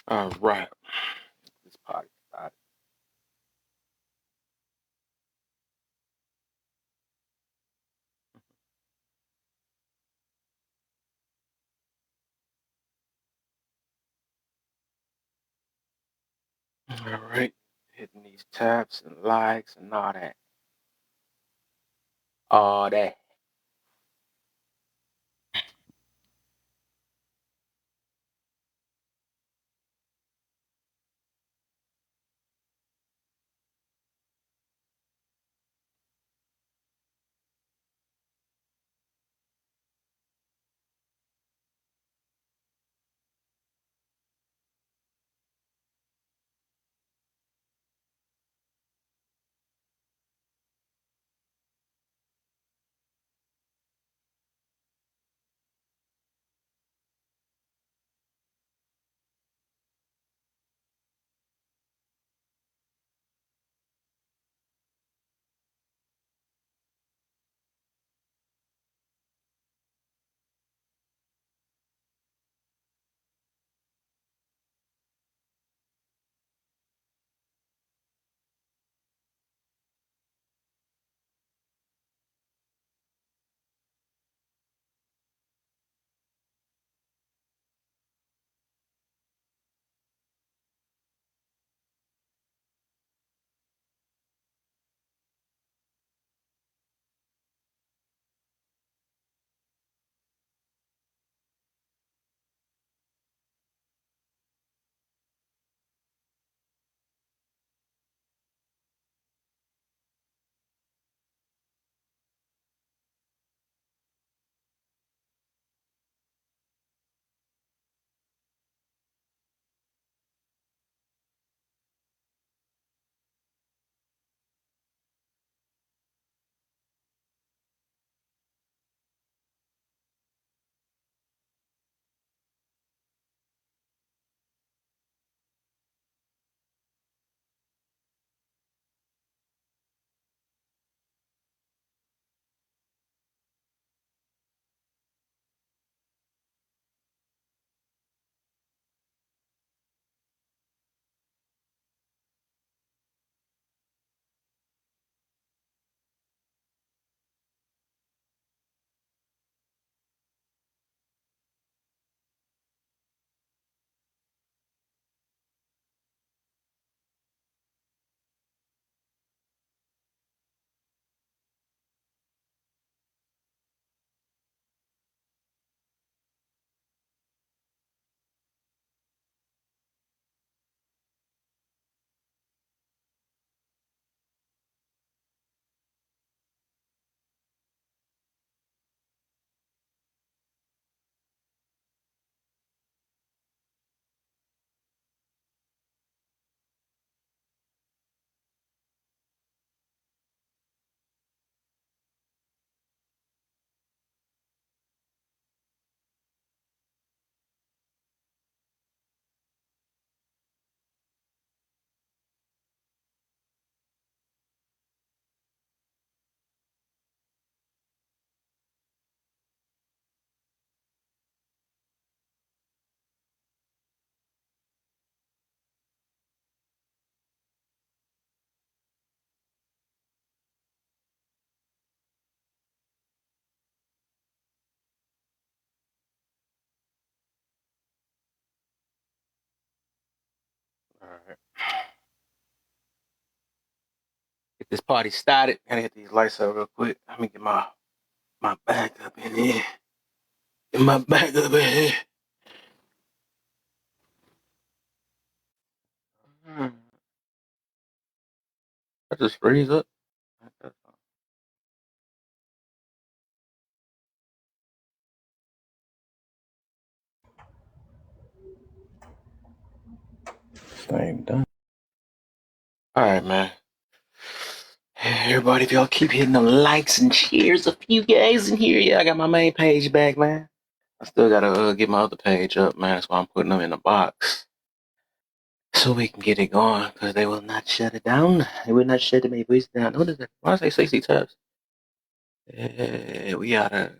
All right. This party started. All right. Hitting these taps and likes and all that. All that. All right. Get this party started. Gotta get these lights up real quick. Let me get my back up in here. Get my back up in here. I just freeze up. Ain't done. All right, man. Everybody, if y'all keep hitting the likes and shares, a few guys in here. Yeah, I got my main page back, man. I still gotta get my other page up, man. That's why I'm putting them in the box so we can get it going. Cause they will not shut it down. They will not shut my voice down. What is that? Why I say 60 tabs? We got out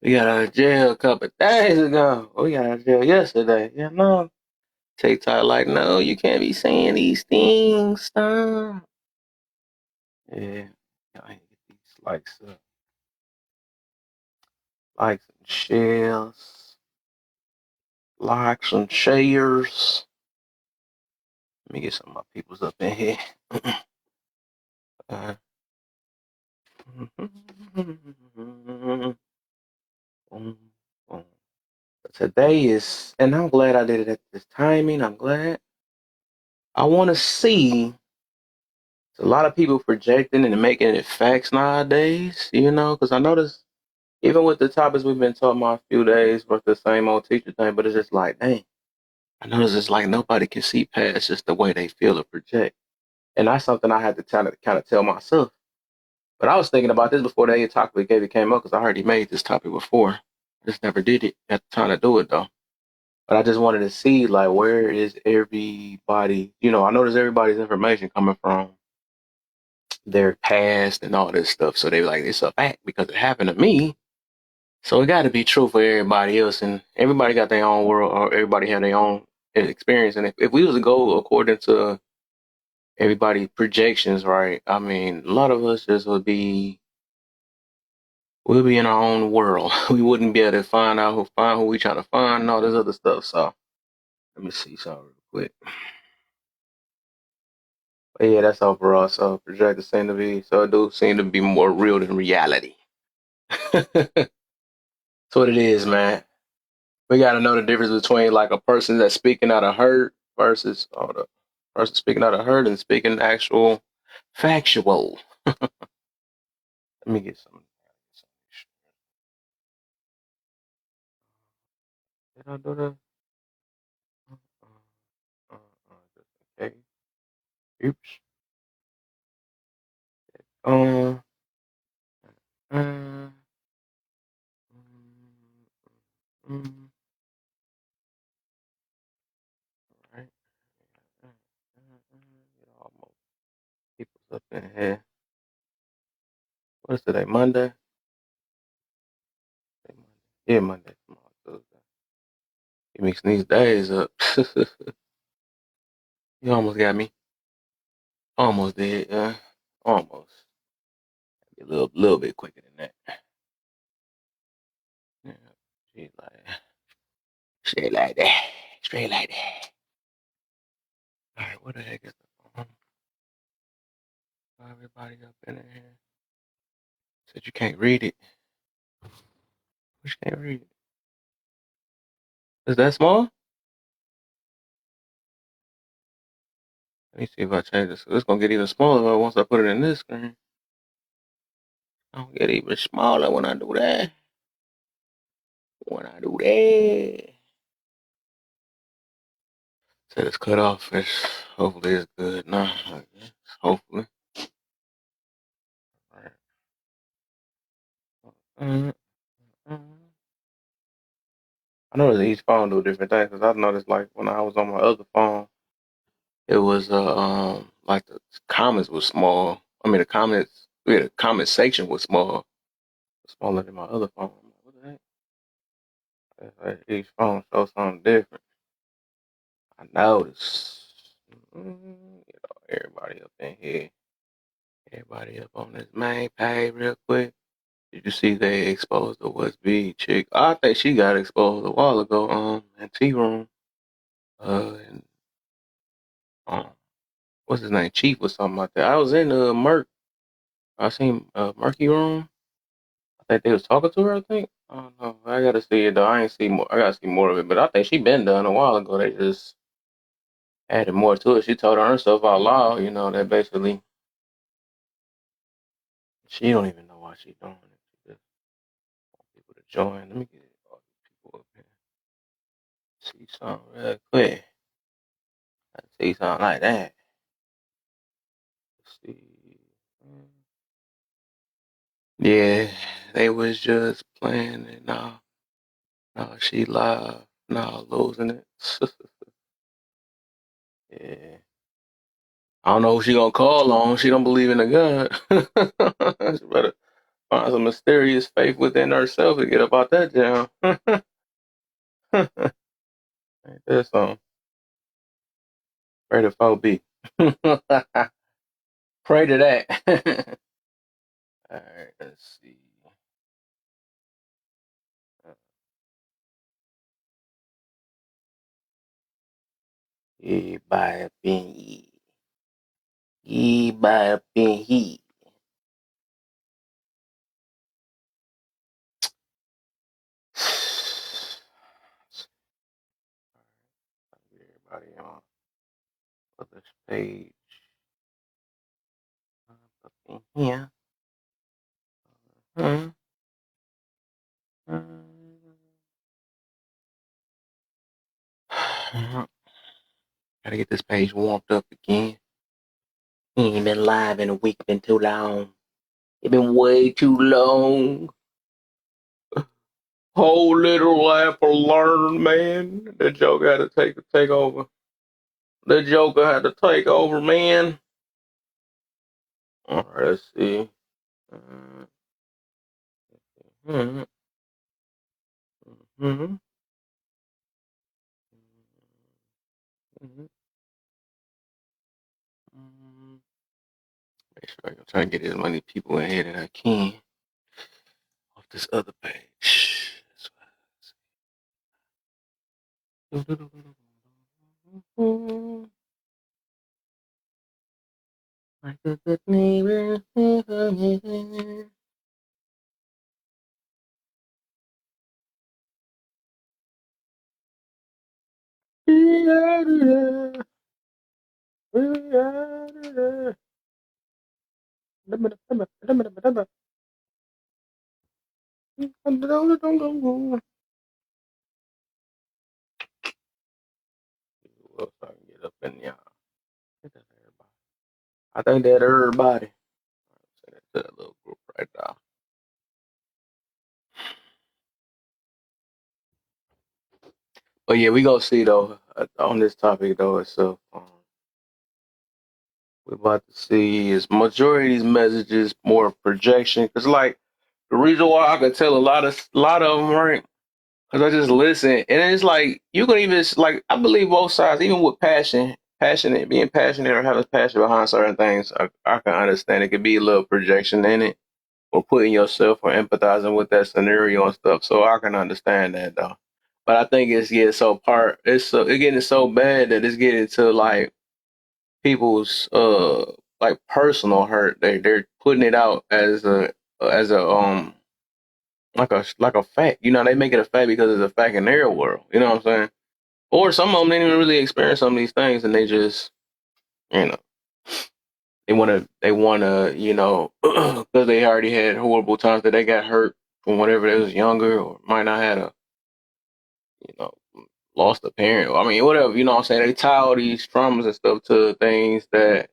of jail a couple of days ago. We got out of jail yesterday. You know. TikTok like, no, you can't be saying these things. Stop. Yeah. I need to get these likes up. Likes and shares. Likes and shares. Let me get some of my peoples up in here. uh, Today is, and I'm glad I did it at this timing. I'm glad. I want to see a lot of people projecting and making it facts nowadays, because I noticed even with the topics we've been talking about a few days with the same old teacher thing, but it's just like, dang, I notice it's like nobody can see past just the way they feel or project. And that's something I had to kind of tell myself. But I was thinking about this before the topic came up because I already made this topic before. I just never did it at the time to do it though. But I just wanted to see like where is everybody, I notice everybody's information coming from their past and all this stuff. So they were like, it's a fact because it happened to me. So it got to be true for everybody else. And everybody got their own world or everybody had their own experience. And if we was to go according to everybody's projections, right? I mean, a lot of us just we'll be in our own world. We wouldn't be able to find who we trying to find and all this other stuff. So let me see something real quick. But yeah, that's overall. So projected it do seem to be more real than reality. That's what it is, man. We got to know the difference between like a person that's speaking out of hurt versus the person speaking out of hurt and speaking actual factual. Let me get some. Did I do that? Just in case. Oops. Um. Uh, mm, right. Get all my people's up in here. What's today? Monday? Yeah, Monday. Tomorrow, Tuesday. You mixing these days up. You almost got me. Almost did. Almost. A little bit quicker than that. Yeah. She's like straight like that. Straight like that. All right, what the heck is the everybody up in here? Said you can't read it. You can't read it. Is that small? Let me see if I change this. It's gonna get even smaller once I put it in this screen. I'll get even smaller when I do that. When I do that. Said it's cut off. Hopefully it's good. Nah, hopefully. All right. Mm, mm. I noticed each phone do different things because I noticed like when I was on my other phone, it was like the comments was small. I mean the comment section was smaller than my other phone. I'm like, what the heck? It's like each phone shows something different. I noticed. Everybody up in here. Everybody up on this main page real quick. Did you see they exposed the West B chick? I think she got exposed a while ago, in Tea Room. And what's his name? Chief or something like that. I was in Merc. I seen Murky Room. I think they was talking to her, I think. I don't know. I gotta see it though. I ain't see more. I gotta see more of it. But I think she been done a while ago. They just added more to it. She told her herself out loud, that basically she don't even know why she doing it. She just want people to join. Let me get all these people up here. See something real quick. I see something like that. Let's see. Yeah, they was just playing it now. Now she live. Now losing it. Yeah. I don't know who she gonna call on. She don't believe in the God. She better find some mysterious faith within herself to get up out that jam. Ain't that something? Pray to 4B. Pray to that. All right, let's see. Everybody up in here. Everybody up in here. Everybody on this page. Up in here. Mm, Gotta get this page warmed up again. Ain't been live in a week, been too long. It been way too long. Whole little life will learn, man. The Joker had to take over. The Joker had to take over, man. All right, let's see. Mm-hmm. Mm-hmm. Mm-hmm. Make sure I'm trying to get as many people in here that I can off this other page. Like a good neighbor. Who else I can get up in there? I think that everybody. Send it to that little group right now. But yeah, we gonna see though on this topic though itself. We're about to see is majority of these messages more projection because like the reason why I could tell a lot of them right because I just listen and it's like you can even like I believe both sides even with passionate being passionate or having passion behind certain things I can understand it could be a little projection in it or putting yourself or empathizing with that scenario and stuff so I can understand that though but I think it's getting so it's getting so bad that it's getting to like people's like personal hurt. They're putting it out as a like a fact. You know, they make it a fact because it's a fact in their world. You know what I'm saying? Or some of them didn't even really experience some of these things, and they just you know they wanna because they already had horrible times that they got hurt from whatever they was younger or might not had a you know lost a parent. I mean whatever. You know what I'm saying? They tie all these traumas and stuff to things that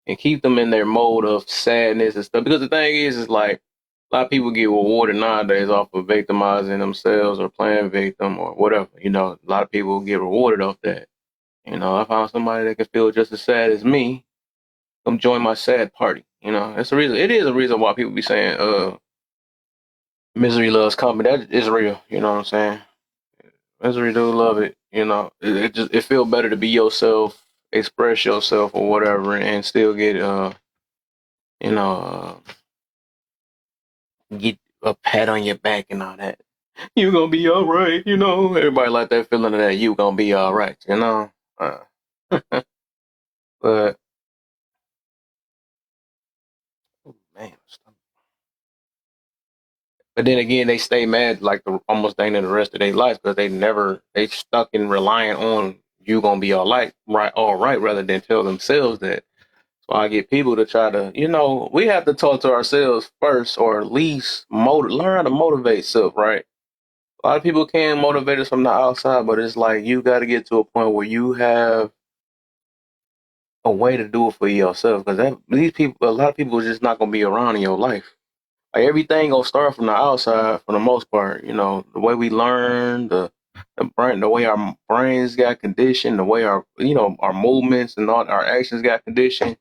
and keep them in their mode of sadness and stuff. Because the thing is like a lot of people get rewarded nowadays off of victimizing themselves or playing victim or whatever. You know, a lot of people get rewarded off that. You know, I found somebody that can feel just as sad as me. Come join my sad party. You know, that's the reason. It is a reason why people be saying, misery loves company. That is real. You know what I'm saying? Misery do love it. You know, it just it feel better to be yourself, express yourself or whatever, and still get you know get a pat on your back and all that. You gonna be all right, you know. Everybody like that feeling of that you gonna be all right, you know. Uh, but oh, man, but then again, they stay mad like almost the end of the rest of their life because they stuck in relying on you gonna be all right, rather than tell themselves that. So I get people to try to, we have to talk to ourselves first, or at least learn how to motivate self, right? A lot of people can motivate us from the outside, but it's like you got to get to a point where you have a way to do it for yourself. Because these people, a lot of people, are just not gonna be around in your life. Like everything gonna start from the outside for the most part. You know, the way we learn, the way our brains got conditioned, the way our movements and all our actions got conditioned.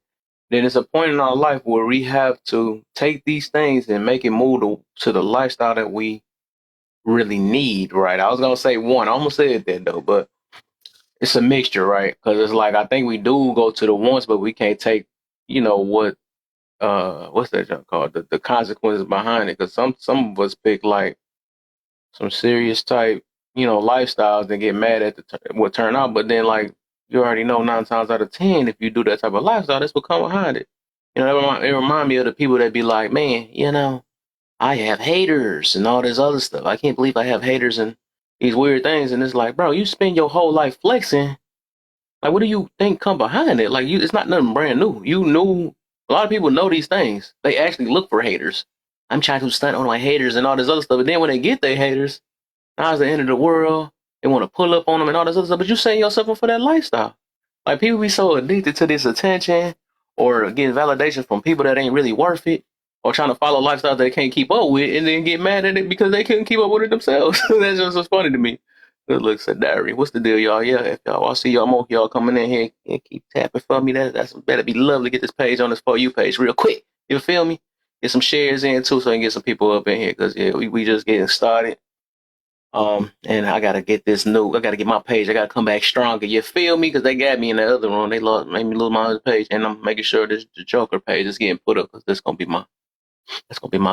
Then it's a point in our life where we have to take these things and make it move to the lifestyle that we really need. Right? I was gonna say one. I almost said that though, but it's a mixture, right? Because it's like I think we do go to the wants, but we can't take, what what's that junk called? The consequences behind it. Because some of us pick like some serious type, lifestyles and get mad at what turn out. But then like you already know 9 times out of 10, if you do that type of lifestyle, that's what come behind it. It remind me of the people that be like, man, I have haters and all this other stuff. I can't believe I have haters and these weird things. And it's like, bro, you spend your whole life flexing. Like, what do you think come behind it? Like, it's not nothing brand new. You knew a lot of people know these things. They actually look for haters. I'm trying to stunt on my haters and all this other stuff. And then when they get their haters, now it's the end of the world. They want to pull up on them and all this other stuff. But you setting yourself up for that lifestyle. Like, people be so addicted to this attention or getting validation from people that ain't really worth it, or trying to follow lifestyles they can't keep up with and then get mad at it because they couldn't keep up with it themselves. That's just what's funny to me. Good looks at diary. What's the deal, y'all? Yeah, if y'all, I see y'all more y'all coming in here and keep tapping for me. That's better be lovely to get this page on this For You page real quick. You feel me? Get some shares in too so I can get some people up in here because yeah, we just getting started. And I gotta get I gotta get my page. I gotta come back stronger. You feel me? Because they got me in the other room. They made me lose my other page, and I'm making sure the Joker page is getting put up because that's gonna be my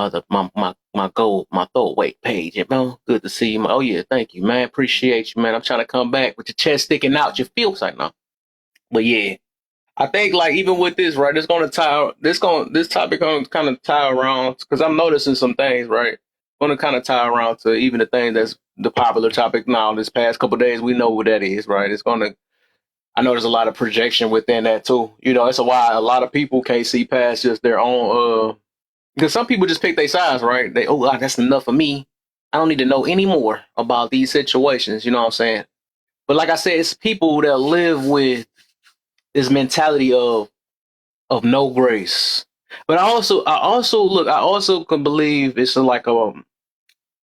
other my goal, my throwaway page. Good to see you. Oh yeah, thank you, man. Appreciate you, man. I'm trying to come back with your chest sticking out. Your feels like no, but yeah, I think like even with this, right? This topic gonna kind of tie around because I'm noticing some things, right? Gonna kind of tie around to even the thing that's the popular topic now. This past couple of days, we know what that is, right? It's gonna. I know there's a lot of projection within that too. It's why a lot of people can't see past just their own because some people just pick their sides, right? God, that's enough for me. I don't need to know any more about these situations. You know what I'm saying? But like I said, it's people that live with this mentality of no grace. But I also can believe it's like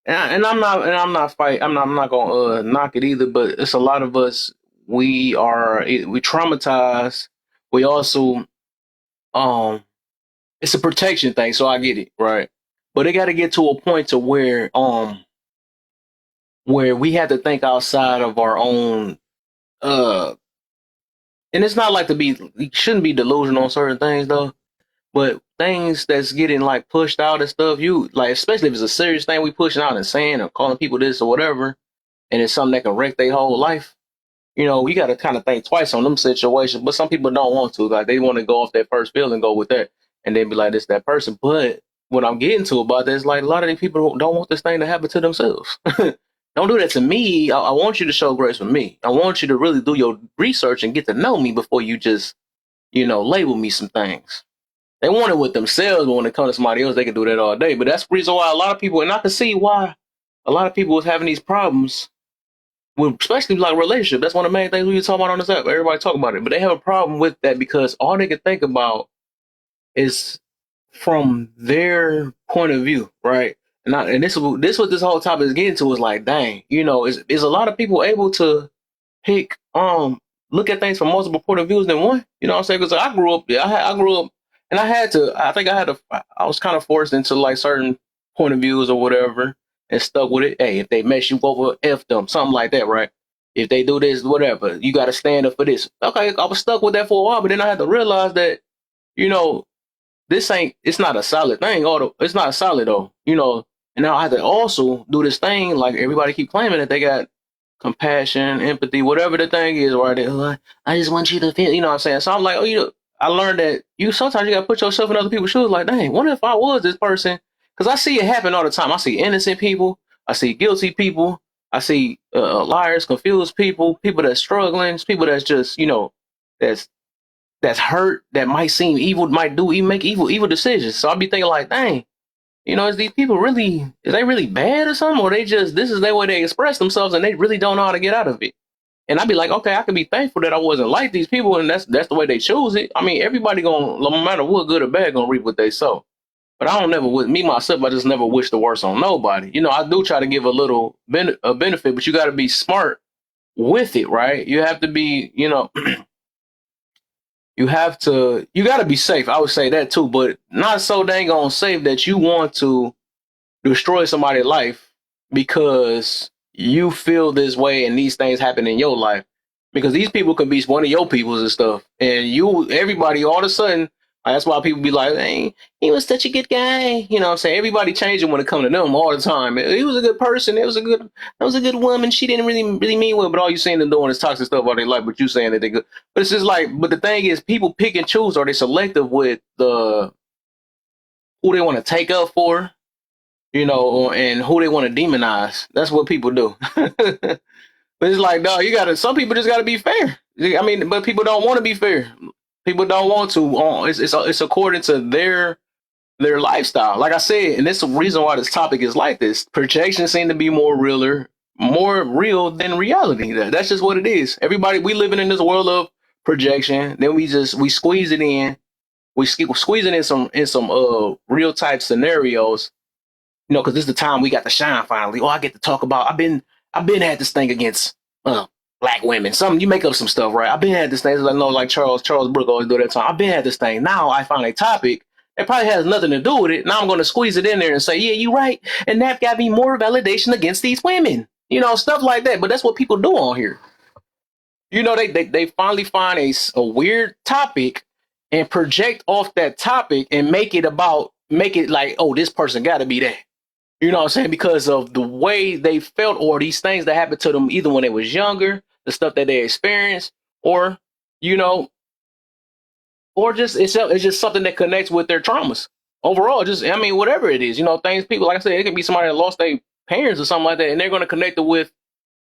and I'm not fight, I'm not gonna knock it either. But it's a lot of us. We traumatized. We also um it's a protection thing, so I get it, right? But it got to get to a point to where we have to think outside of our own uh and it's not like we shouldn't be delusional on certain things though, but things that's getting like pushed out and stuff, you like especially if it's a serious thing we pushing out and saying or calling people this or whatever, and it's something that can wreck their whole life. We got to kind of think twice on them situations, but some people don't want to. Like, they want to go off that first feel and go with that and then be like, this, that person. But what I'm getting to about that is like a lot of these people don't want this thing to happen to themselves. Don't do that to me. I want you to show grace with me. I want you to really do your research and get to know me before you just, label me some things. They want it with themselves, but when it comes to somebody else, they can do that all day. But that's the reason why a lot of people, and I can see why a lot of people was having these problems with, especially like relationship. That's one of the main things we talk about on this app. Everybody talk about it, but they have a problem with that because all they can think about is from their point of view, right? And this what this whole topic is getting to is like, dang, is a lot of people able to pick look at things from multiple point of views than one? You know what I'm saying? Because I grew up, I grew up, and I was kind of forced into like certain point of views or whatever, and stuck with it. Hey, if they mess you over, f them, something like that, right? If they do this, whatever, you got to stand up for this. Okay, I was stuck with that for a while, but then I had to realize that, you know, it's not a solid thing. It's not solid though, And now I have to also do this thing like everybody keep claiming that they got compassion, empathy, whatever the thing is, right? I just want you to feel, you know what I'm saying? So I'm like, I learned that sometimes you gotta put yourself in other people's shoes. Like, dang, what if I was this person? Because I see it happen all the time. I see innocent people, I see guilty people, I see liars, confused people that's struggling, people that's just, that's hurt, that might seem evil, might do even make evil decisions. So I'll be thinking like, dang, is these people really, is they really bad or something? Or they just, this is their way they express themselves and they really don't know how to get out of it. And I'd be like, okay, I can be thankful that I wasn't like these people and that's the way they choose it. I mean, everybody gonna, no matter what, good or bad, gonna reap what they sow. But I don't never, with me myself, I just never wish the worst on nobody. I do try to give a little benefit, but you got to be smart with it, right? You have to be, you got to be safe. I would say that too, but not so dang on safe that you want to destroy somebody's life because you feel this way and these things happen in your life. because these people can be one of your peoples and stuff, and everybody, all of a sudden, that's why people be like, hey, he was such a good guy. You know what I'm saying? Everybody changing when it comes to them all the time. He was a good person. That was a good woman. She didn't really mean well, but all you seeing them doing is toxic stuff all they like, but you saying that they good. But it's just like, but the thing is, people pick and choose. Are they selective with who they want to take up for, and who they want to demonize? That's what people do. But it's like, no, some people just gotta be fair. I mean, but people don't want to be fair. People don't want to. It's according to their lifestyle. Like I said, and that's the reason why this topic is like this. Projections seem to be more real than reality. That's just what it is. Everybody, we living in this world of projection. Then we squeeze it in. We squeeze it in some real type scenarios. Because this is the time we got to shine finally. Oh, I get to talk about. I've been had this thing against black women. You make up some stuff, right? I've been had this thing. I know, like Charles Brooks always do that time. I've been had this thing. Now I find a topic that probably has nothing to do with it. Now I'm going to squeeze it in there and say, yeah, you're right. And that got me more validation against these women. Stuff like that. But that's what people do on here. They finally find a weird topic and project off that topic and make it like, oh, this person got to be that. You know what I'm saying? Because of the way they felt, or these things that happened to them either when they was younger, the stuff that they experienced, or or just it's just something that connects with their traumas. Overall, whatever it is, people, like I said, it can be somebody that lost their parents or something like that, and they're going to connect it with,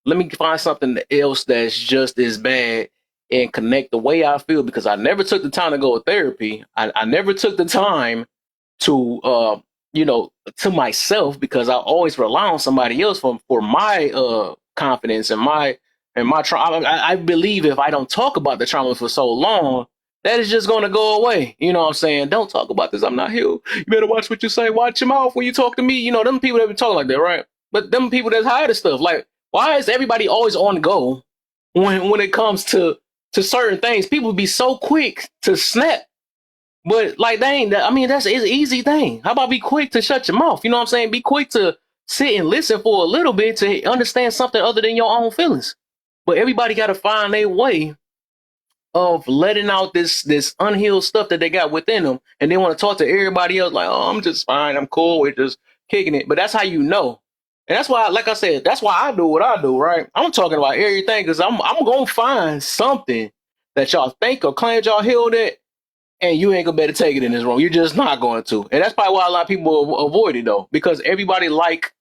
let me find something else that's just as bad and connect the way I feel, because I never took the time to go to therapy. I never took the time to to myself, because I always rely on somebody else for my confidence and my trauma. I believe if I don't talk about the trauma for so long, that is just going to go away. You know what I'm saying? Don't talk about this. I'm not healed. You better watch what you say. Watch your mouth when you talk to me. Them people that be talking like that, right? But them people that hide the stuff, like, why is everybody always on go when it comes to certain things? People be so quick to snap. But like, that's an easy thing. How about be quick to shut your mouth? You know what I'm saying? Be quick to sit and listen for a little bit to understand something other than your own feelings. But everybody got to find their way of letting out this unhealed stuff that they got within them, and they want to talk to everybody else like, oh, I'm just fine, I'm cool, we're just kicking it. But that's how you know. And that's why, like I said, that's why I do what I do, right? I'm talking about everything because I'm gonna find something that y'all think or claim y'all healed it, and you ain't gonna better take it in this room. You're just not going to. And that's probably why a lot of people avoid it, though, because everybody like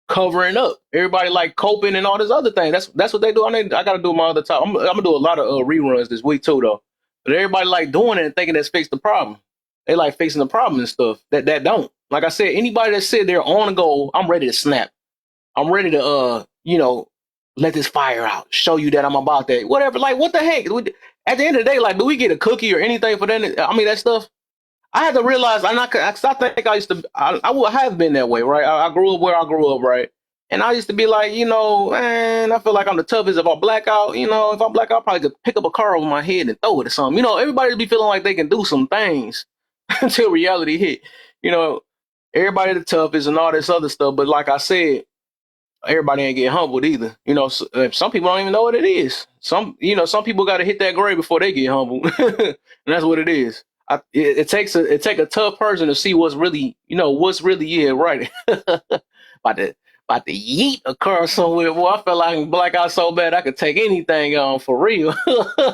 covering up. Everybody like coping and all this other thing. That's what they do. I got to do my other time. I'm gonna do a lot of reruns this week too, though. But everybody like doing it and thinking that's fixed the problem. They like fixing the problem and stuff that don't. Like I said, anybody that sit there on the go, I'm ready to snap. I'm ready to let this fire out. Show you that I'm about that. Whatever. Like, what the heck? At the end of the day, like, do we get a cookie or anything for that? I mean, that stuff. I had to realize I think I used to. I have been that way, right? I grew up where I grew up, right? And I used to be like, man, I feel like I'm the toughest. If I black out, if I black out, I probably could pick up a car over my head and throw it or something. Everybody be feeling like they can do some things until reality hit. Everybody the toughest and all this other stuff. But like I said, everybody ain't get humbled either. Some people don't even know what it is. Some people got to hit that grade before they get humbled, and that's what it is. It takes a tough person to see what's really right. about to yeet a car somewhere. Well, I felt like I can black out so bad I could take anything on for real. But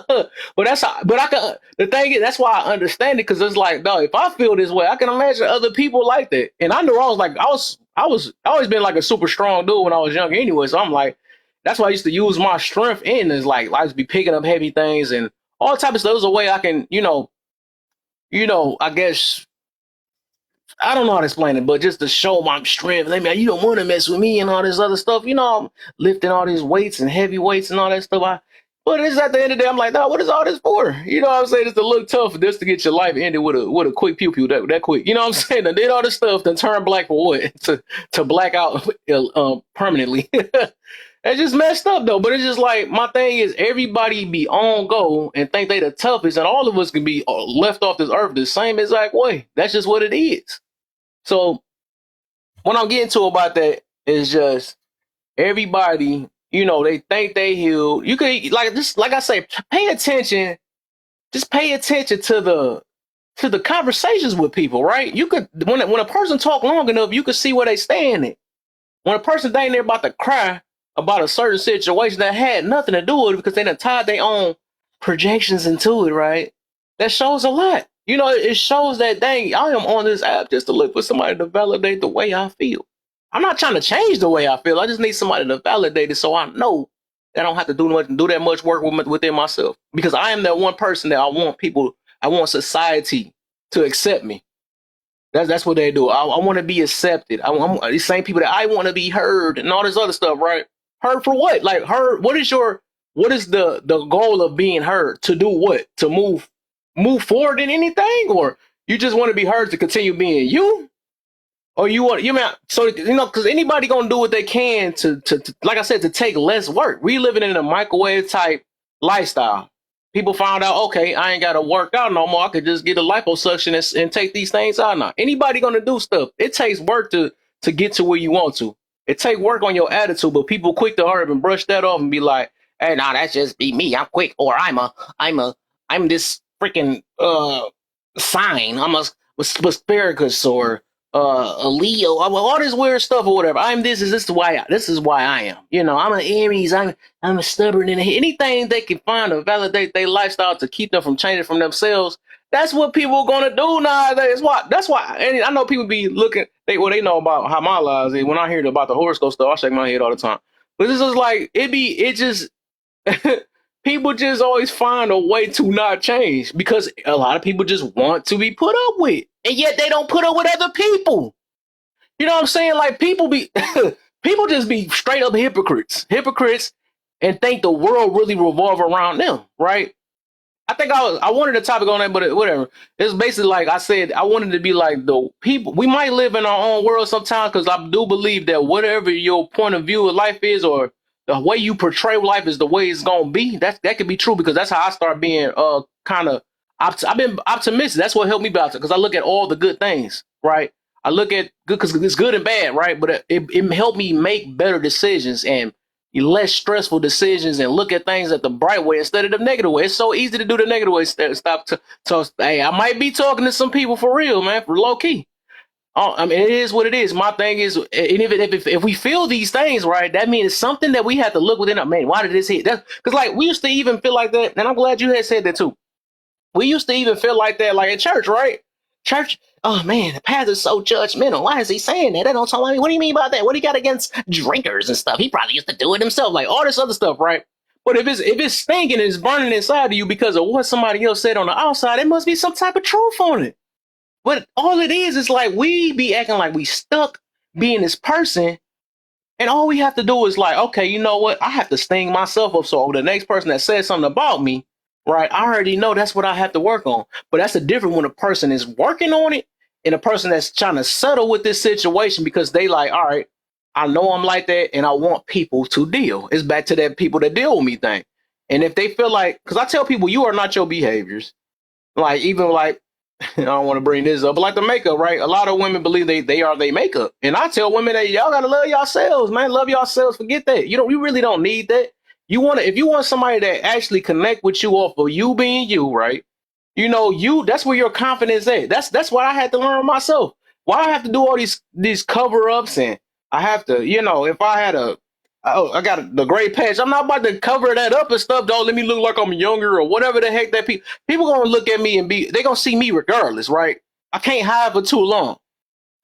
the thing is, that's why I understand it, because it's like, no, if I feel this way, I can imagine other people like that. And I knew I always been like a super strong dude when I was younger anyway. So I'm like, that's why I used to use my strength in, is like I used to be picking up heavy things and all types of stuff. There's a way I can, I guess, I don't know how to explain it, but just to show my strength. Like, you don't want to mess with me and all this other stuff. I'm lifting all these weights and heavy weights and all that stuff. But it's at the end of the day, I'm like, nah, what is all this for? You know what I'm saying? It's to look tough, just to get your life ended with a quick pew pew that quick. You know what I'm saying? I did all this stuff, then turn black for what? to black out permanently. It's just messed up though. But it's just like, my thing is, everybody be on go and think they the toughest, and all of us can be left off this earth the same exact way. That's just what it is. So what I'm getting to about that is just, everybody You know, they think they healed. You could like just like I say, pay attention. Just pay attention to the conversations with people, right? You could when a person talk long enough, you could see where they stand at. When a person ain't there about to cry about a certain situation that had nothing to do with it because they done tied their own projections into it, right? That shows a lot. You know, it shows that dang, I am on this app just to look for somebody to validate the way I feel. I'm not trying to change the way I feel. I just need somebody to validate it so I know that I don't have to do that much work within myself. Because I am that one person that I want society to accept me. That's what they do. I want to be accepted. I'm these same people that I want to be heard and all this other stuff, right? Heard for what? Like heard. What is the goal of being heard? To do what? To move forward in anything, or you just want to be heard to continue being you, or you want you mean so you know because anybody gonna do what they can to like I said to take less work. We living in a microwave type lifestyle. People found out, okay, I ain't got to work out no more. I could just get a liposuction and take these things out now. Anybody gonna do stuff? It takes work to get to where you want to. It take work on your attitude, but people quick to hurry up and brush that off and be like, "Hey, nah, that's just be me. I'm quick, or I'm this freaking sign. I'm a asparagus or a Leo, all this weird stuff or whatever. This is why I am. You know, I'm an Aries. I'm a stubborn and anything they can find to validate their lifestyle to keep them from changing from themselves. That's what people are gonna do nowadays. That's why. And I know people be looking. They know about how my lives is. When I hear about the horoscope stuff, I shake my head all the time. But this is like it just people just always find a way to not change because a lot of people just want to be put up with, and yet they don't put up with other people. You know what I'm saying? Like people be people just be straight up hypocrites, and think the world really revolve around them, right? I think I wanted a topic on that, but whatever. It's basically like I said, I wanted to be like the people. We might live in our own world sometimes because I do believe that whatever your point of view of life is, or the way you portray life is the way it's gonna be. That could be true because that's how I start being kind of. I've been optimistic. That's what helped me about it because I look at all the good things, right? I look at good because it's good and bad, right? But it helped me make better decisions and less stressful decisions and look at things at the bright way instead of the negative way. It's so easy to do the negative way. Stop to hey, I might be talking to some people for real, man, for low key. I mean, it is what it is. My thing is, and if we feel these things, right, that means it's something that we have to look within. Man, why did this hit? Because like we used to even feel like that, and I'm glad you had said that too. We used to even feel like that, like at church, right? Church, oh man, the pastor's so judgmental. Why is he saying that? That don't tell me. What do you mean by that? What do you got against drinkers and stuff? He probably used to do it himself, like all this other stuff, right? But if it's stinking and it's burning inside of you because of what somebody else said on the outside, it must be some type of truth on it. But all it is like we be acting like we stuck being this person, and all we have to do is like, okay, you know what? I have to sting myself up so the next person that says something about me, right? I already know that's what I have to work on. But that's the difference when a person is working on it and a person that's trying to settle with this situation because they like, all right, I know I'm like that and I want people to deal. It's back to that people that deal with me thing. And if they feel like, because I tell people, you are not your behaviors. Like, even like, I don't want to bring this up, but like the makeup, right? A lot of women believe they are their makeup. And I tell women that y'all gotta love yourselves, man. Love yourselves. Forget that. You really don't need that. If you want somebody that actually connect with you off of you being you, right? You know, that's where your confidence is. That's what I had to learn myself. Why I have to do all these cover ups and I have to, you know, if I had I got the gray patch. I'm not about to cover that up and stuff. Don't let me look like I'm younger or whatever the heck that people gonna look at me and they gonna see me regardless, right? I can't hide for too long.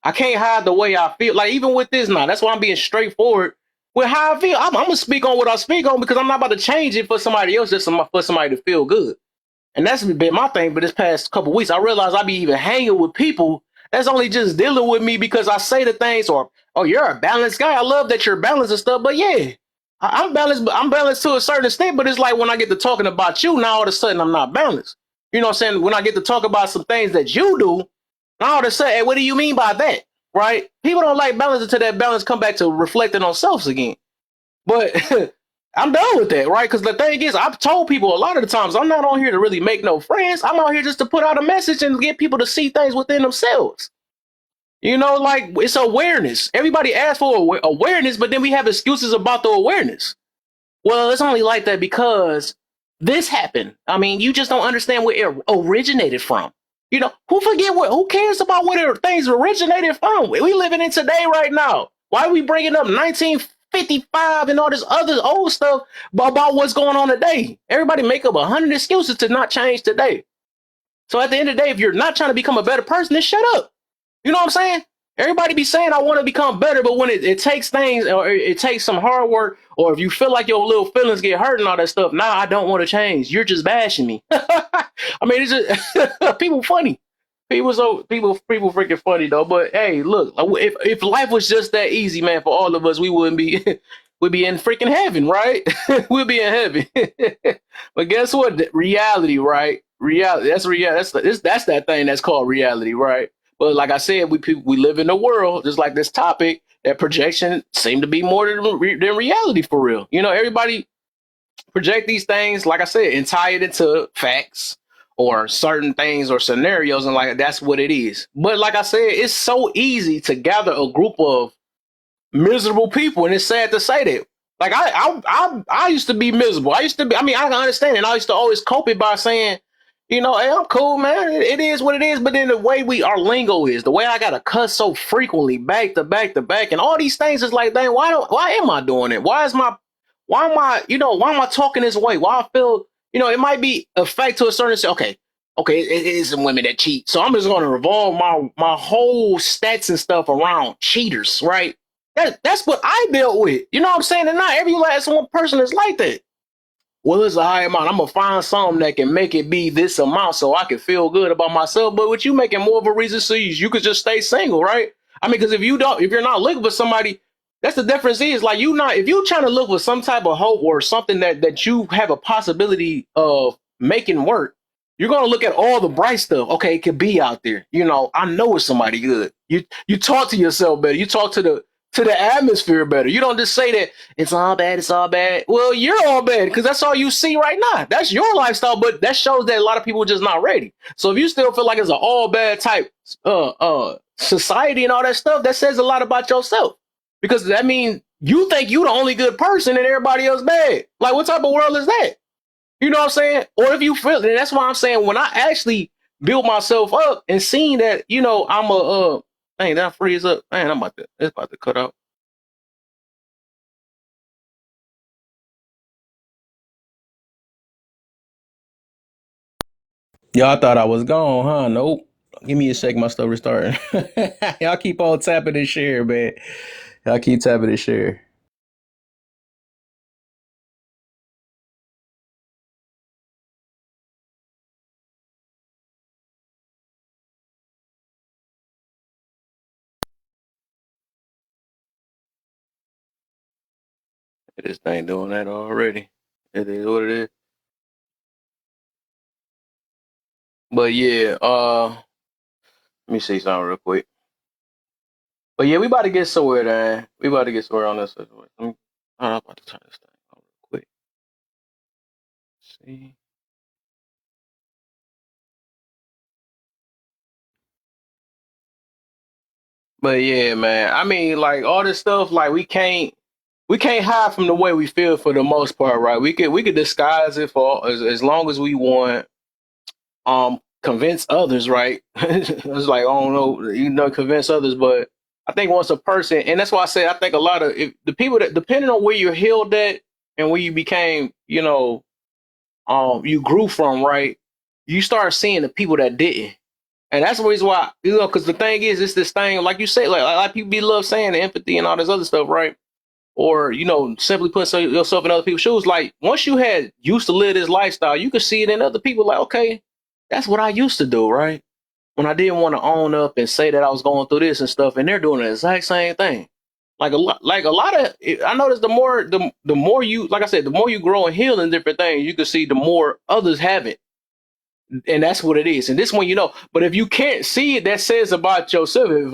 I can't hide the way I feel. Like even with this now, that's why I'm being straightforward with how I feel. I'm gonna speak on what I speak on because I'm not about to change it for somebody else, just for somebody to feel good. And that's been my thing. But this past couple weeks, I realized I be even hanging with people that's only just dealing with me because I say the things or, oh, you're a balanced guy. I love that you're balanced and stuff. But yeah, I'm balanced. I'm balanced to a certain extent. But it's like when I get to talking about you, now all of a sudden I'm not balanced. You know what I'm saying? When I get to talk about some things that you do, now all of a sudden, hey, what do you mean by that? Right? People don't like balance until that balance come back to reflecting on selves again. But I'm done with that, right? Because the thing is, I've told people a lot of the times I'm not on here to really make no friends. I'm out here just to put out a message and get people to see things within themselves. You know, like it's awareness. Everybody asks for awareness, but then we have excuses about the awareness. Well, it's only like that because this happened. I mean, you just don't understand where it originated from. You know, who cares about where things originated from? We living in today right now. Why are we bringing up 1955 and all this other old stuff about what's going on today? Everybody make up 100 excuses to not change today. So at the end of the day, if you're not trying to become a better person, then shut up. You know what I'm saying? Everybody be saying I want to become better, but when it takes things or it takes some hard work, or if you feel like your little feelings get hurt and all that stuff, nah, I don't want to change. You're just bashing me. I mean, it's just people funny. People freaking funny though. But hey, look, if life was just that easy, man, for all of us, we wouldn't be we'd be in freaking heaven, right? We'd be in heaven. But guess what? Reality, right? Reality. That's reality. That's that thing that's called reality, right? But like I said, we live in a world just like this topic that projection seem to be more than reality for real. You know, everybody project these things, like I said, and tie it into facts or certain things or scenarios, and like that's what it is. But like I said, it's so easy to gather a group of miserable people, and it's sad to say that. Like I used to be miserable. I used to be. I mean, I can understand it. I used to always cope it by saying, you know, hey, I'm cool, man. It is what it is. But then the way our lingo is, the way I gotta cuss so frequently, back to back to back, and all these things is like, dang, why am I doing it? Why am I, why am I talking this way? Why I feel, it might be a fact to a certain extent. Okay, it is some women that cheat, so I'm just gonna revolve my whole stats and stuff around cheaters, right? That's what I dealt with. You know what I'm saying? And not every last one person is like that. Well, it's a high amount. I'm gonna find something that can make it be this amount so I can feel good about myself. But with you making more of a reason so you could just stay single, right? I mean, because if you're not looking for somebody, that's the difference is like if you trying to look for some type of hope or something that you have a possibility of making work, you're gonna look at all the bright stuff. Okay, it could be out there. I know it's somebody good. You talk to yourself better. You talk to the atmosphere better. You don't just say that it's all bad, it's all bad. Well, you're all bad because that's all you see right now. That's your lifestyle, but that shows that a lot of people are just not ready. So if you still feel like it's an all bad type society and all that stuff, that says a lot about yourself. Because that means you think you the only good person and everybody else bad. Like what type of world is that? You know what I'm saying? Or if you feel, and that's why I'm saying when I actually build myself up and seeing that, I'm a dang, that freeze up. Man, it's about to cut out. Y'all thought I was gone, huh? Nope. Give me a sec, my stuff restarting. Y'all keep on tapping and share, man. Y'all keep tapping and share. This thing doing that already. It is what it is. But yeah, let me see something real quick. But yeah, we about to get somewhere, man. We about to get somewhere on this situation. I'm about to turn this thing on real quick. See. But yeah, man. I mean, like all this stuff, like we can't hide from the way we feel for the most part, right? We could disguise it for as long as we want. Convince others, right? It's like I don't know, convince others, but I think once a person, and that's why I say I think a lot of the people that depending on where you're healed at and where you became, you grew from, right? You start seeing the people that didn't. And that's the reason why, because the thing is, it's this thing, like you say, like a lot of people be love saying the empathy and all this other stuff, right? Or, simply putting yourself in other people's shoes. Like, once you had used to live this lifestyle, you could see it in other people, like, okay, that's what I used to do, right? When I didn't want to own up and say that I was going through this and stuff, and they're doing the exact same thing. Like a lot of, I noticed the more you, like I said, the more you grow and heal in different things, you can see the more others have it, and that's what it is. And this one, but if you can't see it, that says about yourself. If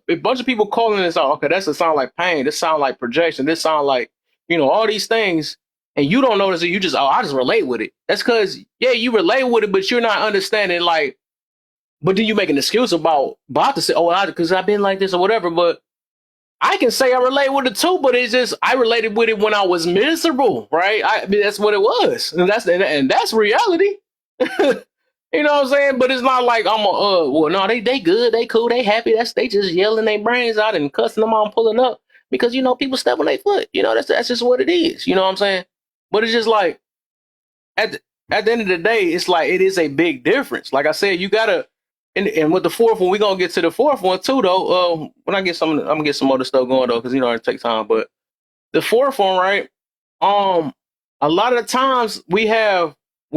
a bunch of people calling this out, okay, that's a sound like pain. This sound like projection. This sound like, all these things, and you don't notice it. You just, I just relate with it. That's because, yeah, you relate with it, but you're not understanding, like, but then you make an excuse about to say, oh, because I've been like this or whatever. But I can say I relate with it too, but it's just I related with it when I was miserable, right? I mean, that's what it was, and that's reality. You know what I'm saying? But it's not like I'm a well, no, they good, they cool, they happy. They just yelling their brains out and cussing them out, pulling up because people step on their foot. That's just what it is. You know what I'm saying? But it's just like at the, at the end of the day, it's like it is a big difference. Like I said, you gotta and with the fourth one, we're gonna get to the fourth one too, though. When I get some, I'm gonna get some other stuff going though, because it takes time. But the fourth one, right? A lot of the times we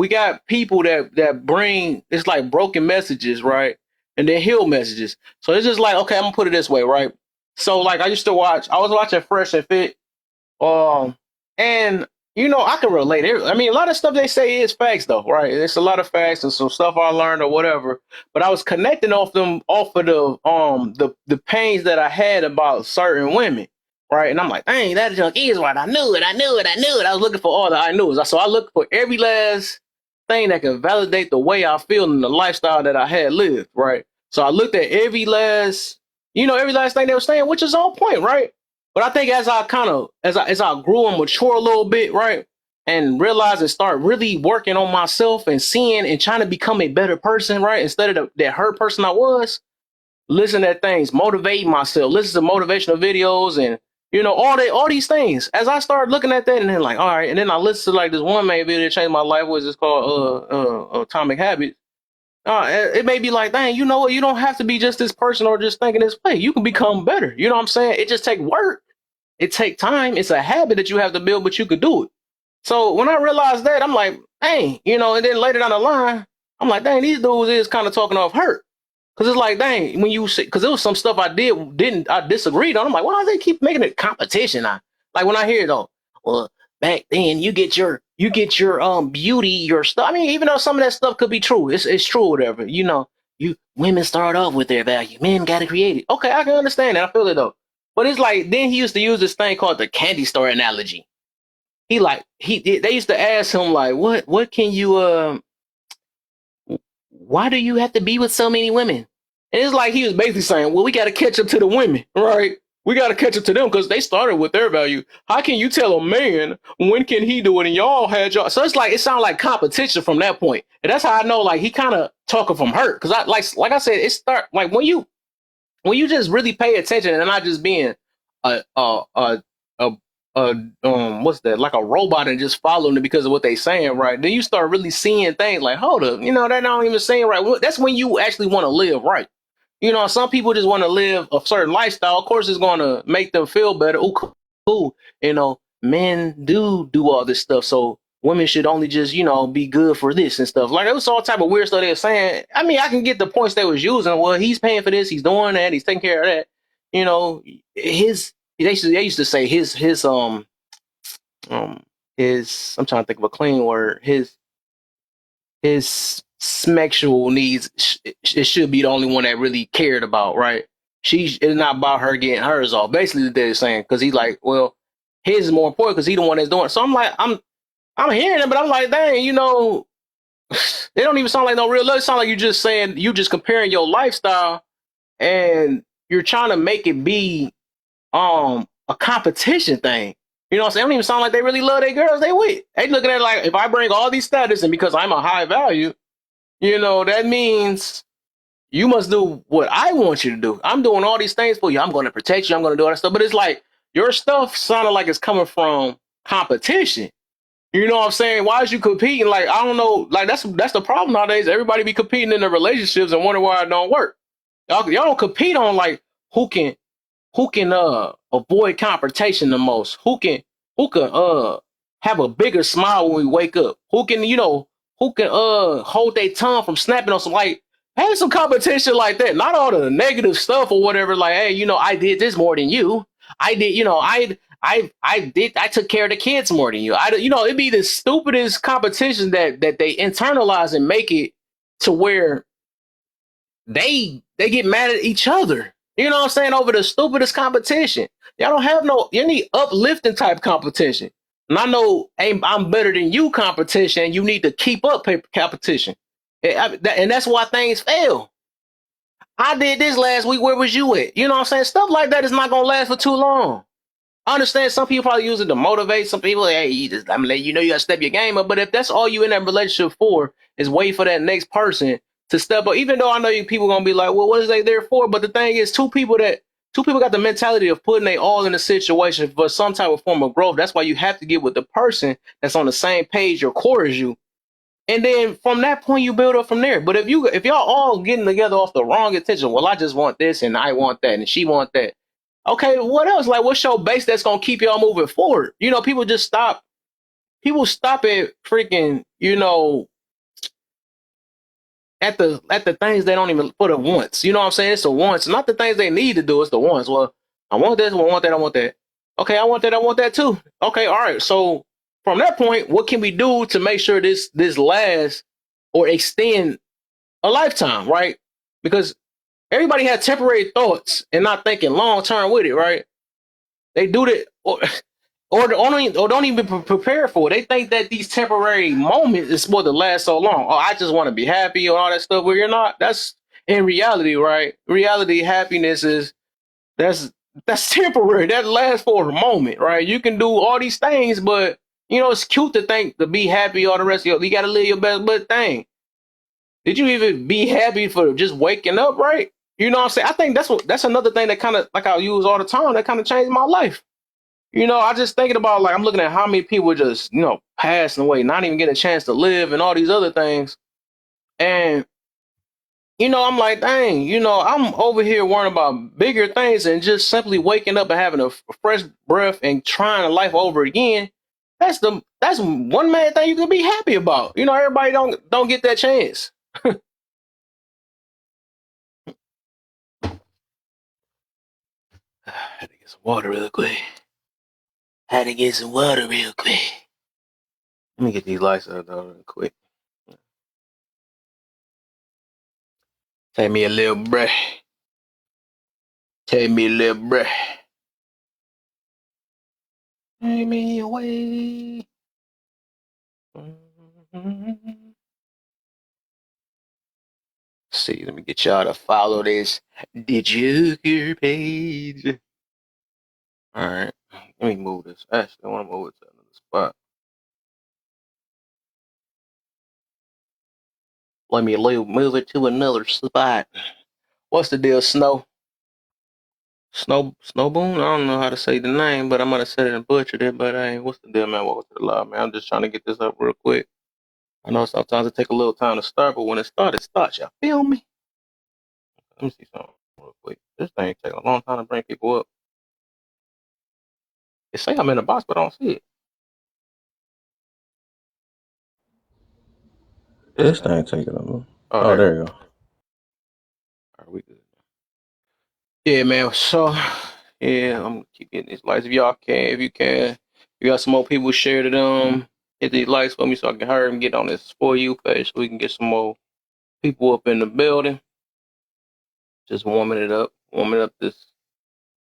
got people that bring it's like broken messages, right? And then heal messages. So it's just like, okay, I'm gonna put it this way, right? So like I was watching Fresh and Fit, and I can relate. I mean, a lot of stuff they say is facts, though, right? It's a lot of facts and some stuff I learned or whatever. But I was connecting off of the pains that I had about certain women, right? And I'm like, dang, that junk is right. I knew it. I knew it. I knew it. I was looking for all the I knew it. So I looked for every last thing that can validate the way I feel and the lifestyle that I had lived, right? So I looked at every last thing they were saying, which is on point, right? But I think as I grew and mature a little bit, right, and realize and start really working on myself and seeing and trying to become a better person, right, instead of that hurt person I was, listen to things, motivate myself, listen to motivational videos, and all these things. As I started looking at that, and then like, all right, and then I listened to like this one main video that changed my life, was it's called Atomic Habits. It may be like, dang, you know what? You don't have to be just this person or just thinking this way. You can become better. You know what I'm saying? It just take work. It take time. It's a habit that you have to build, but you could do it. So when I realized that, I'm like, dang, and then later down the line, I'm like, dang, these dudes is kind of talking off hurt. Cause it's like, dang, when you say, cause it was some stuff I disagreed on. I'm like, why do they keep making it competition? Like when I hear it though, well, back then you get your beauty, your stuff. I mean, even though some of that stuff could be true, it's true, whatever. You women start off with their value, men gotta create it. Okay, I can understand that. I feel it though. But it's like then he used to use this thing called the candy store analogy. They used to ask him like, what can you why do you have to be with so many women? And it's like he was basically saying, well, we got to catch up to the women, right? We got to catch up to them because they started with their value. How can you tell a man when can he do it and y'all had y'all? So it's like it sounds like competition from that point. And that's how I know like he kind of talking from hurt because like I said, it start like when you just really pay attention and not just being a a a a, what's that, like a robot and just following it because of what they saying, right? Then you start really seeing things like, hold up, that not even saying right. That's when you actually want to live right. Some people just want to live a certain lifestyle. Of course, it's going to make them feel better. Oh, cool. Men do all this stuff, so women should only just be good for this and stuff. Like it was all type of weird stuff they were saying. I mean, I can get the points they was using. Well, he's paying for this, he's doing that, he's taking care of that. His they used to say his I'm trying to think of a clean word. His sexual needs it should be the only one that really cared about, right? It's not about her getting hers off. Basically, they're saying because he's like, well, his is more important because he's the one that's doing it. So I'm like, I'm hearing it, but I'm like, dang, they don't even sound like no real love. It sounds like you just comparing your lifestyle and you're trying to make it be a competition thing. You know what I'm saying? It don't even sound like they really love their girls they with. They looking at it like if I bring all these status and because I'm a high value, that means you must do what I want you to do. I'm doing all these things for you. I'm going to protect you. I'm going to do all that stuff. But it's like your stuff sounded like it's coming from competition. You know what I'm saying? Why is you competing? Like, I don't know. Like, that's the problem nowadays. Everybody be competing in their relationships and wonder why it don't work. Y'all don't compete on like who can avoid confrontation the most, who can have a bigger smile when we wake up, who can hold their tongue from snapping on some, like, have some competition like that, not all the negative stuff or whatever, like, hey, I did this more than you, I did, I took care of the kids more than you, it'd be the stupidest competition that they internalize and make it to where they get mad at each other. You know what I'm saying? Over the stupidest competition. Y'all don't have any uplifting type competition. And I know I'm better than you competition. You need to keep up competition. And that's why things fail. I did this last week. Where was you at? You know what I'm saying? Stuff like that is not gonna last for too long. I understand some people probably use it to motivate. Some people, hey, I'm letting you know you gotta step your game up. But if that's all you in that relationship for is wait for that next person to step up, even though I know you people gonna be like, well, what is they there for? But the thing is, two people got the mentality of putting they all in a situation for some type of form of growth. That's why you have to get with the person that's on the same page or core as you. And then from that point you build up from there. But if y'all all getting together off the wrong intention, well, I just want this and I want that and she want that. Okay, what else? Like, what's your base that's gonna keep y'all moving forward? You know, people just stop. People stop at freaking, at the things they don't even put a once. You know what I'm saying? It's the once, not the things they need to do. It's the once. Well, I want this. I want that. I want that. Okay, I want that. I want that too. Okay, all right. So from that point, what can we do to make sure this lasts or extend a lifetime, right? Because everybody had temporary thoughts and not thinking long term with it, right? They do that, or don't even prepare for it. They think that these temporary moments is supposed to last so long. Oh, I just want to be happy or all that stuff. Where you're not. That's in reality, right? Reality, happiness is that's that's temporary. That lasts for a moment, right? You can do all these things, but it's cute to think to be happy all the rest of you got to live your best. But thing, did you even be happy for just waking up, right? You know what I'm saying? I think that's another thing that kind of like I use all the time that kind of changed my life. I just thinking about like I'm looking at how many people just passing away, not even getting a chance to live, and all these other things. And I'm like, dang, I'm over here worrying about bigger things and just simply waking up and having a fresh breath and trying life over again. That's one main thing you can be happy about. Everybody don't get that chance. Had to get some water real quick. Had to get some water real quick. Let me get these lights out real quick. Take me a little breath. Take me a little breath. Take me away. See, let me get y'all to follow this Joker page. All right, let me move this. Actually, I want to move it to another spot. Let me move it to another spot. What's the deal, Snow? Snowboon? I don't know how to say the name, but I'm gonna say it and butchered it. But hey, what's the deal, man? Welcome to the live, man. I'm just trying to get this up real quick. I know sometimes it take a little time to start, but when it starts, it starts. Y'all feel me? Let me see something real quick. This thing take a long time to bring people up. It say I'm in the box, but I don't see it. This thing taking a minute. Oh, there you go. All right, we good. Yeah, man. So, yeah, I'm gonna keep getting these lights. If y'all can, if you can, you got some more people share to them. Hit these lights for me so I can hurry and get on this For You page so we can get some more people up in the building. Just warming up this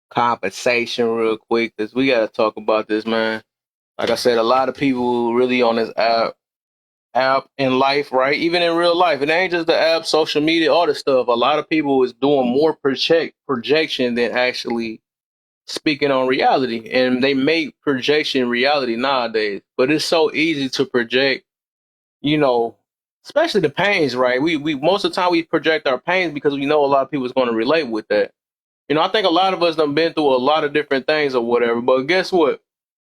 conversation real quick because we gotta talk about this, man. Like I said, a lot of people really on this app in life, right? Even in real life. It ain't just the app, social media, all this stuff. A lot of people is doing more projection than actually speaking on reality. And they make projection reality nowadays. But it's so easy to project, you know, especially the pains, right? We most of the time we project our pains because we know a lot of people is going to relate with that. I think a lot of us have been through a lot of different things or whatever. But guess what?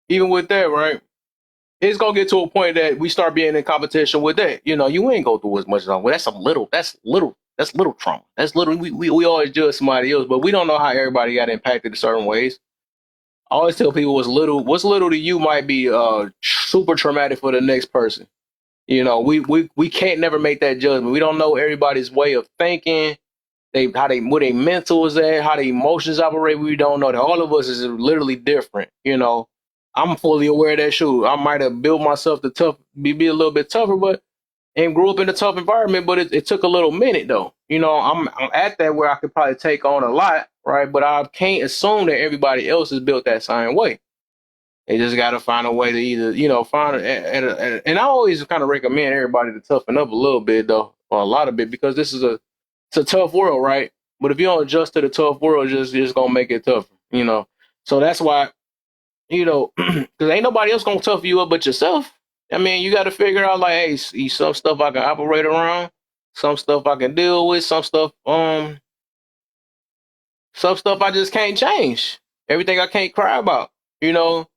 Even with that, right? It's gonna get to a point that we start being in competition with that. You ain't go through as much as well. That's little trauma. That's little. We always judge somebody else, but we don't know how everybody got impacted in certain ways. I always tell people what's little to you might be super traumatic for the next person. We can't never make that judgment. We don't know everybody's way of thinking. Where they mental is at, how their emotions operate. We don't know that. All of us is literally different. I'm fully aware of that. Shoot, I might have built myself to be a little bit tougher, but and grew up in a tough environment. But it took a little minute though. I'm at that where I could probably take on a lot, right? But I can't assume that everybody else is built that same way. They just got to find a way to either, find and I always kind of recommend everybody to toughen up a little bit though, or a lot of it, because it's a tough world, right? But if you don't adjust to the tough world, just gonna make it tougher, you know. So that's why, you know, because ain't nobody else gonna tough you up but yourself. I mean, you got to figure out like, hey, some stuff I can operate around, some stuff I can deal with, some stuff I just can't change. Everything I can't cry about, you know.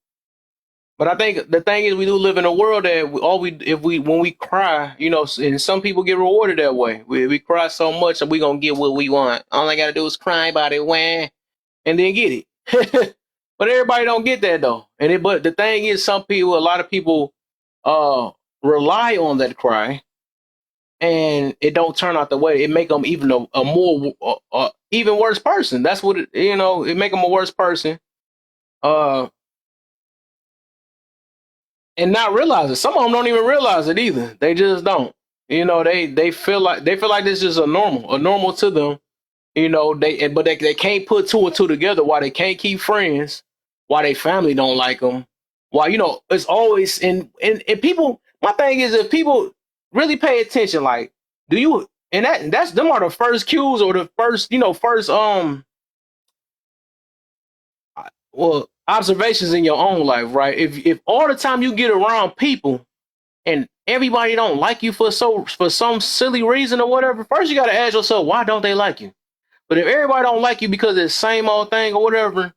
But I think the thing is, we do live in a world that when we cry, you know, and some people get rewarded that way. We cry so much, and we gonna get what we want. All I gotta do is cry about it, wah, and then get it. But everybody don't get that though. But the thing is, a lot of people, uh, rely on that cry, and it don't turn out the way it make them even a more even worse person. That's what you know. It make them a worse person. Uh, and not realize it. Some of them don't even realize it either. They just don't. You know, they feel like this is a normal to them. You know, they can't put two and two together. Why they can't keep friends? Why they family don't like them? Why, you know, it's always and people. My thing is, if people really pay attention, like, do you and that's them are the first cues or the first, you know, well, observations in your own life, right? If all the time you get around people and everybody don't like you for some silly reason or whatever, first you got to ask yourself, why don't they like you? But if everybody don't like you because it's the same old thing or whatever,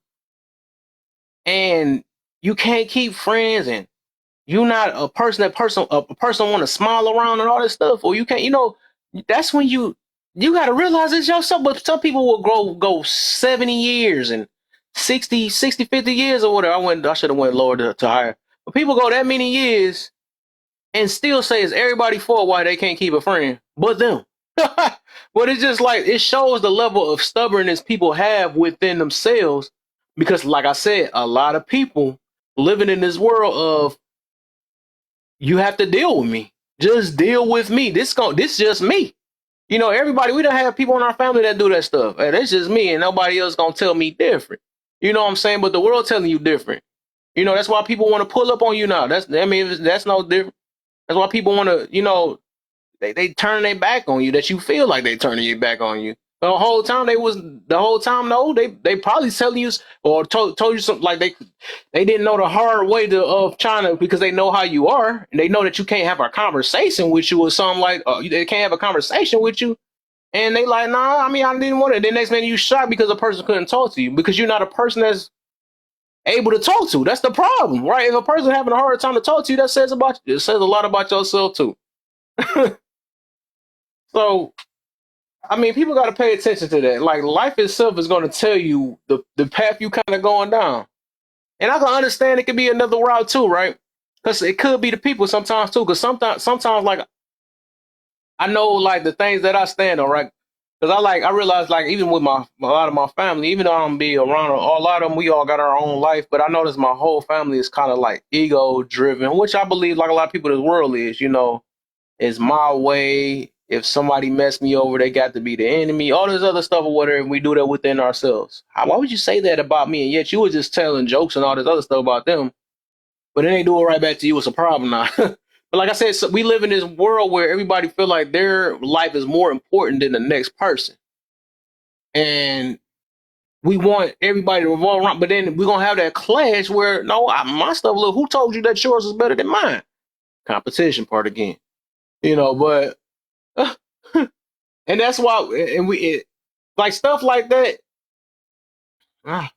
and you can't keep friends, and you're not a person want to smile around and all this stuff, or you can't, you know, that's when you got to realize it's yourself. But some people will go 70 years and 50 years or whatever. I should have went lower to higher. But people go that many years and still say it's everybody fault why they can't keep a friend but them. But it's just like it shows the level of stubbornness people have within themselves. Because, like I said, a lot of people living in this world of you have to deal with me. Just deal with me. This just me. You know, everybody, we don't have people in our family that do that stuff. Hey, that's just me, and nobody else gonna tell me different. You know what I'm saying? But the world telling you different. You know, that's why people want to pull up on you now. That's no different. That's why people want to, you know, they turn their back on you, that you feel like they turning your back on you. The whole time, no, they probably telling you or told you something like they didn't know the hard way of China because they know how you are, and they know that you can't have a conversation with you or something like they can't have a conversation with you, and they like, nah, I mean, I didn't want it. Then next minute you shocked because a person couldn't talk to you because you're not a person that's able to talk to. That's the problem, right? If a person having a hard time to talk to you, that says about you. It says a lot about yourself too. So I mean, people got to pay attention to that. Like life itself is going to tell you the path you kind of going down, and I can understand it could be another route too, right? Because it could be the people sometimes too. Because sometimes like I know like the things that I stand on, right? Because I realize like even with a lot of my family, even though I'm be around a lot of them, we all got our own life. But I notice my whole family is kind of like ego driven, which I believe like a lot of people in this world is. You know, it's my way. If somebody messed me over, they got to be the enemy. All this other stuff or whatever, and we do that within ourselves. Why would you say that about me? And yet you were just telling jokes and all this other stuff about them, but then they do it right back to you. It's a problem now. But like I said, so we live in this world where everybody feel like their life is more important than the next person, and we want everybody to revolve around. But then we're gonna have that clash where no, my stuff. Look, who told you that yours is better than mine? Competition part again, you know. But and that's why, and like stuff like that.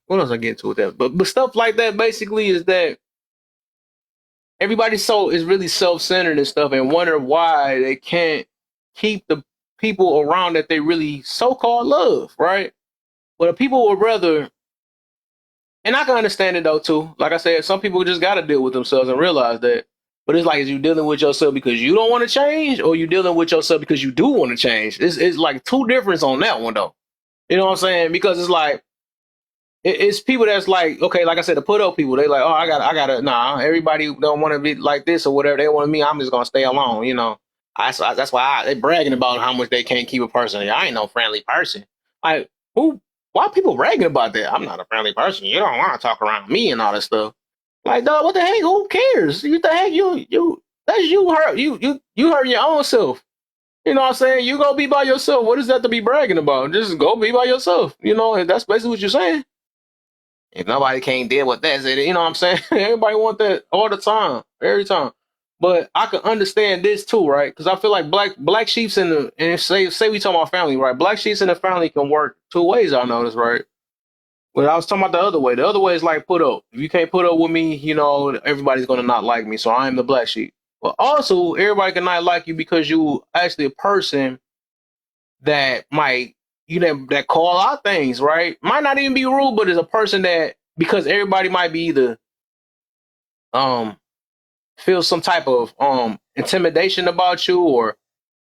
What else I get to with that? But stuff like that basically is that everybody is really self centered and stuff, and wonder why they can't keep the people around that they really so called love, right? But the people would rather, and I can understand it though too. Like I said, some people just got to deal with themselves and realize that. But it's like, is you dealing with yourself because you don't want to change, or you dealing with yourself because you do want to change? It's like two difference on that one though. You know what I'm saying? Because it's like it's people that's like, okay, like I said, the put up people, they like, oh, I gotta, nah, everybody don't want to be like this or whatever. They want me, I'm just gonna stay alone, you know. That's why they bragging about how much they can't keep a person. I ain't no friendly person. Like, why people bragging about that? I'm not a friendly person. You don't want to talk around me and all that stuff. Like, dog, what the heck? Who cares? You the heck? That's you hurt your own self. You know what I'm saying? You go be by yourself. What is that to be bragging about? Just go be by yourself. You know, and that's basically what you're saying. If nobody can't deal with that, you know what I'm saying? Everybody want that all the time, every time. But I can understand this too, right? Because I feel like black sheeps in the and say we talking about family, right? Black sheeps in the family can work two ways. I noticed, right? But I was talking about the other way. The other way is like put up. If you can't put up with me, you know everybody's gonna not like me. So I am the black sheep. But also, everybody can not like you because you actually a person that might that call out things, right? Might not even be rude, but is a person that because everybody might be either um feel some type of intimidation about you or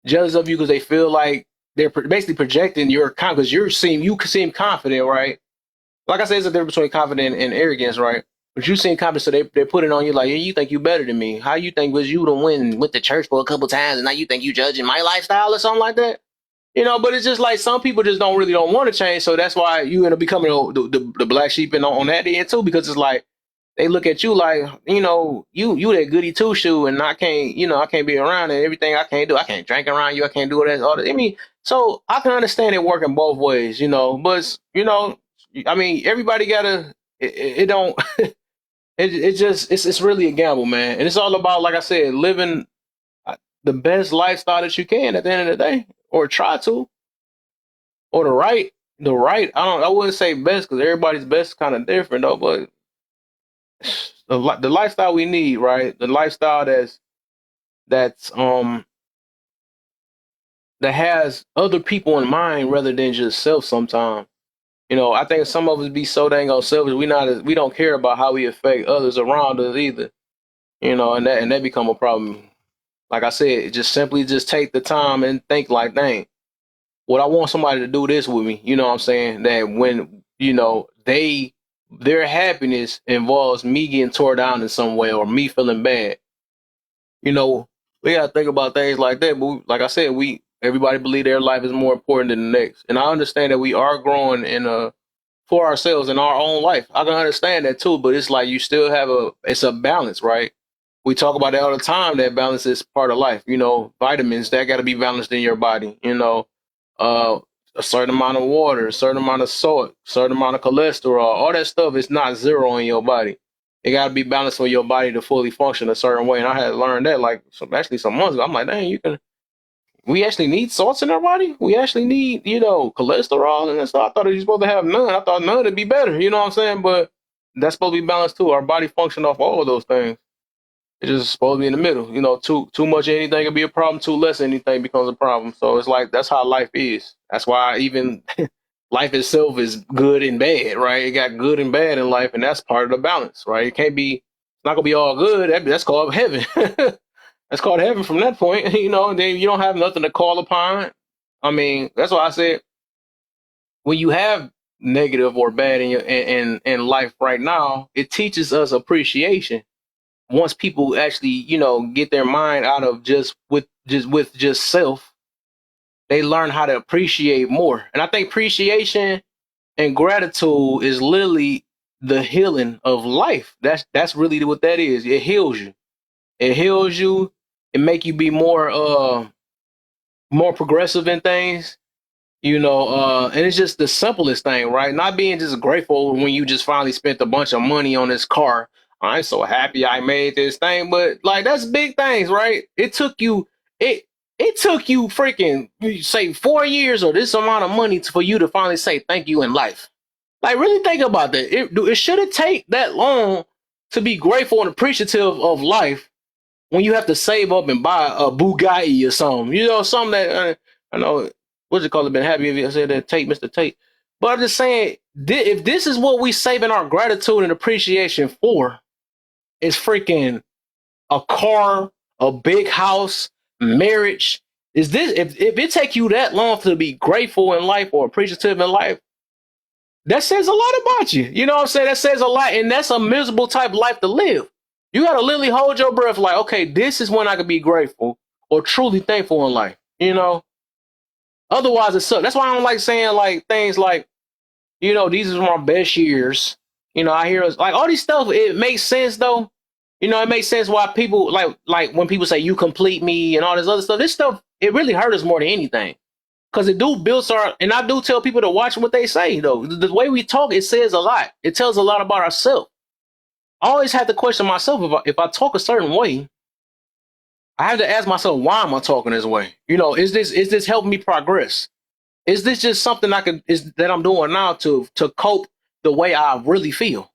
jealous of you because they feel like they're basically projecting your because you seem confident, right? Like I said, it's a difference between confident and arrogance, right? But you seem confident, so they put it on you like, yeah, you think you better than me. How you think was you to win with the church for a couple times and now you think you judging my lifestyle or something like that? You know, but it's just like some people just don't want to change, so that's why you end up becoming the black sheep and on that end too, because it's like they look at you like, you know, you that goody two shoe, and I can't be around and everything I can't do. I can't drink around you. I can't do all that. I mean, so I can understand it working both ways, you know. But you know, I mean, everybody gotta. It don't. It just it's really a gamble, man, and it's all about like I said, living the best lifestyle that you can at the end of the day, or try to, or the right. I wouldn't say best because everybody's best is kind of different though, but the lifestyle we need, right? The lifestyle that's that has other people in mind rather than just self. Sometimes, you know, I think some of us be so dang on selfish. We don't care about how we affect others around us either. You know, and that become a problem. Like I said, just simply just take the time and think like, dang, what I want somebody to do this with me. You know what I'm saying? That when you know their happiness involves me getting tore down in some way or me feeling bad. You know, we gotta think about things like that. But like I said, we everybody believe their life is more important than the next, and I understand that we are growing in for ourselves in our own life. I can understand that too, but it's like you still have it's a balance, right? We talk about it all the time. That balance is part of life. You know, vitamins that got to be balanced in your body. You know, uh, a certain amount of water, a certain amount of salt, a certain amount of cholesterol. All that stuff is not zero in your body. It got to be balanced for your body to fully function a certain way. And I had learned that like some months ago. I'm like, dang, you can. We actually need salts in our body. We actually need, you know, cholesterol and stuff. I thought you're supposed to have none. I thought none would be better. You know what I'm saying? But that's supposed to be balanced too. Our body function off all of those things. It's just supposed to be in the middle. You know, too much of anything can be a problem. Too less of anything becomes a problem. So it's like that's how life is. That's why even life itself is good and bad, right? It got good and bad in life, and that's part of the balance, right? It can't be. It's not gonna be all good. That's called heaven. That's called heaven from that point. You know, and then you don't have nothing to call upon. I mean, that's why I said when you have negative or bad in your in life right now, it teaches us appreciation once people actually, you know, get their mind out of just self, they learn how to appreciate more. And I think appreciation and gratitude is literally the healing of life. That's really what that is. It heals you. It heals you. It make you be more progressive in things. You know, and it's just the simplest thing, right? Not being just grateful when you just finally spent a bunch of money on this car. I'm so happy I made this thing, but like that's big things, right? It it took you freaking say 4 years or this amount of money for you to finally say thank you in life. Like really think about that. It shouldn't take that long to be grateful and appreciative of life when you have to save up and buy a Bugatti or something, you know, something that I know what's it called? Been happy if you said that Tate, Mr. Tate. But I'm just saying, if this is what we saving our gratitude and appreciation for, is freaking a car, a big house, marriage. Is this if it take you that long to be grateful in life or appreciative in life? That says a lot about you. You know what I'm saying? That says a lot, and that's a miserable type of life to live. You gotta literally hold your breath, like, okay, this is when I can be grateful or truly thankful in life. You know, otherwise it sucks. That's why I don't like saying like things like, you know, these are my best years. You know, I hear like all these stuff. It makes sense though, You know, it makes sense why people like when people say you complete me and all this other stuff. This stuff it really hurt us more than anything because it do builds our. And I do tell people to watch what they say though. The way we talk, it says a lot. It tells a lot about ourselves. I always have to question myself if I talk a certain way. I have to ask myself why am I talking this way? You know, is this helping me progress? Is this just something I can is that I'm doing now to cope the way I really feel?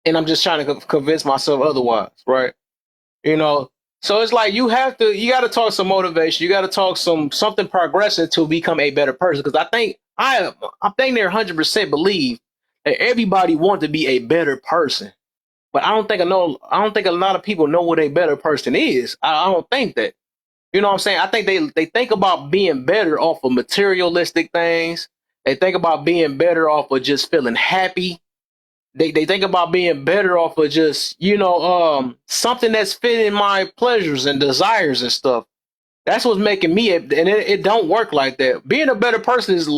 And I'm just trying to convince myself otherwise, right? You know, so it's like you got to talk some motivation, you got to talk something progressive to become a better person. Because I think they 100% believe that everybody wants to be a better person, but I don't think a lot of people know what a better person is. I don't think that. You know what I'm saying? I think they think about being better off of materialistic things. They think about being better off of just feeling happy. They think about being better off of just, something that's fitting my pleasures and desires and stuff. That's what's making me and it don't work like that. Being a better person is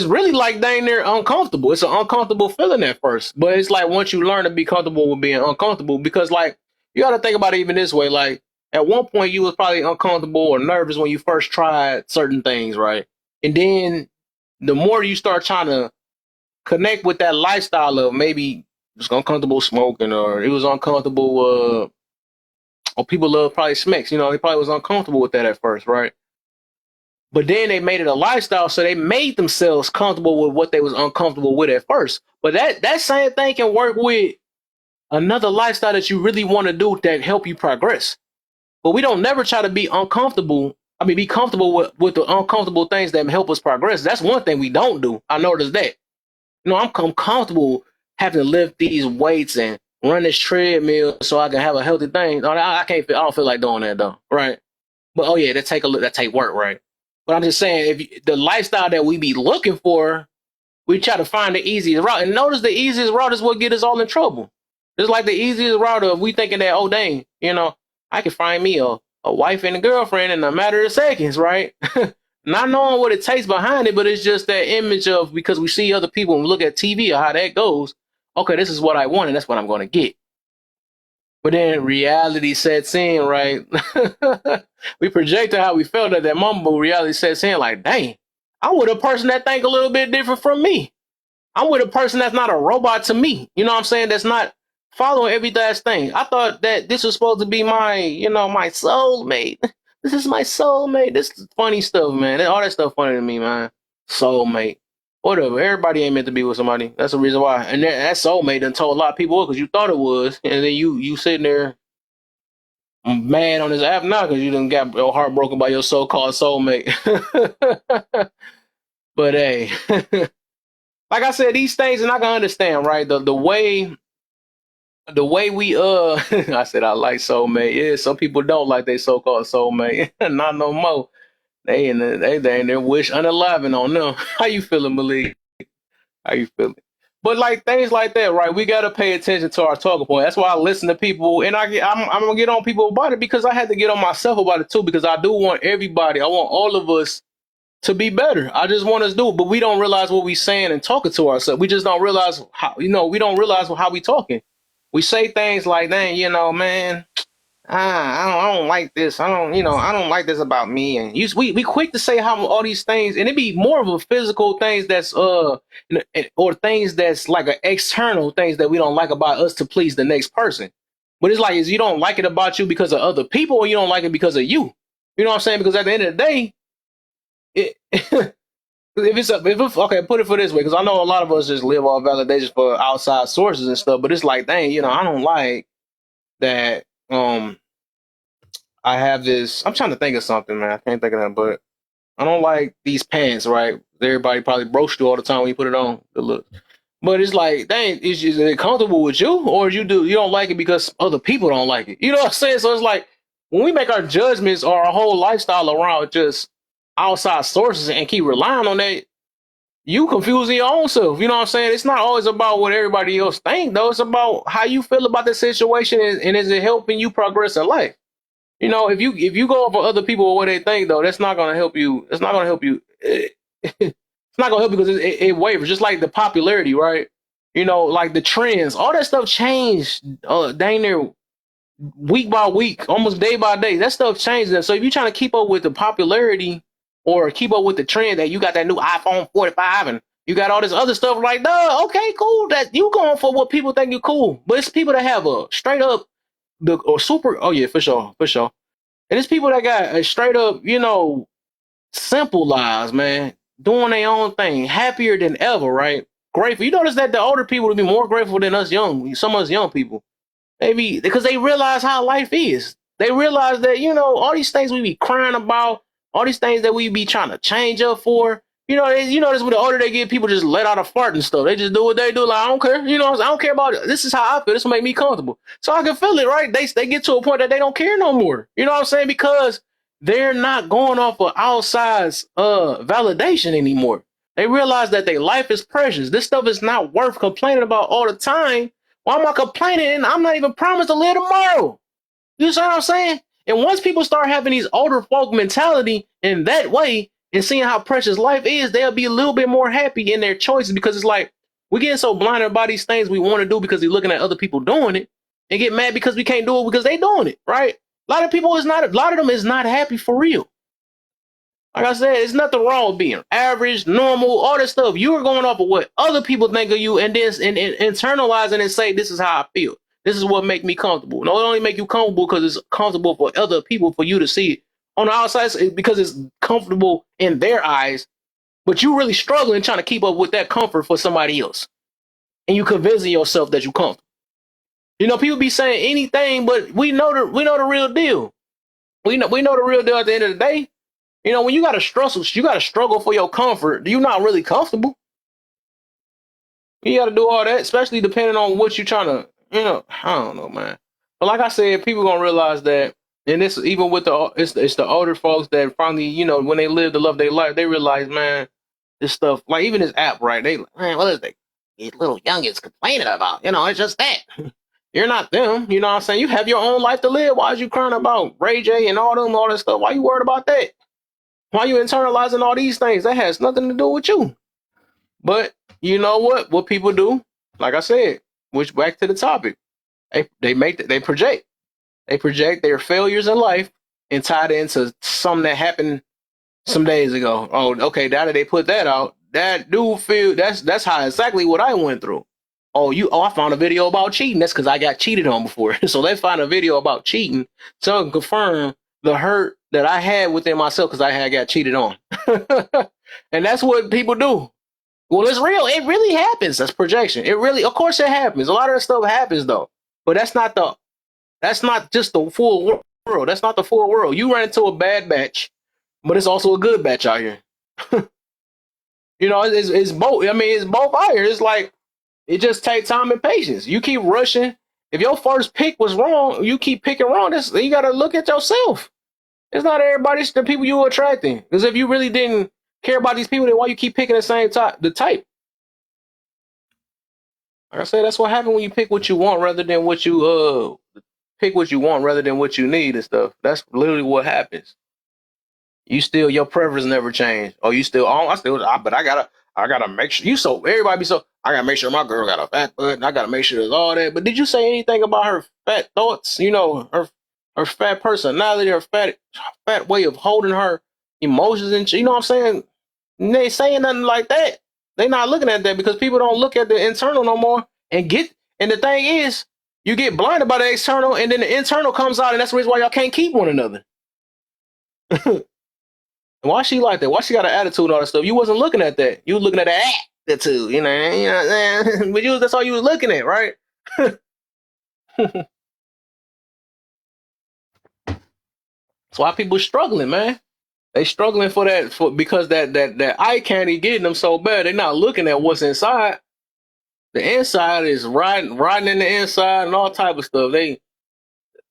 really like dang near uncomfortable. It's an uncomfortable feeling at first. But it's like once you learn to be comfortable with being uncomfortable, because like you gotta think about it even this way, like at one point you was probably uncomfortable or nervous when you first tried certain things, right? And then the more you start trying to connect with that lifestyle of maybe it's uncomfortable smoking or it was uncomfortable or people love probably smacks, they probably was uncomfortable with that at first, right? But then they made it a lifestyle, so they made themselves comfortable with what they was uncomfortable with at first. But that same thing can work with another lifestyle that you really want to do that help you progress. But we don't never try to be uncomfortable. I mean, be comfortable with the uncomfortable things that help us progress. That's one thing we don't do. I noticed that. I'm comfortable having to lift these weights and run this treadmill so I can have a healthy thing. I can't. I don't feel like doing that though, right? But oh yeah, that take work, right? But I'm just saying, the lifestyle that we be looking for, we try to find the easiest route. And notice the easiest route is what get us all in trouble. It's like the easiest route of we thinking that, oh dang, I can find me a wife and a girlfriend in a matter of seconds, right? Not knowing what it takes behind it, but it's just that image of because we see other people and we look at TV or how that goes. Okay, this is what I want, and that's what I'm going to get. But then reality sets in, right? We projected how we felt at that moment, but reality sets in like, dang, I'm with a person that think a little bit different from me. I'm with a person that's not a robot to me. You know what I'm saying? That's not following every last thing. I thought that this was supposed to be my soulmate. This is my soulmate. This is funny stuff, man. All that stuff funny to me, man. Soulmate. Whatever. Everybody ain't meant to be with somebody. That's the reason why. And that soulmate done told a lot of people because you thought it was. And then you sitting there mad on this app now because you done got your heart broken by your so-called soulmate. But hey, like I said, these things, and I can understand, right? The way we I said I like soulmate. Yeah, some people don't like their so-called soulmate. Not no more. They in their wish unaliving on them. How you feeling, Malik? How you feeling? But like things like that, right? We gotta pay attention to our talking point. That's why I listen to people, and I'm gonna get on people about it because I had to get on myself about it too. Because I do want everybody, I want all of us to be better. I just want us to do it, but we don't realize what we saying and talking to ourselves. We just don't realize how we don't realize how we talking. We say things like, "Dang, man, I don't like this. I don't like this about me." And we quick to say how all these things, and it be more of a physical things that's or things that's like an external things that we don't like about us to please the next person. But it's like is you don't like it about you because of other people, or you don't like it because of you. You know what I'm saying? Because at the end of the day, it. Okay, put it for this way, because I know a lot of us just live off validation for outside sources and stuff. But it's like, dang, I don't like that. I have this. I'm trying to think of something, man. I can't think of that, but I don't like these pants, right? Everybody probably broached you all the time when you put it on. The look, but it's like, dang, is it comfortable with you, or you don't like it because other people don't like it? You know what I'm saying? So it's like when we make our judgments or our whole lifestyle around just outside sources and keep relying on that, you confusing your own self. You know what I'm saying? It's not always about what everybody else think, though. It's about how you feel about the situation and is it helping you progress in life? If you go for other people or what they think, though, that's not gonna help you. It's not gonna help you. It's not gonna help you because it wavers, just like the popularity, right? You know, like the trends, all that stuff changed dang near week by week, almost day by day. That stuff changes. So if you're trying to keep up with the popularity or keep up with the trend that you got that new iPhone 45 and you got all this other stuff, like, no, okay, cool. That you going for what people think you cool. But it's people that have a straight up the or super oh yeah, for sure, for sure. And it's people that got a straight up, you know, simple lives, man, doing their own thing, happier than ever, right? Grateful. You notice that the older people would be more grateful than us young, some of us young people. Maybe because they realize how life is. They realize that, you know, all these things we be crying about, all these things that we be trying to change up for. You know, you notice when the older they get, people just let out a fart and stuff. They just do what they do. Like, I don't care. You know, I don't care about it. This is how I feel. This will make me comfortable. So I can feel it, right? They get to a point that they don't care no more. You know what I'm saying? Because they're not going off of outside validation anymore. They realize that their life is precious. This stuff is not worth complaining about all the time. Why am I complaining and I'm not even promised to live tomorrow? You see what I'm saying? And once people start having these older folk mentality in that way and seeing how precious life is, they'll be a little bit more happy in their choices because it's like we're getting so blinded by these things we want to do because we're looking at other people doing it and get mad because we can't do it because they doing it, right? A lot of them is not happy for real. Like I said, it's nothing wrong with being average, normal, all this stuff. You are going off of what other people think of you and then and internalizing and say, this is how I feel. This is what make me comfortable. No, it only make you comfortable because it's comfortable for other people for you to see it. On the outside, because it's comfortable in their eyes, but you really struggling trying to keep up with that comfort for somebody else. And you convincing yourself that you're comfortable. You know, people be saying anything, but we know the real deal. We know the real deal at the end of the day. You know, when you gotta struggle for your comfort. You're not really comfortable. You gotta do all that, especially depending on what you're trying to, you know, I don't know, man. But like I said, people gonna realize that, and this even with it's the older folks that finally, you know, when they live the love they life, they realize, man, this stuff, like even this app, right? They like, man, what is they these little youngins complaining about? You know, it's just that. You're not them, you know what I'm saying? You have your own life to live. Why is you crying about Ray J and all that stuff? Why you worried about that? Why you internalizing all these things? That has nothing to do with you. But you know what? What people do, like I said, which back to the topic, they project. They project their failures in life and tie it into something that happened some days ago. Oh, okay, now that they put that out, that dude feel that's how exactly what I went through. Oh, I found a video about cheating. That's because I got cheated on before. So let's find a video about cheating so I can confirm the hurt that I had within myself because I had got cheated on. And that's what people do. Well, it's real. It really happens. That's projection. It really, of course, it happens. A lot of that stuff happens though, but that's not just the full world. That's not the full world. You run into a bad batch, but it's also a good batch out here. You know, it's both. I mean, it's both out here. It's like it just takes time and patience. You keep rushing. If your first pick was wrong, you keep picking wrong. You got to look at yourself. It's not everybody's the people you attracting. Because if you really didn't care about these people, then why you keep picking the same type? Like I said, that's what happens when you pick what you want rather than what you pick what you want rather than what you need and stuff. That's literally what happens. You still your preference never change. Oh, you still but I gotta make sure everybody be so I gotta make sure my girl got a fat butt and I gotta make sure there's all that. But did you say anything about her fat thoughts? You know, her fat personality, her fat way of holding her emotions and you know what I'm saying? And they saying nothing like that. They not looking at that because people don't look at the internal no more and the thing is you get blinded by the external and then the internal comes out and that's the reason why y'all can't keep one another. Why she like that? Why she got an attitude and all that stuff? You wasn't looking at that. You were looking at the attitude, but that's all you was looking at, right? That's why people struggling, man. They struggling because that eye candy getting them so bad. They're not looking at what's inside. The inside is riding in the inside and all type of stuff. They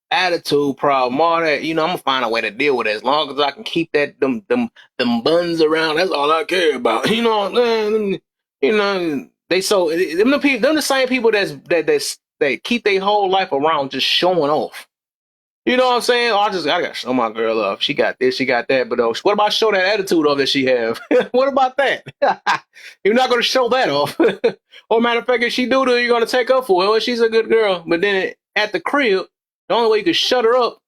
attitude problem, all that. You know, I'm gonna find a way to deal with it as long as I can keep them buns around. That's all I care about. You know what I'm saying? You know, them the same people that keep their whole life around just showing off. You know what I'm saying? I gotta show my girl up. She got this, she got that, but what about show that attitude off that she have? What about that? You're not gonna show that off. Or matter of fact, if she do, you're gonna take up for it. Well, she's a good girl, but then at the crib, the only way you can shut her up.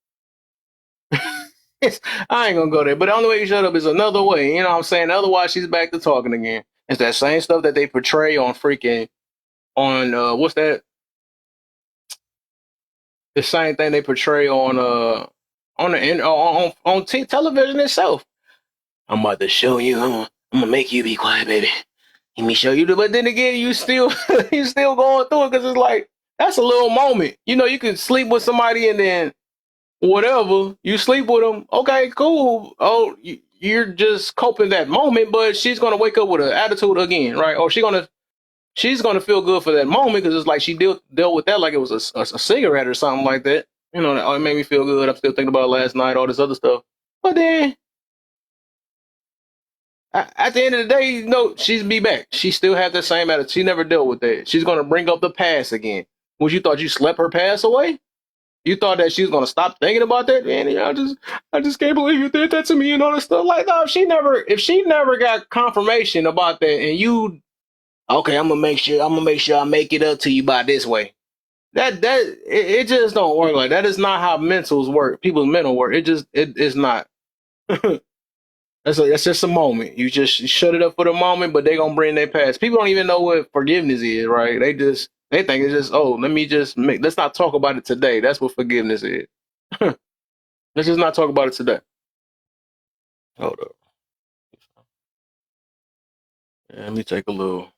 I ain't gonna go there, but the only way you shut up is another way. You know what I'm saying? Otherwise, she's back to talking again. It's that same stuff that they portray on freaking what's that? The same thing they portray on television itself. I'm about to show you. I'm gonna make you be quiet, baby. Let me show you. But then again, you still you still going through it because it's like that's a little moment. You know, you can sleep with somebody and then whatever you sleep with them. Okay, cool. Oh, you're just coping that moment, but she's gonna wake up with an attitude again, right? Or she's gonna feel good for that moment because it's like she dealt with that like it was a cigarette or something like that. You know, oh, it made me feel good. I'm still thinking about last night, all this other stuff. But then at the end of the day, you know, she's be back. She still had the same attitude. She never dealt with that. She's gonna bring up the past again. What you thought you slept her past away? You thought that she was gonna stop thinking about that? Man, you know, I just can't believe you did that to me and all that stuff. Like, no, if she never got confirmation about that and you okay, I'm gonna make sure I make it up to you by this way. It just don't work like that. Is not how mentals work. People's mental work. It's not. That's just a moment. You just shut it up for the moment, but they gonna bring their past. People don't even know what forgiveness is, right? They think it's just let's not talk about it today. That's what forgiveness is. Let's just not talk about it today. Hold up. Yeah, let me take a little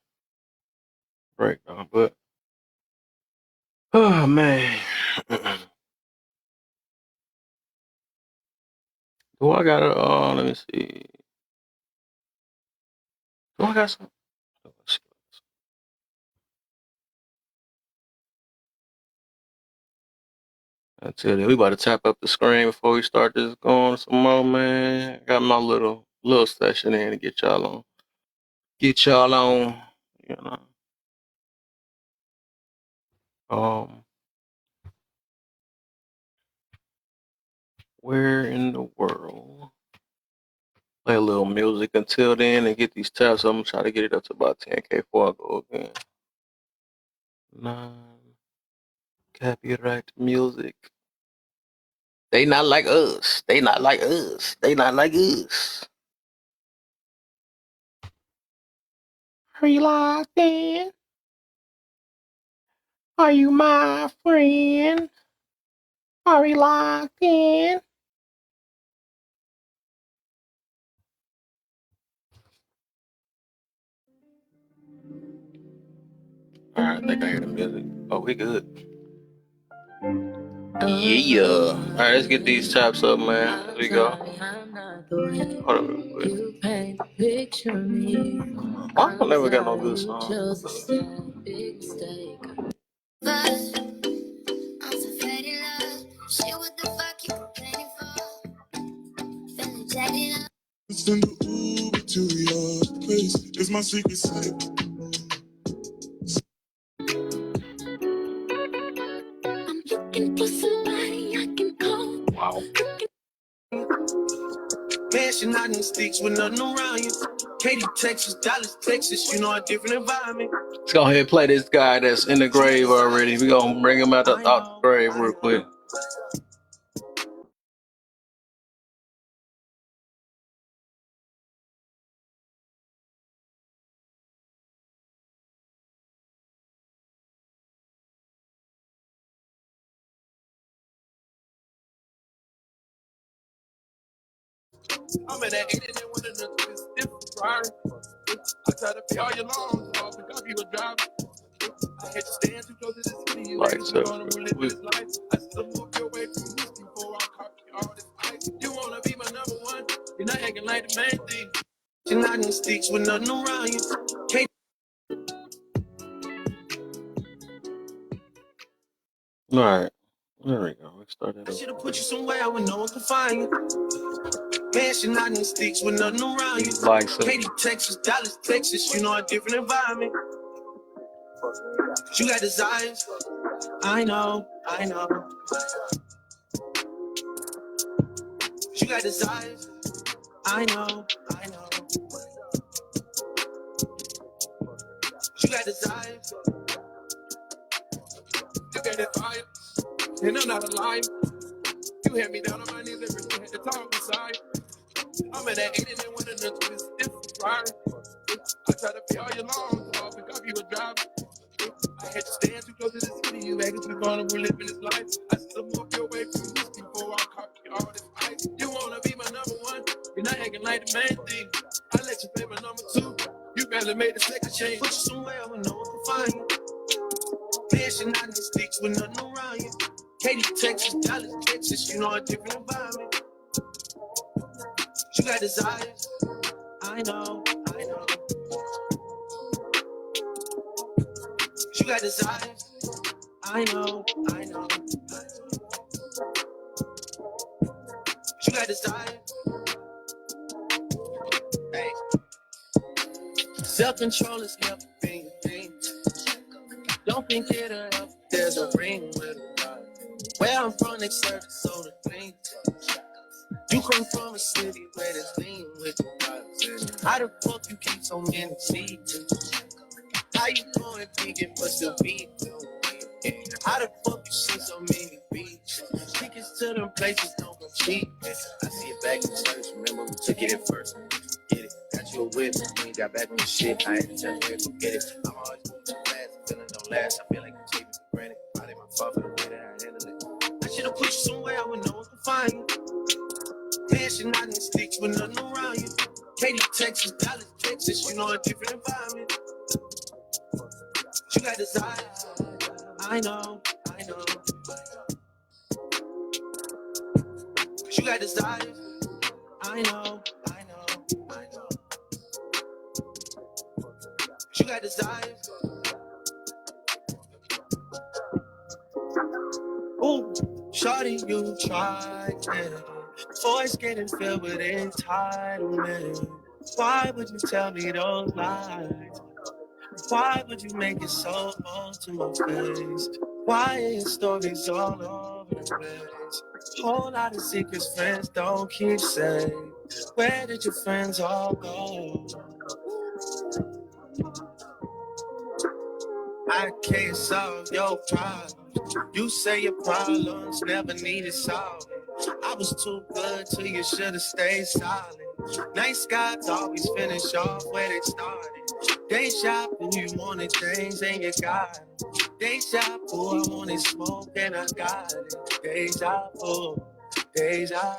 break, but oh man. Do I got let me see. Do I got some? I tell you, we about to tap up the screen before we start this going some more, man. Got my little session in to get y'all on. You know. Where in the world? Play a little music until then and get these tabs. I'm gonna try to get it up to about 10K before I go again. Non-copyright music. They not like us. They not like us. They not like us. Are you locked in? Are you my friend? Are we locked in? Alright, I think I hear the music. Oh, we good. Yeah. Alright, let's get these taps up, man. Here we go. Hold on real quick. Why I never got no good song? Send the Uber to your place. It's my secret site. I'm looking for somebody I can call. Wow. Mansion out in sticks with nothing around you. Katy, Texas, Dallas, Texas, you know a different environment. Let's go ahead and play this guy that's in the grave already. We're gonna bring him out the grave real quick. I'm in that 80 and one of the different drivers. I try to be all your long, so I pick up you a driver. I hate to stand too close to the city. Like so. I still move your way through history before I copy all this ice. You wanna be my number one, you're not acting like the main thing. You're not in sticks with nothing around you. Can't. Alright. There we go. We started. I should have put you somewhere where no one can find you. Mansion out in sticks with nothing around you. Like so. Katy, Texas, Dallas, Texas, you know a different environment. You got desires. I know. You got desires. I know. You got desires. You got that fire. And I'm not a liar. You had me down on my knees every day. Had to talk inside. I'm at that 80 and one of the twist. Different Ferrari. I try to be all you long. So I'll pick up you a driver. I had to stand too close to the city. You acting too vulnerable living this life. I still walk your way from whiskey before I copy all this ice. You wanna be my number one. You're not acting like the main thing. I let you play my number two. You barely made the second change. Put you somewhere where no one can find you. Mansion out in the sticks with nothing around you. Katy, Texas, Dallas, Texas, you know a different environment. You got desires. I know. You got desires. I know. You got desires. Hey. Self-control is everything you think. Don't think it'll help. There's a ring with a God. Where I'm from, they serve the soul of things. You come from a city where there's lean with the vibes. How the fuck you keep so many seats? How you going vegan but still beat? How the fuck you see so many beats? Tickets to them places don't come cheap. I see it back in the church. Remember we took it at first. Get it? Got you a whip. When you got back on the shit, I had to tell you where to go get it. I'm always moving too fast. I'm feeling no last. I feel like I'm taking it for granted. Probably my fault for the way that I handle it. I should've put you somewhere where no one can find you. Mansion out in the sticks with nothing around you. Katy, Texas, Dallas, Texas, you know a different environment. You got desires. I know. You got desires. I know. You got desires. Ooh, shawty, you tried it. Voice getting filled with entitlement. Why would you tell me those lies? Why would you make it so bold to my face? Why are your stories all over the place? Whole lot of secrets friends don't keep safe. Where did your friends all go? I can't solve your problems. You say your problems never needed solving. I was too good till you should've stayed silent. Nice guys always finish off where they started. Deja vu, you wanted things and you got it. Deja vu, I wanted smoke and I got it. Deja vu, deja.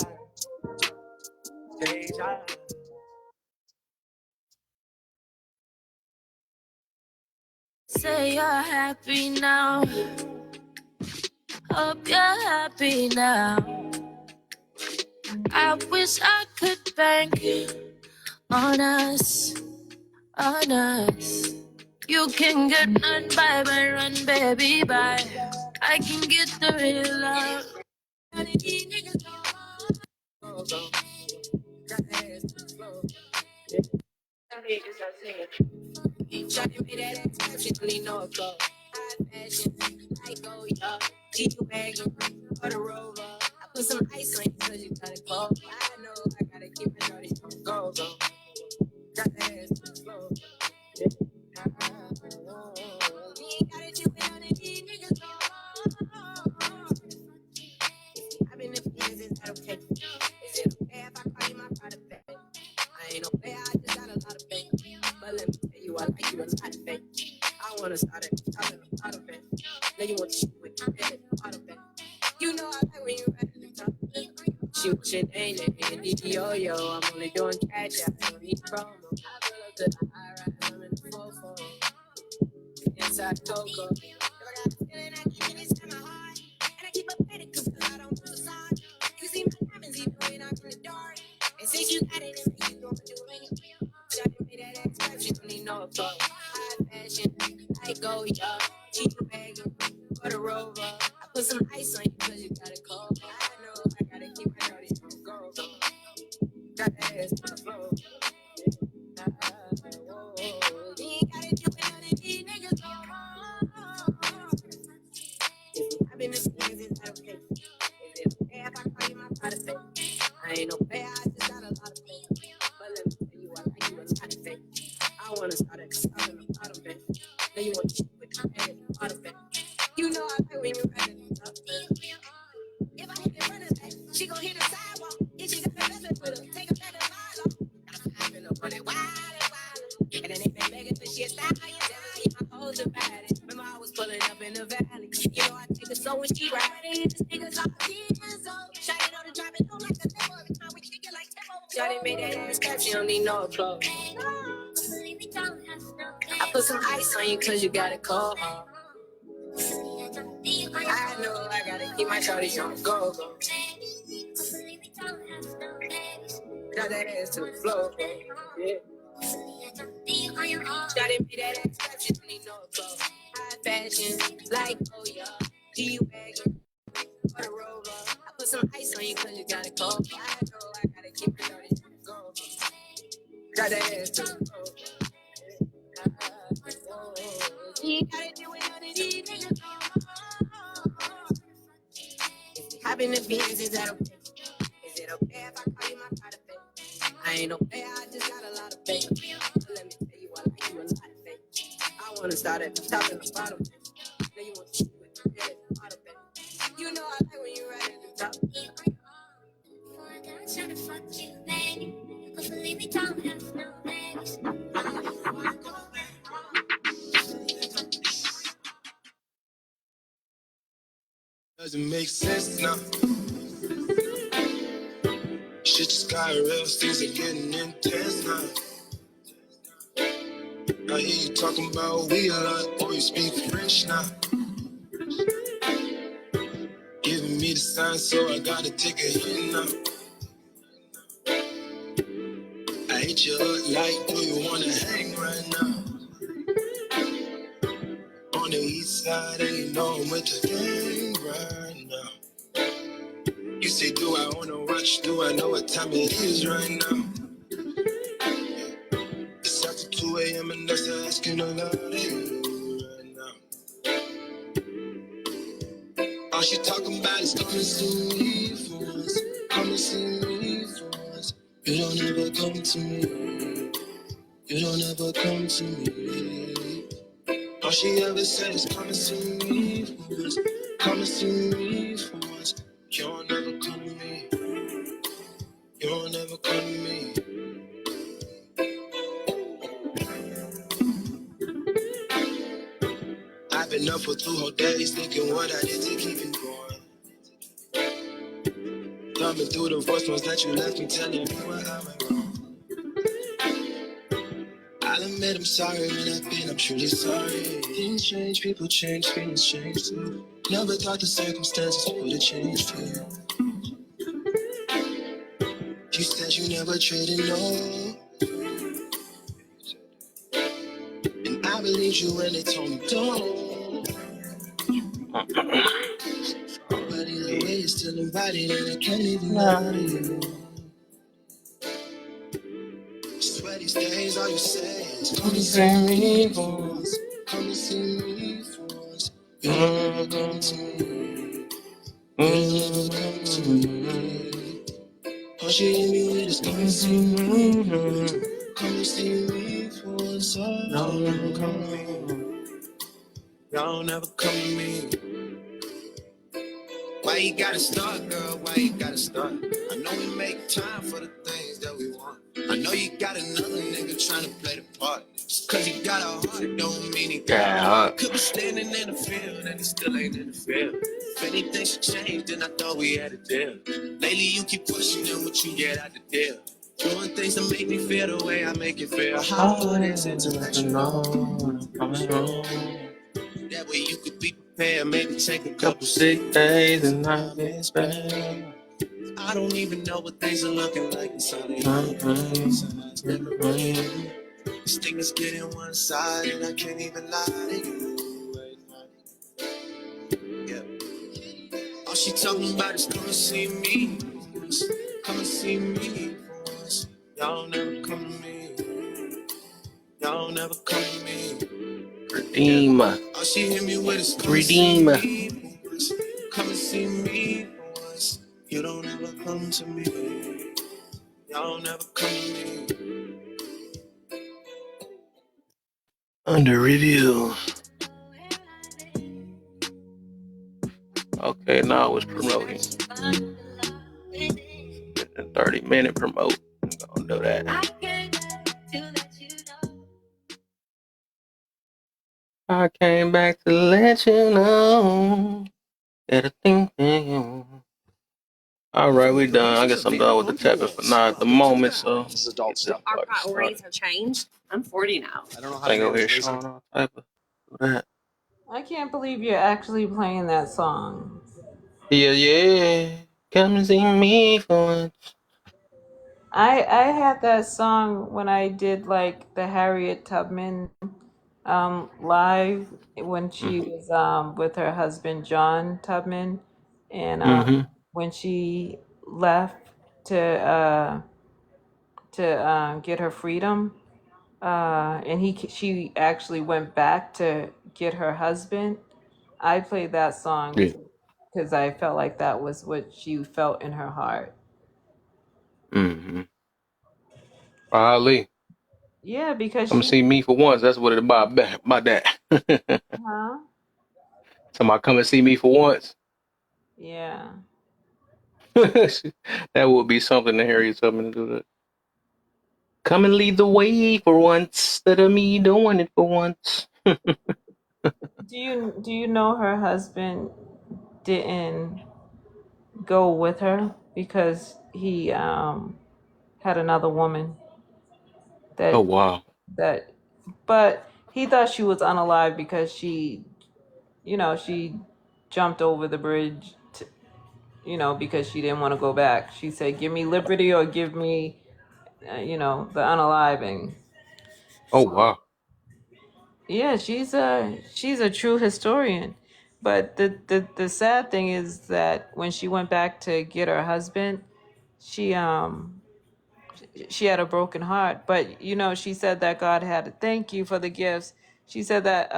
Say you're happy now. Hope you're happy now. I wish I could bank on us. You can get none by run, baby, bye. I can get the real love. Shawty made that exception, only know a go. High fashion, I go, yo. G-Wagon, for the Rover. I put some ice on you cause you got it cold. I know I gotta keep my shorty go. Got the ass to the floor. We ain't gotta do it on these niggas, I've been in feelings, is that okay? Is it okay if I call you my private baby? I ain't no player, I just got a lot of faith. But let me tell you, I like you a lot of faith. I wanna start it, I'm in a lot of it. Now you want to shoot with your head, a lot of it. You know I like when you ready to talk. Shoot your name and yo, I'm only doing cash, I don't need promo. I pull up to the high rise, I'm in the 4-4. Inside Coco. If I got a feeling, I keep it inside my heart. And I keep up with it, cause I don't want to side. You see my diamonds, even when I'm in the dark. And since you got it in me, you gon' do it. Shawty made that exception, don't need no applause. High fashion, I go, yo. G-Wagon, for the Rover. I put some ice on you cause you got it cold. I know I gotta keep my shorty go. Got the ass to the floor. You ain't gotta do it on these niggas, I've been in feelings, is that okay? Is it okay if I call you my private baby? I I ain't no player, I just got a lot of faith. But let me tell you, I like you a lot of faith. I wanna start at the top and the bottom, man. Then you want to with the head at the bottom, man. You know I like when you ride at the top, man. If I hit the runner's back, she gon' hit the sidewalk. If she got the message with her, take her back to the mile. Gotta find in the money, wild. And then they been begging for shit, style, you my hoes about it. Remember I was pulling up in the valley. You know I take her so when she riding. This nigga's all years old. Shawty know the driving home like a demo. Every time we kick it like demo. Shawty made that ass clap, she don't need no applause. I put some ice on you cause you got it cold. I know I gotta keep my shawty on the go. Got that ass to the floor. Yeah. Shawty made that ass clap, she don't need no applause. High fashion, like oh yeah. G-Wagon, or the Rover. I put some ice on you cause you got it cold. I know I gotta keep my shawty on the go. Got that ass to the floor. You gotta do it on the niggas. I've been the beans, is that okay? Is it okay if I call you my pride of faith? I ain't no player, I just got a lot of faith. But let me tell you, I like you a lot of faith. I wanna start at the top and the bottom. Then you want to with the head at the bottom, baby. You know I like when you ride at the top. Trying to fuck you, baby. Hopefully we don't have no babies. Doesn't make sense now. Shit just got real, things are getting intense now. I hear you talking about we a lot, or you speak French now. Giving me the sign, so I gotta take a hit now. I hate your hood like, do you wanna hang right now? On the east side, and you know I'm with the gang right now. You say, do I wanna watch? Do I know what time it is right now? It's after 2 a.m. and that's asking a lot of you right now. All she talking about is come and see me for once. Come and see me for once. You don't ever come to me. You don't ever come to me. All she ever said is come and see me for once. Come and see me for once. You don't ever come to me. You don't ever come to me. I've been up for 2 whole days thinking what I did to keep you going. Thumbing through the voicemails that you left me telling me what I went wrong. I'll admit I'm sorry when I've been, I'm truly sorry. Things change, people change, feelings change too. Never thought the circumstances would have changed for you. You said you never traded no. And I believed you when they told me don't. But either way, you're still invited and I can't even lie to you. Swear these days all you say is come and see me for once. Come and see me for once. You never come to me. You never come to me. All she hit me with is come and see me. Come and see me for once. Y'all never come to me. Y'all never come to me. Why you gotta start, girl? Why you gotta start? I know we make time for the things that we want. I know you got another nigga trying to play the part. Just cause he got a heart don't mean he got a heart. Could be standing in the field and he still ain't in the field. If anything should change, then I thought we had a deal. Lately you keep pushing and what you get out the deal. Doing things to make me feel the way I make you feel. How it is international. That way you could be prepared, maybe take a couple sick days and not get bad. I don't even know what things are looking like inside of you. This thing is getting one side and I can't even lie to you. Yeah. All she talking about is come and see me for once. Come and see me for once. Y'all never come to me. Y'all never come to me. Redeem. All she hit me with is come Redeem. and see me for once. Come and see me for once. You don't ever come to me. Y'all never come to me. Under review. Okay, now it's promoting. 30-minute promote. I'm gonna do that. I came back to let you know that I think you. All right, we done. I guess I'm done with the tapping for now at the moment. So This is adult stuff. Our priorities have changed. I'm 40 now. I don't know how I to go here, manage Sean. All type of do that. I can't believe you're actually playing that song. Yeah. Come and see me for once. I had that song when I did like the Harriet Tubman live when she was with her husband John Tubman, and Mm-hmm. when she left to get her freedom, and she actually went back to get her husband. I played that song Yeah. because I felt like that was what she felt in her heart. Mm-hmm. Ali, Yeah, because come she, see me for once. That's what it's about. About that. huh? Somebody come and see me for once. Yeah. That would be something to Harriet Tubman to do that. Come and lead the way for once, instead of me doing it for once. Do you know her husband didn't go with her because he had another woman Oh that wow. that but he thought she was unalive because she jumped over the bridge because she didn't want to go back. She said, "Give me liberty or give me the unaliving." Oh wow. Yeah, she's a true historian. But the sad thing is that when she went back to get her husband, she she had a broken heart. But she said that God had thank you for the gifts. She said that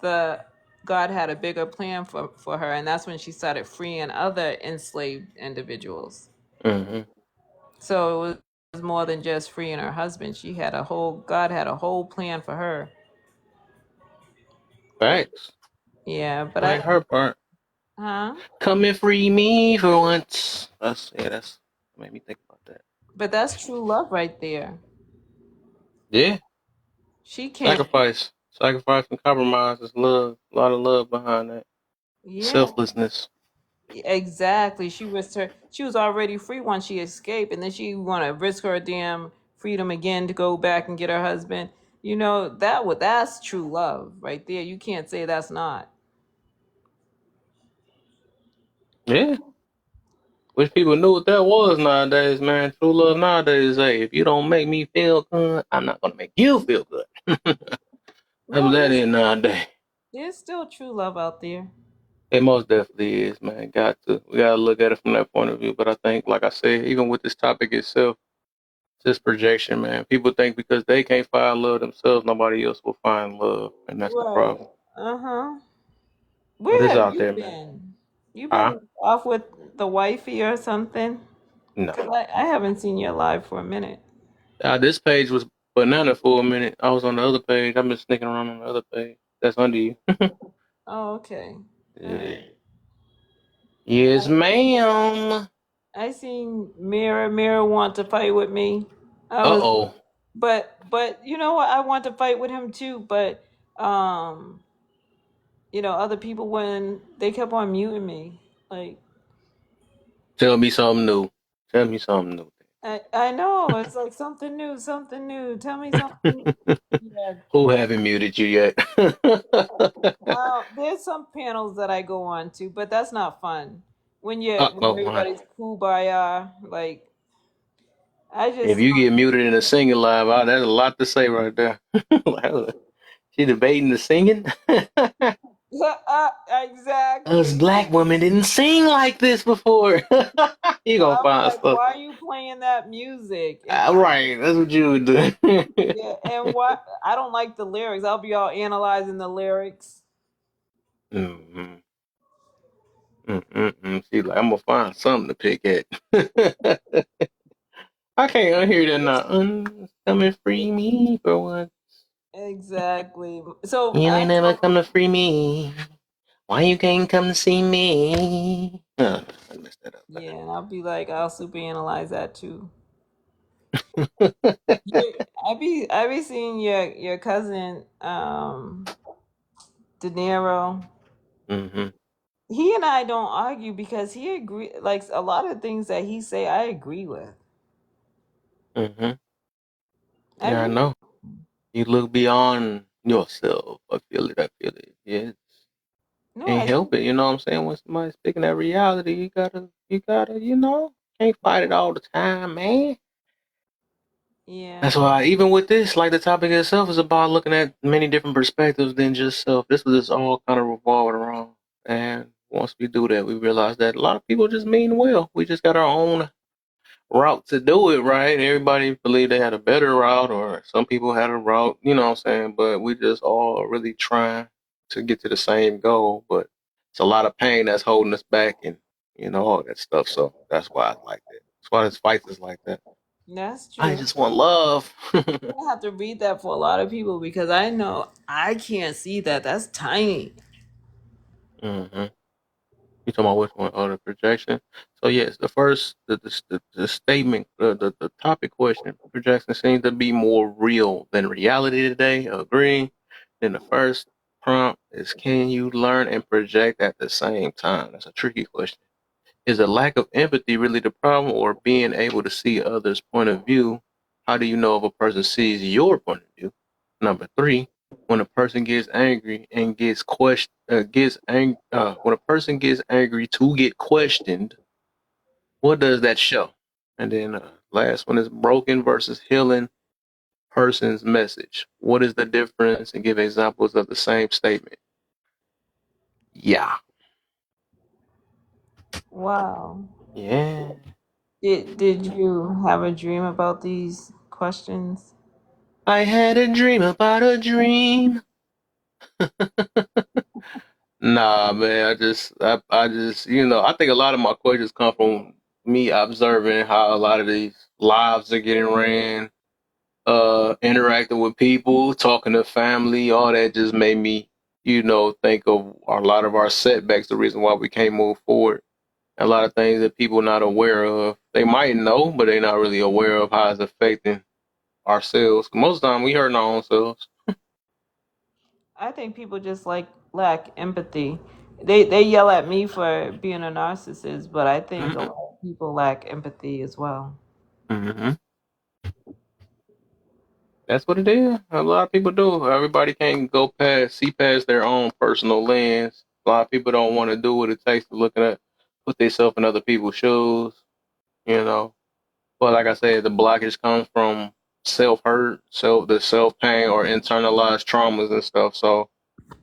the God had a bigger plan for her, and that's when she started freeing other enslaved individuals. Mm-hmm. So it was more than just freeing her husband. God had a whole plan for her. Thanks. Yeah, but Like her part. huh? Come and free me for once. That's made me think about that. But that's true love right there. Yeah. She came, Sacrifice and compromise is love. A lot of love behind that. yeah, Selflessness. exactly. She was already free once she escaped, and then she want to risk her damn freedom again to go back and get her husband. That's true love right there. You can't say that's not. Yeah. Wish people knew what that was nowadays, man. True love nowadays. Hey, if you don't make me feel good, I'm not gonna make you feel good. That's what No, that is nowadays. there's still true love out there. It most definitely is, man. We gotta look at it from that point of view. But I think, like I said, even with this topic itself, just projection, man. People think because they can't find love themselves, nobody else will find love, and that's the Right. problem. Uh-huh. But Where it's have out you there, man. been? You Huh? been off with the wifey or something? No. 'Cause I haven't seen you live for a minute. This page was banana for a minute. I was on the other page. I've been sneaking around on the other page. That's under you. Oh, okay. All Yeah. right. Yes, ma'am. I seen Mirror want to fight with me. I Uh was, oh. but you know what? I want to fight with him too. But um, other people when they kept on muting me, like Tell me something new. Tell me something new. I know it's like something new, something new. Tell me something. Yeah. Who haven't muted you yet? There's some panels that I go on to, but that's not fun. When Oh my. everybody's cool by like I If just you get muted in a singing live, that's a lot to say right there. She debating the singing. Us exactly. black women didn't sing like this before. You gonna I'm find like, stuff. why are you playing that music? Right, that's what you would do. Yeah, and what I don't like the lyrics. I'll be all analyzing the lyrics. hmm She's like, I'm gonna find something to pick at. I can't unhear that now. Come and free me for once. Exactly. So You I ain't never come to free me. Why you can't come to see me? I messed that up. yeah, and I'll be like, I'll super analyze that too. Bad. I be seeing your cousin De Niro. hmm He and I don't argue because he agree like a lot of things that he say I agree with. hmm I Yeah, I agree. know. You look beyond yourself. I feel it. I feel it. Yes. No, Can't I help it. You know what I'm saying? When somebody's speaking that reality, can't fight it all the time, man. That's yeah. why, even with this, like the topic itself is about looking at many different perspectives than just self. This was just all kind of revolving around. And once we do that, we realize that a lot of people just mean well. We just got our own route to do it, right? Everybody believed they had a better route, or some people had a route, you know what I'm saying? But we just all really trying to get to the same goal. But it's a lot of pain that's holding us back and, all that stuff. So that's why I like that. That's why this fight is like that. That's I true. just want love. I have to read that for a lot of people because I know I can't see that. That's tiny. hmm You talking about which one? Oh, the projection. So yes, the first, the statement, the topic question, projection seems to be more real than reality today. Agree. Then the first prompt is, can you learn and project at the same time? That's a tricky question. Is a lack of empathy really the problem, or being able to see others' point of view? How do you know if a person sees your point of view? Number three, when a person gets angry and when a person gets angry to get questioned, what does that show? And then last one is broken versus healing person's message. What is the difference? And give examples of the same statement. Yeah. Wow. Yeah. Did you have a dream about these questions? I had a dream about a dream. Nah, man. I just, I think a lot of my questions come from me observing how a lot of these lives are getting ran, interacting with people, talking to family, all that just made me, think of a lot of our setbacks, the reason why we can't move forward. A lot of things that people not aware of. They might know, but they're not really aware of how it's affecting ourselves. Most of the time, we hurting our own selves. I think people just like lack empathy. They yell at me for being a narcissist, but I think a Mm-hmm. lot of people lack empathy as well. Mm-hmm. That's what it is. A lot of people do. Everybody can't see past their own personal lens. A lot of people don't want to do what it takes to put themselves in other people's shoes, you know. But like I said, the blockage comes from self hurt, the self pain, or internalized traumas and stuff. So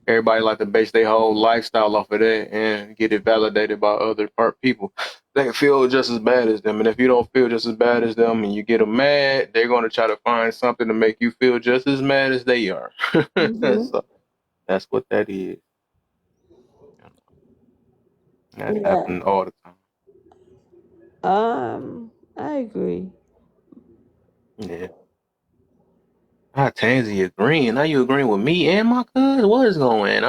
everybody like to base their whole lifestyle off of that and get it validated by other people. They feel just as bad as them, and if you don't feel just as bad as them, and you get them mad, they're going to try to find something to make you feel just as mad as they are. Hmm. So that's what that is. That Yeah. happens all the time. I agree. Yeah. Tansy agreeing. Now you agreeing with me and my cousin? What is going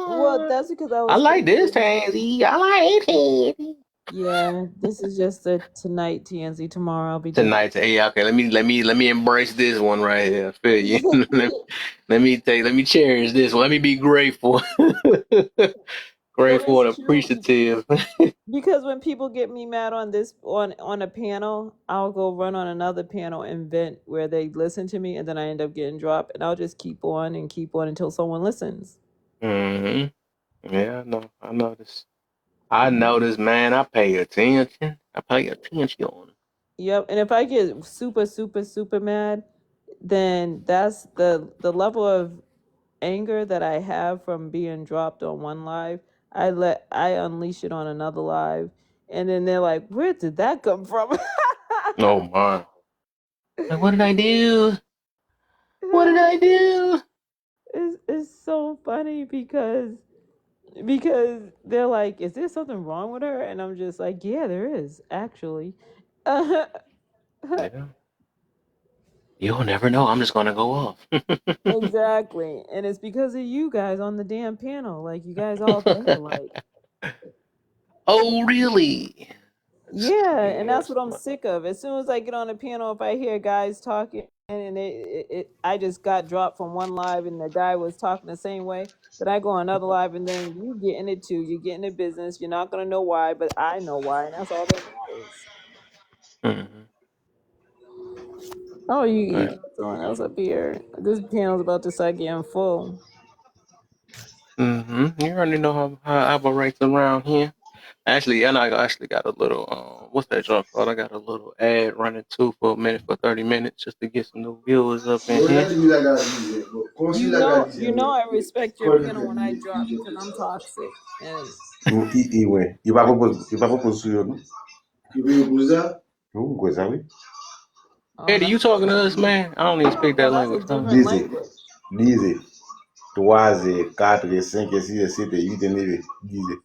Well, on? that's because I I was like this thinking. Tansy. I like Tansy. Yeah, this is just a tonight TNZ. Tomorrow I'll be different. Tonight, hey, okay, let me embrace this one right here. I feel you. Let me cherish this one. Let me be grateful. Well, Grateful it's and true appreciative. because when people get me mad on this on a panel, I'll go run on another panel and vent where they listen to me, and then I end up getting dropped, and I'll just keep on and keep on until someone listens. hmm Yeah, I know this. I know this, man. I pay attention. I pay attention. Yep, and if I get super super super mad, then that's the level of anger that I have from being dropped on one live. I unleash it on another live, and then they're like, "Where did that come from?" Oh my! Like, what did I do? What did I do? It's so funny because because they're like, "Is there something wrong with her?" And I'm just like, "Yeah, there is actually." Yeah. You'll never know. I'm just gonna go off. Exactly, and it's because of you guys on the damn panel. Like, you guys all think alike. Oh, really? Yeah, and Yeah, that's what I'm sick of. As soon as I get on the panel, if I hear guys talking and I just got dropped from one live and the guy was talking the same way, then I go on another live and then you get in it too. You get in the business. You're not gonna know why, but I know why, and that's all that matters. Mm-hmm. Oh, you Right. got someone else up here. This panel's about to start getting full. Mm-hmm. You already know how it operates around here. Actually, and I actually got a little what's that junk called? I got a little ad running too for a minute for 30 minutes just to get some new viewers up in here. You know I respect your panel when I drop because I'm toxic and Il va propose sur yo, non? Coisa, oui. oh Eddie, no, you talking to us, man? I don't even speak that oh, that's a language, huh? different Dize, language. dize, 3, 4, 5, 6, 7, 8, 9, dize.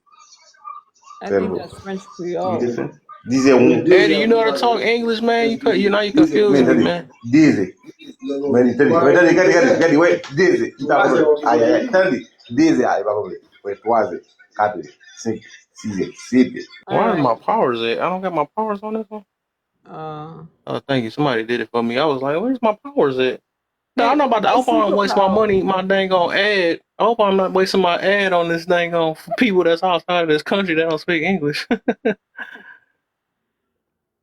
I Tel think bo. that's French Dize Creole. fe? Dize 1. Eddie, you know how to talk English, man? You know you confusing me, Tadi, man. dize. Men, tadi, gadi, wait, dize. Ita problem. Ay, tadi, dize, ay, pa problem. Wait, 3, 4, 5, 6, 7. All Why is right. my powers at? I don't got my powers on this one. Uh, Oh, thank you. Somebody did it for me. I was like, where's my powers at? No, I'm hey, not about to. I my hope I don't waste my superpower. money, my dang on ad. I hope I'm not wasting my ad on this dang on people that's outside of this country that don't speak English.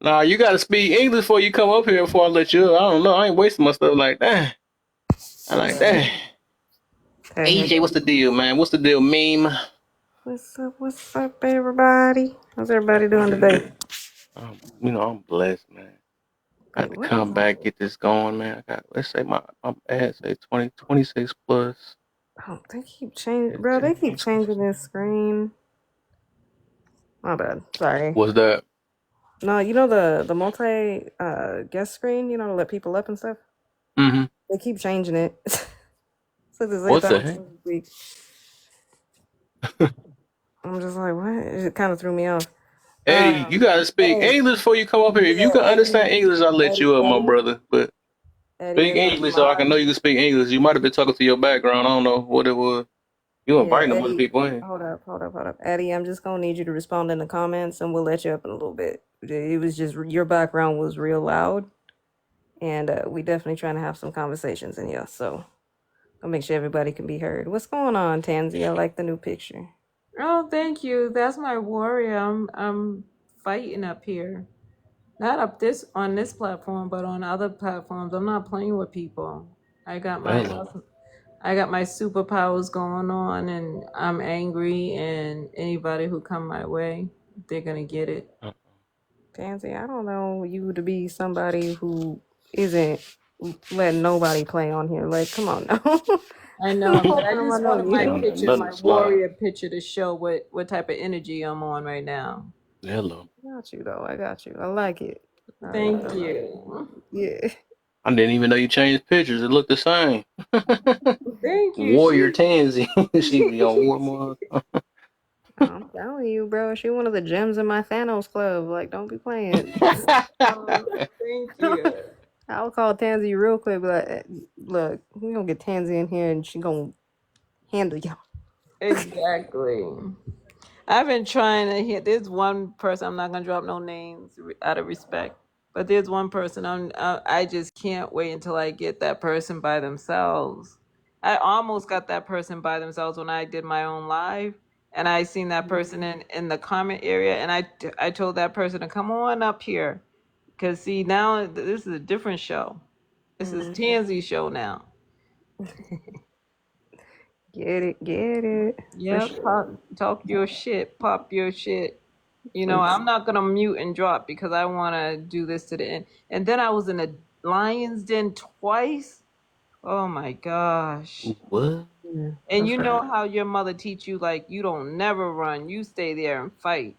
Nah, you gotta speak English before you come up here before I let you up. I don't know. I ain't wasting my stuff like that. I like that. Hey, hey, AJ, what's the deal, man? What's the deal, meme? what's up, everybody? How's everybody doing today? I'm blessed, man. I Wait, had to what is come back, get this going, man. I got, let's say my ad say 26 plus. Oh, they keep changing, bro. They keep 15. changing this screen. My bad. Sorry. What's that? No, you know the multi guest screen. You know, to let people up and stuff. Mm-hmm. They keep changing it. So the same What the time heck? this week. I'm just like, what? It kind of threw me off. Eddie, you gotta speak Hey, English before you come up here. If you yeah, can understand English, I'll let you up, my Eddie, brother. But Eddie, speak you're gonna be English so I can know mine. you can speak English. You might have been talking to your background. I don't know what it was. You Yeah, inviting them other Eddie. people in. Hold up. Eddie, I'm just gonna need you to respond in the comments and we'll let you up in a little bit. It was just your background was real loud and we definitely trying to have some conversations in here. So I'll make sure everybody can be heard. What's going on, Tansy? I like the new picture. Oh, thank you. That's my warrior. I'm fighting up here. Not up this on this platform, but on other platforms. I'm not playing with people. I got my Hello. I got my superpowers going on, and I'm angry. And anybody who come my way, they're gonna get it. Tansy, I don't know you to be somebody who isn't letting nobody play on here. Like, come on now. I The know, whole but I time I just know wanted my you. picture, Nothing my to slide. warrior picture, to show what type of energy I'm on right now. Hello. I got you though. I got you. I like it. I Thank like you. yeah. I didn't even know you changed pictures. It looked the same. Thank you. Warrior Tansy. She be on war mode. I'm telling you, bro. She one of the gems in my Thanos club. Like, don't be playing. Thank you. I'll call Tansy real quick. But look, we gonna get Tansy in here, and she gonna handle y'all. Exactly. I've been trying to hit. There's one person. I'm not gonna drop no names out of respect, but there's one person. I just can't wait until I get that person by themselves. I almost got that person by themselves when I did my own live, and I seen that person in the comment area, and I told that person to come on up here, cause see now this is a different show. This is Tansy's show now. Get it, get it. For Yep, sure. talk your shit, pop your shit. You know, For I'm not gonna mute and drop because I want to do this to the end. And then I was in a lion's den twice. Oh my gosh! What? yeah, And that's you know right. how your mother teach you, like, you don't never run, you stay there and fight.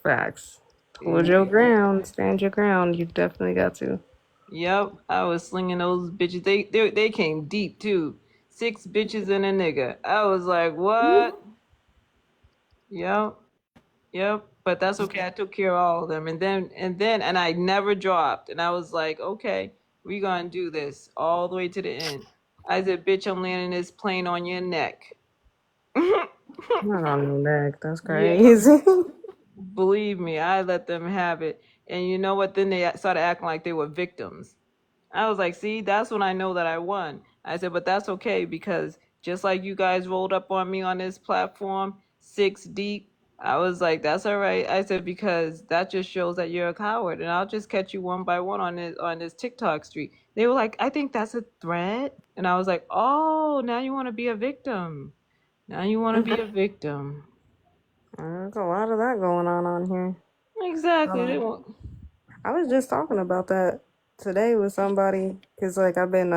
Facts. Hold your Yeah. ground. Stand your ground. You definitely got to. Yep, I was slinging those bitches. They came deep too. 6 bitches and a nigga. I was like, what? Yep. Yep. But that's okay. I took care of all of them. And I never dropped. And I was like, okay, we gonna do this all the way to the end. I said, bitch, I'm landing this plane on your neck. Not on your neck. That's Yeah. crazy. Believe me, I let them have it. And you know what? Then they started acting like they were victims. I was like, see, that's when I know that I won. I said, but that's okay because just like you guys rolled up on me on this platform, six deep, I was like, that's all right. I said, because that just shows that you're a coward and I'll just catch you one by one on this TikTok street. They were like, I think that's a threat. And I was like, oh, now you want to be a victim. Now you want to be a victim. There's a lot of that going on here. Exactly. They Um, want. I was just talking about that today with somebody because, like, I've been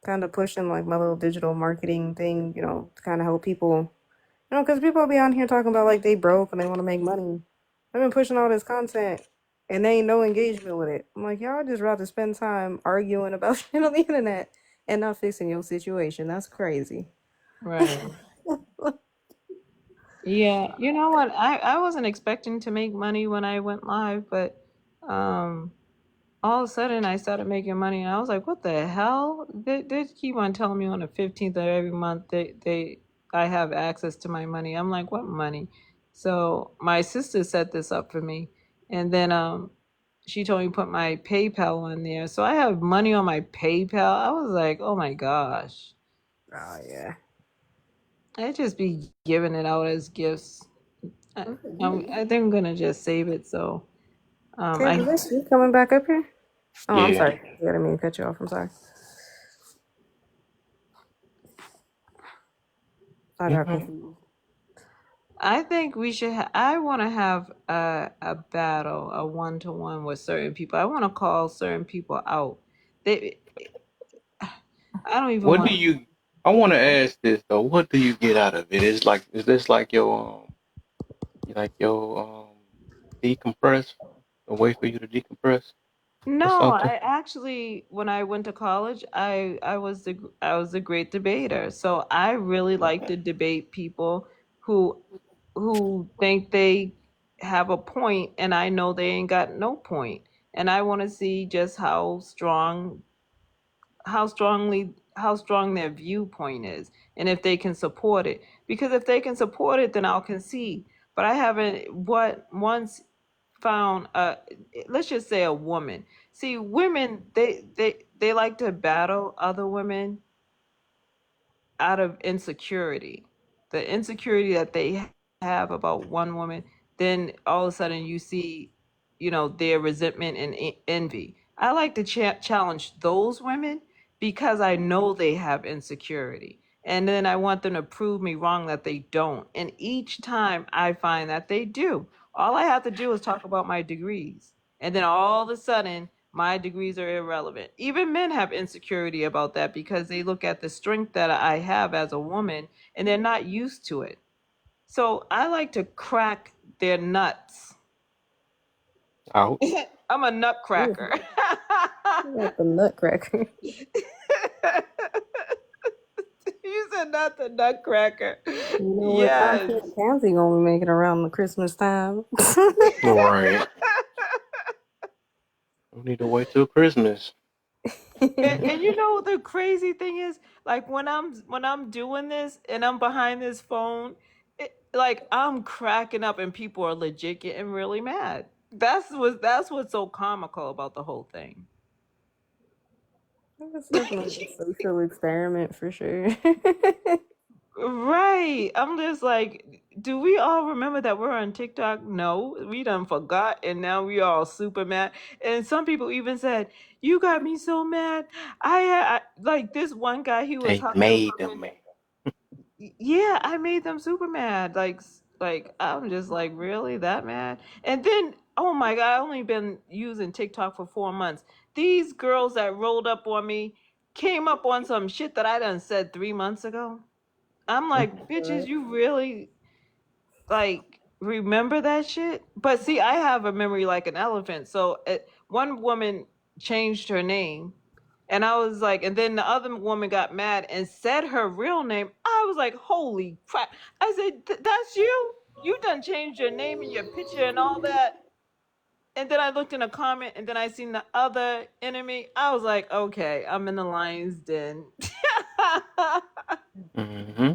kind of pushing like my little digital marketing thing, to kind of help people, because people be on here talking about like they broke and they want to make money. I've been pushing all this content and they ain't no engagement with it. I'm like, y'all just rather spend time arguing about shit on the internet and not fixing your situation. That's crazy. Right. Yeah, you know what? I wasn't expecting to make money when I went live, but um all of a sudden I started making money and I was like, what the hell? They keep on telling me on the 15th of every month I have access to my money. I'm like, what money? So my sister set this up for me and then she told me to put my PayPal on there. So I have money on my PayPal. I was like, oh my gosh. Oh yeah. I just be giving it out as gifts. I, I think I'm gonna just save it. So, Ted, is I this you coming back up here? Oh, I'm Yeah. sorry. Yeah, I didn't mean to cut you off. I'm sorry. I got Mhm. confused. I think we should. I want to have a battle, a 1-to-1 with certain people. I want to call certain people out. They, I don't even What do want. you? I want to ask this though. What do you get out of it? Is this like your decompress, a way for you to decompress or No, something? I actually, when I went to college, I was the great debater. So I really like to debate people who think they have a point, and I know they ain't got no point, and I want to see just how strong their viewpoint is, and if they can support it. Because if they can support it, then I'll concede. But I haven't what once found let's just say a woman. See, women they like to battle other women out of insecurity, the insecurity that they have about one woman. Then all of a sudden you see, their resentment and envy. I like to challenge those women because I know they have insecurity, and then I want them to prove me wrong that they don't, and each time I find that they do. All I have to do is talk about my degrees, and then all of a sudden my degrees are irrelevant. Even men have insecurity about that because they look at the strength that I have as a woman and they're not used to it. So I like to crack their nuts. Ouch. I'm a Ooh, nutcracker. like the nutcracker. You said not the nutcracker. You know what Yes. content Pansy gonna be making around the Christmas time? Right. We need to wait till Christmas. And you know the crazy thing is, like when I'm doing this and I'm behind this phone, like I'm cracking up and people are legit getting really mad. That's what's so comical about the whole thing. It's definitely a social experiment for sure. Right. I'm just like, do we all remember that we're on TikTok? No, we done forgot, and now we all super mad. And some people even said, "You got me so mad." Like this one guy, he was They hugging made them, women. man. Yeah, I made them super mad. Like I'm just like, really that mad? And then, oh my God, I only been using TikTok for 4 months. These girls that rolled up on me came up on some shit that I done said 3 months ago. I'm like, bitches, you really like remember that shit? But see, I have a memory like an elephant. So one woman changed her name, And I was like, and then the other woman got mad and said her real name. I was like, holy crap. I said, that's you? You done changed your name and your picture and all that. And then I looked in a comment and then I seen the other enemy. I was like, okay, I'm in the lion's den. Mm-hmm.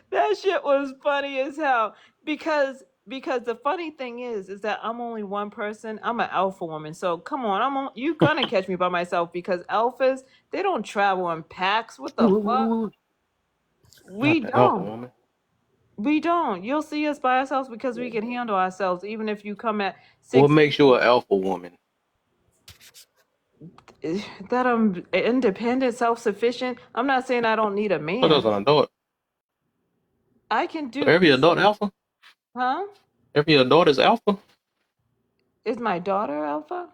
That shit was funny as hell because the funny thing is that I'm only one person. I'm an alpha woman. So come on, you gonna catch me by myself because alphas, they don't travel in packs. What the fuck? We Not the alpha don't. woman. We don't. You'll see us by ourselves because we can handle ourselves even if you come at What 6 makes you an alpha woman? that I'm independent, self-sufficient. I'm not saying I don't need a So that's man. an adult. I can So do, every adult alpha? huh? Every adult is alpha? Is my daughter alpha?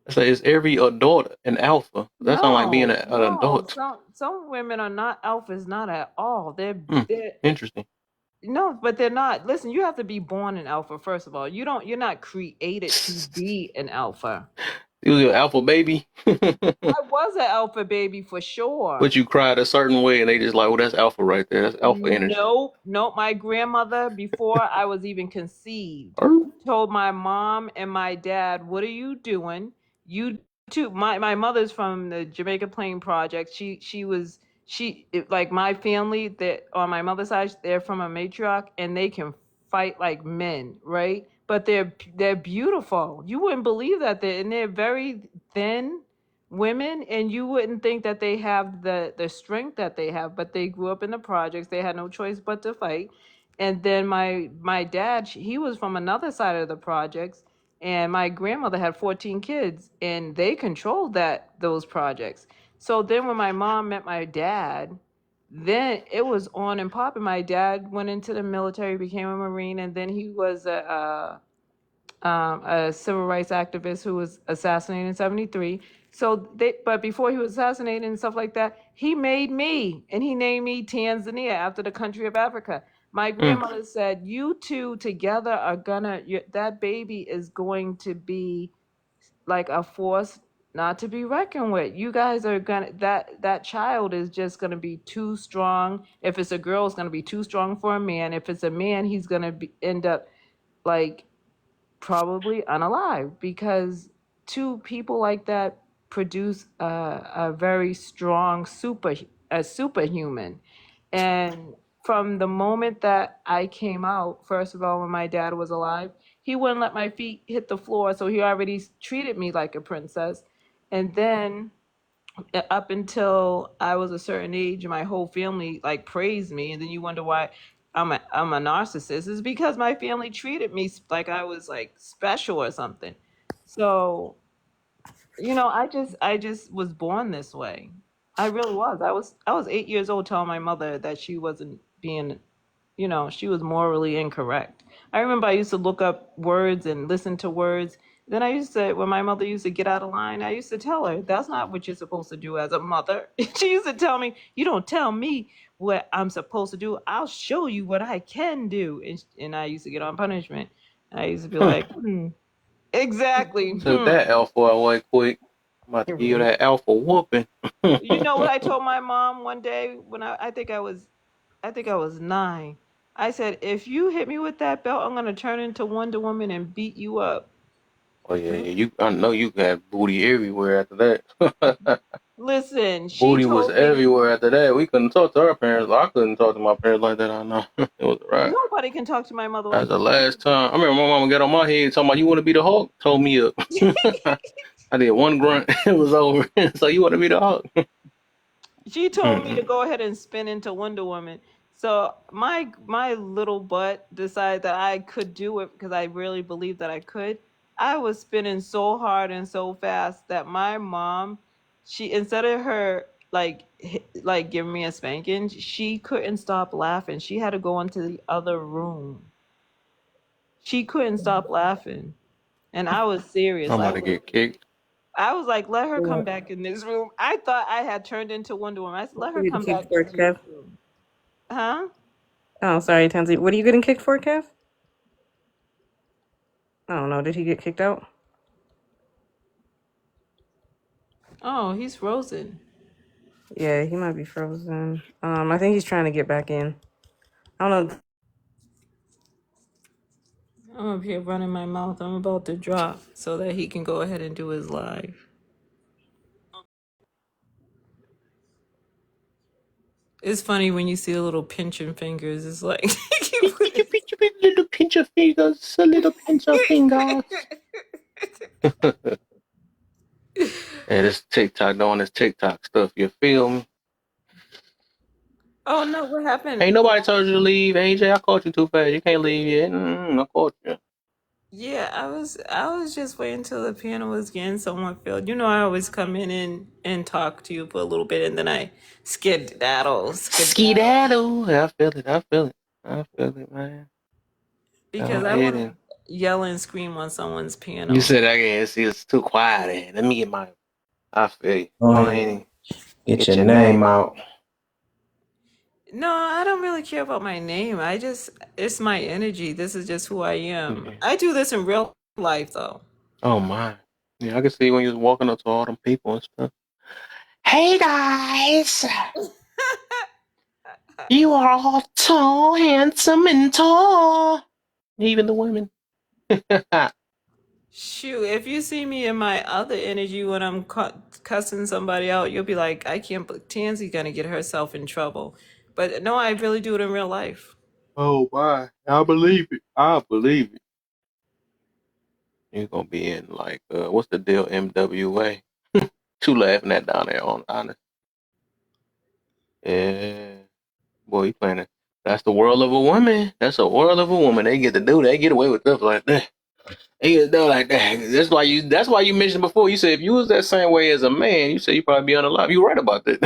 I say, is every adult an alpha? That sounds like being No, an no. adult. Some women are not alphas, not at all. Hmm. They're Interesting. no, but they're not. Listen, you have to be born an alpha first of all. You're not created to be an alpha. You was an alpha baby, I was an alpha baby for sure. but you cried a certain way, and they just like, oh, that's alpha right there. That's alpha energy. No, my grandmother, before I was even conceived, Oh. told my mom and my dad, "What are you doing? You too." My mother's from the Jamaica Plain Project. Like my family that on my mother's side, they're from a matriarch, and they can fight like men, right? But they're beautiful. You wouldn't believe that they're very thin women, and you wouldn't think that they have the strength that they have, but they grew up in the projects. They had no choice but to fight. And then my dad, he was from another side of the projects, and my grandmother had 14 kids, and they controlled those projects. So then when my mom met my dad, then it was on and popping. My dad went into the military, became a Marine, and then he was a civil rights activist who was assassinated in 73. But before he was assassinated and stuff like that, he made me, and he named me Tanzania after the country of Africa. My grandmother said, "You two together are that baby is going to be like a force not to be reckoned with. You guys are gonna that child is just gonna be too strong. If it's a girl, it's gonna be too strong for a man. If it's a man, he's gonna end up like probably unalive because two people like that produce a very strong superhuman. And from the moment that I came out, first of all, when my dad was alive, he wouldn't let my feet hit the floor, so he already treated me like a princess. And then up until I was a certain age, my whole family like praised me, and then you wonder why I'm a narcissist. It's because my family treated me like I was like special or something. So I just was born this way. I really was. I was 8 years old telling my mother that she wasn't being, she was morally incorrect. I remember I used to look up words and listen to words. Then I used to, when my mother used to get out of line, I used to tell her, that's not what you're supposed to do as a mother. She used to tell me, you don't tell me what I'm supposed to do. I'll show you what I can do. And I used to get on punishment. And I used to be like, exactly. Took that alpha away quick. I'm about to give you that alpha whooping. You know what I told my mom one day when I think I was 9. I said, if you hit me with that belt, I'm gonna turn into Wonder Woman and beat you up. Oh yeah. I know you got booty everywhere after that. Listen, she Booty was told me everywhere after that. We couldn't talk to our parents. I couldn't talk to my parents like that. I know. It was right. nobody can talk to my mother That's like the that. last time. I remember my mama got on my head talking about you want to be the Hulk. Told me up. I did one grunt. It was over. So you want to be the Hulk? She told me to go ahead and spin into Wonder Woman. So my little butt decided that I could do it because I really believed that I could. I was spinning so hard and so fast that my mom, she instead of her like giving me a spanking, she couldn't stop laughing. She had to go into the other room. She couldn't stop laughing, and I was serious. I'm about to get kicked. I was like, let her come back in this room. I thought I had turned into Wonder Woman. I said, let What are her you come getting back kicked for, into this Kev? room. Huh? Oh, sorry, Tansy. What are you getting kicked for, Kev? I don't know. Did he get kicked out? Oh, he's frozen. Yeah, he might be frozen. I think he's trying to get back in. I don't know. I'm up here running my mouth. I'm about to drop so that he can go ahead and do his live. It's funny when you see a little pinching fingers. It's like Little pinch of fingers, a little pinch of fingers. Yeah, this TikTok doing this TikTok stuff. You feel me? oh no, what happened? Ain't nobody told you to leave, AJ. I caught you too fast. You can't leave yet. I caught you. Yeah, I was just waiting till the piano was getting somewhat filled. You know, I always come in and talk to you for a little bit, and then I skedaddle Skedaddle. I feel it. I feel it. I feel it, man. Go because I ahead want and to yell and scream on someone's you piano. said I guess it's too quiet. Let me get my. I feel you. Go Go ahead. ahead and get your name out. No, I don't really care about my name. It's my energy. This is just who I am. I do this in real life, though. Oh my. Yeah, I can see when you was walking up to all them people and stuff. Hey guys, you are all tall, handsome, and tall. Even the women. Shoot, if you see me in my other energy when I'm cussing somebody out, you'll be like, I can't believe Tansy gonna get herself in trouble. But no, I really do it in real life. Oh my, I believe it. I believe it. You're gonna be in like what's the deal, MWA? Two laughing at down there on honest. Yeah. Boy, you playing it. That's the world of a woman. That's a world of a woman. They get away with stuff like that. They get done like that. That's why you mentioned before. You said if you was that same way as a man, you said you probably be on the live. You right about that.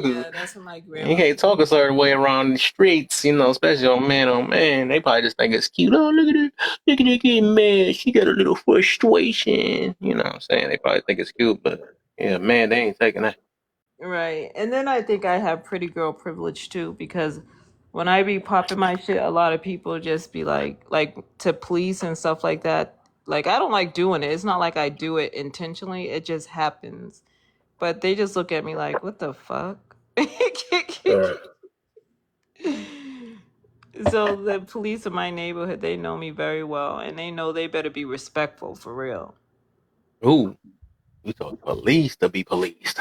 Yeah, that's what my You grandma. can't talk a certain way around the streets, especially on man. They probably just think it's cute. Oh, look at her. Look at her getting mad. She got a little frustration. You know what I'm saying? They probably think it's cute, but yeah, man, they ain't taking that. Right. And then I think I have pretty girl privilege too, because when I be popping my shit, a lot of people just be like to police and stuff like that. Like I don't like doing it. It's not like I do it intentionally. It just happens. But they just look at me like, what the fuck? So the police in my neighborhood, they know me very well, and they know they better be respectful for real. Ooh, you told the police to be policed.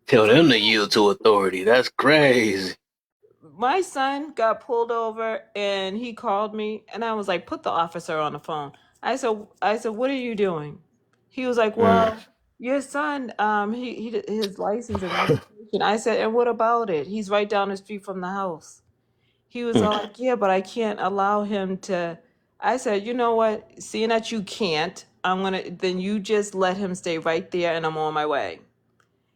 Tell them to yield to authority. That's crazy. My son got pulled over, and he called me, and I was like, put the officer on the phone. I said, what are you doing? He was like, Mm, well, your son, his license and registration. I said, and what about it? He's right down the street from the house. He was all mm, like, yeah, but I can't allow him to. I said, you know what? Seeing that you can't, then you just let him stay right there and I'm on my way.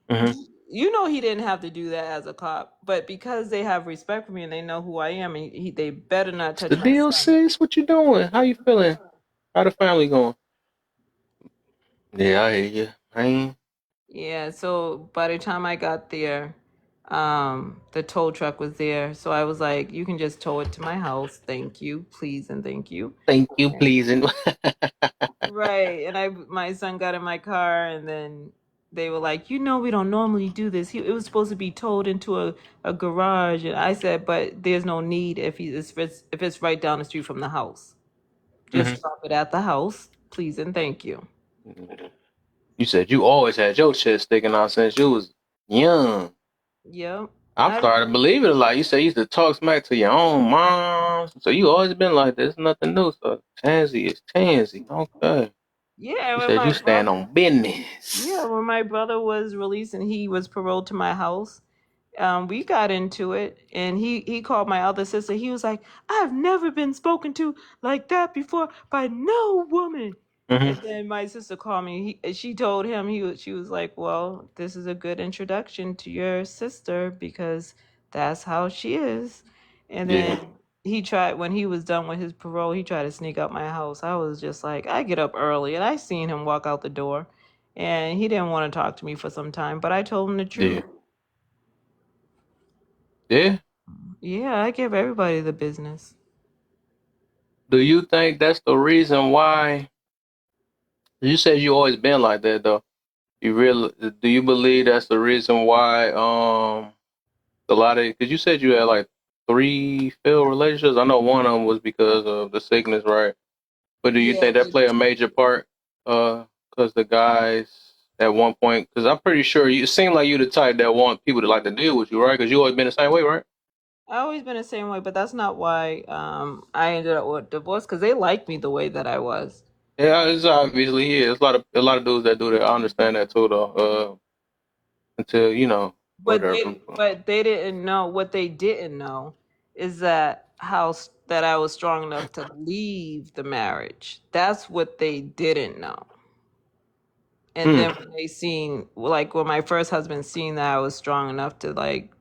mm-hmm. You know, he didn't have to do that as a cop, but because they have respect for me and they know who I am, and they better not What's the touch my deal, son. sis? What you doing? How you feeling? How the family going? Yeah, I hear you. Man. Yeah, so by the time I got there, the tow truck was there. So I was like, you can just tow it to my house. Thank you, please, and thank you. Thank you, please. Right. And my son got in my car and then they were like, we don't normally do this. It was supposed to be towed into a garage. And I said, but there's no need if it's right down the street from the house. Mhm. Just drop it at the house, please and thank you. You said you always had your chest sticking out since you was young. Yep. I'm starting to believe it. Like you said, you used to talk smack to your own mom. So you always been like this. Nothing new. So Tansy is Tansy. Okay. Yeah, You when said my you stand brother on business. yeah, when my brother was released and he was paroled to my house, we got into it and he called my other sister. He was like, I've never been spoken to like that before by no woman. And Mm-hmm. then my sister called me. She told him she was like, well, this is a good introduction to your sister because that's how she is. And Yeah. then he tried when he was done with his parole, he tried to sneak out my house. I was just like, I get up early and I seen him walk out the door and he didn't want to talk to me for some time, but I told him the truth. Yeah. Yeah. Yeah, I give everybody the business. Do you think that's the reason why? You said you always been like that though. You really do you believe that's the reason why a lot of because you said you had like three failed relationships. I know one of them was because of the sickness, right? But do you Yeah, think that play a major part? Because the guys at one point, because I'm pretty sure you seem like you the type that want people to like to deal with you, right? Because you always been the same way, right? I always been the same way, but that's not why I ended up with divorce because they liked me the way that I was. Yeah, it's obviously yeah. It's a lot of dudes that do that. I understand that too, though. Until whatever. But they didn't know what they didn't know is that that I was strong enough to leave the marriage. That's what they didn't know. And Hmm. then when they seen, like, when my first husband seen that I was strong enough to like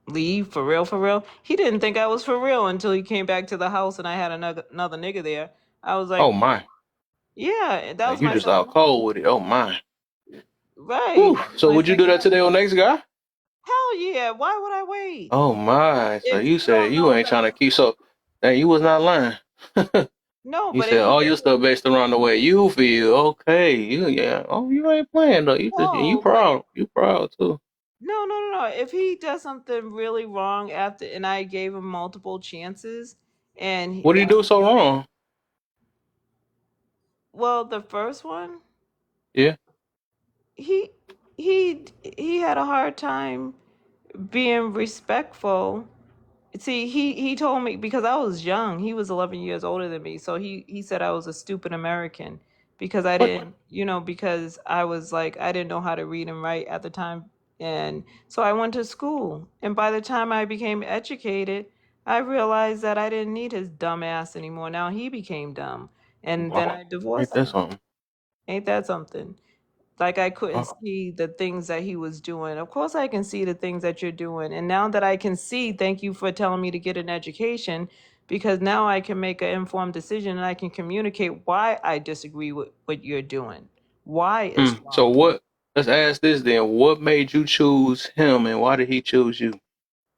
leave for real, he didn't think I was for real until he came back to the house and I had another nigga there. I was like, Oh my. yeah, that Like was you my just second out husband. cold with it. Oh my. Right, Whew. that was So my would you do second that to husband. your next guy? Hell yeah, why would I wait? Oh my. So If you you said don't you know ain't that, trying to keep so. Dang, you was not lying. no, You but if said he all your doesn't, stuff based around the way you feel. Okay, you yeah. Oh, you ain't playing though. You no, but proud. You proud too. no. If he does something really wrong after, and I gave him multiple chances, and What did you do so wrong? well, the first one, Yeah. he he had a hard time being respectful. See, he told me because I was young. He was 11 years older than me, so he said I was a stupid American because I What? didn't, because I was like I didn't know how to read and write at the time, and so I went to school. And by the time I became educated, I realized that I didn't need his dumb ass anymore. Now he became dumb, and then Wow. I Ain't divorced that him. something? Ain't that something? Like I couldn't Wow. see the things that he was doing. Of course I can see the things that you're doing. And now that I can see, thank you for telling me to get an education because now I can make an informed decision and I can communicate why I disagree with what you're doing. Why Hmm. it's So wrong. what? Let's ask this then. What made you choose him, and why did he choose you?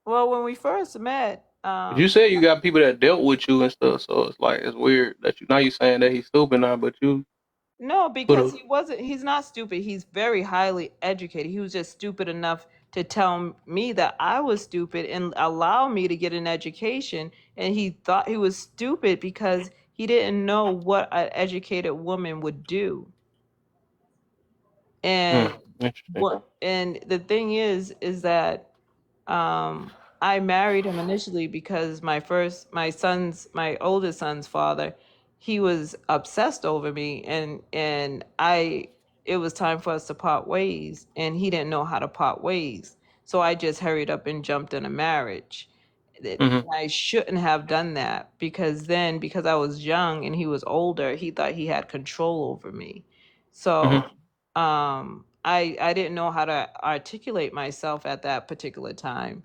Well, when we first met, 'Cause you said you got people that dealt with you and stuff, so it's like it's weird that you saying that he's stupid now, but you no, put because a he's not stupid. He's very highly educated. He was just stupid enough to tell me that I was stupid and allow me to get an education. And he thought he was stupid because he didn't know what an educated woman would do. hmm, And interesting. and the thing is that I married him initially because my oldest son's father, he was obsessed over me, and it was time for us to part ways, and he didn't know how to part ways, so I just hurried up and jumped in a marriage. Mm-hmm. I shouldn't have done that because I was young and he was older, he thought he had control over me. So Mm-hmm. I didn't know how to articulate myself at that particular time.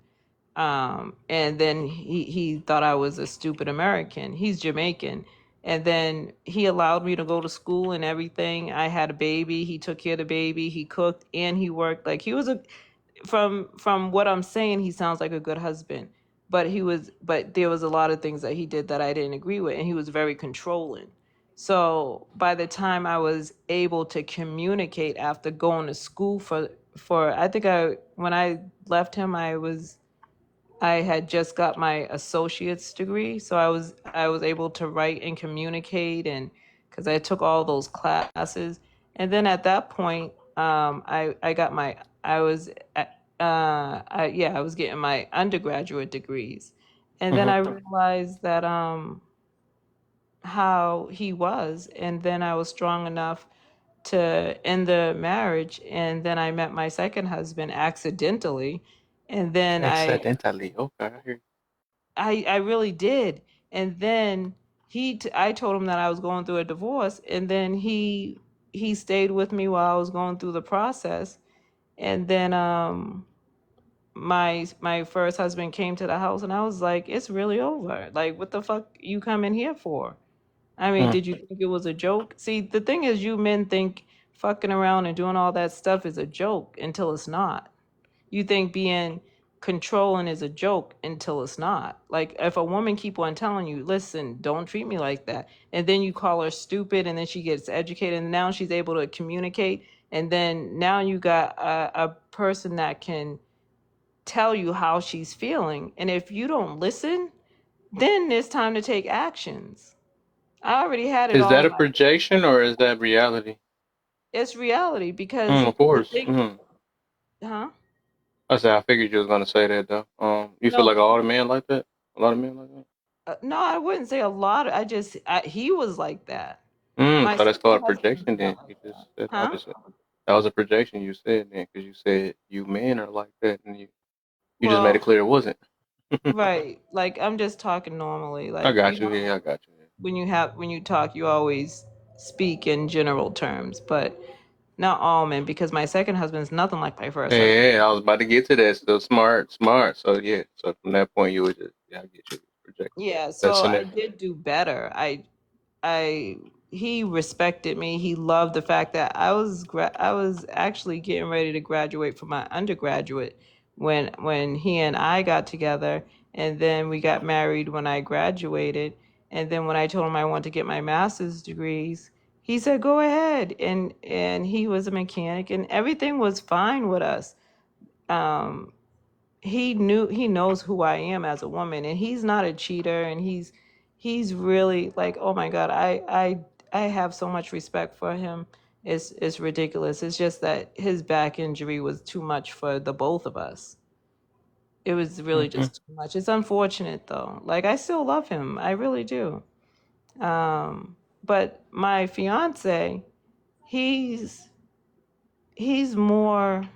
And then he thought I was a stupid American. He's Jamaican. And then he allowed me to go to school and everything. I had a baby. He took care of the baby. He cooked and he worked. Like he was a from what I'm saying, he sounds like a good husband. But there was a lot of things that he did that I didn't agree with, and he was very controlling. So by the time I was able to communicate after going to school for I think I when I left him, I had just got my associate's degree, so I was able to write and communicate, and because I took all those classes, and then at that point, I got my I was I was getting my undergraduate degrees, and then I Mm-hmm. realized that how he was, and then I was strong enough to end the marriage, and then I met my second husband accidentally, and then Accidentally. Okay, I hear I really did. And then I told him that I was going through a divorce, and then he stayed with me while I was going through the process. And then my first husband came to the house, and I was like, it's really over. Like, what the fuck you come in here for? I mean, you. did you think it was a joke? See, the thing is, you men think fucking around and doing all that stuff is a joke until it's not. You think being controlling is a joke until it's not. Like if a woman keep on telling you, listen, don't treat me like that, and then you call her stupid, and then she gets educated, and now she's able to communicate, and then now you got a person that can tell you how she's feeling, and if you don't listen, then it's time to take actions. I already had it Is all that in a my. projection or is that reality? It's reality because Of the course. thing, huh? I said I figured you was gonna say that though. You feel No, like all the men like that? A lot of men like that? no, I wouldn't say a lot. He was like that. My So that's second called a husband projection was then. not like You just that. said Huh? opposite. That was a projection you said then, because you said you men are like that, and you just made it Well, clear it wasn't. right. Like I'm just talking normally. I Like got you. Yeah, I got you. when you talk, you always speak in general terms, but not all men. Because my second husband is nothing like my first husband. Hey, I was about to get to that. So smart, smart. So yeah. So from that point, you were just I get you projecting. Yeah. That's So I scenario. did do better. I he respected me. He loved the fact that I was actually getting ready to graduate from my undergraduate when he and I got together, and then we got married when I graduated, and then when I told him I wanted to get my master's degrees, he said go ahead, and he was a mechanic, and everything was fine with us. Um, he knows who I am as a woman, and he's not a cheater, and he's really like, oh my god, I have so much respect for him. It's ridiculous. It's just that his back injury was too much for the both of us. It was really Mm-hmm. just too much. It's unfortunate though. Like I still love him. I really do. But my fiance, he's he's more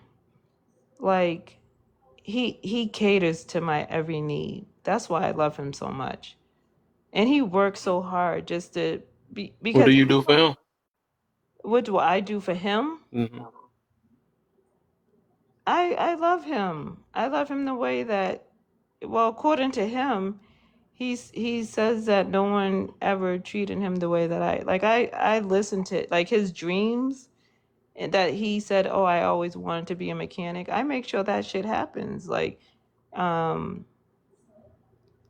like he caters to my every need. That's why I love him so much. And he works so hard just to be What do because you do for him? what do I do for him? Mm-hmm. I love him. I love him the way that, well, according to him, he says that no one ever treated him the way that I listen to like his dreams, and that he said, "Oh, I always wanted to be a mechanic." I make sure that shit happens. Um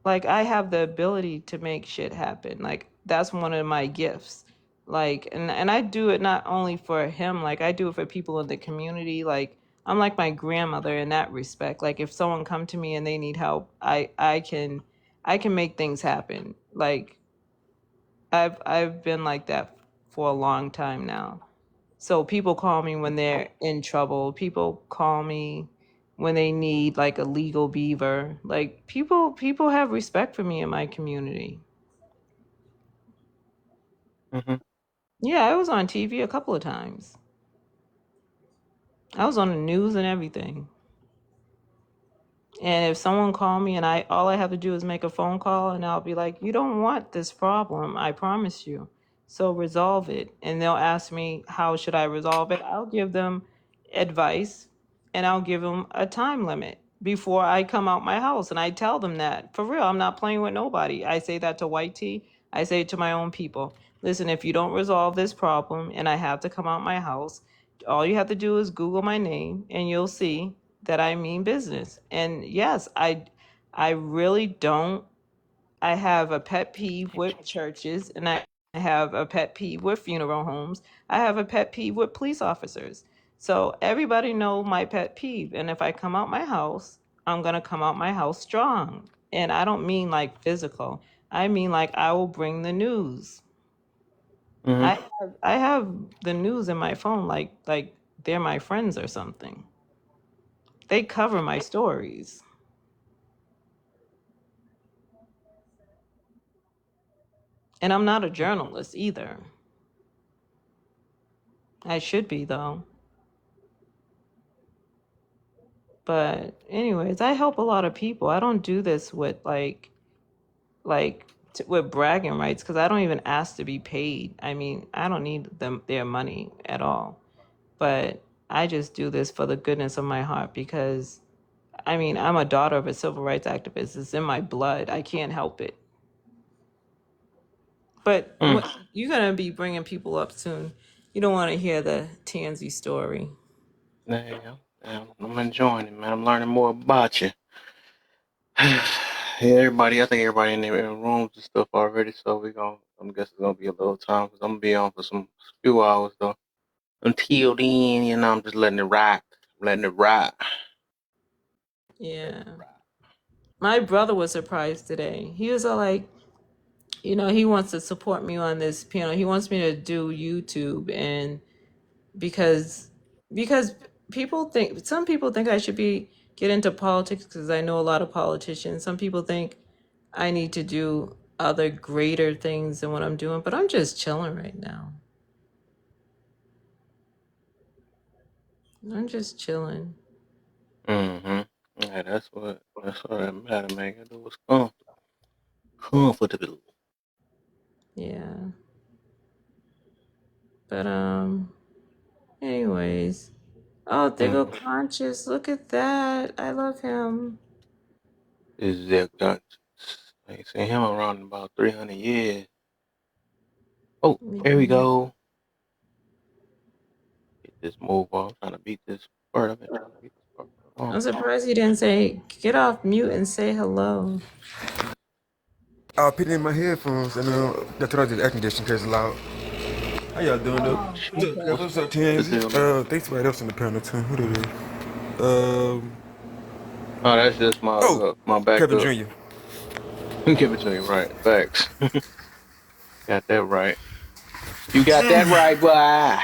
like I have the ability to make shit happen. Like that's one of my gifts. Like and I do it not only for him, like I do it for people in the community. Like I'm like my grandmother in that respect. Like if someone come to me and they need help, I can make things happen. Like I've been like that for a long time now. So people call me when they're in trouble. People call me when they need like a legal beaver. Like people have respect for me in my community. Mm-hmm. Yeah, I was on TV a couple of times. I was on the news and everything. And if someone called me and I all I have to do is make a phone call and I'll be like, "You don't want this problem, I promise you. So resolve it." And they'll ask me, "How should I resolve it?" I'll give them advice, and I'll give them a time limit before I come out my house, and I tell them that. For real, I'm not playing with nobody. I say that to White Tea. I say it to my own people. Listen, if you don't resolve this problem and I have to come out my house, all you have to do is Google my name and you'll see that I mean business. And yes, I really don't. I have a pet peeve with churches, and I have a pet peeve with funeral homes. I have a pet peeve with police officers. So everybody knows my pet peeve, and if I come out my house, I'm going to come out my house strong. And I don't mean like physical. I mean like I will bring the news. Mm-hmm. I have the news in my phone like they're my friends or something. They cover my stories. And I'm not a journalist either. I should be though. But anyways, I help a lot of people. I don't do this with with bragging rights because I don't even ask to be paid. I mean, I don't need their money at all. But I just do this for the goodness of my heart because I mean, I'm a daughter of a civil rights activist. It's in my blood. I can't help it. But Mm. you're gonna be bringing people up soon. You don't want to hear the Tansy story. Yeah, I'm enjoying it, man. I'm learning more about you. Everybody, I think everybody in their rooms and stuff already. So I'm guessing it's gonna be a little time because I'm gonna be on for some few hours though. Until then, I'm just letting it rock, letting it rock. Yeah. My brother was surprised today. He was all like, he wants to support me on this piano. He wants me to do YouTube, and because because some people think I should be get into politics because I know a lot of politicians. Some people think I need to do other greater things than what I'm doing, but I'm just chilling right now. I'm just chilling. Mm-hmm. Yeah, that's what that matter, man. Gotta do what's comfortable. Yeah. But anyways. Oh, they go Mm. conscious. Look at that. I love him. Is that got? I ain't seen him around in about 300 years. Oh, there we Yeah. go. Get this move on. I'm trying to beat this bird. I've been trying to beat this bird. I'm Oh. surprised he didn't say get off mute and say hello. I put it in my headphones and that's what I did. Air conditioning because it's loud. How y'all doing though? Oh, okay. What's What's up, this Tansy? here, man? Thanks for everybody else on the panel too. Who did it? Oh, that's just Oh, my Kevin backup. Jr. Give it to you right. Facts. Got that right. You got that right, boy.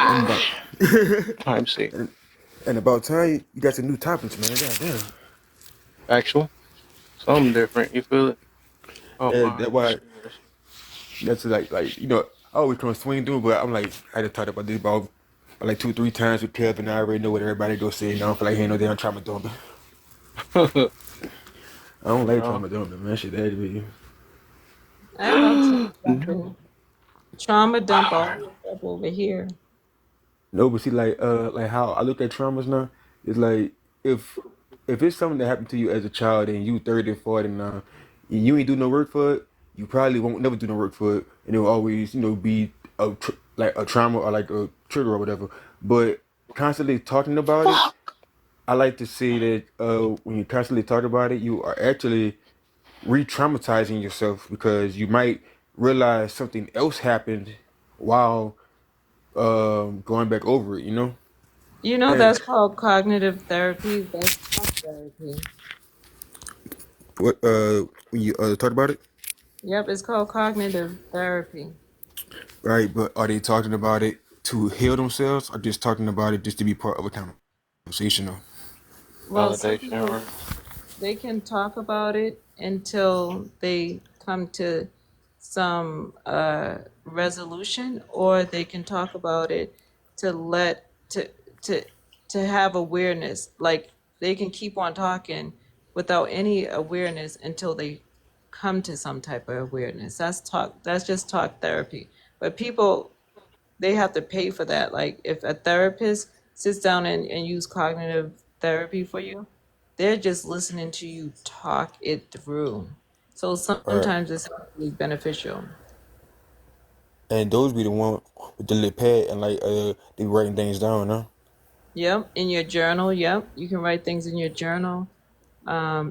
And Boy. about Time see. and about time you got some new topics, man. Goddamn. Actual. Something different. You feel it? Oh And my that's why goodness. that's like I always trying to swing through, but I'm like I just talked about this about like 2 3 times with Kevin. I already know what everybody go say. And I don't feel like hearing no damn trauma dumping. I don't like no. trauma dumping, man. Shit, that be. I love trauma dumping. No. Trauma dump all the stuff over here. No, but see, like how I look at traumas now, it's like if if it's something that happened to you as a child and you 30, 40 now, and you ain't do no work for it, you probably won't never do no work for it, and it will always, be like a trauma or like a trigger or whatever. But constantly talking about it, Fuck. I like to say that when you constantly talk about it, you are actually re-traumatizing yourself because you might realize something else happened while going back over it, And That's called cognitive therapy. That's talk therapy. what when you talk about it, Yep, it's called cognitive therapy. right? But are they talking about it to heal themselves, or just talking about it just to be part of a conversation? Though? Well, some Validation, people right? they can talk about it until they come to some resolution, or they can talk about it to let to to have awareness. Like they can keep on talking without any awareness until they come to some type of awareness. That's just talk therapy. But people, they have to pay for that. Like if a therapist sits down and use cognitive therapy for you, they're just listening to you talk it through. So All right, sometimes it's actually beneficial. and those be the one with the lip pad and like they writing things down, huh? Yep, in your journal. Yep, you can write things in your journal.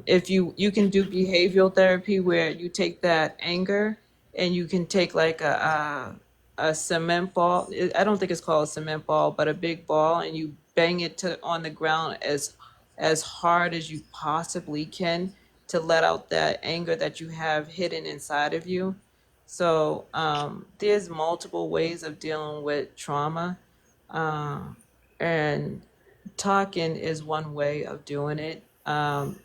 If you can do behavioral therapy where you take that anger and you can take like a cement ball. I don't think it's called a cement ball, but a big ball, and you bang it to on the ground as hard as you possibly can to let out that anger that you have hidden inside of you. So there's multiple ways of dealing with trauma, uh, and talking is one way of doing it.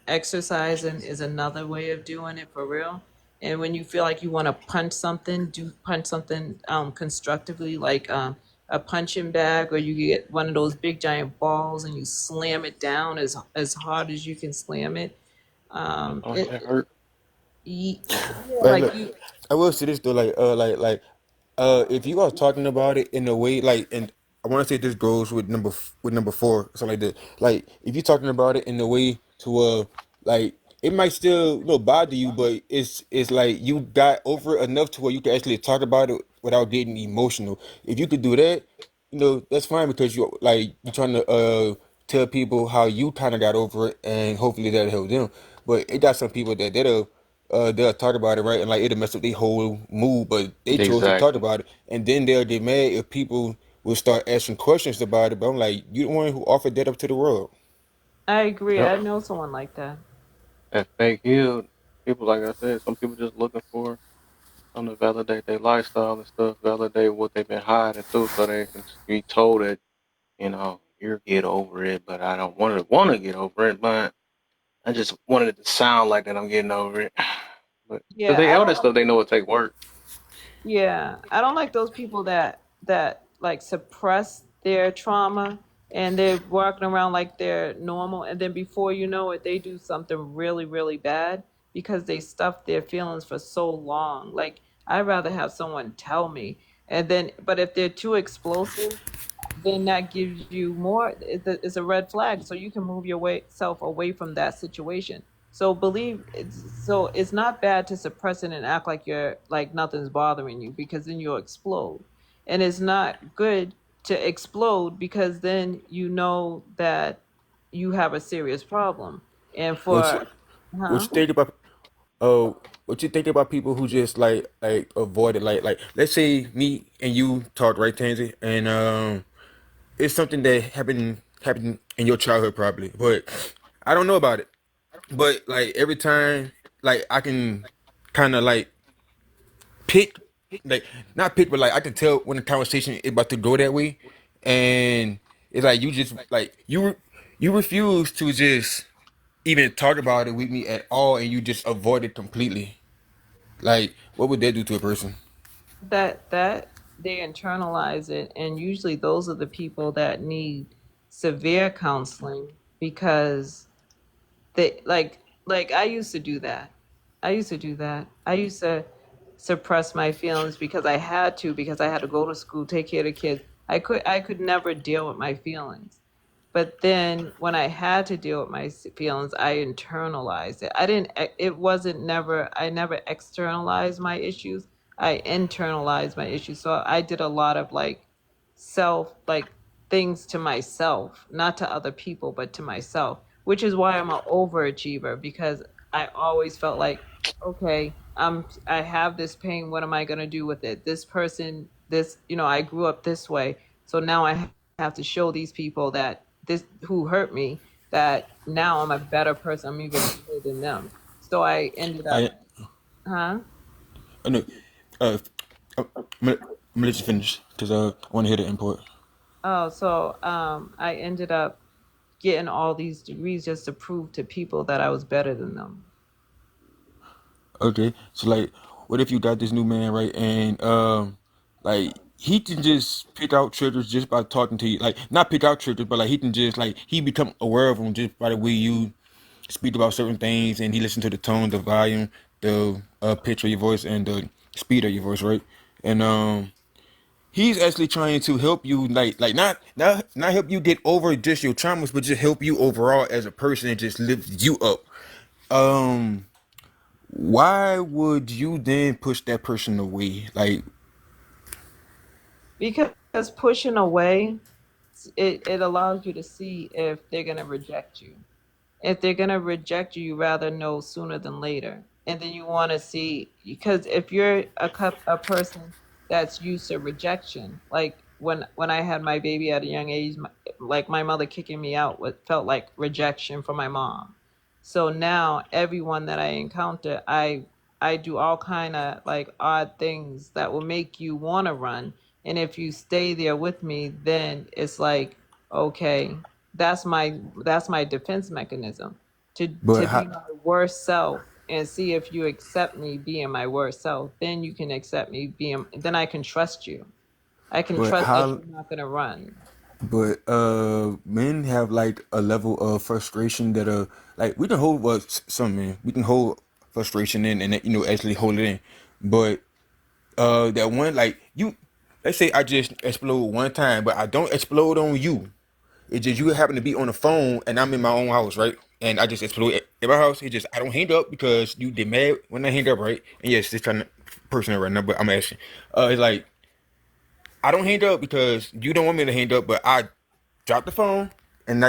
Exercising is another way of doing it for real. And when you feel like you want to punch something, do punch something constructively, like a punching bag, or you get one of those big giant balls and you slam it down as hard as you can slam it. Don't that It hurt? yeah, Right, like look, you. I will say this though, if you are talking about it in a way and I want to say this goes with number 4, something like that. Like if you're talking about it in a way to like it might still bother you, but it's like you got over it enough to where you can actually talk about it without getting emotional. If you could do that, that's fine because you're trying to tell people how you kind of got over it and hopefully that'll help them. But it got some people that they'll talk about it, right, and like it'll mess up their whole mood, but they chose to talk Exactly. about it, and then they'll get mad if people will start asking questions about it. But I'm like, you the one who offered that up to the world. I agree. Yep. I know someone like that. That fake healed people, like I said, some people just looking for something to validate their lifestyle and stuff, validate what they've been hiding too, so they can be told that, you get over it. But I don't want to get over it, but I just wanted it to sound like that I'm getting over it. But because Yeah, they I all don't that stuff, they know it take work. Yeah, I don't like those people that like suppress their trauma and they're walking around like they're normal, and then before you know it, they do something really, really bad because they stuffed their feelings for so long. Like I'd rather have someone tell me, and then but if they're too explosive, then that gives you more. It's a red flag, so you can move your self away from that situation. So it's not bad to suppress it and act like you're like nothing's bothering you, because then you'll explode. And it's not good to explode, because then you know that you have a serious problem. And What for you, what huh? you think about what you think about people who just like avoid it, like let's say me and you talked, right, Tansy, and it's something that happened in your childhood probably, but I don't know about it. But like every time, like I can kind of like pick, like not pick, but like I can tell when the conversation is about to go that way, and it's like you just like you refuse to just even talk about it with me at all, and you just avoid it completely. Like, what would that do to a person? That they internalize it, and usually those are the people that need severe counseling, because they like I used to do that. I used to suppress my feelings because I had to, because I had to go to school, take care of the kids. I could never deal with my feelings. But then when I had to deal with my feelings, I internalized it. It wasn't never, I never externalized my issues. I internalized my issues. So I did a lot of like like things to myself, not to other people, but to myself, which is why I'm an overachiever, because I always felt like, okay, I have this pain. What am I going to do with it? This person, I grew up this way. So now I have to show these people that this who hurt me, that now I'm a better person. I'm even better than them. So I ended up, I huh? I know. I'm gonna let you finish because I want to hear the import. Oh, so I ended up getting all these degrees just to prove to people that I was better than them. Okay, so like, what if you got this new man, right, and like he can just pick out triggers just by talking to you, like not pick out triggers, but like he can just like he become aware of them just by the way you speak about certain things, and he listen to the tone, the volume, the pitch of your voice, and the speed of your voice, right, and he's actually trying to help you, like not help you get over just your traumas, but just help you overall as a person and just lift you up. Um, why would you then push that person away? Like, Because pushing away, it allows you to see if they're going to reject you. If they're going to reject you, you rather know sooner than later. And then you want to see, because if you're a person that's used to rejection, like when I had my baby at a young age, like my mother kicking me out, what felt like rejection from my mom. So now everyone that I encounter, I do all kind of like odd things that will make you want to run. And if you stay there with me, then it's like, okay, that's my defense mechanism, to but be how? my worst self and see if you accept me being my worst self. Then you can accept me being, then I can trust you. I can But trust that how? you're not going to run. But men have like a level of frustration that like we can hold some men we can hold frustration in and actually hold it in, but that one like you, let's say I just explode one time, but I don't explode on you. It's just you happen to be on the phone and I'm in my own house, right? And I just explode at my house. It just I don't hang up because you get mad when I hang up, right? And yes, this kind of personal right now, but I'm asking. It's like I don't hang up because you don't want me to hang up, but I drop the phone and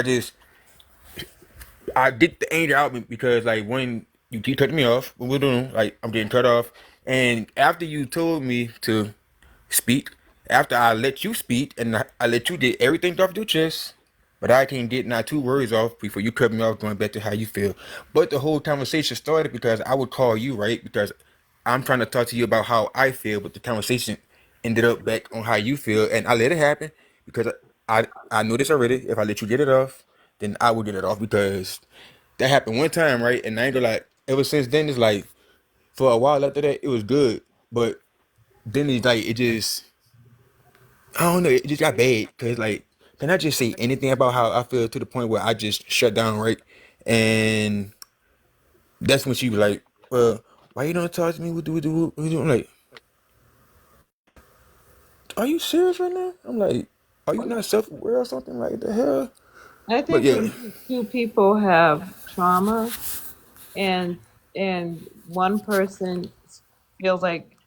I get the anger out of me because like when you keep cutting me off, when we're doing like I'm getting cut off, and after you told me to speak, after I let you speak and I let you get everything off your chest, but I can't get not two words off before you cut me off going back to how you feel. But the whole conversation started because I would call you, right? Because I'm trying to talk to you about how I feel, but the conversation ended up back on how you feel, and I let it happen because I knew this already. If I let you get it off, then I will get it off because that happened one time, right? And I ain't gonna like ever since then it's like for a while after that it was good, but then it's like it just I don't know, it just got bad because like can I just say anything about how I feel to the point where I just shut down, right? And that's when she was like, "Well, why you don't talk to me? What do?" I'm like, "Are you serious right now?" I'm like, "Are you not self-aware or something like the hell?" I But think yeah, when two people have trauma and one person feels like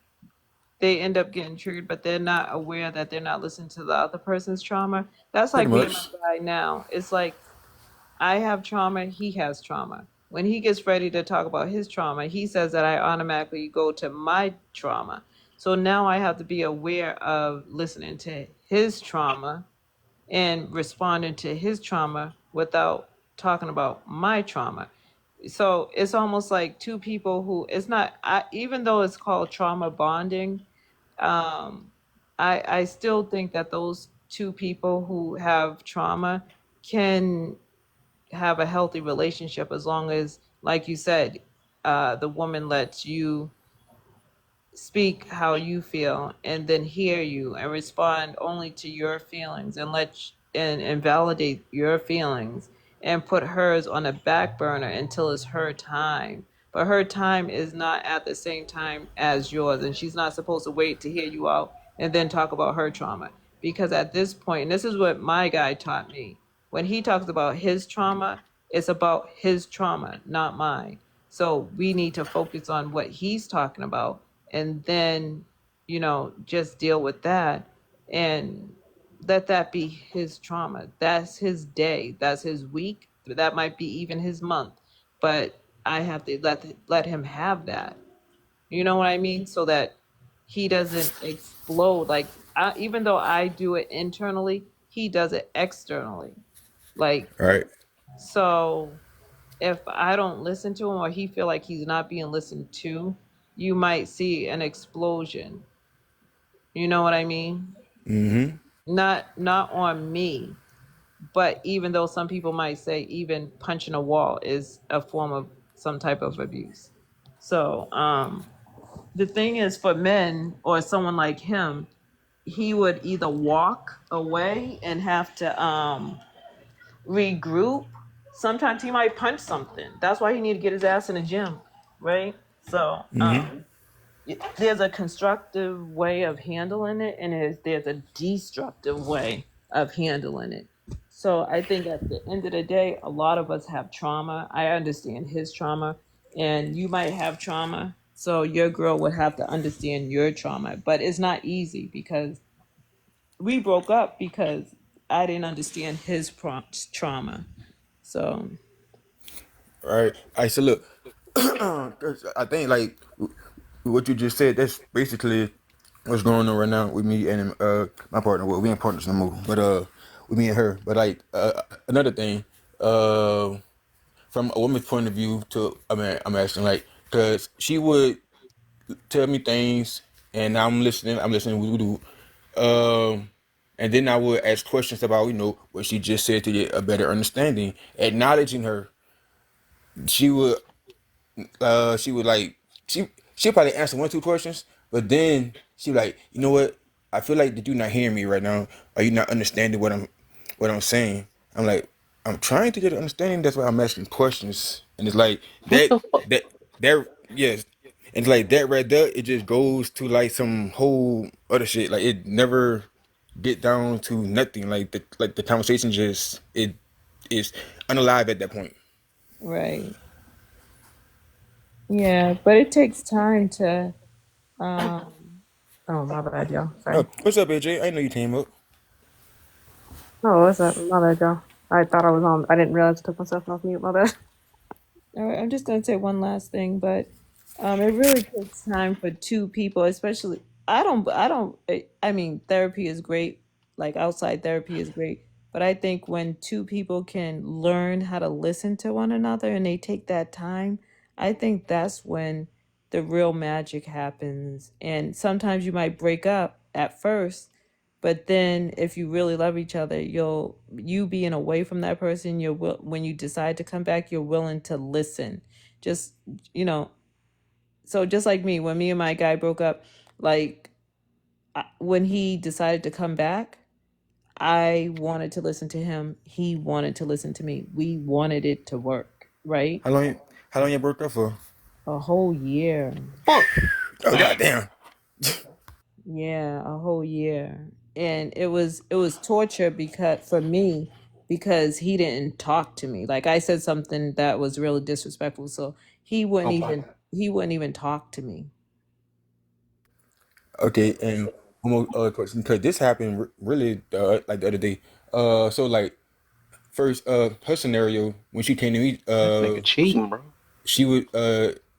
they end up getting triggered, but they're not aware that they're not listening to the other person's trauma. That's pretty like me and my much. guy now. It's like I have trauma, he has trauma. When he gets ready to talk about his trauma, he says that I automatically go to my trauma. So now I have to be aware of listening to his trauma and responding to his trauma without talking about my trauma. So it's almost like two people who it's not even though it's called trauma bonding, um I still think that those two people who have trauma can have a healthy relationship as long as, like you said, the woman lets you speak how you feel and then hear you and respond only to your feelings and and validate your feelings and put hers on a back burner until it's her time, but her time is not at the same time as yours, and she's not supposed to wait to hear you out and then talk about her trauma, because at this point, and this is what my guy taught me, when he talks about his trauma, it's about his trauma, not mine. So we need to focus on what he's talking about and then, just deal with that and let that be his trauma. That's his day. That's his week. That might be even his month. But I have to let him have that. You know what I mean? So that he doesn't explode. Like even though I do it internally, he does it externally. Like All right. so if I don't listen to him or he feel like he's not being listened to, you might see an explosion. You know what I mean? Mm-hmm. Not on me, but even though some people might say even punching a wall is a form of some type of abuse. So, the thing is for men or someone like him, he would either walk away and have to regroup. Sometimes he might punch something. That's why he need to get his ass in the gym, right? So Mm-hmm. there's a constructive way of handling it, and there's a destructive way of handling it. So I think at the end of the day, a lot of us have trauma. I understand his trauma, and you might have trauma. So your girl would have to understand your trauma, but it's not easy because we broke up because I didn't understand his trauma. So All right. I said, look, 'cause I think like what you just said, that's basically what's going on right now with me and my partner. Well, we ain't partners no more, but with me and her. But like another thing, uh, from a woman's point of view, to I mean, I'm asking like, cause she would tell me things, and I'm listening. I'm listening. We do. And then I would ask questions about what she just said to get a better understanding, acknowledging her. She would she would like she'll probably answer one, two questions, but then she like, you know what? I feel like that you're not hearing me right now. Are you not understanding what I'm saying? I'm like, I'm trying to get an understanding. That's why I'm asking questions. And it's like What that the fuck? that yes. And it's like that right there, it just goes to like some whole other shit. Like it never get down to nothing. Like the conversation just it is unalive at that point. right, yeah, but it takes time to. Oh, my bad, y'all. Sorry. What's up, AJ? I know you came up. Oh, what's up? My bad, y'all. I thought I was on. I didn't realize I took myself off mute. My bad. All right, I'm just gonna say one last thing, but it really takes time for two people, especially. I mean, therapy is great. Like outside therapy is great, but I think when two people can learn how to listen to one another and they take that time, I think that's when the real magic happens. And sometimes you might break up at first, but then if you really love each other, you being away from that person, when you decide to come back, you're willing to listen. Just, you know, so just like me, when me and my guy broke up, like when he decided to come back, I wanted to listen to him. He wanted to listen to me. We wanted it to work, right? How long you broke up for? A whole year. Fuck. Oh goddamn. Yeah, a whole year. And it was torture because for me because he didn't talk to me. Like I said something that was really disrespectful, so he wouldn't even talk to me. Okay, and one more question because this happened really like the other day. So like first, her scenario when she came to me, This nigga cheating, bro. she would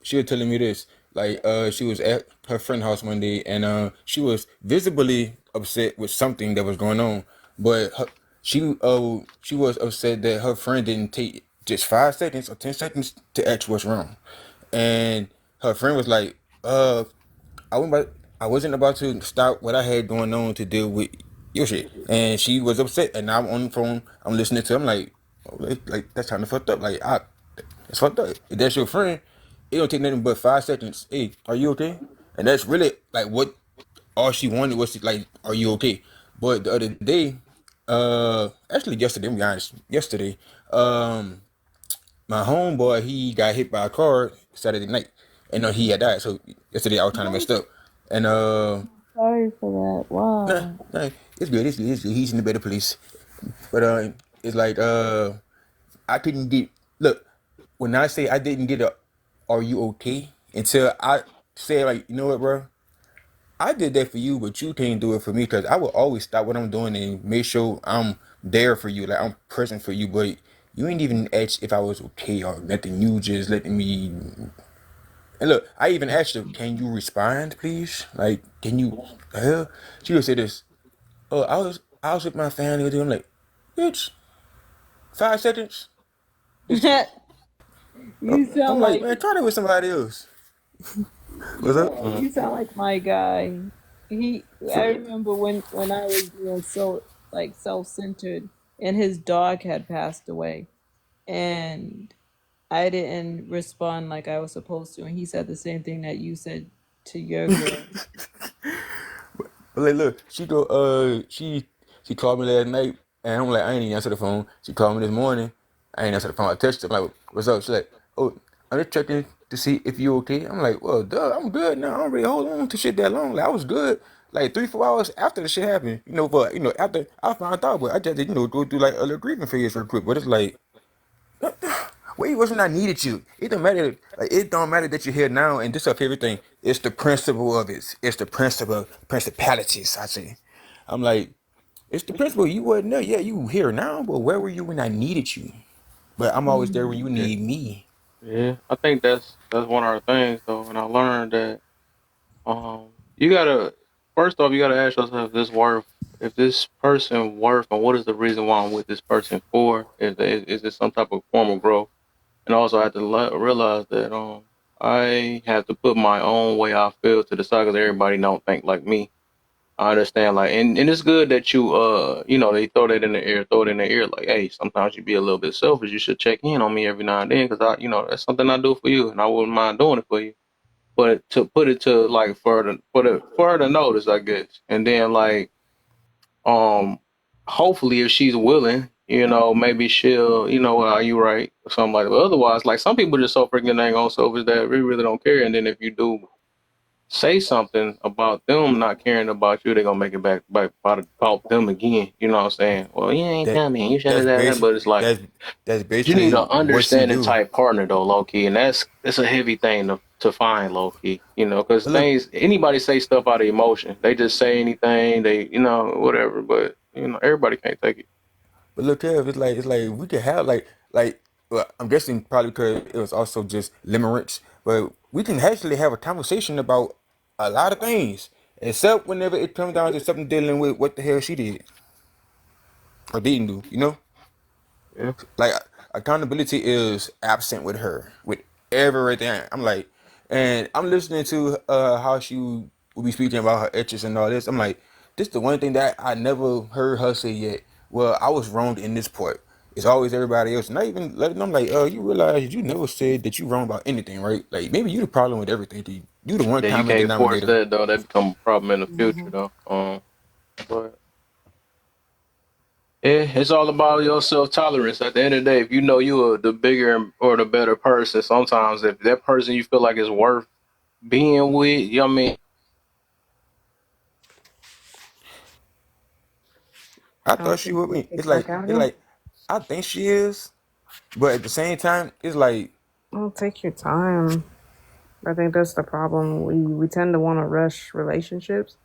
she was telling me this like she was at her friend's house one day and she was visibly upset with something that was going on, but she was upset that her friend didn't take just 5 seconds or 10 seconds to ask what's wrong, and her friend was like, I went by, I wasn't about to stop what I had going on to deal with your shit, and she was upset. And now I'm on the phone, I'm listening to. I'm like, oh, like that's kind of fucked up. Like, it's fucked up. If that's your friend, it don't take nothing but 5 seconds. Hey, are you okay? And that's really like what all she wanted was to, like, are you okay? But the other day, actually yesterday, I'm be honest, yesterday, um, my homeboy he got hit by a car Saturday night, and he had died. So yesterday I was kind of messed up, and Sorry for that. nah, Wow. nah, it's good. It's good. He's in the better place. But it's like I couldn't get look when I say I didn't get a "Are you okay?" until I say like you know what, bro. I did that for you, but you can't do it for me because I will always stop what I'm doing and make sure I'm there for you, like I'm present for you. But you ain't even asked if I was okay or nothing. You just letting me. And look, I even asked her, "Can you respond, please? Like, can you?" The hell, she would say this. Oh, I was with my family. I'm like, bitch, 5 seconds. It's, You I'm sound like, like man, try that with somebody else. What's up? Mm. you sound like my guy. He I For, remember when I was being so like self-centered and his dog had passed away and I didn't respond like I was supposed to and he said the same thing that you said to your girl. but like, look, she called me last night, and I'm like, I ain't even answer the phone. She called me this morning. I ain't answer the phone. I texted her. I'm like, what's up? She's like, oh, I'm just checking to see if you okay. I'm like, well, duh, I'm good now. I don't really hold on to shit that long. Like, I was good like 3, 4 hours after the shit happened. But after I found out, but I just go through like a little grieving phase real quick. But it's like, where you was when I needed you. It don't matter. Like it don't matter that you're here now. And this is our favorite thing. It's the principle of it. It's the principle, principalities. I say. I'm like, it's the principle. You wasn't there. Yeah, you here now. But where were you when I needed you? But I'm always there when you Yeah, need me. yeah. I think that's one of the things though, and I learned that you gotta first off you gotta ask yourself if this person worth and what is the reason why I'm with this person for? Is it some type of form of growth? And also I have to realize that I have to put my own way I feel to the side because everybody don't think like me. I understand, like, and it's good that they throw it in the ear, like, hey, sometimes you be a little bit selfish. You should check in on me every now and then, because that's something I do for you, and I wouldn't mind doing it for you. But to put it to like for her to notice, I guess, and then like, um, hopefully if she's willing, maybe she'll, are you right, or something like that. But otherwise, like, some people just so freaking dang on selfish that really don't care, and then if you do say something about them not caring about you, they're gonna make it back about them again. You know what I'm saying? Well, you ain't That tell me. You should have that's done that. basic. But it's like That's you need basically an what you understanding do. type partner though, low key, and it's a heavy thing to find low key. Because But look, things anybody say stuff out of emotion. They just say anything. They whatever. But everybody can't take it. But look, Kev, it's like we could have well, I'm guessing probably because it was also just limerence, but we can actually have a conversation about a lot of things, except whenever it comes down to something dealing with what the hell she did or didn't do. You know, Yeah. like accountability is absent with her with everything. I'm like, and I'm listening to how she will be speaking about her etches and all this. I'm like, this the one thing that I never heard her say yet. Well, I was wrong in this part. It's always everybody else. Not even letting them like, you realize you never said that you wrong about anything, right? Like maybe you the problem with everything. You the one Yeah, you common can't force denominator. that though. That become a problem in the future Mhm. though. But yeah, it's all about your self tolerance. At the end of the day, if you know you are the bigger or the better person, sometimes if that person you feel like is worth being with, you know what I mean? I I don't thought she think would you be. kicked back out It's again. like I think she is, but at the same time, it's like Well, take your time. I think that's the problem. We tend to want to rush relationships.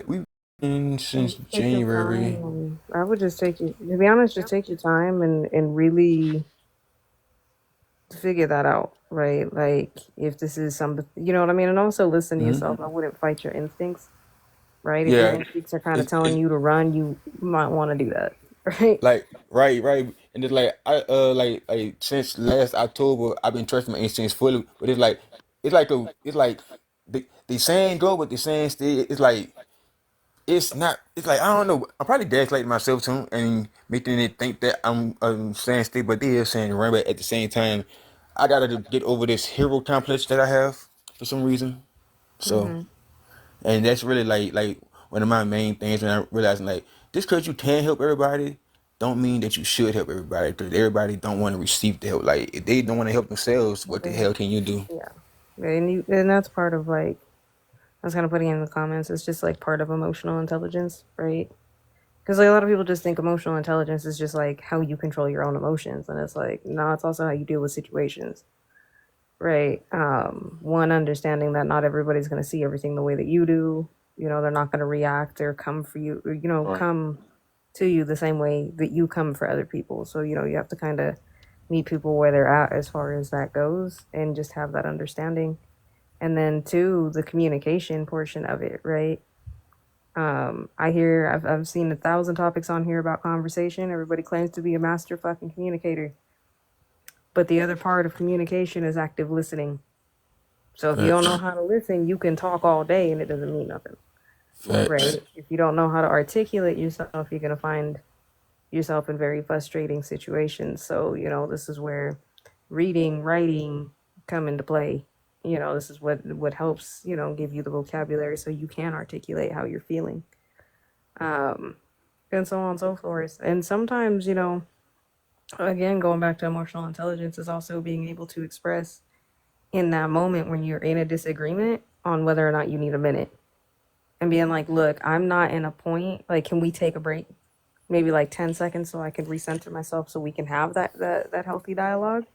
we've been since Just take your January. time. And I would just take you. To be honest, just take your time and really figure that out. Right? Like if this is some, you know what I mean, and also listen to Hmm. yourself. I wouldn't fight your instincts. Right? If your Yeah, instincts are kind of telling it's you to run, you might want to do that. Right? like right, and it's like I like since last October I've been trusting my instincts fully, but it's like the saying go, but the saying stay. It's like it's not. It's like I don't know. I'm probably gaslighting myself too and making it think that I'm saying stay, but they is saying run. But at the same time, I gotta get over this hero complex that I have for some reason. So. Mm-hmm. And that's really like one of my main things when I realizing like just because you can help everybody don't mean that you should help everybody because everybody don't want to receive the help. Like if they don't want to help themselves, what the hell can you do? Yeah. And that's part of like I was kind of putting in the comments. It's just like part of emotional intelligence, right? Because like a lot of people just think emotional intelligence is just like how you control your own emotions, and it's like no, it's also how you deal with situations, right? One understanding that not everybody's going to see everything the way that you do. You know, they're not going to react or come for you. Or, you know, Right. come to you the same way that you come for other people. So you know, you have to kind of meet people where they're at as far as that goes, and just have that understanding. And then two, the communication portion of it, right? I've seen 1,000 topics on here about conversation. Everybody claims to be a master fucking communicator, but the other part of communication is active listening. So if you don't know Facts. how to listen, you can talk all day and it doesn't mean nothing, Facts. right? If you don't know how to articulate yourself, you're gonna find yourself in very frustrating situations. So you know this is where reading, writing come into play. You know this is what helps give you the vocabulary so you can articulate how you're feeling. Um, and so on and so forth. And sometimes, again, going back to emotional intelligence is also being able to express in that moment when you're in a disagreement on whether or not you need a minute and being like, look, I'm not in a point. Like, can we take a break? Maybe like 10 seconds so I can recenter myself so we can have that healthy dialogue.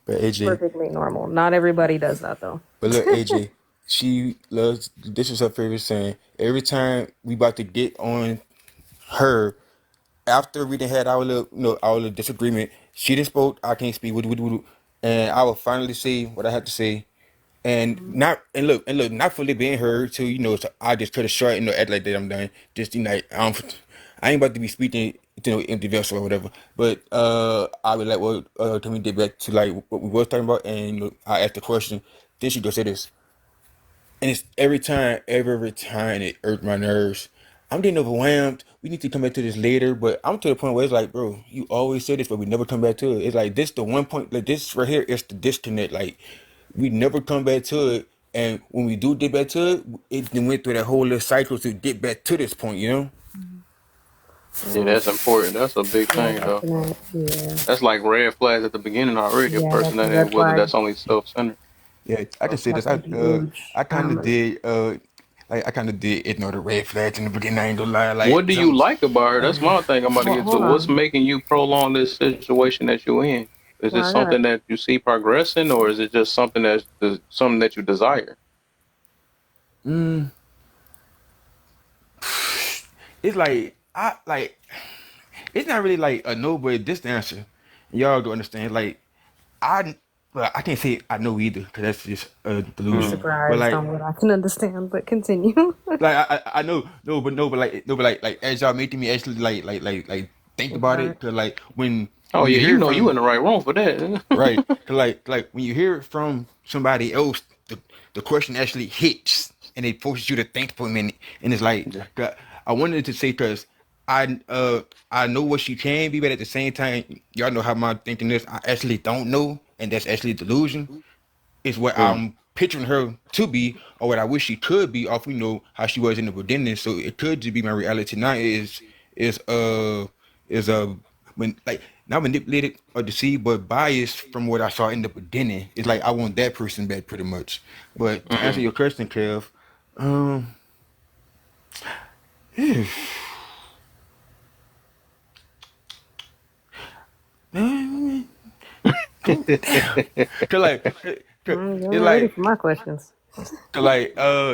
But AJ, Perfectly normal. Not everybody does that though. but look, AJ, she loves this is her favorite saying. Every time we about to get on her after we done had our little our little disagreement, she just spoke, I can't speak, and I will finally say what I have to say. And Mhm. not and look, not fully being heard to so I just cut it short and act like that I'm done. Just I ain't about to be speaking empty vessel or whatever. But I would like what can we get back to like what we was talking about and I asked the question. Then she go say this, and it's every time it irked my nerves. I'm getting overwhelmed. We need to come back to this later, but I'm to the point where it's like, bro, you always say this, but we never come back to it. It's like this the one point, like this right here is the disconnect. Like we never come back to it, and when we do get back to it, it then went through that whole little cycle to get back to this point. You know? Yeah, Well, that's important. That's a big yeah, thing that's though. an, yeah, That's like red flags at the beginning already. A yeah, person that's a that red whether flag. that's only self centered. Yeah, I can So say this. That's a huge I kind of did like I kind of did ignore the red flags in the beginning. I ain't gonna lie, what like do you some. like about her? That's my thing I'm about to Well, get to. hold What's on. making you prolong this situation that you're in? Is Well, it I got it. something that you see progressing, or is it just something that you desire? Mm, it's like I like it's not really like a no, but this the answer. Y'all don't understand. Like I, well, I can't say I know either because that's just a I'm delusion. Mm. But surprised like, on what I can understand, but continue. I know no, but like as y'all making me actually like think about Right. it. Cause like Oh when yeah, you you hear it know you from in the right room for that. right, cause like when you hear it from somebody else, the question actually hits and it forces you to think for a minute. And it's like 'cause I wanted to say because I know what she can be, but at the same time, y'all know how my thinking is. I actually don't know, and that's actually delusion. Is what Mm. I'm picturing her to be, or what I wish she could be, off how she was in the beginning. So it could just be my reality now. Is is like not manipulated or deceived, but biased from what I saw in the beginning. It's like I want that person back, pretty much. But to answer Mm. your question, Kev, um, cause like, You're it's not ready like, for my questions.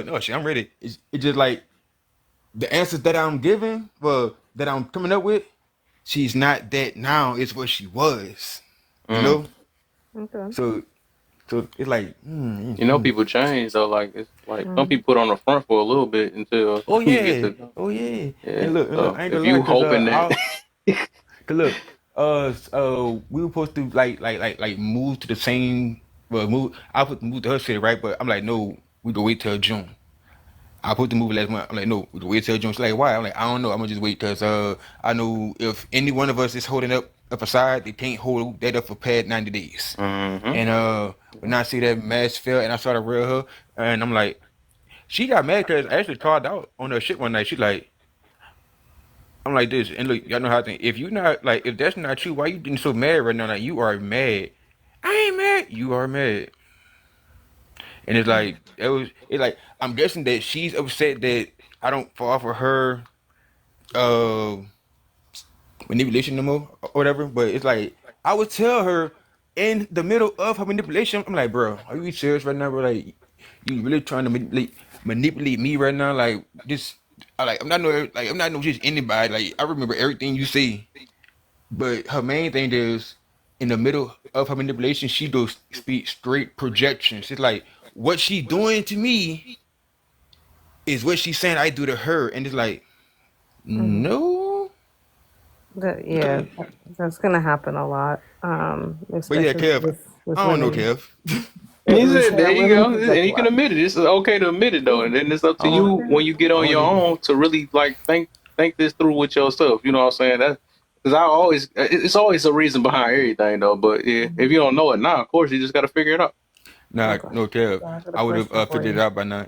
no, shit, I'm ready. It's just like the answers that I'm giving, well, that I'm coming up with, she's not that now. It's what she was, you Mm. know. Okay. So, so it's like, You know, people change though. Like it's like some Mm. people put on the front for a little bit until oh you get yeah, to oh yeah. yeah. And look, So I ain't if gonna lie, you cause hoping that cause look, we were supposed to like move to the same, well, move. I put move to her city, right? But I'm like, no, we can wait till June. I put the movie last month. I'm like, no, we can wait till June. She's like, why? I'm like, I don't know. I'm gonna just wait because I know if any one of us is holding up a facade, they can't hold that up for past 90 days. hmm And when I see that mask fell and I saw the real her, and I'm like, she got mad because I actually called out on her shit one night. She like, I'm like this, and look, y'all know how I think. If you not like, if that's not true, why you getting so mad right now? Like you are mad. I ain't mad. You are mad. And it's like it's like I'm guessing that she's upset that I don't fall for her uh manipulation no more or whatever. But it's like I would tell her in the middle of her manipulation, I'm like, bro, are you serious right now, bro? Like, you really trying to manipulate me right now? Like this, I'm not no just anybody. Like I remember everything you say, but her main thing is in the middle of her manipulation, she does speak straight projections. It's like what she doing to me is what she's saying I do to her, and it's like Hmm. no. Yeah, that's gonna happen a lot. But yeah, Especially Kev, with I don't know, women. Kev. he said, Yeah, there you women go, project and a you can lot. admit it. It's okay to admit it though, and then it's up I to don't, you when you get I on don't your need. own to really like think this through with yourself. You know what I'm saying? That because I always it's always a reason behind everything though. But yeah, if Mhm. you don't know it now, of course you just got to figure it out. Nah, Okay. no, Kev. So I got a I would have question for figured it you. out by now.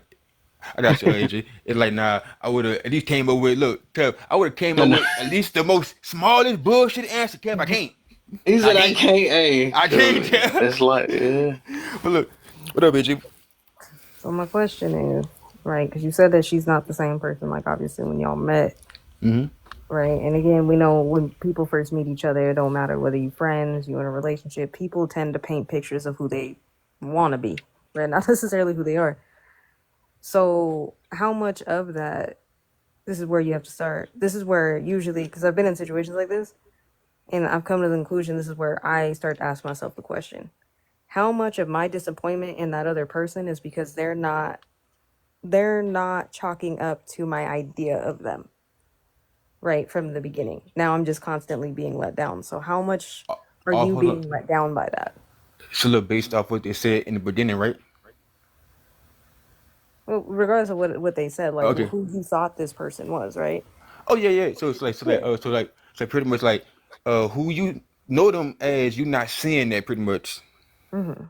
I got you, AJ. It's like nah. I would have at least came up with look, Kev. I would have came up And with at least the most smallest bullshit answer, Kev. I can't. he I said, "I can't. can't." Hey, I can't, sure. Kev. It's like yeah. But look, what up, AJ? So my question is, right, because you said that she's not the same person, like obviously when y'all met, Mm-hmm. right? And again, we know when people first meet each other, it don't matter whether you friends, you in a relationship, people tend to paint pictures of who they want to be, right? Not necessarily who they are. So how much of that, this is where you have to start. This is where usually, because I've been in situations like this, and I've come to the conclusion, this is where I start to ask myself the question. How much of my disappointment in that other person is because they're not chalking up to my idea of them right from the beginning. Now I'm just constantly being let down. So how much are you Hold up. being let down by that? So look, based off what they said in the beginning, right? Well, regardless of what they said, like Okay. who you thought this person was, right? Oh yeah, yeah. So it's like Yeah. so pretty much like who you know them as you not seeing that pretty much. Mm-hmm.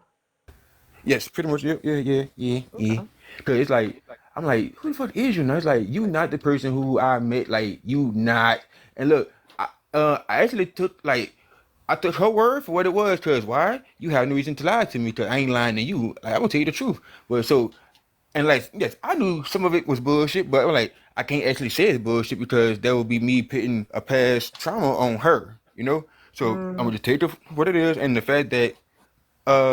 Yes, pretty much. Yeah, yeah, yeah, yeah, yeah. Okay. Cause it's like I'm like, who the fuck is you now? It's like you not the person who I met. Like you not. And look, I actually took like I took her word for what it was. Cause why? You have no reason to lie to me. Cause I ain't lying to you. Like I'm gonna tell you the truth. But so and like yes, I knew some of it was bullshit. But I'm like I can't actually say it's bullshit because that would be me putting a past trauma on her. You know. So I'm gonna Mm, just take it for what it is and the fact that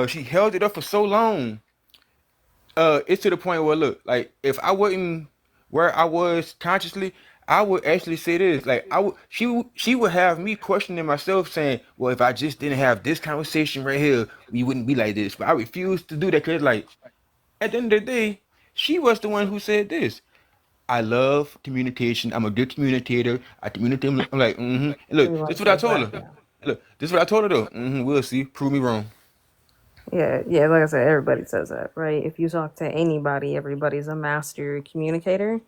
she held it up for so long it's to the point where look, like if I wasn't where I was consciously, I would actually say this, like she would have me questioning myself, saying, "Well, if I just didn't have this conversation right here, we wouldn't be like this." But I refuse to do that because, like, at the end of the day, she was the one who said this. I love communication. I'm a good communicator. I communicate. I'm like, mm-hmm. And look, Pretty this much is what I says told that. her. Yeah. Look, this is what I told her though. Mm-hmm, we'll see. Prove me wrong. Yeah, yeah, like I said, everybody says that, right? If you talk to anybody, everybody's a master communicator.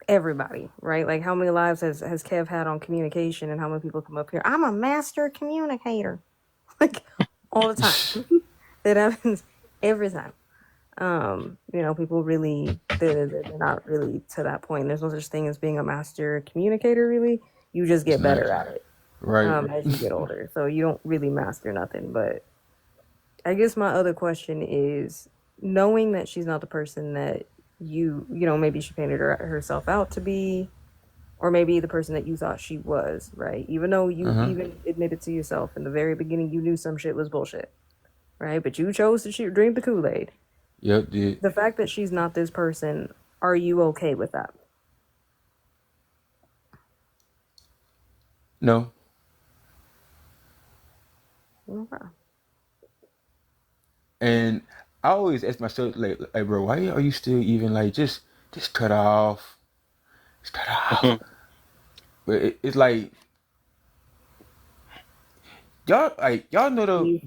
Everybody, right? Like how many lives has Kev had on communication and how many people come up here? I'm a master communicator. Like all the time. That happens every time. People really they're not really to that point. There's no such thing as being a master communicator really. You just It's get not better at it right. as you get older. So you don't really master nothing. But I guess my other question is knowing that she's not the person that maybe she painted herself out to be, or maybe the person that you thought she was, right? Even though you Uh-huh. even admitted to yourself in the very beginning you knew some shit was bullshit, right? But you chose to drink the Kool-Aid. Yep. Did The fact that she's not this person, are you okay with that? no. Okay. And I always ask myself, like, bro, why are you still even like just cut off, just cut off? But it's like y'all know You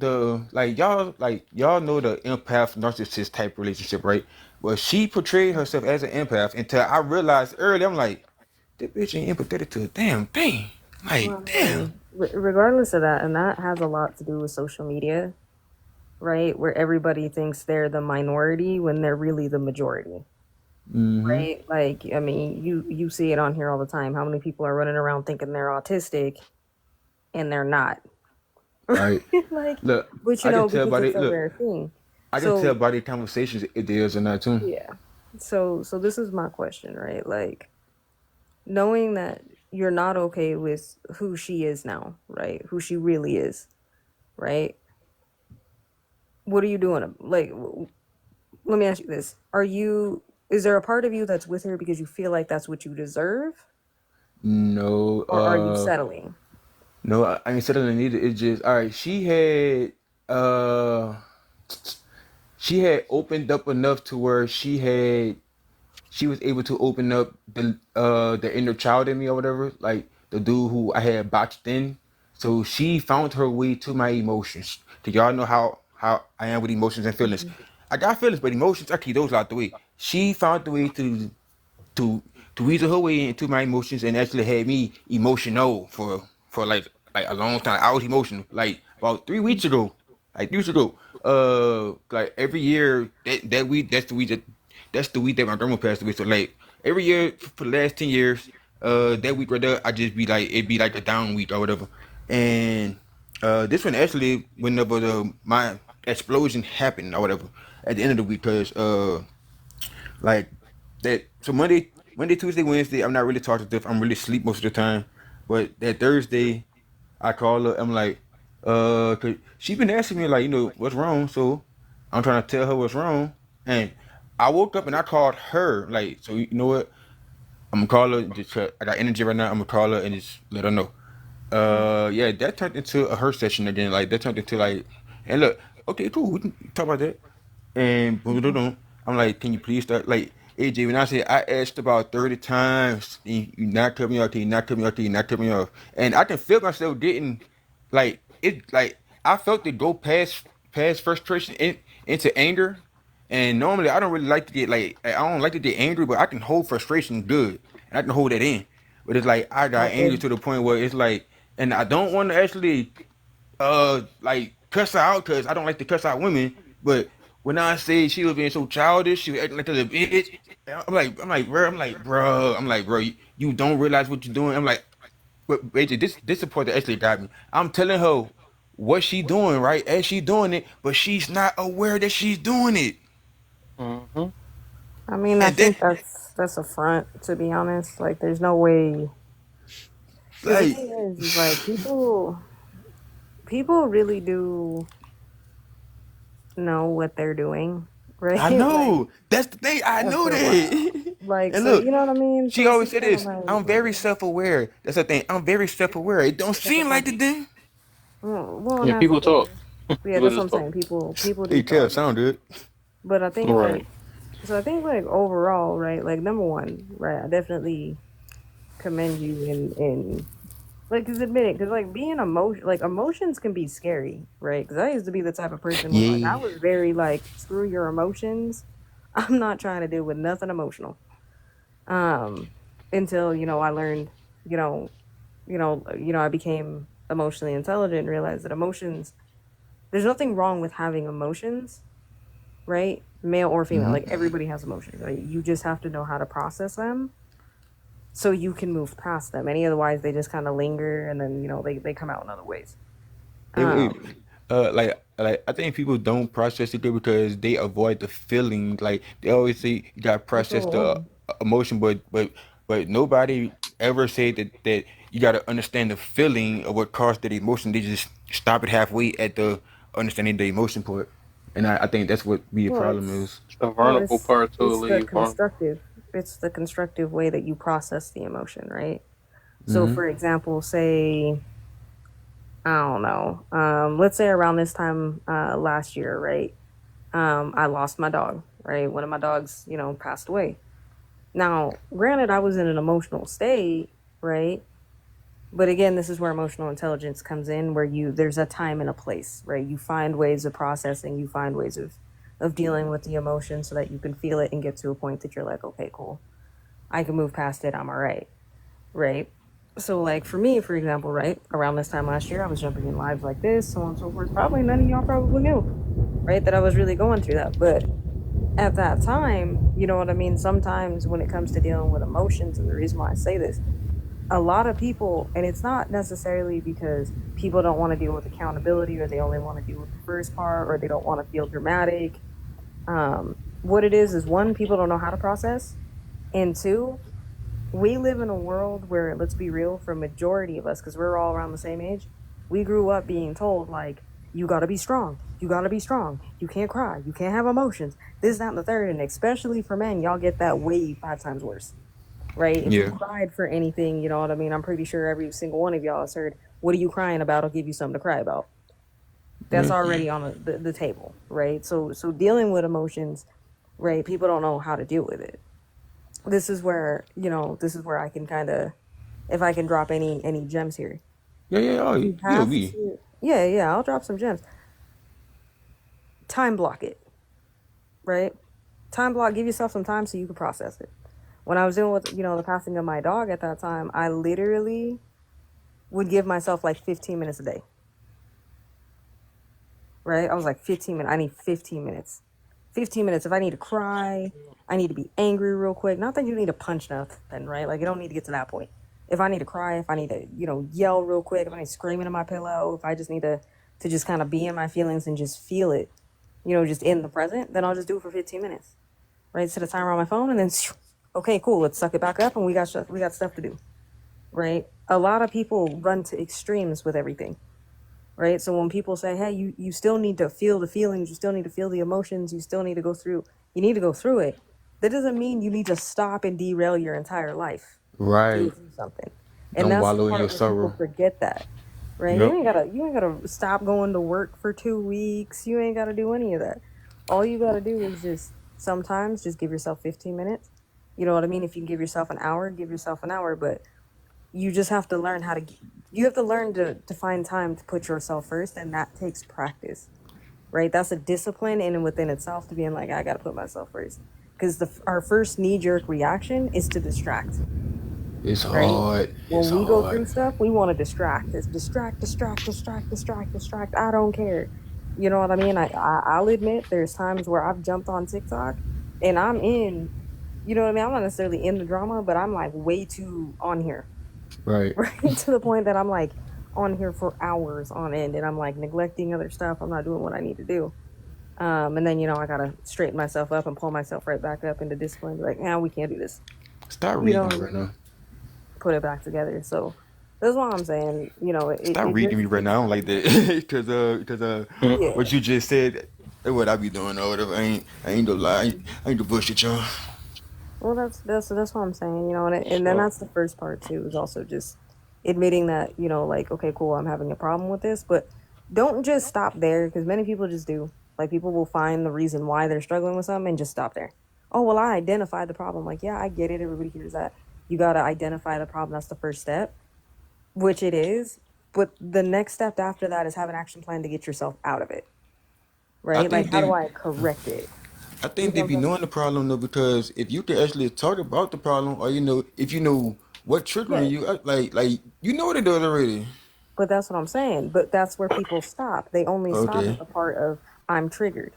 y'all know the empath narcissist type relationship, right? Well, she portrayed herself as an empath until I realized early. I'm like, this bitch ain't empathetic to a damn thing. Like, Well, I damn. mean, regardless of that, and that has a lot to do with social media, right? Where everybody thinks they're the minority when they're really the majority, Mm-hmm. right? Like, I mean, you see it on here all the time. How many people are running around thinking they're autistic and they're not? Right. Like, Look, but I can tell because by it's the a look. rare thing. I can tell So by the conversations if there is or not too. yeah. So this is my question, right? Like, knowing that you're not okay with who she is now, right? Who she really is, right? What are you doing? Like, let me ask you this: is there a part of you that's with her because you feel like that's what you deserve, No, or are you settling? no, I ain't settling either. It's just all right. Uh she had opened up enough to where she was able to open up the inner child in me or whatever, like the dude who I had botched in. So she found her way to my emotions. Do y'all know how I am with emotions and feelings? Mhm. I got feelings, but emotions I keep those out the way. She found the way to to weasel her way into my emotions and actually had me emotional for like a long time. I was emotional. Like about 3 weeks ago. Like 3 weeks ago. Like every year that week that's the week that my grandma passed away. So like every year for the last 10 years, that week right there, I just be like it'd be like a down week or whatever. And this one actually whenever my explosion happened or whatever at the end of the week because like that. So Monday, Tuesday, Wednesday, I'm not really talkative. I'm really sleep most of the time. But that Thursday, I call her. I'm like, 'cause she been asking me like, what's wrong. So I'm trying to tell her what's wrong. And I woke up and I called her. Like, so you know what? I'm gonna call her. Just I got energy right now. I'm gonna call her and just let her know. Yeah, that turned into a her session again. Like that turned into like, and look, okay, cool. We can talk about that. And boom, boom, boom. I'm like, can you please start? Like, AJ, when I say I asked about 30 times, and you not cut me off, you not cut me off, you not cut me off. And I can feel myself getting, like, I felt it go past frustration into anger. And normally I don't really like to get, like, I don't like to get angry, but I can hold frustration good. And I can hold that in. But it's like, I got angry Okay. to the point where it's like, and I don't want to actually like cuss her out because I don't like to cuss out women. But when I say she was being so childish, she was acting like a little bitch. I'm like, bro, you don't realize what you're doing. I'm like, but AJ, this support that actually got me. I'm telling her what she doing right as she doing it, but she's not aware that she's doing it. Mm-hmm. I mean, I And that think that's a front, to be honest. Like, there's no way. Because the like thing is like people really do know what they're doing, right? I Like know. That's the thing. I know after a while. that. Like, And so look, you know what I mean? she So it's always just said kind of this. like, I'm very self-aware. That's the thing. I'm very self-aware. It don't seem like it then. well, and Yeah, that's the people talk. thing. But yeah, People that's what just I'm talk. saying. People do You tell, talk, sound good. but I think Right. like, so I think like overall, right? Like number one, right? I definitely commend you in like, cause admit it, cause like being emotions can be scary, right? Cause I used to be the type of person where like I Yeah. was very like, screw your emotions. I'm not trying to deal with nothing emotional. Um, until I learned, you know, I became emotionally intelligent and realized that emotions. There's nothing wrong with having emotions, right? Male or female, like everybody has emotions, right? You just have to know how to process them so you can move past them. Any otherwise, they just kind of linger and then they come out in other ways. It, Um, like I think people don't process it good because they avoid the feeling. Like they always say you gotta process the absolutely. emotion, but nobody ever say that you gotta understand the feeling of what caused the emotion. They just stop it halfway at the understanding the emotion part, and I think that's what be a Well, problem it's is. The well, vulnerable part to it's the leave vulnerable. constructive. It's the constructive way that you process the emotion, right? So, for example, say I don't know. Let's say around this time last year, right? I lost my dog, right? One of my dogs, passed away. Now, granted, I was in an emotional state, right? But again, this is where emotional intelligence comes in, where there's a time and a place, right? You find ways of processing, you find ways of dealing with the emotion so that you can feel it and get to a point that you're like, okay, cool, I can move past it, I'm all right? So, like for me, for example, right around this time last year, I was jumping in lives like this, so on and so forth. Probably none of y'all probably knew, right, that I was really going through that. But at that time, you know what I mean? Sometimes when it comes to dealing with emotions, and the reason why I say this, a lot of people, and it's not necessarily because people don't want to deal with accountability or they only want to deal with the first part or they don't want to feel dramatic. What it is one, people don't know how to process, and two, we live in a world where, let's be real, for a majority of us, because we're all around the same age, we grew up being told, like, you got to be strong. You got to be strong. You can't cry. You can't have emotions. This, that, and the third. And especially for men, y'all get that way 5 times worse, right? If you Yeah. cried for anything, you know what I mean? I'm pretty sure every single one of y'all has heard, what are you crying about? I'll give you something to cry about. That's Yeah. already on the table, right? So dealing with emotions, right? People don't know how to deal with it. This is where I can kind of, if I can drop any gems here. Yeah. Yeah. Oh, You yeah. have We. to, yeah, I'll drop some gems. Time block it, right? Time block, give yourself some time so you can process it. When I was dealing with, the passing of my dog at that time, I literally would give myself like 15 minutes a day, right? I was like 15 minutes. I need 15 minutes. 15 minutes. If I need to cry, I need to be angry real quick. Not that you need to punch nothing, right? Like, you don't need to get to that point. If I need to cry, if I need to, yell real quick, if I need to scream into my pillow, if I just need to just kind of be in my feelings and just feel it, just in the present, then I'll just do it for 15 minutes, right? Set a timer on my phone and then, okay, cool, let's suck it back up and we got stuff to do, right? A lot of people run to extremes with everything, right? So when people say, hey, you still need to feel the feelings, you still need to feel the emotions, you still need to go through, it. That doesn't mean you need to stop and derail your entire life to go Right. through something. And Don't that's the wallow in your part where people sorrow. forget that, right? Yep. You ain't gotta stop going to work for 2 weeks. You ain't gotta do any of that. All you gotta do is just sometimes just give yourself 15 minutes. You know what I mean? If you can give yourself an hour, give yourself an hour, but you just have to learn you have to learn to find time to put yourself first, and that takes practice, right? That's a discipline in and within itself, to being like, I gotta put myself first, because our first knee-jerk reaction is to distract, It's right? hard. It's When we go through hard. stuff, we want to distract. It's distract, distract, distract, distract, distract. I don't care. You know what I mean? I'll admit there's times where I've jumped on TikTok and I'm in, you know what I mean? I'm not necessarily in the drama, but I'm like way too on here, Right. right? To the point that I'm like on here for hours on end and I'm like neglecting other stuff. I'm not doing what I need to do. And then, I got to straighten myself up and pull myself right back up into discipline. Be like, we can't do this. Stop You know reading what me I right mean? now. Put it back together. So that's what I'm saying. Stop It reading just me right takes now. I don't like time. that. Because Mm. Yeah. what you just said, that's what I be doing or whatever. I ain't the lie. I ain't the bullshit, y'all. Well, that's what I'm saying, you know, and then So that's the first part too, is also just admitting that, you know, like, okay, cool, I'm having a problem with this, but don't just stop there, because many people just do. Like, people will find the reason why they're struggling with something and just stop there. Oh, well, I identified the problem. Like, yeah, I get it. Everybody hears that. You got to identify the problem. That's the first step, which it is. But the next step after that is have an action plan to get yourself out of it, I right? Like, think how do they, I correct it? I You think they know what be I'm saying? knowing the problem though, because if you can actually talk about the problem, or if you know what triggering Yeah. you, like you know what it does already. But that's what I'm saying. But that's where people stop. They only stop at Okay, the part of I'm triggered,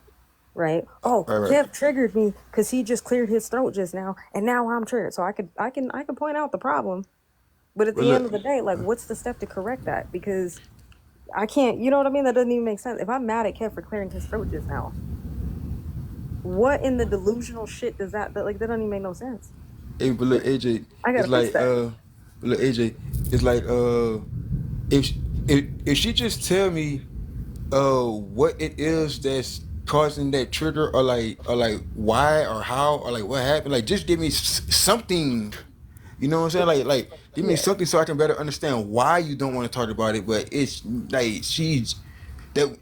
right? Oh, all right. Kev triggered me because he just cleared his throat just now, and now I'm triggered. So I could point out the problem, but at Well, the end look, of the day, like, what's the step to correct that? Because I can't. You know what I mean? That doesn't even make sense. If I'm mad at Kev for clearing his throat just now, what in the delusional shit does that like? That doesn't even make no sense. hey, but look, AJ, I it's gotta fix like that. but look, AJ, it's like if if she just tell me what it is that's causing that trigger, or like why or how or like what happened, like just give me something. You know what I'm saying? Like give me Yeah. something so I can better understand why you don't want to talk about it. But it's like she's that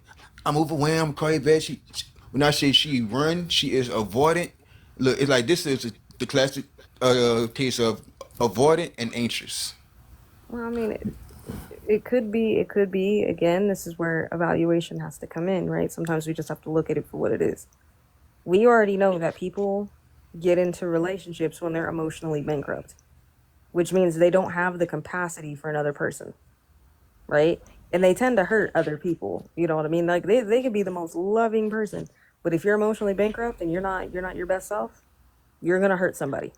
I'm overwhelmed. Call you back. When I say she run, she is avoidant. Look, it's like this is the classic case of avoidant and anxious. Well, I mean, it could be. It could be. Again, this is where evaluation has to come in, right? Sometimes we just have to look at it for what it is. We already know that people get into relationships when they're emotionally bankrupt, which means they don't have the capacity for another person, right? And they tend to hurt other people. You know what I mean? Like, they could be the most loving person, but if you're emotionally bankrupt and you're not your best self, you're gonna hurt somebody,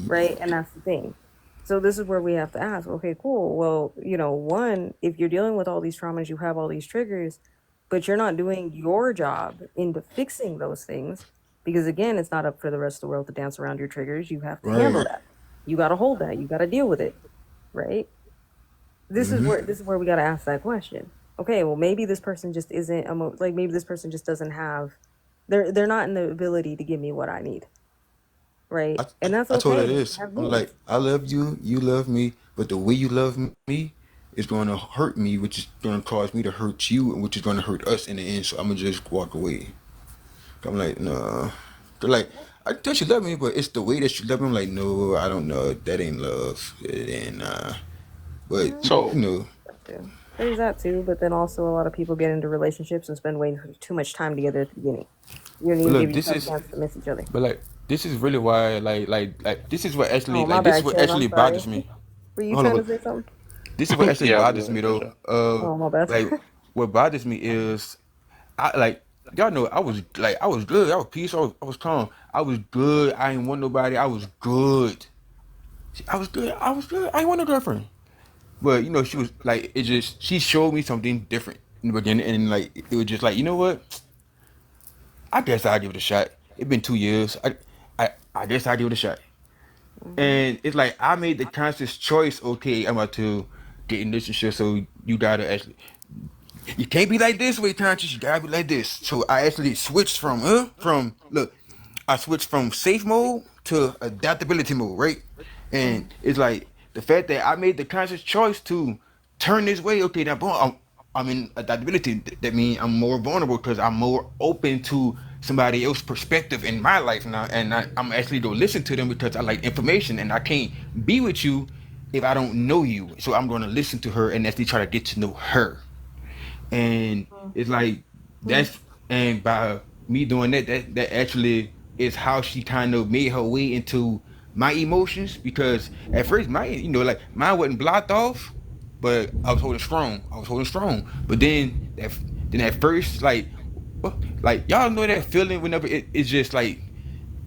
right? And that's the thing. So this is where we have to ask, okay, cool. Well, you know, one, if you're dealing with all these traumas, you have all these triggers, but you're not doing your job into fixing those things, because again, it's not up for the rest of the world to dance around your triggers. You have to handle Right. that. You got to hold that. You got to deal with it, right? This is where we got to ask that question. Okay, well, maybe this person just isn't like, maybe this person just doesn't have, they're not in the ability to give me what I need, right? I, I, And that's I told her okay. this. Have I'm needs. like, I love you, you love me, but the way you love me is going to hurt me, which is going to cause me to hurt you, and which is going to hurt us in the end. So I'm gonna just walk away. I'm like, no. They're like, I thought you love me, but it's the way that you love me. I'm like, no, I don't know. That ain't love. It ain't. But so Too. There's that too, but then also a lot of people get into relationships and spend way too much time together at the beginning. You don't but even give look, this yourself a is chance to miss each other. but like this is really why this is what actually Oh, my bad, Kev. I'm sorry. bothers me. Were you Hold on, trying to but say something? this is what actually yeah, bothers me for though. sure. Oh, my bad. Like what bothers me is I like y'all know I was good. I was peaceful. I was calm. I was good. I ain't want nobody. I was good. I was good. I was good. I ain't want no girlfriend. But she was like it just she showed me something different in the beginning, and like it was just like you know what? I guess I'll give it a shot. It's been 2 years. I guess I'll give it a shot. Mhm. And it's like I made the conscious choice. Okay, I'm about to get in this and shit. So you gotta actually, you can't be like this way, conscious. You gotta be like this. So I actually switched from look, I switched from safe mode to adaptability mode, right? And Mhm. it's like the fact that I made the conscious choice to turn this way. Okay, now boom, I'm in adaptability. That means I'm more vulnerable because I'm more open to somebody else's perspective in my life now, and I'm actually gonna listen to them because I like information, and I can't be with you if I don't know you. So I'm gonna listen to her and actually try to get to know her. And it's like Mhm. that's and by me doing that actually is how she kind of made her way into my emotions, because at first my like mine wasn't blocked off, but I was holding strong. But then at first like y'all know that feeling whenever it's just like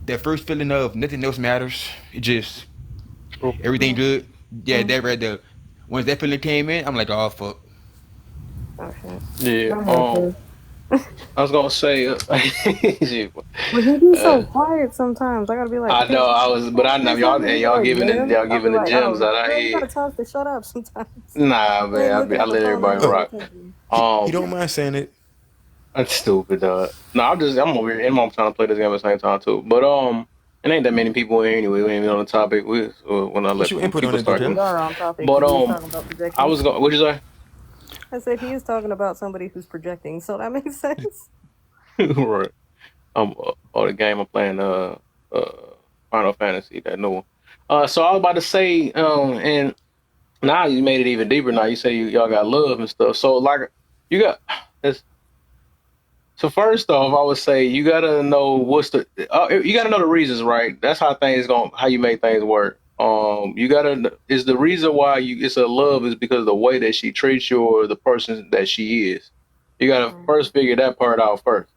that first feeling of nothing else matters. It just everything Yeah. good. Yeah, Mhm. that right there. Once that feeling came in, I'm like, oh fuck. Oh shit. Yeah. Not here, Kev. I was gonna say, shit, But he be uh, so quiet sometimes. I gotta be like, I okay, know I Kev, was, but can't I know say y'all, something. He hey, be like, y'all man. I'll be giving the like, gems oh, out out girl, you here. gotta tell us to shut up sometimes. Nah, I ain't man, looking I at the let phone. I everybody ain't paying rock. attention. He Um, don't mind saying it. that's stupid, No, I'm over here, and I'm trying to play this game at the same time too. But And ain't that many people here anyway. We ain't even on the topic with What's your when input on people it, though, start We coming. Tim? are on topic But because he was talking about I projecting. was going. What'd you say? I said he is talking about somebody who's projecting, so that makes sense. Right. Or the game I'm playing. Final Fantasy, that new one. So I was about to say, and now you made it even deeper. Now you say y'all got love and stuff. So like, you got. It's, so first off, I would say you gotta know you gotta know the reasons, right? That's how you make things work. You gotta is the reason why it's a love is because of the way that she treats you or the person that she is. You gotta first figure that part out first.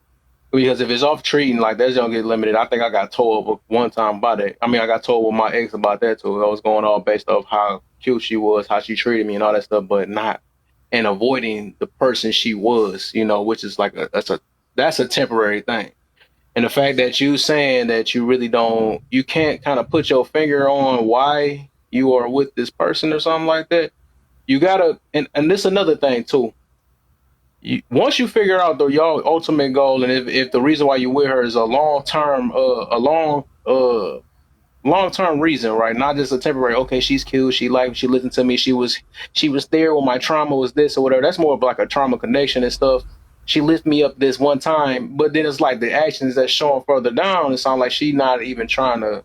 Because if it's off treating, like that's gonna get limited. I think I got told one time about it. I mean, I got told with my ex about that too. I was going all based off how cute she was, how she treated me, and all that stuff, but not and avoiding the person she was. Which is like that's a temporary thing. And the fact that you saying that you can't kind of put your finger on why you are with this person or something like that. You gotta, and this another thing too. Once you figure out your ultimate goal, and if the reason why you with her is long term reason, right? Not just a temporary. Okay, she's cute. She listened to me. She was there when my trauma was this or whatever. That's more of like a trauma connection and stuff. She lifted me up this one time, but then it's like the actions that's showing further down. It sounds like she not even trying to.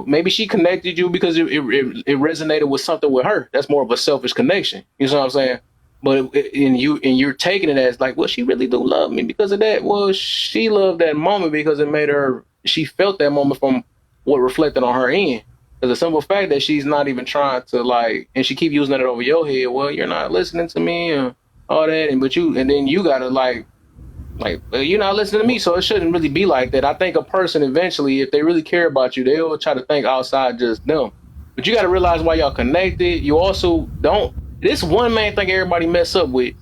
Maybe she connected you because it resonated with something with her. That's more of a selfish connection. You know what I'm saying? But you're taking it as like, well, she really do love me because of that. Well, she loved that moment because it made her. She felt that moment from what reflected on her end. Because the simple fact that she's not even trying to like, and she keep using it over your head. Well, you're not listening to me and all that, and then you gotta well, you're not listening to me, so it shouldn't really be like that. I think a person eventually, if they really care about you, they'll try to think outside just them. But you got to realize why y'all connected. You also don't. This one main thing everybody mess up with.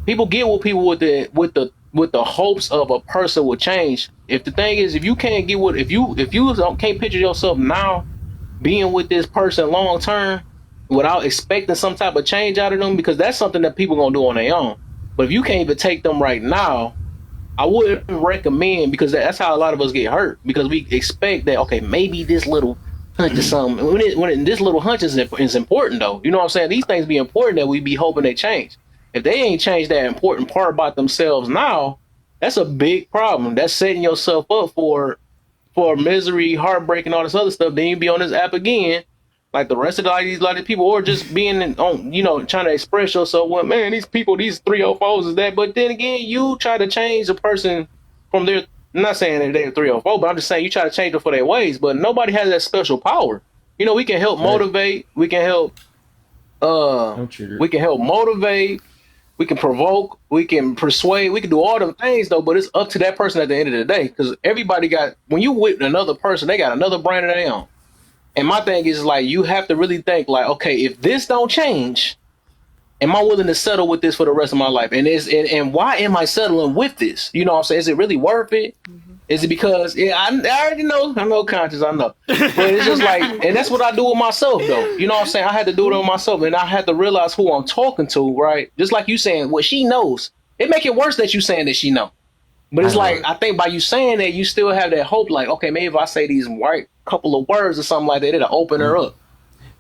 People get with people with the hopes of a person will change. If the thing is, if you can't get with if you don't can't picture yourself now being with this person long term without expecting some type of change out of them, because that's something that people gonna do on their own. But if you can't even take them right now, I wouldn't recommend, because that's how a lot of us get hurt, because we expect that, okay, maybe this little hunch is something. This little hunch is important though. You know what I'm saying? These things be important that we be hoping they change. If they ain't changed that important part about themselves now, that's a big problem. That's setting yourself up for misery, heartbreak, and all this other stuff. Then you be on this app again, like the rest of these people, or just being on, trying to express yourself. Well, man, these people, these 304s is that. But then again, you try to change a person from their. I'm not saying that they're 304, but I'm just saying you try to change them for their ways. But nobody has that special power. We can help Right. motivate. We can help. Don't trigger. We can help motivate. We can provoke, we can persuade, we can do all them things though, but it's up to that person at the end of the day. Because when you with another person, they got another brain of their own. And my thing is like, you have to really think like, okay, if this don't change, am I willing to settle with this for the rest of my life? And why am I settling with this? You know what I'm saying? Is it really worth it? Is it because I already know, I know conscious, I know. But it's just like, and that's what I do with myself though. You know what I'm saying? I had to do it on myself, and I had to realize who I'm talking to, right? Just like you saying what she knows. It make it worse that you saying that she know. But it's like, I think by you saying that, you still have that hope, like, okay, maybe if I say these right couple of words or something like that, it'll open her up.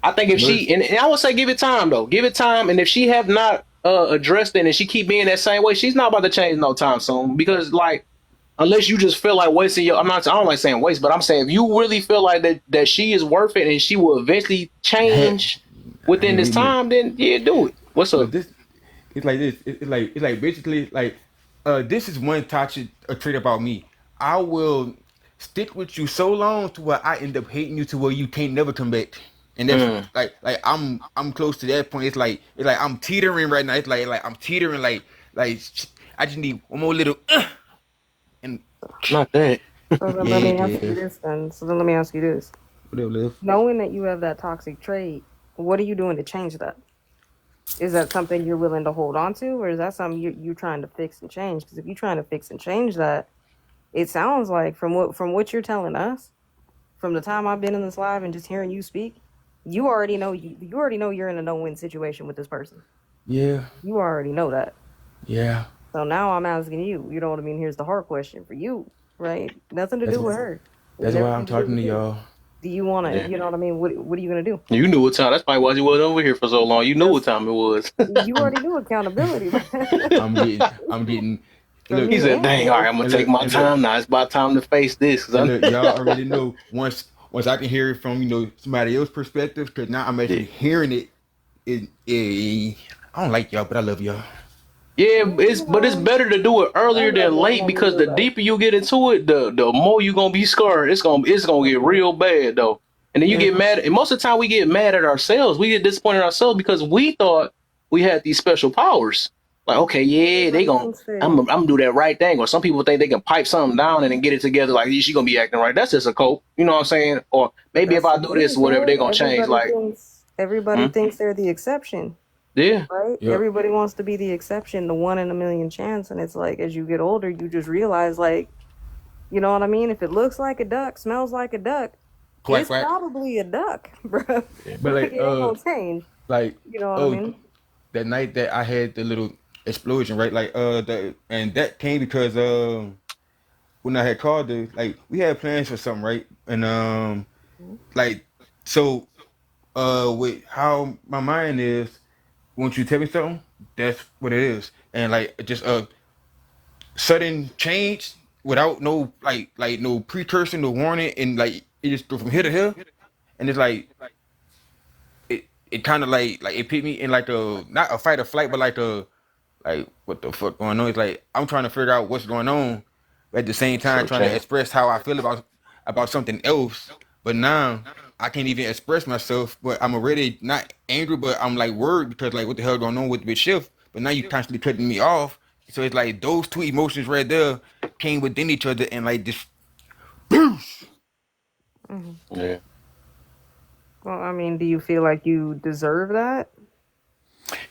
I think if she, and I would say give it time though, give it time. And if she have not addressed it and she keep being that same way, she's not about to change no time soon. Because like, unless you just feel like wasting I don't like saying waste, but I'm saying if you really feel like that she is worth it and she will eventually change within this time, then yeah, do it. What's up? But it's like this. It's like basically like, this is one toxic trait about me. I will stick with you so long to where I end up hating you to where you can't never come back. And that's like I'm close to that point. It's like I'm teetering right now. It's like I'm teetering like I just need one more little and Not that. So then yeah, let me ask you this then. So then let me ask you this. whatever, live. Knowing that you have that toxic trait, what are you doing to change that? Is that something you're willing to hold on to, or is that something you're trying to fix and change? Because if you're trying to fix and change that, it sounds like from what you're telling us, from the time I've been in this live and just hearing you speak, you already know you're in a no-win situation with this person. Yeah, You already know that. yeah. So now I'm asking you, you know what I mean? Here's the hard question for you, right? Nothing to That's do with her. That's Whatever why I'm you do, talking to y'all. do you want to? Yeah. You know what I mean? What are you gonna do? You knew what time. That's probably why you wasn't over here for so long. You knew what That's time it was. you I'm already knew accountability I'm getting from look He me said, and "Dang, all right, Kay. I'm gonna take my and look time now. It's about time to face this." 'Cause and I'm look, y'all already know once I can hear it from somebody else's perspective, because now I'm yeah, actually hearing it. I don't like y'all, but I love y'all. yeah. Well, It's you but it's know, better to do it I earlier love than y'all late more than because you the realize. deeper you get into it, the more you gonna be scarred. It's gonna get real bad though. And then you get Man, mad. And most of the time, we get mad at ourselves. We get disappointed in ourselves because we thought we had these special powers. Like, okay, yeah, they Everybody gon' thinks they. I'm gonna do that right thing. Or some people think they can pipe something down and then get it together. Like, she gonna be acting right. That's just a cope. You know what I'm saying? Or maybe if That's I the do thing, this or whatever, they're Kev. gonna change. Like, Everybody hmm? thinks they're the exception, Yeah, right? yep. Everybody wants to be the exception, the one in a million chance, and it's like as you get older, you just realize, like, you know what I mean? If it looks like a duck, smells like a duck, Quack it's quack. probably a duck, bro. yeah, But Like it ain't gonna change. like You know what I oh, mean? that night that I had the little explosion, right? Like and that came because when I had called we had plans for something, right? And like so with how my mind is, once you tell me something, that's what it is. And like just sudden change without no no precursor, no warning, and like it just go from here to here, and it's like it kind of like it put me in like a not a fight or flight, but like what the fuck going on? It's like I'm trying to figure out what's going on, but at the same time sure trying to change. express how I feel about something else. But now I can't even express myself. But I'm already not angry, but I'm like worried because like what the hell going on with Shift? But now you constantly cutting me off. So it's like those two emotions right there came within each other and like just boosh. Hmm. Yeah. Well, I mean, do you feel like you deserve that?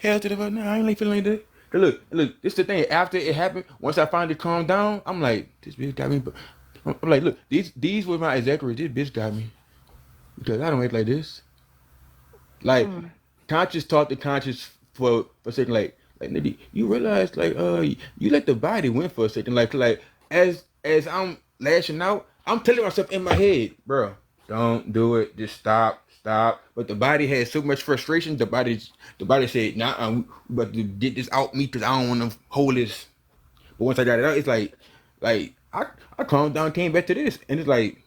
Hell to the fuck, nah, I ain't like feeling like that. 'Cause look, this the thing. After it happened, once I finally calmed down, I'm like, this bitch got me. I'm like, look, these were my executives. This bitch got me because I don't act like this. Like, Mm. conscious talk to conscious for a second. Like nigga, you realize you let the body win for a second. Like as I'm lashing out, I'm telling myself in my head, bro, don't do it. Just stop. But the body had so much frustration. The body said, nah, we about to get this out me because I don't want to hold this. But once I got it out, it's like I calmed down, came back to this, and it's like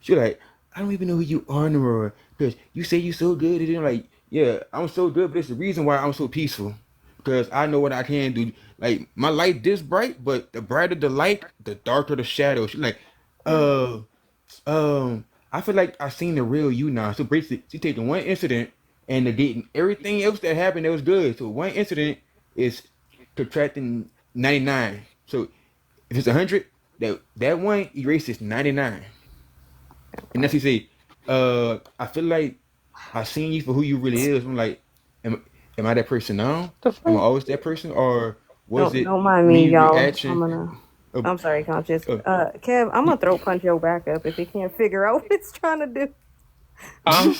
she like, I don't even know who you are, Nora, because you say you so good. And I'm like, yeah, I'm so good, but it's the reason why I'm so peaceful. Because I know what I can do. Like, my light this bright, but the brighter the light, the darker the shadow. She's like, uh, I feel like I seen the real you now. So basically, she taking one incident and negating everything else that happened that was good. So one incident is subtracting 99. So if it's 100, that one erases 99. And that's what he say, I feel like I seen you for who you really is. I'm like, am I that person now? The Am I fuck? always that person? Or was it Don't mind me, me y'all. reaction? Of, I'm sorry, conscious. of, Kev, I'm gonna throat punch your back up if he can't figure out what it's trying to do. Huh?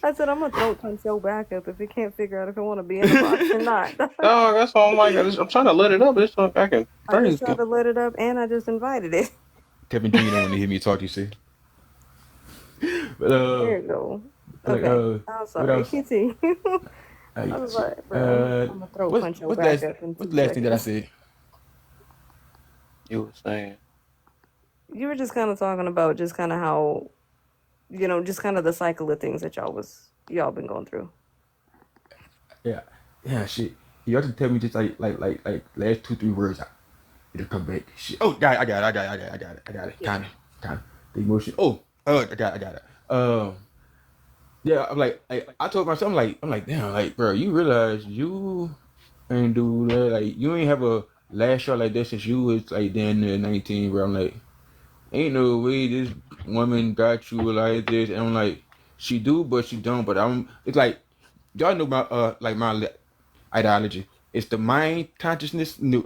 I said I'm gonna throat punch your back up if he can't figure out if I want to be in the box or not. Oh, that's why I'm like, I'm trying to let it up. It's not acting I just crazy. tried to let it up and I just invited it. Kevin G don't want to hear me talk, you see. But There you go. like Okay. I'm what sorry. else? PT. Like, I was like, bro, I'm gonna throat punch your back up in what's 2 the last thing that I seconds. said? You were saying. You were just kind of talking about just kind of how, just kind of the cycle of things that y'all been going through. Yeah, yeah, shit. You have to tell me just like last 2-3 words. It'll come back. Shit. Oh, I got it. Kind of. The emotion. Oh, I got it. Yeah. I'm like, I told myself, I'm like, damn, like, bro, you realize you ain't do that. Like, you ain't have a last shot like that since you was like then 19, bro. I'm like, ain't no way this woman got you like this. And I'm like, she do, but she don't. But it's like, y'all know my my ideology. It's the mind consciousness, no,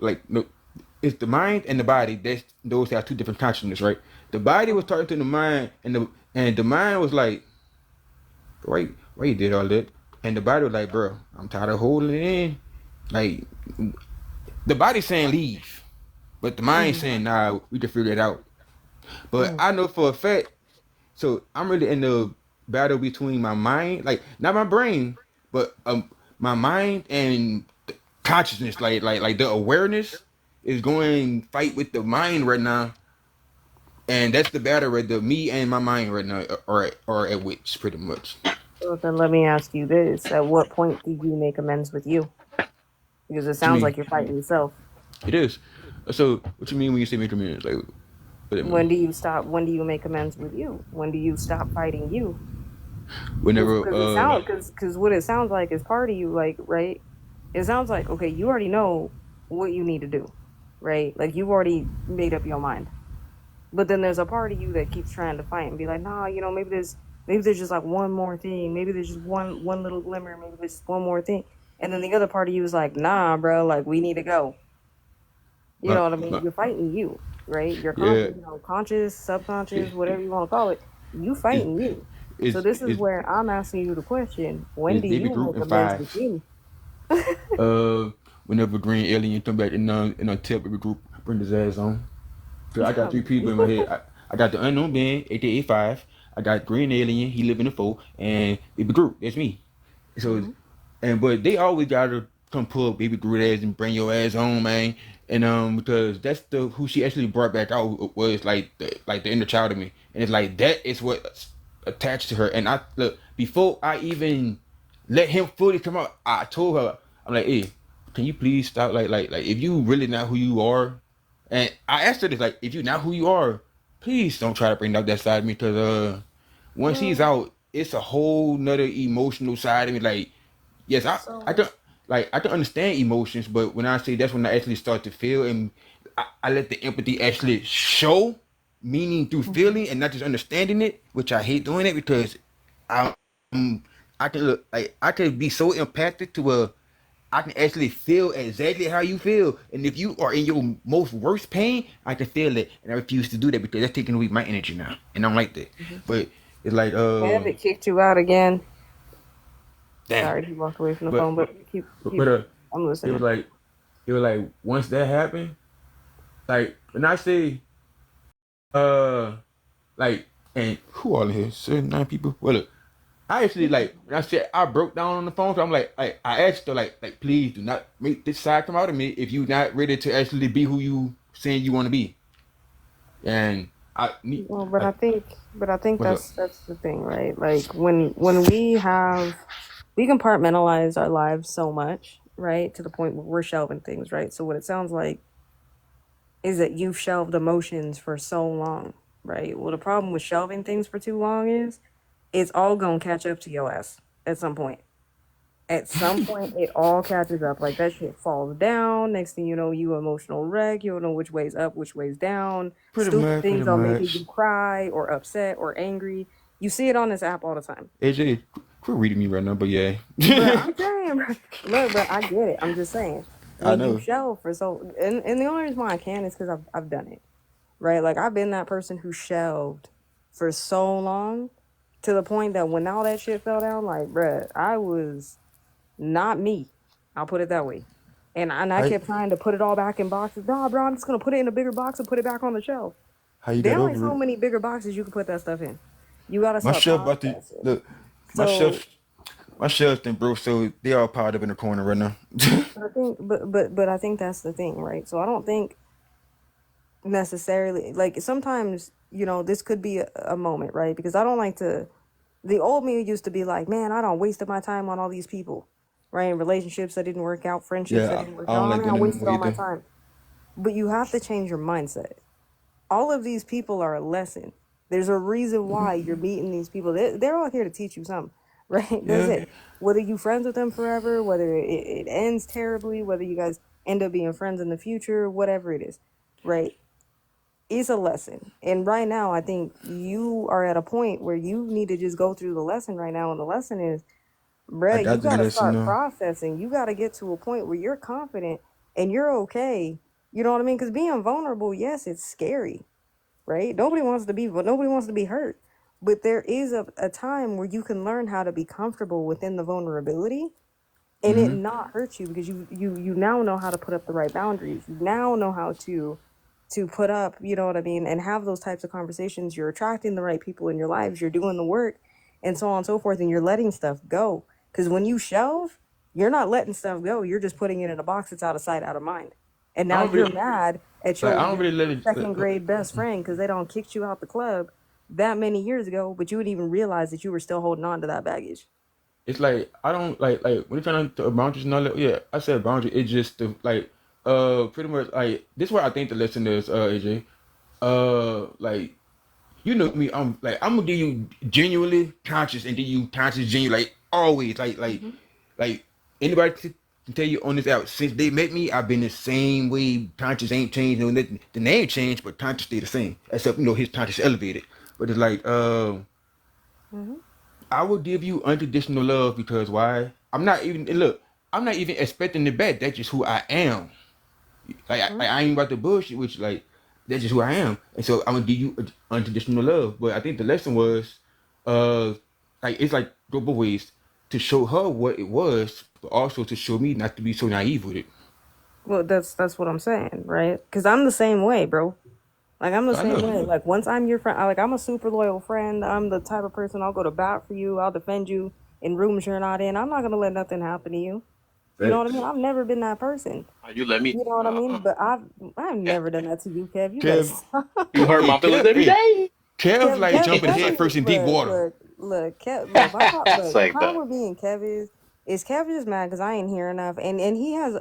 it's the mind and the body. Those have two different consciousness, right? The body was talking to the mind, and the mind was like, why you did all that? And the body was like, bro, I'm tired of holding it in. Like, the body saying leave, but the mind saying, nah, we can figure it out. But Mm. I know for a fact. So I'm really in the battle between my mind, like not my brain, but my mind and consciousness, like the awareness is going fight with the mind right now, and that's the battle right the me and my mind right now are at which pretty much. So then let me ask you this: at what point do you make amends with you? Because it What you sounds mean? like you're fighting yourself. It is. So what you mean when you say make amends? Like what that mean? When do you stop? When do you make amends with you? When do you stop fighting you? Whenever Because it sounds because what it sounds like is part of you, like, right? It sounds like, okay, you already know what you need to do, right? Like you've already made up your mind. But then there's a part of you that keeps trying to fight and be like, nah, maybe there's just like one more thing, maybe there's just one little glimmer, maybe there's just one more thing. And then the other part of you is like, nah, bro, like we need to go. You my, know what I mean? my You're fighting you, right? You're yeah, conscious, subconscious, whatever you want to call it. You is fighting you. So is this is is where I'm asking you the question: when is do baby you group make in amends with five. you? Whenever Green Alien come back and tell baby group bring his ass on. Cause I got Yeah. three people in my head. I got the unknown man, aka five. I got Green Alien, he live in the four, and Baby Groot, that's me. So, Hmm. but they always gotta come pull Baby Groot ass and bring your ass home, man. And because that's the who she actually brought back out was like the inner child of me, and it's like that is what attached to her. And I look before I even let him fully come out, I told her I'm like, hey, can you please stop like if you really not who you are, and I asked her this, like, if you're not who you are, please don't try to bring out that side of me, because once he's Well, out, it's a whole nother emotional side of me. Like, yes, I so don't like I can understand emotions, but when I say that's when I actually start to feel, and I let the empathy actually show meaning through mhm. feeling and not just understanding it, which I hate doing it because I I can look like I can be so impacted to a I can actually feel exactly how you feel. And if you are in your most worst pain, I can feel it. And I refuse to do that because that's taking away my energy now. And I don't like that. Mhm. But it's like Have it kicked you out again? damn. Sorry, he walked away from the But phone, but keep. but I'm it was listening. like it was like once that happened, like when I say uh like and who all in here? 79 people? Well look, I actually like when I said I broke down on the phone, so I'm like I asked her like please do not make this side come out of me if you're not ready to actually be who you saying you want to be. And I need Well, like but I think what's up? that's the thing, right? Like when we compartmentalize our lives so much, right, to the point where we're shelving things, right? So what it sounds like is that you've shelved emotions for so long, right? Well, the problem with shelving things for too long is it's all gonna catch up to your ass at some point. At some point, it all catches up. Like that shit falls down. Next thing you know, you emotional wreck. You don't know which way's up, which way's down. Stupid Pretty things are making much. you cry or upset or angry. You see it on this app all the time. AJ, quit reading me right now, but yeah. But I'm saying, bro, look, bro, I get it. I'm just saying, I when you know. shelve for so, and the only reason why I can is because I've done it, right? Like I've been that person who shelved for so long to the point that when all that shit fell down, like, bruh, I was not me. I'll put it that way. And I How kept trying to put it all back in boxes. Nah, bro, I'm just gonna put it in a bigger box and put it back on the shelf. how you There got are only over so it? many bigger boxes you can put that stuff in. You gotta My start shelf about to processing. look. My So shelf, my shelf then broke, so they all piled up in the corner right now. I think, but I think that's the thing, right? So I don't think necessarily like sometimes this could be a moment, right? Because I don't like to. The old me used to be like, man, I don't wasted my time on all these people, right? In relationships that didn't work out, friendships that Yeah, didn't work I out. don't I like mean, I doing it no wasted more all my either. time. But you have to change your mindset. All of these people are a lesson. There's a reason why you're meeting these people. They're all here to teach you something, right? That's Yeah, it. Whether you friends with them forever, whether it ends terribly, whether you guys end up being friends in the future, whatever it is, right? It's a lesson. And right now, I think you are at a point where you need to just go through the lesson right now. And the lesson is, I bruh, you got the got to lesson start though. processing. You got to get to a point where you're confident and you're okay. You know what I mean? Because being vulnerable, yes, it's scary, right? Nobody wants to be hurt. But there is a time where you can learn how to be comfortable within the vulnerability and it Mm-hmm. not hurt you because you now know how to put up the right boundaries. You now know how to to put up, you know what I mean, and have those types of conversations. You're attracting the right people in your lives, you're doing the work, and so on and so forth, and you're letting stuff go. Because when you shelve, you're not letting stuff go. You're just putting it in a box that's out of sight, out of mind. And I now don't you're really mad at like. I don't your really let it. second grade best friend because they don't kicked you out the club that many years ago, but you wouldn't even realize that you were still holding on to that baggage. It's like I don't like when you're trying to boundaries and all that. Yeah, I said boundary. It's just the like pretty much like this is what I think the lesson is. AJ, like you know me. I'm gonna give you genuinely conscious and then you conscious genuine like always Hmm. like anybody can tell you on this out since they met me. I've been the same way. Conscious ain't changed. No, the name changed, but conscious stay the same. Except his conscious elevated. But it's like Hmm. I will give you unconditional love because why? I'm not even and look. I'm not even expecting it back. That's just who I am. I ain't about the bullshit, which like that's just who I am. And so I'm gonna give you unconditional love. But I think the lesson was, uh, like it's like go both ways to show her what it was, but also to show me not to be so naive with it. Well, that's what I'm saying, right? Because I'm the same way, bro. Like I'm the I same know. way. Like once I'm your friend, like I'm a super loyal friend. I'm the type of person I'll go to bat for you. I'll defend you in rooms you're not in. I'm not gonna let nothing happen to you. You know what I mean? Facts. I've never been that person. Oh, you let me. You know what I mean? But I've Yeah. never done that to you, Kev. You better Kev, stop. You hurt hey my feelings Kev, every hey day. Kev, Kev, like Kev, jumping Kev head is first in deep look, water. look, look, Kev, look, look. Say How that. we're being Kev is Kev just mad because I ain't here enough, and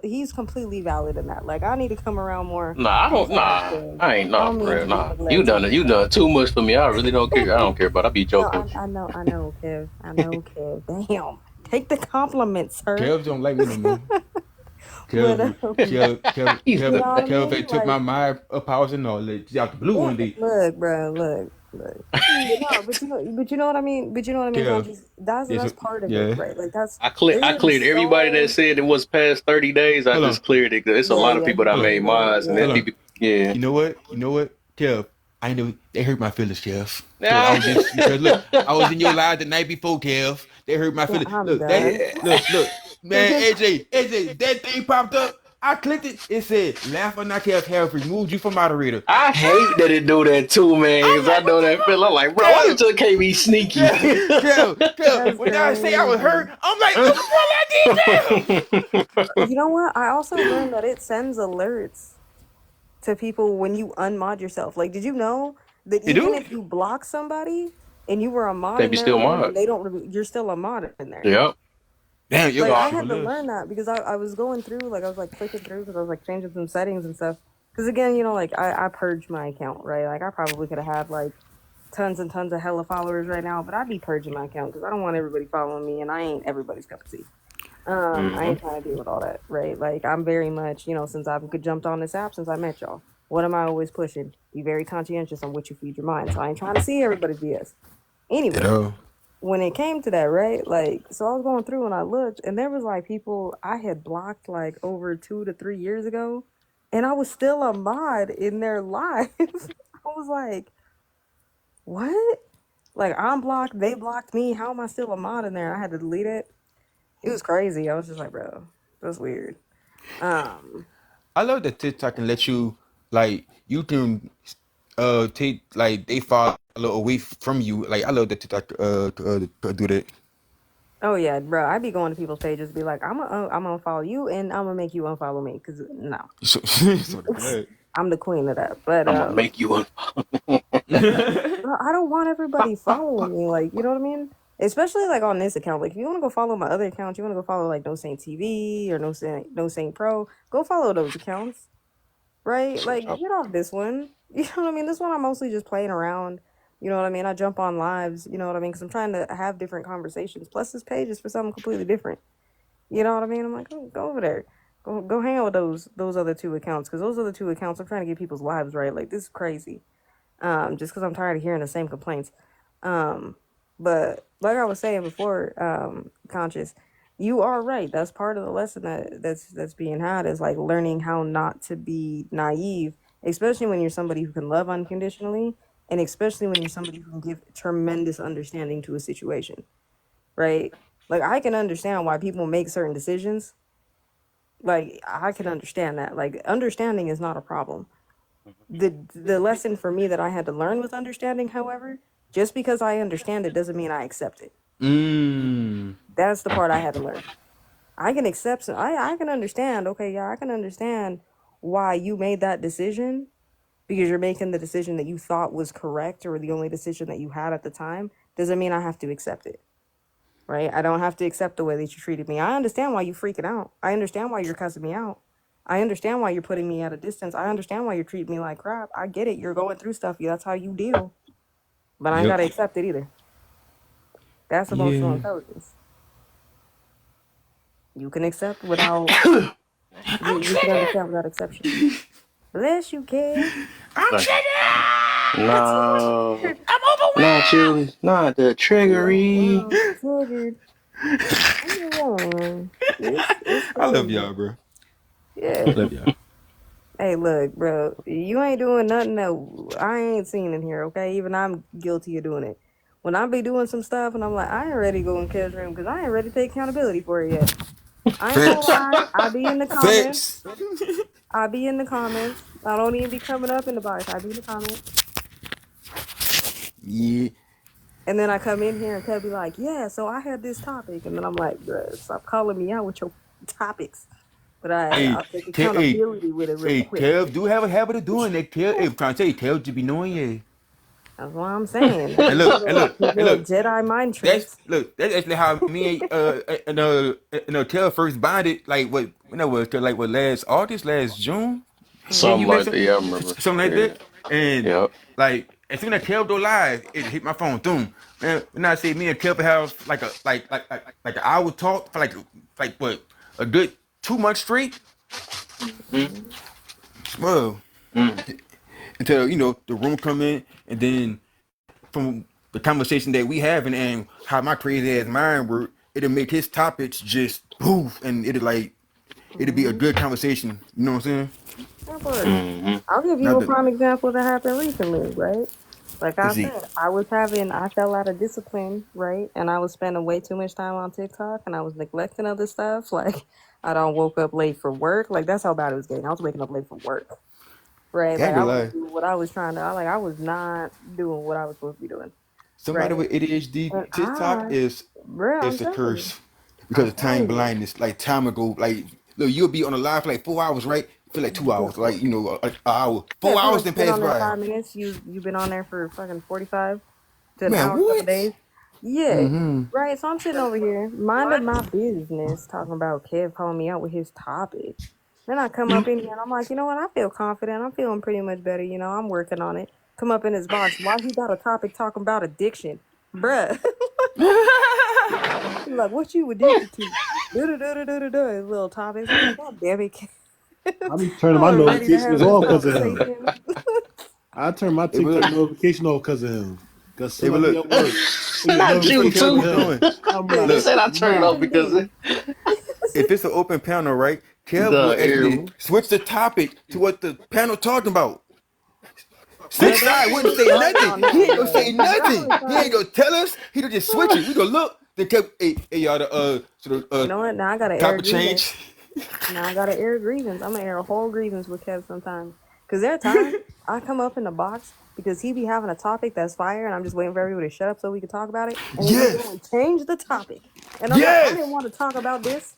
he's completely valid in that. Like I need to come around more Nah, I don't. besides Nah, Kev. I ain't. I Nah, don't for mean real. to be Nah, you done it. neglectful. You done too much for me. I really don't care. I don't care about. I be No, joking with you. I know, Kev. I know, Kev. Damn, take the compliment, sir. Kev don't like me no more. But Kev, Kev, Kev, He you know Kev, what I Kev, they mean? took Like, my mind up powers and all that out the blue yeah, one day. look, bro, look. But no, but you know what I mean. But you know what I mean, Kev, conscious. That's yes, that's part of it, yeah. right? Like that's I it cleared is everybody that so. said it was past 30 days. I Hold on, just cleared it. It's a Yeah, lot of yeah, people he that hold on, made cleared it. mines, and then hold Yeah. on. people. Yeah. You know what? You know what, Kev? I know they hurt my feelings, Kev. Kev, I Nah. was just because look, I was in your live the night before, Kev. They hurt my Yeah, feelings. I'm Look, that done. Yeah. look, man, Because AJ, that thing popped up. I clicked it. It said, "Laugh or not, Kev have removed you from moderator." I hate that it do that too, man, I'm because I like, what know the that feel. I'm like, fuck, bro, why you Kev? just can't be sneaky? Kev. that's When I say I was crazy. hurt, I'm like, what the fuck I did, Kev? You know what? I also learned that it sends alerts to people when you unmod yourself. Like, did you know that You even do? if you block somebody and you were a mod They in be their still room mod. and they don't, you're still a mod in there. Yep. Damn, yo, Like No, I show had to less. learn that because I was going through, like I was like clicking through because I was like changing some settings and stuff. Because again, you know, like I purged my account, right? Like I probably could have had like tons and tons of hella followers right now, but I'd be purging my account because I don't want everybody following me, and I ain't everybody's cup of tea. I hmm ain't trying to deal with all that, right? Like I'm very much, you know, since I've jumped on this app since I met y'all. What am I always pushing? Be very conscientious on what you feed your mind. So I ain't trying to see everybody's BS. You Anyway, know? when it came to that, right? Like, so I was going through and I looked, and there was like people I had blocked like over 2 to 3 years ago, and I was still a mod in their lives. I was like, what? Like I'm blocked, they blocked me. How am I still a mod in there? I had to delete it. It was crazy. I was just like, bro, that's weird. Um, I love that TikTok can let you like you can take like they follow away from you. Like I love that TikTok do that. oh yeah, bro. I be going to people's pages, be like, I'm gonna follow you, and I'm gonna make you unfollow me, cause no, So, so the good. I'm the queen of that. But I'm gonna make you a. bro, I don't want everybody following me. Like, you know what I mean? Especially like on this account. Like, if you want to go follow my other accounts, you want to go follow like No Saint TV or No Saint Pro, go follow those accounts, right? Like, get off this one. You know what I mean? This one I'm mostly just playing around. You know what I mean? I jump on lives. You know what I mean? Because I'm trying to have different conversations. Plus, this page is for something completely different. You know what I mean? I'm like, go over there. Go hang out with those other two accounts. Because those other two accounts, I'm trying to get people's lives right. Like, this is crazy. Just because I'm tired of hearing the same complaints. Um, but like I was saying before, conscious, you are right. That's part of the lesson that's being had is like learning how not to be naive, especially when you're somebody who can love unconditionally, and especially when you're somebody who can give tremendous understanding to a situation, right? Like I can understand why people make certain decisions. Like I can understand that. Like understanding is not a problem. The lesson for me that I had to learn with understanding, however, just because I understand it doesn't mean I accept it. That's the part I had to learn. I can accept, I can understand, okay, yeah, I can understand why you made that decision, because you're making the decision that you thought was correct or the only decision that you had at the time. Doesn't mean I have to accept it, right? I don't have to accept the way that you treated me. I understand why you freaking out. I understand why you're cussing me out. I understand why you're putting me at a distance. I understand why you're treating me like crap. I get it. You're going through stuff. That's how you deal. But I ain't Yep. gotta accept it either. That's emotional Yeah. intelligence. You can accept without you can understand without exception. Bless you, kid. Like, no, not you, not the triggery. Triggered. It's I love crazy. y'all, bro. Yeah. Love y'all. Hey, look, bro. You ain't doing nothing that I ain't seen in here, okay? Even I'm guilty of doing it. When I be doing some stuff and I'm like, I ain't ready to go in Kev's room because I ain't ready to take accountability for it yet. I ain't gonna Facts. lie. I be in the comments. Facts. I be in the comments. I don't even be coming up in the box. I be in the comments. Yeah. And then I come in here and Kev be like, yeah, so I had this topic. And then I'm like, bruh, stop calling me out with your topics. But I'll take accountability with it real quick. Kev do have a habit of doing that. Kev, I'm trying to tell you, Kev just be knowing you. That's what I'm saying. And look, His little Jedi mind tricks. That's actually how me and Kev first bonded. Like what? When that was like what last August, last June. Something You made like that. Yeah, I remember. something like Yeah. that. And Yep. like as soon as Kev go live, it hit my phone. Boom. Man, when I say me and Kev have like an hour talk for like what a good 2 months straight. Well, until the room come in, and then from the conversation that we having and how my crazy ass mind work, it'll make his topics just poof, and it'll be a good conversation. You know what I'm saying? Of course. I'll give you Not a the prime example that happened recently, right? Like I let's see. said, I fell out of discipline, right? And I was spending way too much time on TikTok and I was neglecting other stuff. Like I don't woke up late for work. Like that's how bad it was getting. I was waking up late for work. Right? I ain't Like I gonna was lie. doing what I was trying to I was not doing what I was supposed to be doing. Somebody Right? with ADHD, And TikTok bro, I'm is a telling you. curse because I'm of time telling you. blindness. Like time ago, like look, you'll be on a live for like 4 hours, right? Feel like 2 hours, like an hour. Yeah, Four I feel hours like then you've been pass on there by. 5 minutes. You've been on there for fucking 45 to an Man, hour, couple what? days. Yeah. Right. So I'm sitting over here, minding my business, talking about Kev calling me out with his topic. Then I come up in here and I'm like, you know what? I feel confident. I'm feeling pretty much better. I'm working on it. Come up in his box. Why he got a topic talking about addiction? Bruh. Like, what you addicted to? Do his little topics. I'm like, God damn it, Kev. I be turning my I was ready to notifications have this off because of him. conversation. I turn my Hey, but TikTok look, notification off because of him. Because hey, soon but I be look, at work, I get a Not this you what notification Kev from be too. him. doing. I'm He like, Look, said I turned it nah. off because if it's an open panel, right? Kev will the actually ew. switch the topic to what the panel talking about. Bro, Switch don't side get wouldn't me say started nothing. on He that, ain't gonna bro. say Cause y'all nothing. was He ain't trying. gonna tell us. He'll just switch it. We go look. Then kept hey y'all You know what? Now I gotta air a topic grievance. change. Now I gotta air a grievance. I'm gonna air a whole grievance with Kev sometimes. Cause there are times I come up in the box because he be having a topic that's fire, and I'm just waiting for everybody to shut up so we can talk about it. And then he go Yes. and change the topic, and I'm like, I didn't Yes. want to talk about this.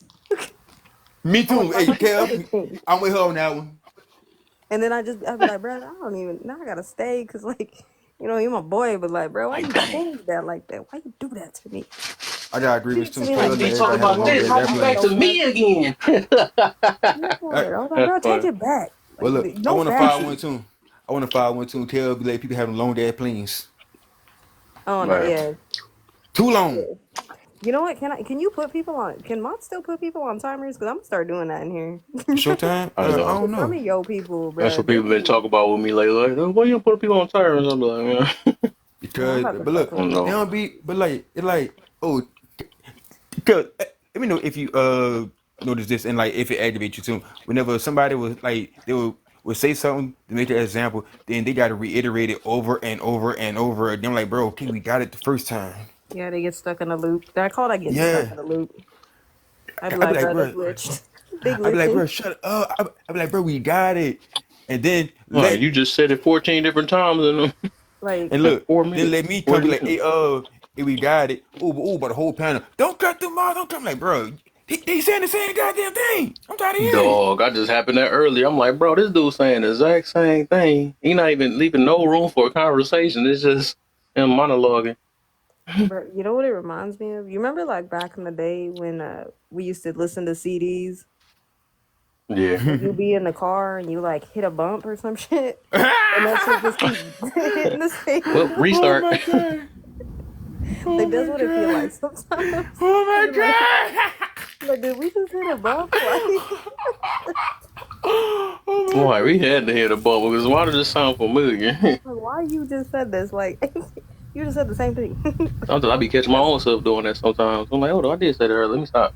Me I want to too. talk Hey about this other Kev, thing. I'm with her on that one. And then I'd be like, bro, I don't even. Now I gotta stay because like, you're my boy, but like, bro, why Like, you dang. change that like that? Why you do that to me? I got You agreements did it to too. me like After Kev, you let this. talk everybody have a about long Yo, this, day. how That you I'm back plane. to so me mad. again? Yeah, I was like, I, bro, take Funny. it back. well, Like, look, I no want to file fashion. one too. I want to file one too. Kev be like people having long day planes. Oh no, Man. yeah. Too long. You know what? Can you put people on? Can mods still put people on timers? Because I'm gonna start doing that in here. Showtime? I I know. don't Some know. of yo people, That's bro, what they people been be. talking about with me lately. Like, why you don't put people on tires? I'm like, man. Yeah, I'm Because, about to but start look, I putting don't they people know. don't on. be, but like, it like, oh, because let me know if you notice this and like if it aggravates you too. Whenever somebody was like, they would say something to make an example, then they got to reiterate it over and over and over again. I'm like, bro, okay, we got it the first time. Yeah, they get stuck in a loop. I call that getting stuck Yeah, in a loop. I'd be I be like, like, bro, they bro, glitched. They I be like, glitching. bro, shut up. I be like, bro, we got it. and then Right, you just said it 14 different times in Like, look, 4 then minutes. let me 40 come be like, minutes. hey, if we got it, but the whole panel, don't cut them out, don't come like, bro, they saying the same goddamn thing. I'm tired of hearing it. Dog, I just happened that earlier. I'm like, bro, this dude saying the exact same thing. He not even leaving no room for a conversation. It's just him monologuing. bro, you know what it reminds me of? You remember like back in the day when we used to listen to CDs Yeah. and you be in the car and you like hit a bump or some shit and that shit just keep hitting the same Well, note. Oh restart. my god. Oh Like that's my what it feel like god. sometimes. Oh my You're like, god. like, did we just hit a bump? Like, Oh Why, my we god. had to hit a bubble because why does this sound familiar? why you just said this? Like, you just said the same thing. Sometimes I be catching my own self doing that sometimes. I'm like, hold on, I did say that earlier. Let me stop.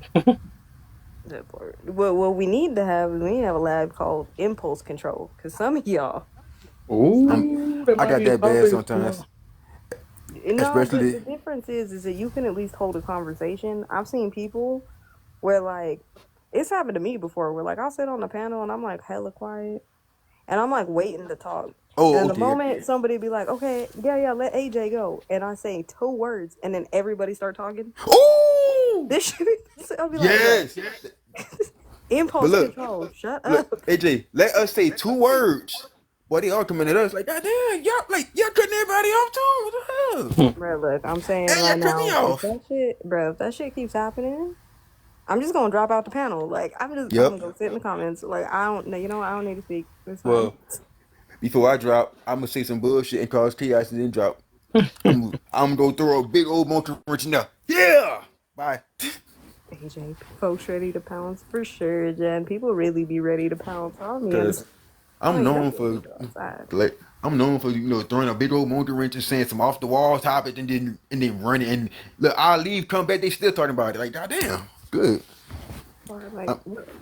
That part. What we need to have is we need to have a lab called impulse control because some of y'all, I'm, Ooh, that I might got be a that bad topic. sometimes, no, the especially. difference is that you can at least hold a conversation. I've seen people where like it's happened to me before where like I'll sit on the panel and I'm like hella quiet and I'm like waiting to talk. And Oh, in the okay. moment somebody be like, okay, yeah, let AJ go. And I say 2 words and then everybody start talking. Oh, This should be, I'll be like, bro, yes. But impulse control, shut up. AJ, let us say 2 words. Boy, they all coming at us like, God damn, y'all cutting everybody off too. What the hell? Bro, look, I'm saying Hey, y'all right cut me now, off. if that shit keeps happening, I'm just gonna drop out the panel. Like, I'm Yep. gonna go sit in the comments. Like, I don't know, you know what? I don't need to speak. It's fine. Well, before I drop, I'm gonna say some bullshit and cause chaos and then drop. I'm gonna throw a big old monkey wrench in there. Yeah. Bye. AJ, folks ready to pounce for sure, Jen. People really be ready to pounce on me. Cause I I'm mean, known definitely for go outside. like throwing a big old monkey wrench and saying some off the wall topic and then running and look I'll leave come back they still talking about it like goddamn good. Or like,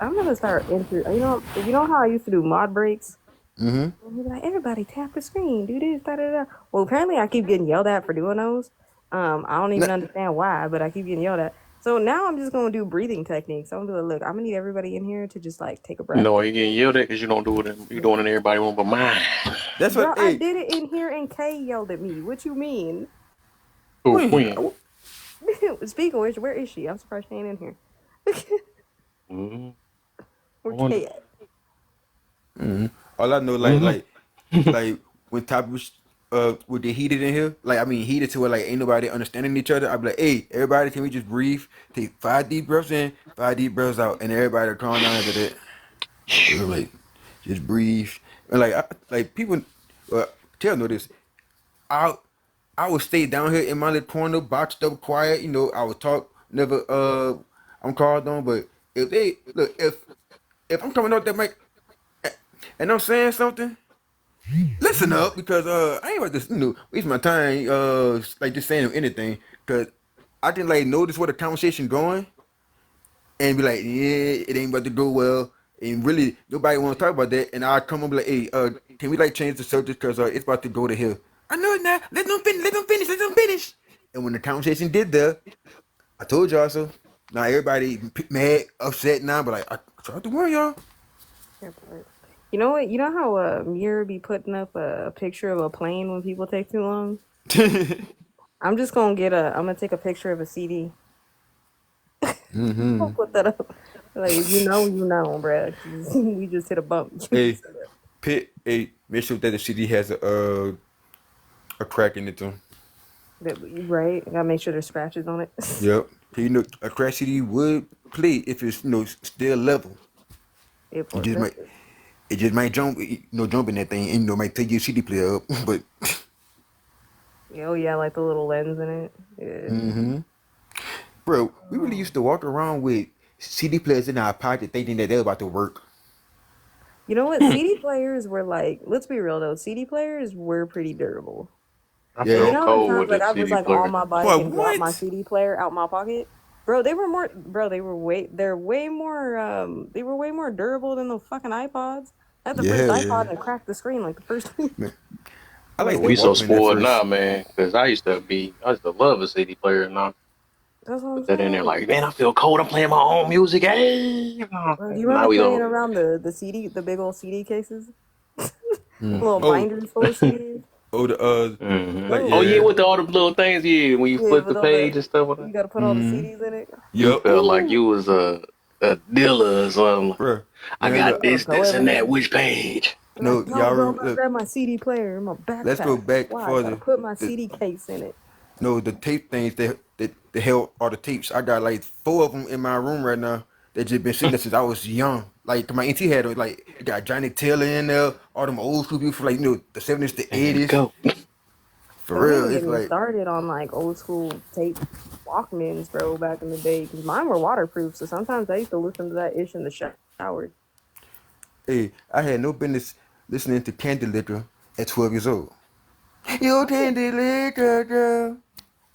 I'm gonna start you know how I used to do mod breaks. Mm-hmm. And he'd be like, everybody tap the screen, do this, da da da. Well, apparently I keep getting yelled at for doing those. I don't even understand why, but I keep getting yelled at. So now I'm just gonna do breathing techniques. I'm gonna be like, look, I'm gonna need everybody in here to just like take a breath. No, you getting yelled at because you don't do it. You doing it in everybody room but mine. That's Bro, what I hey did it in here and Kay yelled at me. What you mean? Who, when when? Speaking of which, where is she? I'm surprised she ain't in here. Mm-hmm. Where I Kay at? all I know like when topics with the heated in here like I mean heated to where like ain't nobody understanding each other I'd be like hey everybody can we just breathe take 5 deep breaths in 5 deep breaths out and everybody calm down after that. Like just breathe and like people tell know this I I would stay down here in my little corner, boxed up, quiet. I would talk, never I'm called on. But if they look, if I'm coming out that mic and I'm saying something, listen up because I ain't about to waste my time like just saying anything because I can like notice where the conversation going and be like yeah it ain't about to go well and really nobody want to talk about that and I come up like hey can we like change the subject because it's about to go to hell. I know it now. Let them finish. And when the conversation did that, I told y'all so. Now everybody mad, upset now, but like I tried to warn y'all. You know what? You know how Mirror be putting up a picture of a plane when people take too long? I'm just gonna I'm gonna take a picture of a CD. I'll put that up. Like, if you know, bruh. We just hit a bump. Hey, make sure that the CD has a crack in it too. Right? Gotta make sure there's scratches on it. Yep. A crack CD would play if it's still level. Yeah, It boy, just might jump jump in that thing and might take your CD player up, but oh yeah, like the little lens in it. Yeah. bro, we really used to walk around with CD players in our pocket thinking that they're about to work. You know what? CD players were like, let's be real though, CD players were pretty durable. I And you Yeah. feel know how many cold times with like that I was CD like on player. my bike Boy, and dropped my what? CD player out my pocket? Bro, they were way more durable than the fucking iPods. I had the first Yeah. iPod and cracked the screen like the first week. Man, I I'm like, like what the We the so Walkman at spoiled now, first. man. Because I used to love a CD player, and I that's what I'm put that in there saying. like, man, I feel cold. I'm playing my own music. Hey, Bro, do you now remember we carrying don't. around the big old CD cases? Little Oh, binders full of CDs. oh, the like Oh Oh, yeah, yeah, with all the little things, yeah. When you yeah, flip the with all page the and stuff like you that, got to put all the CDs in it. you yup, felt like Ooh, you was a dealer or something. bro. I Man, got look, gotta this, go and that. everywhere. Which page? I'm like, no, no, y'all, bro, I'm gonna grab my CD player in my let's go backpack. back Why? I gotta further. put my The, CD case in it. no, the tape things that held all the tapes. I got like 4 of them in my room right now. That just been sitting there since I was young. Like my auntie had like it got Johnny Taylor in there, all them old school people from like the 70s, the There you 80s. go. For Don't real, even get it's me like, started on like old school tape Walkmans, bro, back in the day. Because mine were waterproof, so sometimes I used to listen to that ish in the shower. hey, I had no business listening to Candy Liquor at 12 years old. You I think, Candy Liquor, girl.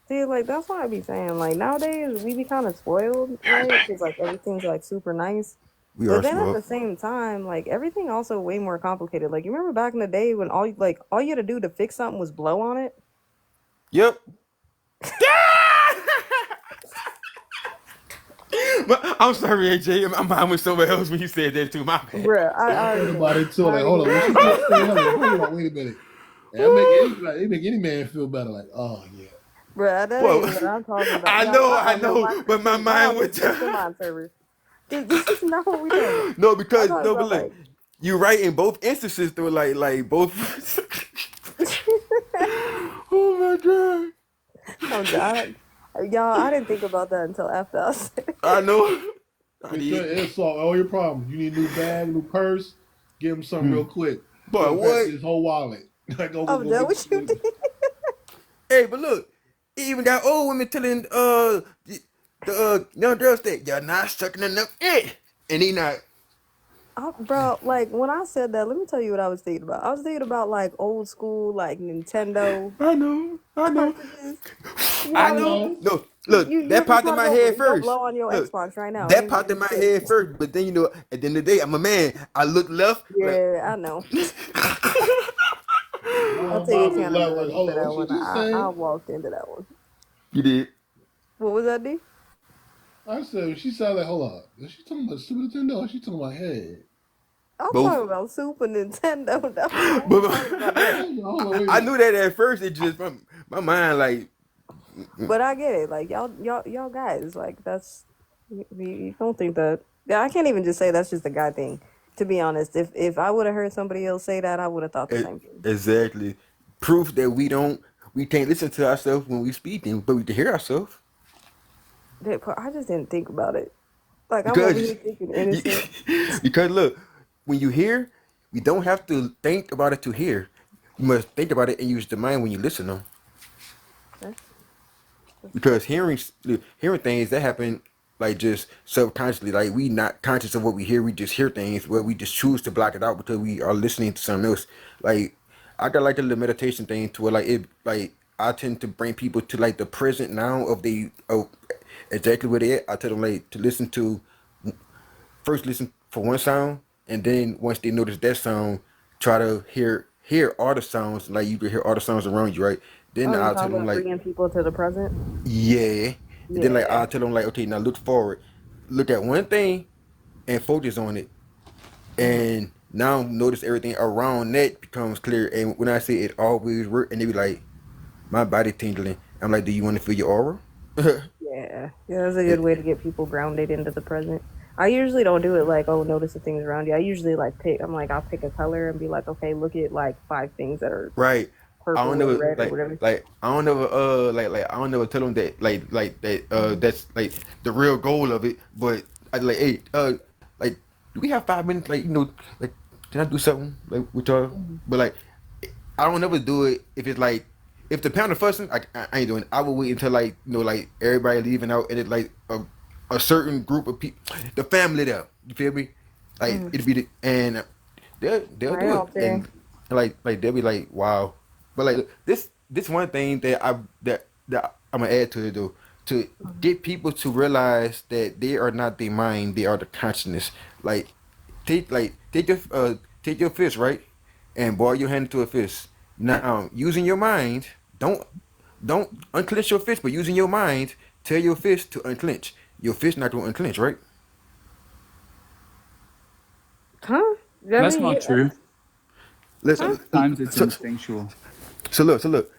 see, like, that's what I be saying. Like, nowadays, we be kind of spoiled, right? Because, like, everything's, like, super nice. We But are then at small. the same time, like, everything also way more complicated. Like, you remember back in the day when all you had to do to fix something was blow on it? Yep. But I'm sorry, AJ. My mind was somewhere else when you said that too. My bad. Bruh, I I thought already know. about it too. I Like, already hold know on, what what you're she talking just about. said? Hold on, wait a minute. And it make any man feel better. Like, oh yeah. Bruh, that Well, ain't what I'm talking about. I Y'all, know, I no, know, but my y'all mind on this went different to mind server. This is not what we talking about. no, I'm because talking no, but about, look, like, you're right in both instances. Though, like both. Oh my god! I'm done. Y'all, I didn't think about that until after I said it. I know. I It did. it'll solve all your problems. You need a new bag, new purse. Give him something real quick. But It'll pack what? his whole wallet. Like, I'm go done get. with you, D. Hey, but look, it even got old women telling the young girls that you're not sucking enough it, and he not. Bro, like when I said that, let me tell you what I was thinking about. I was thinking about like old school, like Nintendo I know, I know, cartridges. You know I how I we know. used to, know. No, look, you that ever popped in try to my head go first. blow on your Look, Xbox right now and that it popped in wouldn't my stick. head first. But then at the end of the day, I'm a man. I look left, like. Yeah, I know. I'll take Bob was laughing like, accountability hold for on, that what she one. just I said? walked into that one. You did. What was that, D? I said she sounded like, hold on. Is she talking about Super Nintendo? Or she talking about head? I'm Both. talking about Super Nintendo. I ain't But talking about that. Hold on, wait a I minute. knew that at first. It just my mind like But I get it. Like y'all guys, like that's you don't think that. Yeah, I can't even just say that's just a guy thing. To be honest, if I would have heard somebody else say that, I would have thought the same thing. exactly proof that we can't listen to ourselves when we speaking, but we can hear ourselves I just didn't think about it. Like I'm over here because thinking you, innocent. because look, when you hear, we don't have to think about it to hear. You must think about it and use the mind when you listen though. That's true. Because hearing things that happen like just subconsciously, like we not conscious of what we hear, we just hear things where we just choose to block it out because we are listening to something else. Like I got like a little meditation thing to where like I tend to bring people to like the present now of exactly where they at. I tell them like to first listen for one sound, and then once they notice that sound, try to hear all the sounds, like you can hear all the sounds around you, right? Then Oh, you I'll tell talking them about like, bringing people to the present? yeah. And then like Yeah. I'll tell them like, okay, now look forward. Look at one thing and focus on it. And now notice everything around that becomes clear. And when I say it always work, and they be like, my body tingling. I'm like, do you want to feel your aura? Yeah, that's a good way to get people grounded into the present. I usually don't do it like, oh, notice the things around you. I usually like I'll pick a color and be like, okay, look at like 5 things that are Right. I purple don't or never red or whatever. I don't never like I don't never tell them that like that that's like the real goal of it. But I like hey like do we have 5 minutes like like can I do something like with y'all? But like I don't never do it if it's like if the pound of fussing I ain't doing it. I will wait until like like everybody leaving out and it like a certain group of people the family there. You feel me? Like Mm. it'd be and they'll Right do it out there. and like they'll be like wow. But like this one thing that I'm gonna add to it though to get people to realize that they are not the mind, they are the consciousness. Like take your fist right and boil your hand into a fist. Now using your mind, don't unclench your fist, but using your mind, tell your fist to unclench. Your fist not gonna unclench, right? Huh? I That's mean, not yeah, true. Huh? Listen, Sometimes it's so instinctual. look.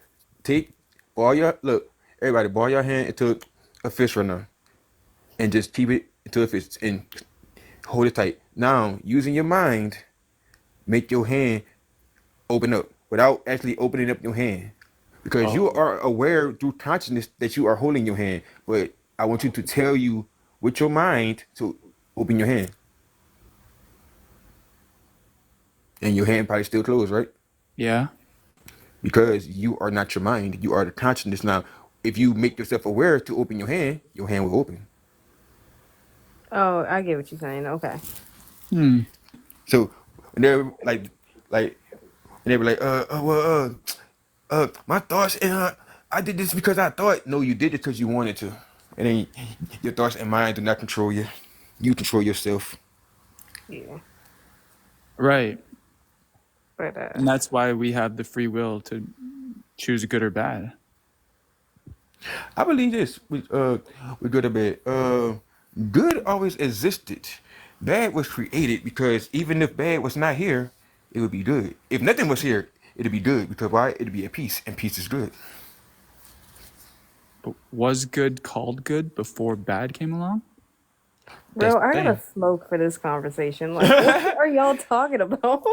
Take ball your look. Everybody, ball your hand into a fist right now, and just keep it into a fist and hold it tight. Now, using your mind, make your hand open up without actually opening up your hand, because you Oh, are aware through consciousness that you are holding your hand. But I want you to tell you with your mind to open your hand, and your hand probably still closed, right? yeah. Because you are not your mind, you are the consciousness. Now, if you make yourself aware to open your hand will open. Oh, I get what you're saying. Okay. Hmm. So when they're like, and they were like, my thoughts, and I did this because I thought. No, you did it because you wanted to. And then your thoughts and mind do not control you. You control yourself. Yeah. Right. But And that's why we have the free will to choose good or bad. I believe this with good or bad. Good always existed. Bad was created because even if bad was not here, it would be good. If nothing was here, it'd be good because why? It'd be at peace, and peace is good. But was good called good before bad came along? That's bro, the I gotta thing. smoke for this conversation. Like, what are y'all talking about?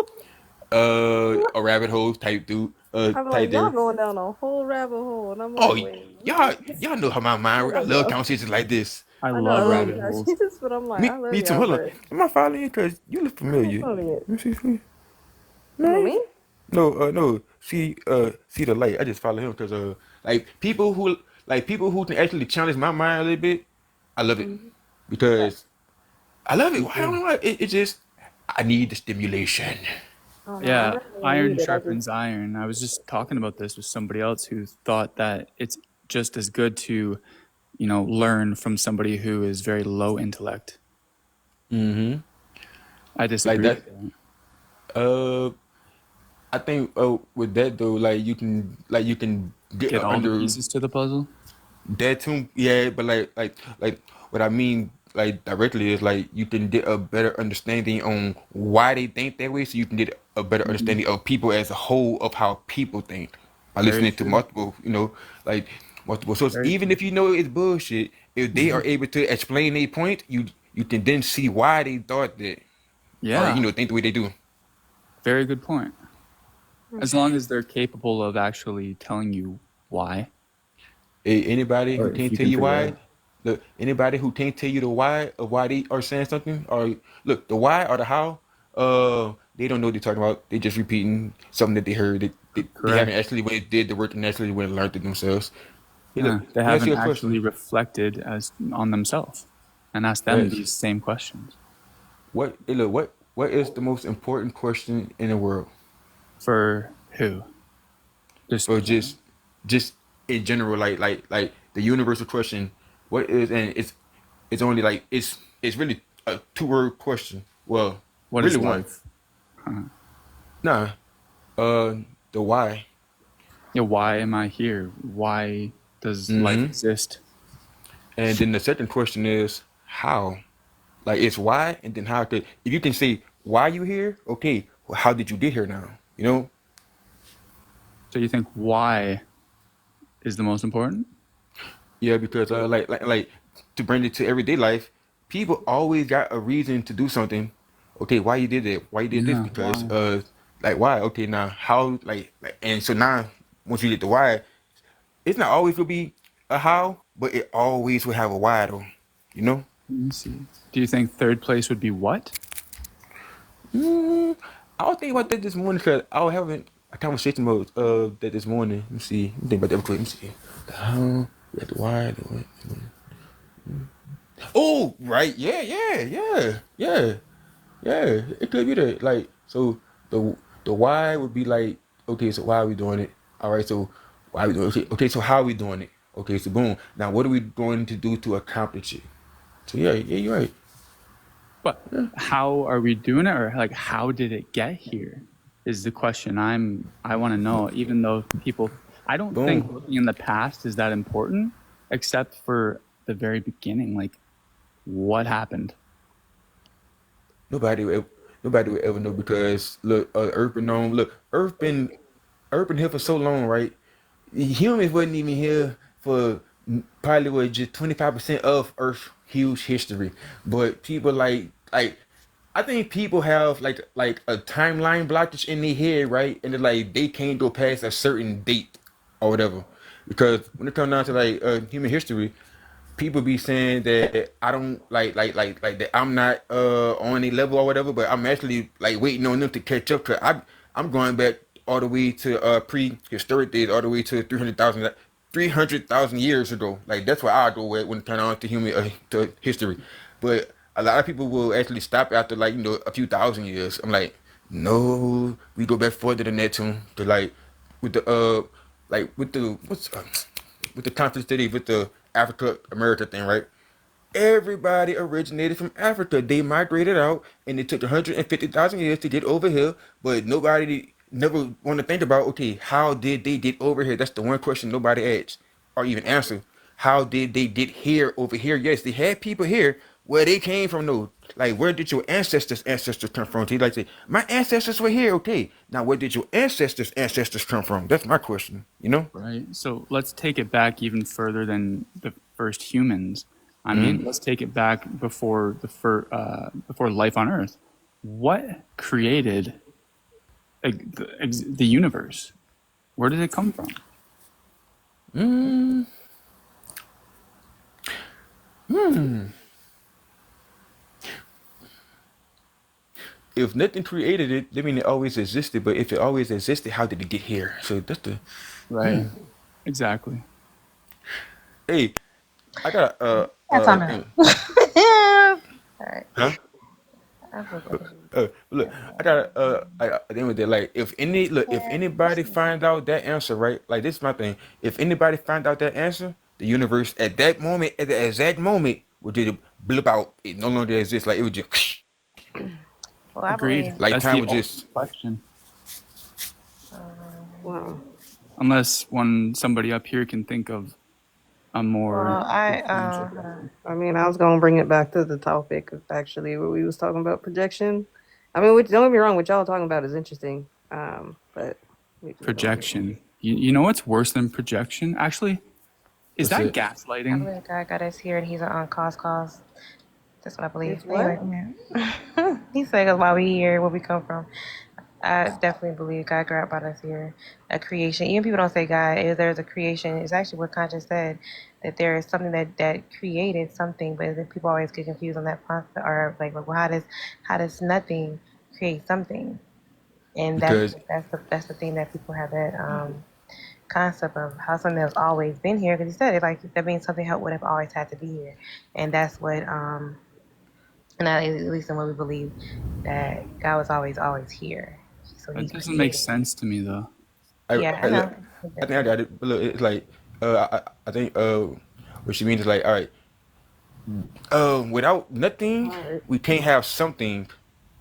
A rabbit hole type dude, I'm like, type y'all there. going down a whole rabbit hole, and I'm Oh, like, wait, y'all, what? y'all know how my mind works. I Hold love up. conversations like this. I I know I love love rabbit y'all holes. Jesus, but I'm like, I love Me too. y'all, Hold on. but Am I following you? Cause you look I ain't familiar. funny it. Let me see. Who No, me? no. See the light. I just follow him because like people who can actually challenge my mind a little bit. I love it Mhm. because I love it. Me Why I don't too. know why. It just I need the stimulation. Oh no, I Yeah, definitely don't iron need it. I just sharpens iron. I was just talking about this with somebody else who thought that it's just as good to, learn from somebody who is very low intellect. Mm-hmm. I Like disagree that. with that. Uh, I think with that though, like you can get Get all the under pieces to the puzzle. that too. Yeah, but like what I mean like directly is like you can get a better understanding on why they think that way, so you can get a better Mhm. understanding of people as a whole of how people think by Very listening to true. like multiple sources. Very Even true. if you know it's bullshit, if they are able to explain their point, you can then see why they thought that, or Yeah, think the way they do. very good point. As long as they're capable of actually telling you why, Anybody who or if can't you tell can you figure it why, out. look, anybody who can't tell you the why of why they are saying something, or look, the why or the how, they don't know what they're talking about. They just repeating something that they heard. They haven't Correct. actually went did the work and actually went and learned it themselves. Hey, look, Yeah, they let me ask you haven't a question. actually reflected as on themselves and asked them Yes. these same questions. What is the most important question in the world? For who? Just For just in general, like the universal question, what is, and it's only like it's really a two-word question. Well, what really is one. life? Huh. Nah, the why. Yeah, why am I here? Why does life Mm-hmm. exist? And then the second question is how. Like it's why, and then how. Could if you can say why you here, okay. Well, how did you get here now? You know? So you think why is the most important? Yeah, because like to bring it to everyday life, people always got a reason to do something. Okay, why you did it? Why you did this? Yeah, Because why? like why? Okay, now how? And so now once you get the why, it's not always gonna be a how, but it always will have a why though. You know? Let me see. Do you think third place would be what? Mm, I was thinking about that this morning because I was having a conversation about that this morning. Let me see. Let me think about that real quick. Let me see. The how, we got the why, the what. Oh, right. Yeah. It could be that. Like, so the why would be like, okay, so why are we doing it? All right, so why are we doing it? Okay, so how are we doing it? Okay, so boom. Now, what are we going to do to accomplish it? So yeah, you're right. But how are we doing it, or like how did it get here? Is the question I want to know. Even though I don't think Boom. looking in the past is that important, except for the very beginning. Like, what happened? Nobody. Nobody will ever know because look, Earth been known. Look, Earth been here for so long, right? Humans wasn't even here for probably what just 25% of Earth's huge history. But people like I think people have like a timeline blockage in their head, right? And like they can't go past a certain date or whatever. Because when it comes down to like human history, people be saying that I don't like that I'm not on a level or whatever, but I'm actually like waiting on them to catch up. Cause I'm going back all the way to prehistoric days, all the way to 300,000 years ago. Like that's where I go at when it comes on to human to history. But a lot of people will actually stop after like a few thousand years. I'm like, no, we go back further than that too. To with the with the with the conflict today with the Africa America thing, right? Everybody originated from Africa. They migrated out, and it took 150,000 years to get over here. But nobody never want to think about, okay, how did they get over here? That's the one question nobody asks or even answer. How did they get here over here? Yes, they had people here. Where they came from, though. Like, where did your ancestors come from? He like say, my ancestors were here. Okay, now where did your ancestors come from? That's my question. You know? Right. So let's take it back even further than the first humans. I Mm-hmm. mean, let's take it back before before life on Earth. What created the universe? Where did it come from? Mm, hmm. If nothing created it, I mean it always existed. But if it always existed, how did it get here? So that's the Right. Exactly. hey. I got That's on that. thing. All right. Huh? I'm so confused. Look, I got at the end of the day, like if anybody find out that answer, right? Like this is my thing. If anybody find out that answer, the universe at that moment, at the exact moment, would just blip out. It no longer exists. Like it would just Well, I Agreed. believe. like That's time the would only just. question. Wow. Unless somebody up here can think of a more Well, influential question. I mean, I was gonna bring it back to the topic of actually what we was talking about projection. I mean, which, don't get me wrong, what y'all talking about is interesting. But we just don't. Projection. You know what's worse than projection? Actually, is What's that it? I gaslighting? believe God got us here and he's on calls. That's what I believe. It's what? Anyway, yeah. He said, why we here, where we come from. I definitely believe God brought us here, a creation. Even people don't say God, if there's a creation, it's actually what Conscious said, that there is something that created something, but then people always get confused on that concept, or like, well, how does nothing create something? And Because that's the thing that people have that concept of how something has always been here, because he said it like that means something would have always had to be here, and that's what and that is at least in what we believe, that God was always here. So he That doesn't make created. sense to me, though. Yeah, I I know. think I got it. But look, it's like I think what she means is like, all right, without nothing, Alright. we can't have something,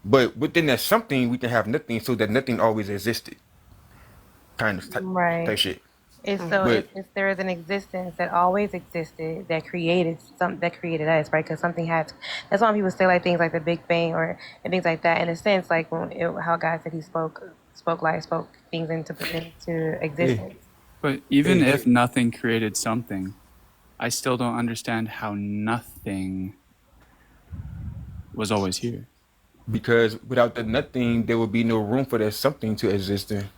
but within that something, we can have nothing, so that nothing always existed, kind of type Right. shit. It's so But if there is an existence that always existed that created us, right? Because something had. That's why people say like things like the Big Bang and things like that. In a sense, like how God said He spoke things into hey, existence. But even hey, if nothing created something, I still don't understand how nothing was always here. because without the nothing, there would be no room for that something to exist in.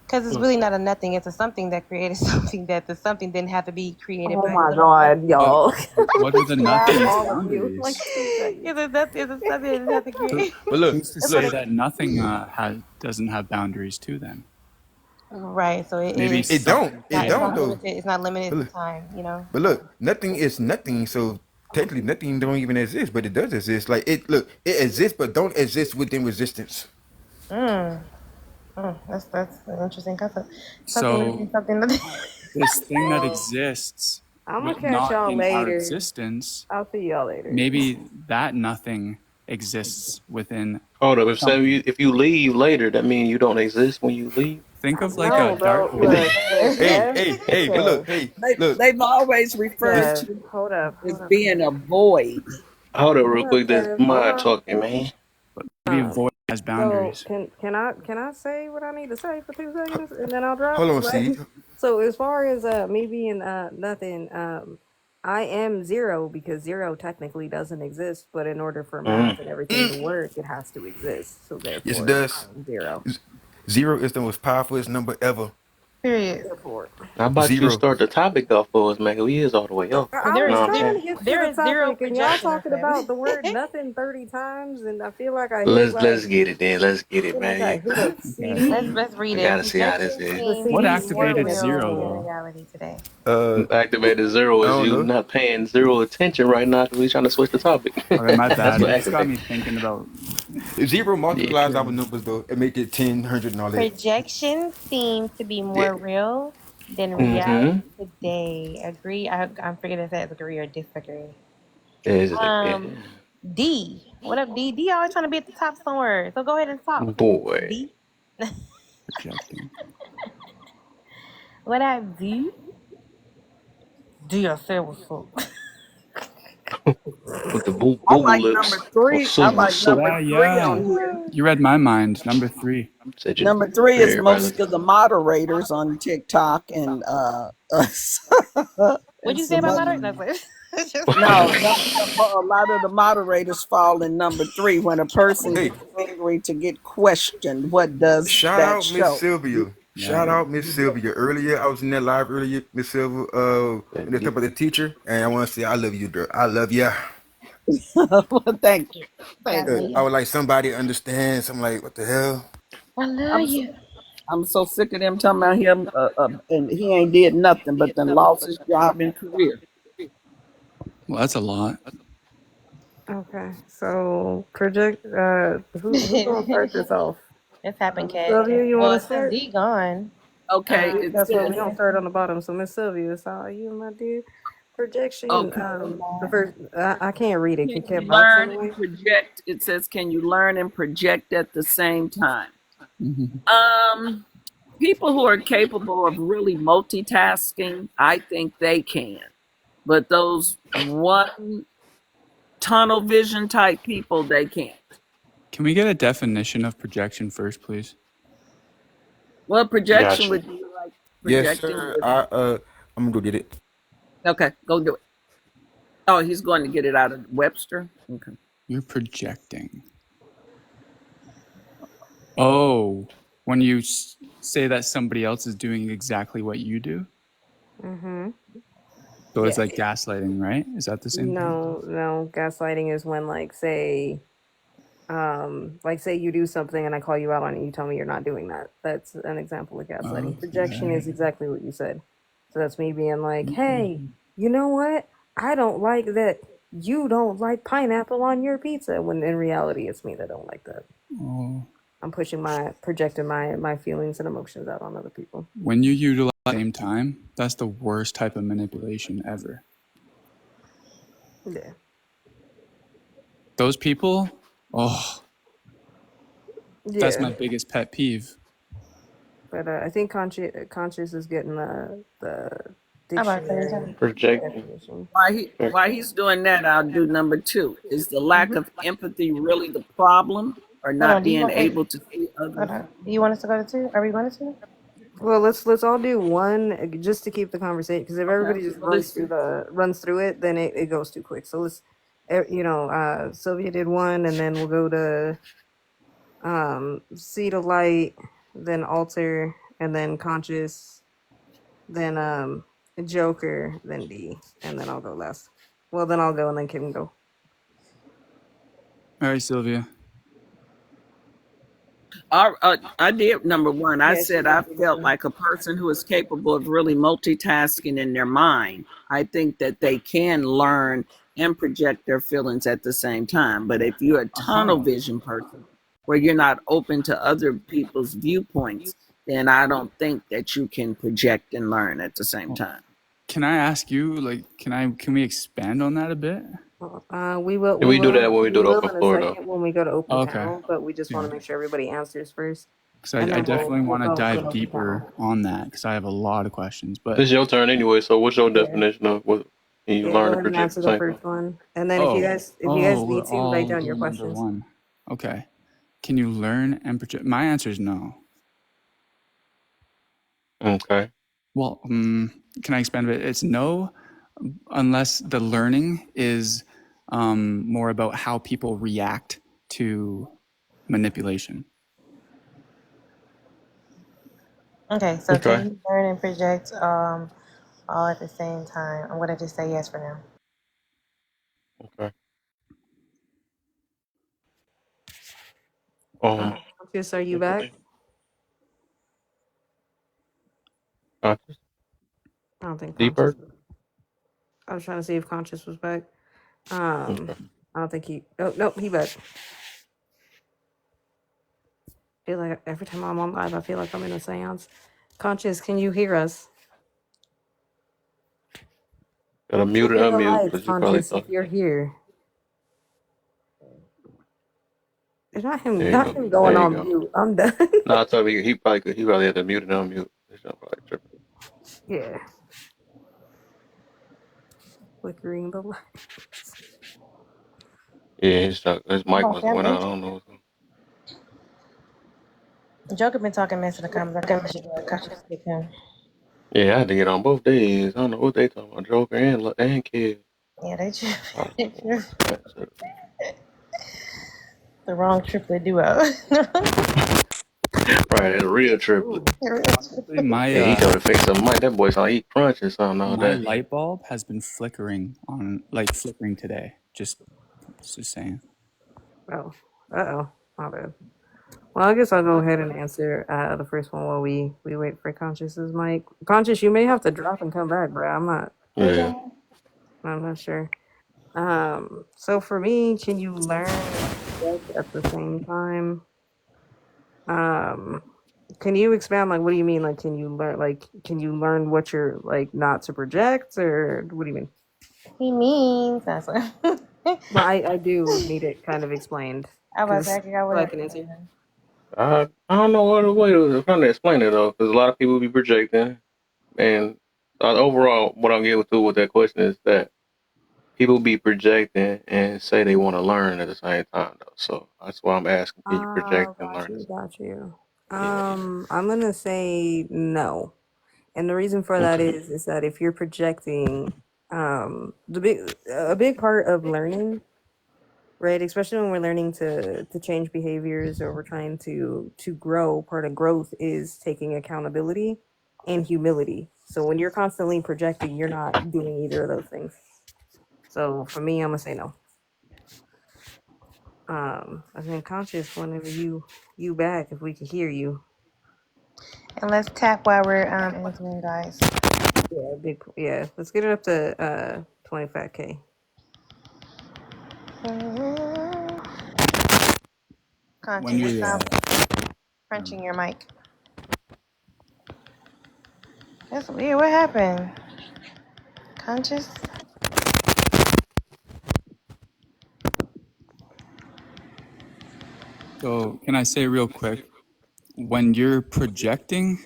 Because it's really not a nothing. It's a something that created something that the something didn't have to be created Oh by my something. god, But y'all. what are the Grab nothing's all of you. Like, boundaries? It's a something that didn't have to So create. But look, who's to That's what say look, it. that nothing doesn't have boundaries too? Then Right. So it maybe is. it don't, something it It's don't not created though. limited. It's not limited But to look, time. but look, nothing is nothing. So technically, nothing don't even exist, but it does exist. Like it, look, it exists, but don't exist within resistance. Mm. That's an interesting concept. So Something. this thing that exists I'm gonna but catch not y'all in our later. existence, I'll see y'all later. maybe that nothing exists within Hold up. If so, something. if you leave later, that means you don't exist when you leave. Think of like a No, dark bro. But hole. look, Look, hey, Dev. but look, Dev. hey, They, look, they've always referred this. Dev. to Hold up. as Hold up. being a void. Hold up, real Hold up, quick. There's Dev. Hold mud on. talking, man. but maybe a void has So boundaries. can I say what I need to say for 2 seconds and then I'll drop? Hold on, Like, C. so as far as me being nothing, I am zero because zero technically doesn't exist, but in order for math and everything to work, it has to exist. So Yes, it therefore, does. I'm zero. Zero is the most powerful number ever. Period. Therefore, How about you Zero. start the topic off for us, man? 'Cause we is all the way up. I There was is No, I'm trying there to saying. get to there the is zero topic, and y'all projection talking about the word effect. nothing 30 times, and I feel like I hit Let's like get it then. Let's get I it, feel like I man. hit a Okay. let's CD. read I it. gotta see how this Projection is. The seems to What be CD more activated smoking at the zero real than moment. though? reality today. Activated zero I is don't you know. not paying zero attention right now because we trying to switch the topic. Okay, my That's bad. what You just got activated. me thinking about. Zero Yeah. multiplies our numbers though and make it 10, 100, and all that. Projection seems to be Yeah. more real than Mm-hmm. reality today. Agree? I'm forgetting if that's agree or disagree. Yeah. D. What up, D? D always trying to be at the top somewhere. So go ahead and talk. Boy. D. Projecting. What up, D? D, I said what's up. With the boo I boo like lips. number three. I like What's up? number Yeah, three yeah. on here. You read my mind. Number 3. Said you. Number three is Everybody most looks. of the moderators on TikTok and What'd and you say some about other. moderate? That's it. No, a lot of the moderators fall in number three when a person Hey, gets angry to get questioned. What does shout that out Miss show? Sylvia. Yeah. Shout out Miss Sylvia. Earlier, I was in that live earlier, Miss Sylvia. And they talk about the teacher, and I want to say I love you, girl. I love ya. Well, thank you, thank Got you. I me. would like somebody to understand. So I'm like, what the hell? I love I'm so, you. I'm so sick of them talking about him, and he ain't did nothing but then lost his job and career. Well, that's a lot. Okay, so project. Who's gonna start this off? It's happened, Kat. Sylvia, you want Well, to since start? D gone, Okay, it That's what says we don't start on the bottom. So Miss Sylvia, it's all you, my dear. Projection. okay. The first. I can't read it. Can It kept you bouncing learn and away. project? It says, can you learn and project at the same time? Mhm. People who are capable of really multitasking, I think they can. But those one tunnel vision type people, they can't. Can we get a definition of projection first, please? Well, projection Gotcha. would be like Yes, projecting sir. with. I'm gonna go get it. Okay, go do it. Oh, he's going to get it out of Webster. Okay. You're projecting. Oh, when you say that somebody else is doing exactly what you do? Mm-hmm. So it's Yeah. like gaslighting, right? Is that the same thing? No. Gaslighting is when, like, say you do something and I call you out on it. You tell me you're not doing that. That's an example of gaslighting. Projection is Okay. exactly what you said. So that's me being like, hey, you know what? I don't like that you don't like pineapple on your pizza. When in reality, it's me that don't like that. Oh. I'm projecting my feelings and emotions out on other people. When you utilize at the same time, that's the worst type of manipulation ever. Yeah. Those people, oh, that's Yeah. my biggest pet peeve. But I think conscious is getting the how about dictionary that? Projecting. definition. While he's doing that, I'll do number two. Is the lack of empathy really the problem, or Hold not on. Do you being want? able to see Hold others? on. Do you want us to go to 2? Are we going to 2? Well, let's all do one just to keep the conversation. Because if everybody just Well, let's see. runs through it, then it goes too quick. So let's, Sylvia did one, and then we'll go to see the light, then alter, and then conscious, then Joker, then D, and then I'll go last. Well, then I'll go, and then Kim can go. All right, Sylvia. I did number one. I Yeah, said she I did felt one. like a person who is capable of really multitasking in their mind. I think that they can learn and project their feelings at the same time. But if you're a tunnel vision person where you're not open to other people's viewpoints, then I don't think that you can project and learn at the same time. Can I ask you, like, can we expand on that a bit? We will. We do that when we do the will open in a floor, though. second when we go to open Okay. panel, but we just want Yeah. to make sure everybody answers first. Because And I then definitely we'll want to go to dive open deeper panel. on that because I have a lot of questions. But It's your turn anyway. So what's your Yeah. definition of what? Can you Yeah, learn go to ahead and project answer at the the same first time? one, and then if you guys we're need to, write all down your doing number questions. one. Okay. can you learn and project? My answer is no. Okay. Well, can I expand a bit? It's no, unless the learning is more about how people react to manipulation. Okay, so Okay. can you learn and project all at the same time? I'm gonna just say yes for now. Okay. Um. Conscious, are you back? Conscious. I don't think Conscious. Deeper. I was trying to see if Conscious was back. I Okay. don't think he. Oh no, he back. I feel like every time I'm on live, I feel like I'm in a seance. Conscious, can you hear us? Gotta mute and Open your unmute mic, because you probably Conscious, if talking. you're here. It's not him. There you Not go. him going There you on go. mute. I'm done. No, I told you he probably had to mute and unmute. He's not probably tripping. Yeah. Flickering the light. Yeah, his mic Oh, must have damn went out. I it. don't know. Joker been talking mess in the comments. I think we should skip him. Yeah, I had to get on both days. I don't know what they talking about, Joker and Kid. Yeah, they just I don't know. That's it. the wrong triplet duo. Right, it's a real triplet. Honestly, my Yeah, he go to fix some mic. That boy sound like he crunching something all my day. light bulb has been flickering today. Just saying. Oh. Uh-oh. My bad. Well, I guess I'll go ahead and answer the first one while we wait for Conscious's mic. Conscious, you may have to drop and come back, bro. Yeah. I'm not sure. So for me, can you learn both at the same time? Can you expand, like, what do you mean? Like, can you learn what you're, like, not to project, or what do you mean? He means that's what. Well, I do need it kind of explained. I was 'cause asking, I so I would. can answer. I don't know what way to kind of explain it though, because a lot of people be projecting, and overall, what I'm getting to with that question is that people be projecting and say they want to learn at the same time though. So that's why I'm asking, can you project and learn? Got you. Yeah. I'm gonna say no. And the reason for that Okay. is that if you're projecting, a big part of learning, right, especially when we're learning to change behaviors or we're trying to grow, part of growth is taking accountability and humility. So when you're constantly projecting, you're not doing either of those things. So for me, I'm gonna say no. I think Conscious, whenever you back, if we can hear you. And let's tap while we're answering, guys. Yeah, let's get it up to 25K. When you Conscious, crunching your mic. That's weird. What happened? Conscious? So can I say real quick, when you're projecting,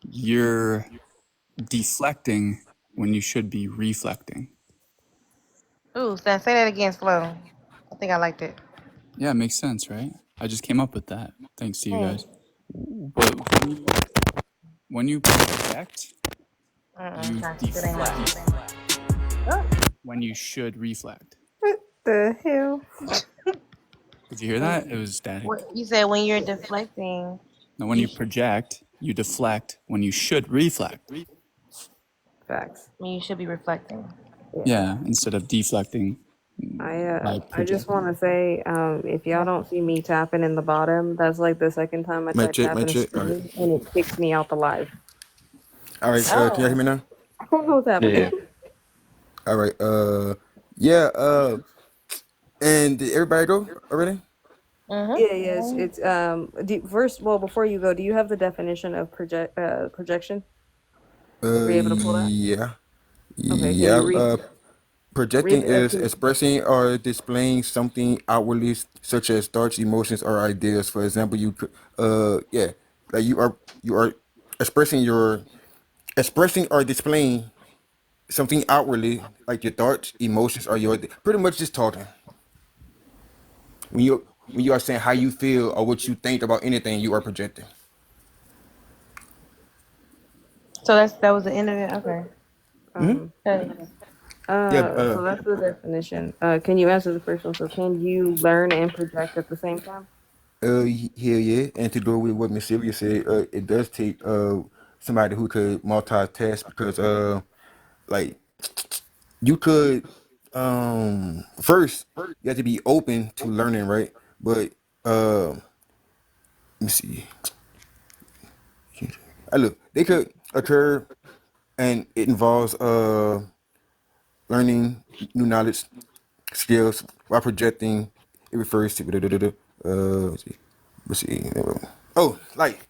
you're deflecting when you should be reflecting. Ooh, say that again slow. I think I liked it. Yeah, it makes sense, right? I just came up with that. Thanks to you Hey. guys. But when you project, you deflect when you should reflect. What the hell? Did you hear that? It was static. What you said when you're deflecting. Now, when you project, you deflect when you should reflect. Facts. When you should be reflecting. Yeah, instead of deflecting. I just want to say, if y'all don't see me tapping in the bottom, that's like the second time I tried tapping screen, and it kicks me out the live. All right, can you hear me now? I don't know what's happening. Yeah. All right, and did everybody go already? Yes. It's first. Well, before you go, do you have the definition of projection? Were you able to pull that? Yeah. Okay, can Yeah. you read? Projecting Read is expressing or displaying something outwardly, such as thoughts, emotions, or ideas. For example, you are expressing or displaying something outwardly, like your thoughts, emotions, or your pretty much just talking. when you are saying how you feel or what you think about anything, you are projecting. So that was the end of it. Okay. Hmm. Okay. Yeah. So that's the definition. Can you answer the first one? So can you learn and project at the same time? Hell yeah. And to go with what Miss Sylvia said, it does take somebody who could multitask because like you could first you have to be open to learning, right? But let me see. Look, they could occur and it involves learning new knowledge, skills while projecting. It refers to let's see. Oh, like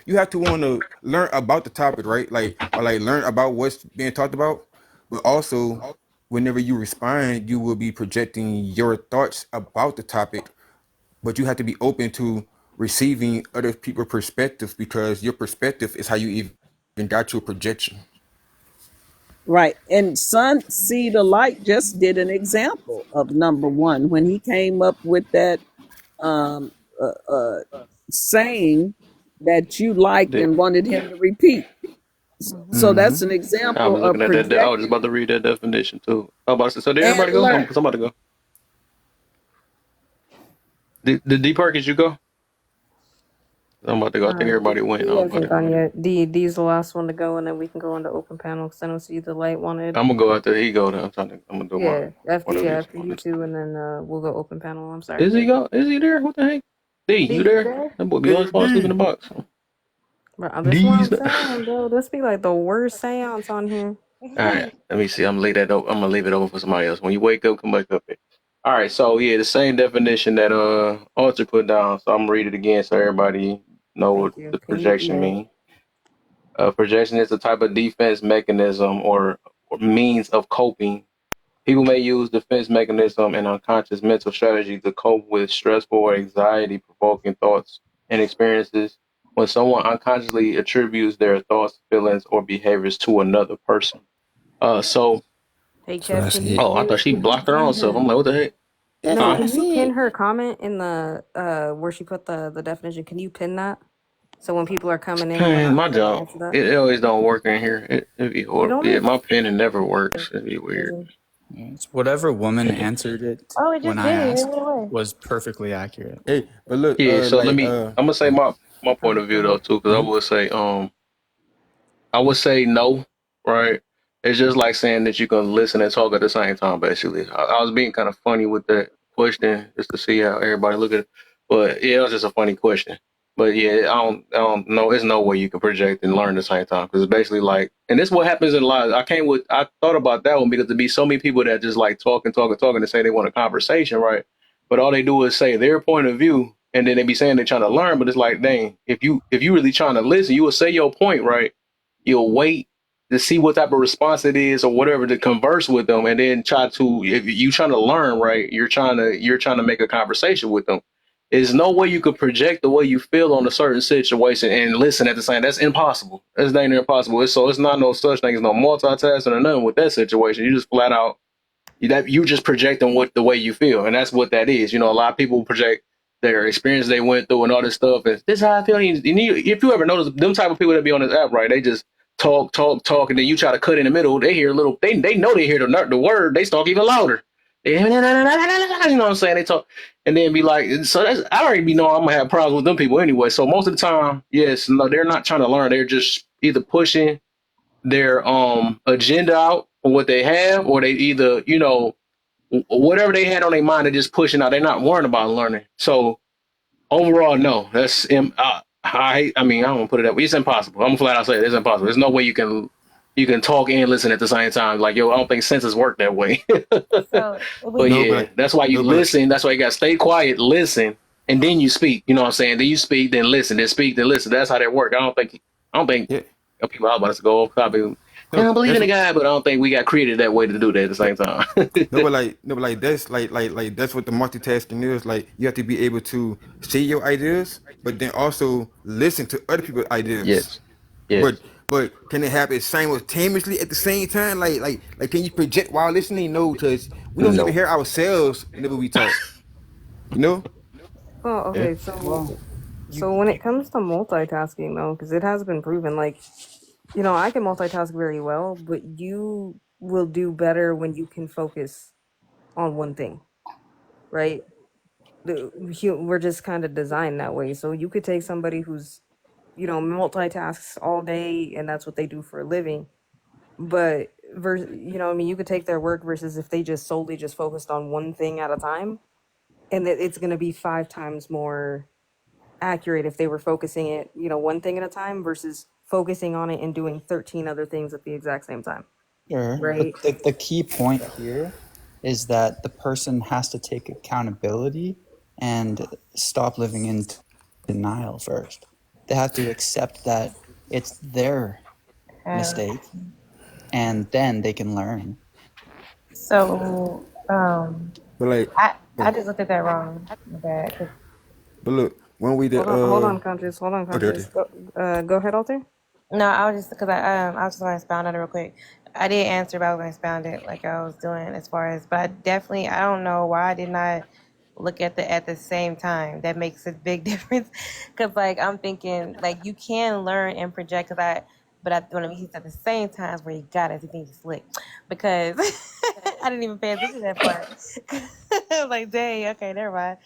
you have to want to learn about the topic, right? Like or like learn about what's being talked about, but also whenever you respond, you will be projecting your thoughts about the topic, but you have to be open to receiving other people's perspectives because your perspective is how you even got your projection. Right. And Sun See the Light just did an example of number one when he came up with that um, saying that you liked Did- and wanted him to repeat. So Mm-hmm. that's Mm-hmm. an I example was of looking at that. I was just projecting about to read that definition too. I was about to say, so did and everybody go? learn. Somebody go. Did D Perkins you go? I'm about to go. I think everybody went. D Oh, hasn't okay. gone yet. D's the last one to go, and then we can go into open panel. Because I don't see the light wanted. I'm gonna go after he go. Then I'm gonna do my Yeah, after whatever he's after you going. two, and then we'll go open panel. I'm sorry. Is he go? Is he there? What the heck? D, D, you you there? there? That boy be on Hey, his phone sleeping D. in the box. Bro, that's what D's. I'm saying, bro. This be like the worst seance on here. All right, let me see. I'm gonna leave that. I'm gonna leave it open for somebody else. When you wake up, come back up here. All right. So yeah, the same definition that Arthur put down. So I'm gonna read it again so everybody know what Thank you. the Can you? projection Yeah. means. Projection is a type of defense mechanism or means of coping. People may use defense mechanism and unconscious mental strategy to cope with stressful or anxiety-provoking thoughts and experiences. When someone unconsciously attributes their thoughts, feelings, or behaviors to another person. So Hey, That's what I Kev, said. I thought she can you blocked her pin own self. her? I'm like, what the heck? That's No, what Huh? I can you pin said. her comment in the where she put the definition? Can you pin that so when people are coming in, they'll Man, know my how to job. answer that? It always don't work in here. It'd be It horrible. Yeah, only. my pen it never works. It'd be weird. It's whatever woman answered it Oh, it when just I did it. It asked went away. was perfectly accurate. Hey, but look, Yeah, so let like me. I'm gonna say my point of view though too, because mhm. I would say no, right? It's just like saying that you can listen and talk at the same time. Basically, I was being kind of funny with that question just to see how everybody look at it. But yeah, it was just a funny question. But yeah, I don't know. There's no way you can project and learn at the same time because it's basically like, and this is what happens in life. I thought about that one because there be so many people that just like talking to say they want a conversation, right? But all they do is say their point of view, and then they be saying they're trying to learn. But it's like, dang, if you really trying to listen, you will say your point, right? You'll wait to see what type of response it is or whatever to converse with them and then try to if you trying to learn, right, you're trying to make a conversation with them. There's no way you could project the way you feel on a certain situation and listen at the same. That's impossible. That's dang near impossible. It's not no such thing as no multitasking or nothing with that situation. You just flat out you just projecting what the way you feel, and that's what that is. A lot of people project their experience they went through and all this stuff. And this is how I feel. If you ever notice them type of people that be on this app, right? They just talk, and then you try to cut in the middle. They hear a little. They know they hear the word. They talk even louder. You know what I'm saying? They talk, and then be like, so that's I already be knowing I'm gonna have problems with them people anyway. So most of the time, yes, no, they're not trying to learn. They're just either pushing their agenda out for what they have, or they either whatever they had on their mind, they're just pushing out. They're not worrying about learning. So overall, no, I mean, I don't want to put it that way. It's impossible. I'm gonna flat out say it's impossible. There's no way you can talk and listen at the same time. Like, yo, I don't think senses work that way. So But No, we but yeah, like, that's why you no, but like, listen. That's why you got to stay quiet, listen, and then you speak. You know what I'm saying? Then you speak, then listen, then speak, then listen. That's how that work. I don't think yeah, people out about us to go off topic. I no, don't believe that's in the what. guy, but I don't think we got created that way to do that at the No, same time. no, but like that's like that's what the multitasking is. Like you have to be able to see your ideas, but then also listen to other people's ideas. Yes. But Yes. can it happen simultaneously at the same time? Like can you project while listening? No, because we don't even No. hear ourselves whenever we talk. You know? Well, Yeah. okay, Well, so when it comes to multitasking though, because it has been proven, like, I can multitask very well, but you will do better when you can focus on one thing, right? We're just kind of designed that way. So you could take somebody who's, multitasks all day and that's what they do for a living, but what I mean, you could take their work versus if they just solely just focused on one thing at a time, and it's going to be 5 times more accurate if they were focusing it, one thing at a time versus focusing on it and doing 13 other things at the exact same time, sure, right? but the key point here is that the person has to take accountability and stop living in denial first. They have to accept that it's their mistake, and then they can learn. So, But like, I oh, just looked at that wrong. My bad. but look, when we did, Hold on, okay, okay. conscious. Go ahead, Alter. No, I was just because I was just going to expound on it real quick. I did answer, but I was going to expound it like I was doing as far as, but I don't know why I did not look at the same time. That makes a big difference because like I'm thinking like you can learn and project when I mean he's at the same times where you got it, he thinks he's slick because I didn't even pay attention to that part. I was like, dang, okay, never mind.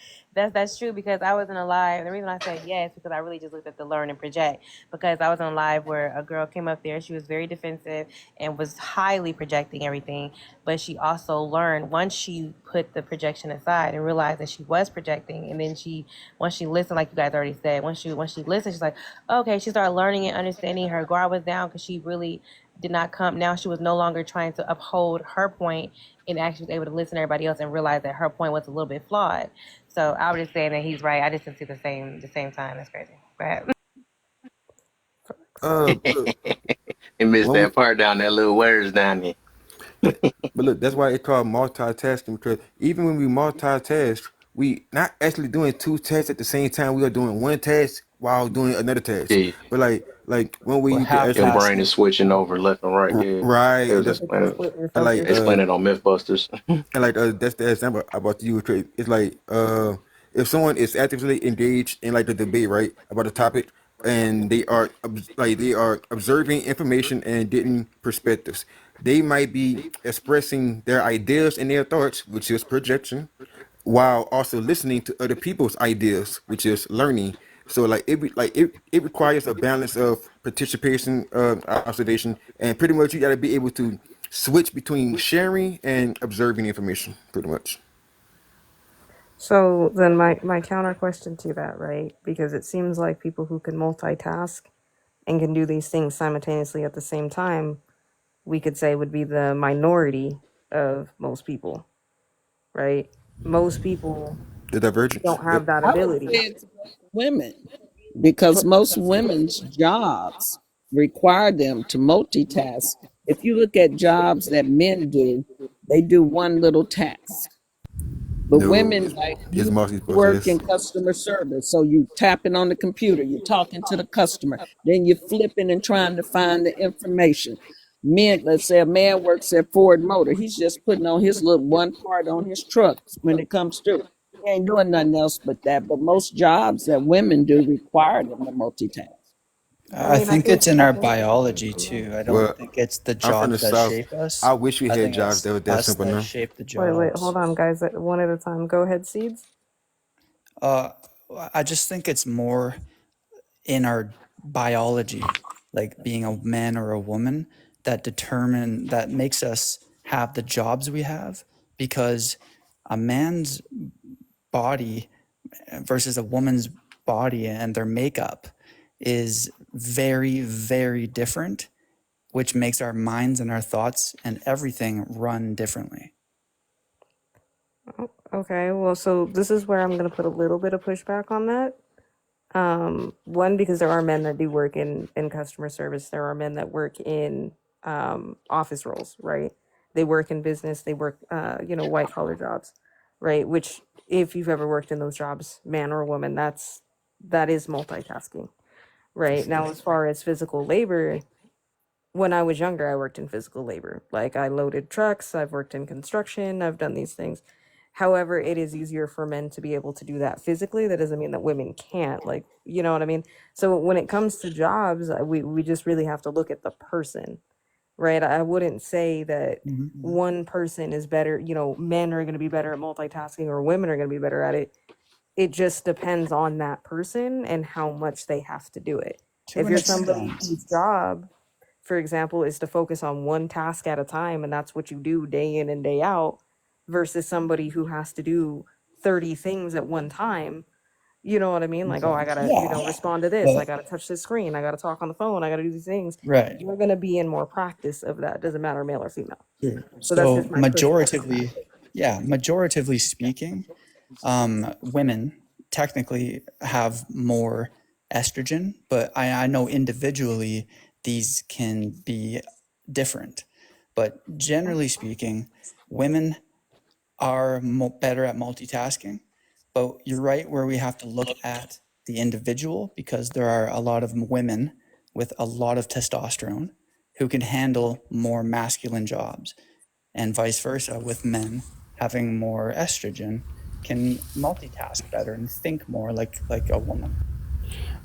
That's true because I wasn't alive. The reason I said yes because I really just looked at the learn and project because I was on live where a girl came up there. She was very defensive and was highly projecting everything, but she also learned once she put the projection aside and realized that she was projecting, and then once she listened, like you guys already said, once she listened, she's like, okay, she started learning and understanding. Her guard was down because she really did not come. Now she was no longer trying to uphold her point and actually was able to listen to everybody else and realize that her point was a little bit flawed. So I was just saying that he's right. I just didn't see the same time. That's crazy. Go ahead. Look, And missed when we, that part down there, little words down there. but look, that's why it's called multitasking because even when we multitask, we not actually doing two tasks at the same time. We are doing one task while doing another task. Yeah, But like when We're we could half your actually brain tasking. is switching over left and right. Yeah, right, it and was that's It's to explaining. split your and like focus. Explaining on MythBusters. that's the example I'm about to use. Trey. It's like if someone is actively engaged in like the debate right about a topic and they are observing information and getting perspectives, they might be expressing their ideas and their thoughts, which is projection, while also listening to other people's ideas, which is learning. So it requires a balance of participation, observation, and pretty much you got to be able to switch between sharing and observing information, pretty much. So then my counter question to that, right? Because it seems like people who can multitask and can do these things simultaneously at the same time, we could say would be the minority of most people, right? Most people The divergence. don't Yep. have that I would ability. say it's women because most women's jobs require them to multitask. If you look at jobs that men do, they do one little task. But No, women, like it's you multiple. work in Yes. customer service, so you tapping on the computer, you're talking to the customer, then you're flipping and trying to find the information. Men, let's say a man works at Ford Motor, he's just putting on his little one part on his truck when it comes through. He ain't doing nothing else but that. But most jobs that women do require them to multitask. I I mean, think it's in our biology yeah. too. I don't Well, think it's the I'm from the jobs that south. shape us. I wish we I had think jobs it's that were that us simple that now. shape the Wait, hold jobs. on, guys. One at a time. Go ahead, Seeds. Uh, I just think it's more in our biology, like being a man or a woman, that makes us have the jobs we have, because a man's body versus a woman's body and their makeup is very, very different, which makes our minds and our thoughts and everything run differently. Okay, well, so this is where I'm gonna put a little bit of pushback on that. One, because there are men that do work in customer service. There are men that work in office roles, right? They work in business. They work, white collar jobs, right? Which, if you've ever worked in those jobs, man or woman, that is multitasking, right? Now, as far as physical labor, when I was younger, I worked in physical labor. Like I loaded trucks. I've worked in construction. I've done these things. However, it is easier for men to be able to do that physically. That doesn't mean that women can't. Like, you know what I mean? So when it comes to jobs, we just really have to look at the person, right? I wouldn't say that one person is better, you know, men are going to be better at multitasking or women are going to be better at it. It just depends on that person and how much they have to do it. To If an you're somebody extent. whose job, for example, is to focus on one task at a time and that's what you do day in and day out, versus somebody who has to do 30 things at one time, you know what I mean? Like, oh, I gotta, you know, Yeah. respond to this, I But gotta touch this screen, I gotta talk on the phone, I gotta do these things. right. You're gonna be in more practice of that. Doesn't matter male or female. Sure. So that's So just my perspective on that. majoritively speaking, women technically have more estrogen, but I know individually these can be different. But generally speaking, women are better at multitasking. But you're right where we have to look at the individual, because there are a lot of women with a lot of testosterone who can handle more masculine jobs, and vice versa with men having more estrogen can multitask better and think more like a woman.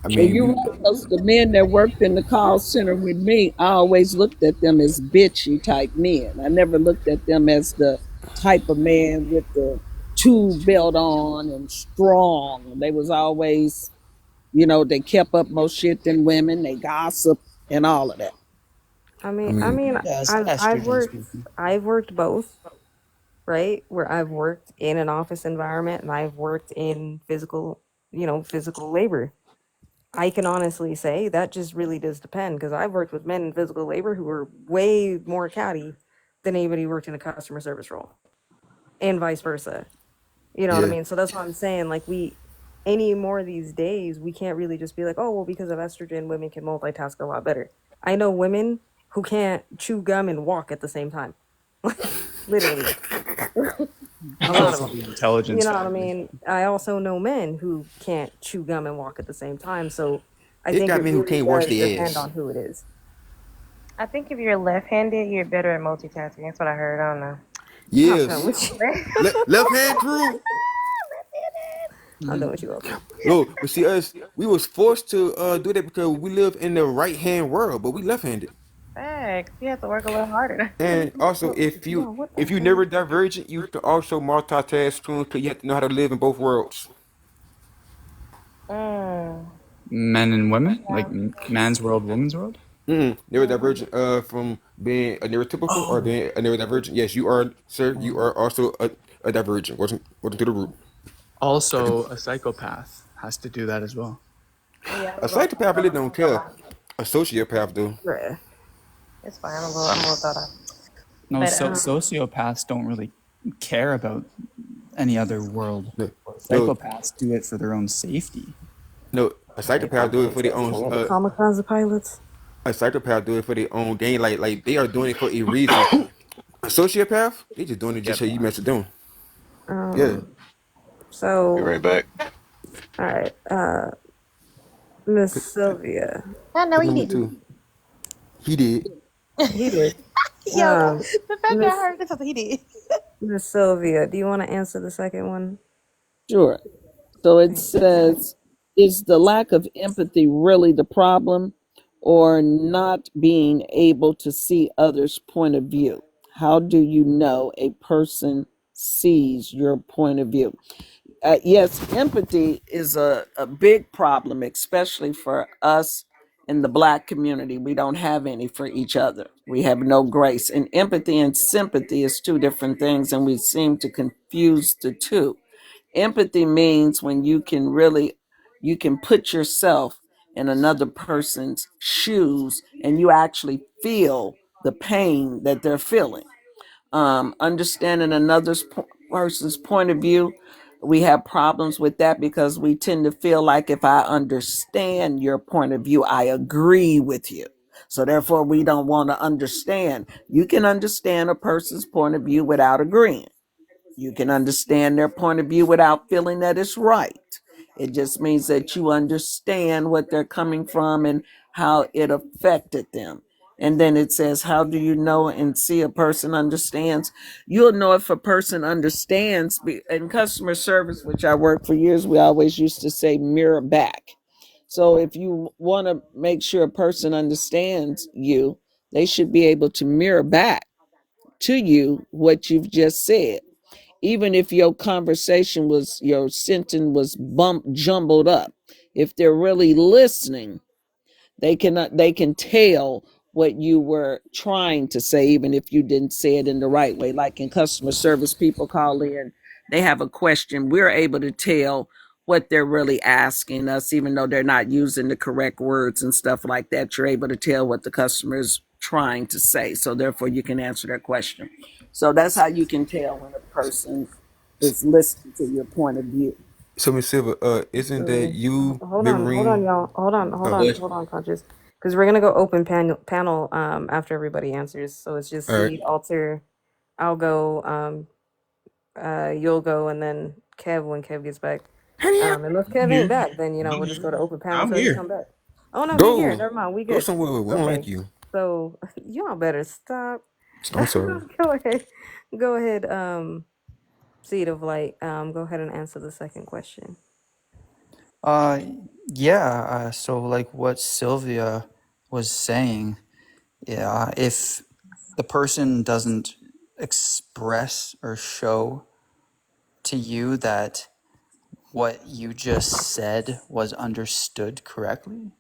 I And mean, you're right, because the men that worked in the call center with me, I always looked at them as bitchy type men. I never looked at them as the type of man with the tool belt on and strong. They was always, you know, they kept up more shit than women. They gossip and all of that. I I mean, mean, Yes, I've estrogen speaking. worked both, right? Where I've worked in an office environment and I've worked in physical, you know, physical labor. I can honestly say that just really does depend, because I've worked with men in physical labor who are way more catty than anybody who worked in a customer service role, and vice versa. You know what I yeah. mean? So that's what I'm saying. Like, any more these days, we can't really just be like, oh, well, because of estrogen, women can multitask a lot better. I know women who can't chew gum and walk at the same time. Literally. A lot of Also them. the You intelligence know what I factor. mean? I also know men who can't chew gum and walk at the same time. So I It think got it men who really can't wash does their depend ass. on who it is. I think if you're left-handed, you're better at multitasking. That's what I heard. I don't know. I'm done Yes. with you. Left hand crew. I'm done with you, Oprah. No, but see us, we was forced to do that because we live in the right hand world, but we left handed. Facts. You have to work a little harder. And also, Yo, what the if you hell? never divergent, you can also multitask too, because you have to know how to live in both worlds. Mm. Men and women, like man's world, woman's world. Never divergent from being a neurotypical or Oh, being a neurodivergent. Yes, you are, sir. You are also a divergent. Wasn't to the root. also a psychopath has to do that as well. Yeah, I'm A a little psychopath really don't thought care. off. A sociopath do. Bruh. It's fine. I'm a little thought off. No, But sociopaths don't really care about any other world. No, no, Psychopaths do it for their own safety. no. A psychopath do it for their own. Kamikaze pilots. A psychopath do it for their own gain. Like they are doing it for a reason. A sociopath, they just doing it just so you mess with them. Yeah. Be So, right back. all right. Miss Sylvia. I know Put he number did. two. He did. He did. Yo, the fact that I Miss heard this, I thought he did. Miss Sylvia, do you want to answer the second one? Sure. So it says, is the lack of empathy really the problem, or not being able to see others' point of view? How do you know a person sees your point of view? Yes, empathy is a big problem, especially for us in the Black community. We don't have any for each other. We have no grace. And empathy and sympathy is two different things, and we seem to confuse the two. Empathy means when you can put yourself in another person's shoes and you actually feel the pain that they're feeling. Understanding person's point of view, we have problems with that because we tend to feel like if I understand your point of view, I agree with you. So therefore, we don't want to understand. You can understand a person's point of view without agreeing. You can understand their point of view without feeling that it's right. It just means that you understand what they're coming from and how it affected them. And then it says, how do you know and see a person understands? You'll know if a person understands. In customer service, which I worked for years, we always used to say mirror back. So if you want to make sure a person understands you, they should be able to mirror back to you what you've just said. Even if your conversation was, your sentence was jumbled up, if they're really listening, they can tell what you were trying to say, even if you didn't say it in the right way. Like in customer service, people call in, they have a question, we're able to tell what they're really asking us, even though they're not using the correct words and stuff like that. You're able to tell what the customer is trying to say, so therefore you can answer their question. So that's how you can tell when a person is listening to your point of view. So Miss Silver, isn't that Absolutely. you Hold on, mirroring? y'all. Oh, Hold on, conscious. Because we're gonna go open panel after everybody answers. So it's just all right. Seed, Alter, I'll go, you'll go, and then Kev when Kev gets back. Unless Kev I'm ain't here. back, then I'm we'll just go to here. open panel I'm till he here. come back. Oh no, he here. Go, Never mind. We go good. somewhere. We don't Okay. like you. So y'all better stop. I'm sorry. Go ahead. Go ahead. Seed of Light. Go ahead and answer the second question. Yeah, so like what Sylvia was saying, yeah, if the person doesn't express or show to you that what you just said was understood correctly,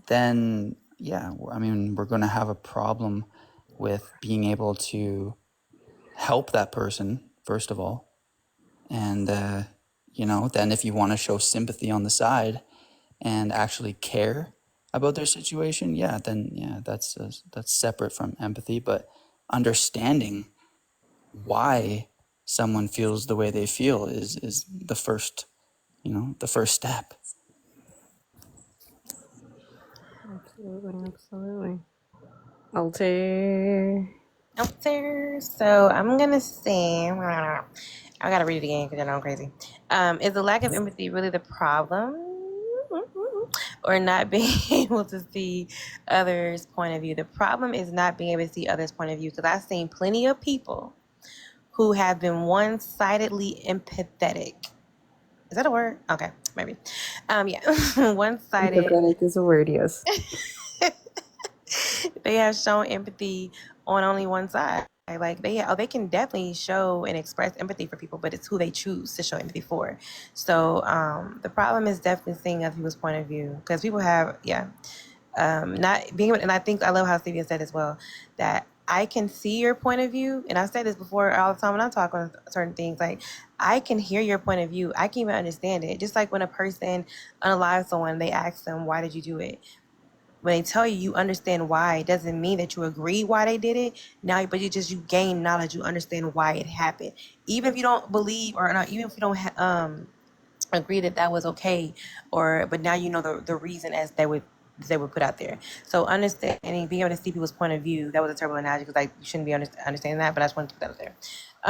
then yeah, I mean, we're going to have a problem with being able to help that person, first of all. And, then if you want to show sympathy on the side and actually care about their situation, yeah, then yeah, that's separate from empathy. But understanding why someone feels the way they feel is the first, the first step. Absolutely. Alter. Upstairs. So I'm gonna say, I gotta read it again because I know I'm crazy. Is the lack of empathy really the problem, or not being able to see others' point of view? The problem is not being able to see others' point of view, because I've seen plenty of people who have been one-sidedly empathetic. Is that a word? Okay, maybe. Yeah, one-sided. Empathetic is a word, yes. They have shown empathy on only one side. Like they can definitely show and express empathy for people, but it's who they choose to show empathy for. So the problem is definitely seeing other people's point of view, because people have not being able, and I think I love how Stevia said as well, that I can see your point of view, and I've said this before all the time when I talk on certain things, like I can hear your point of view, I can even understand it. Just like when a person unalives someone, they ask them, why did you do it? When they tell you, you understand why, it doesn't mean that you agree why they did it now, but you gain knowledge, you understand why it happened, even if you don't believe, or not, even if you don't agree that was okay, but now you know the reason as they would put out there. So understanding, being able to see people's point of view, that was a terrible analogy because like you shouldn't be understanding that, but I just want to put that out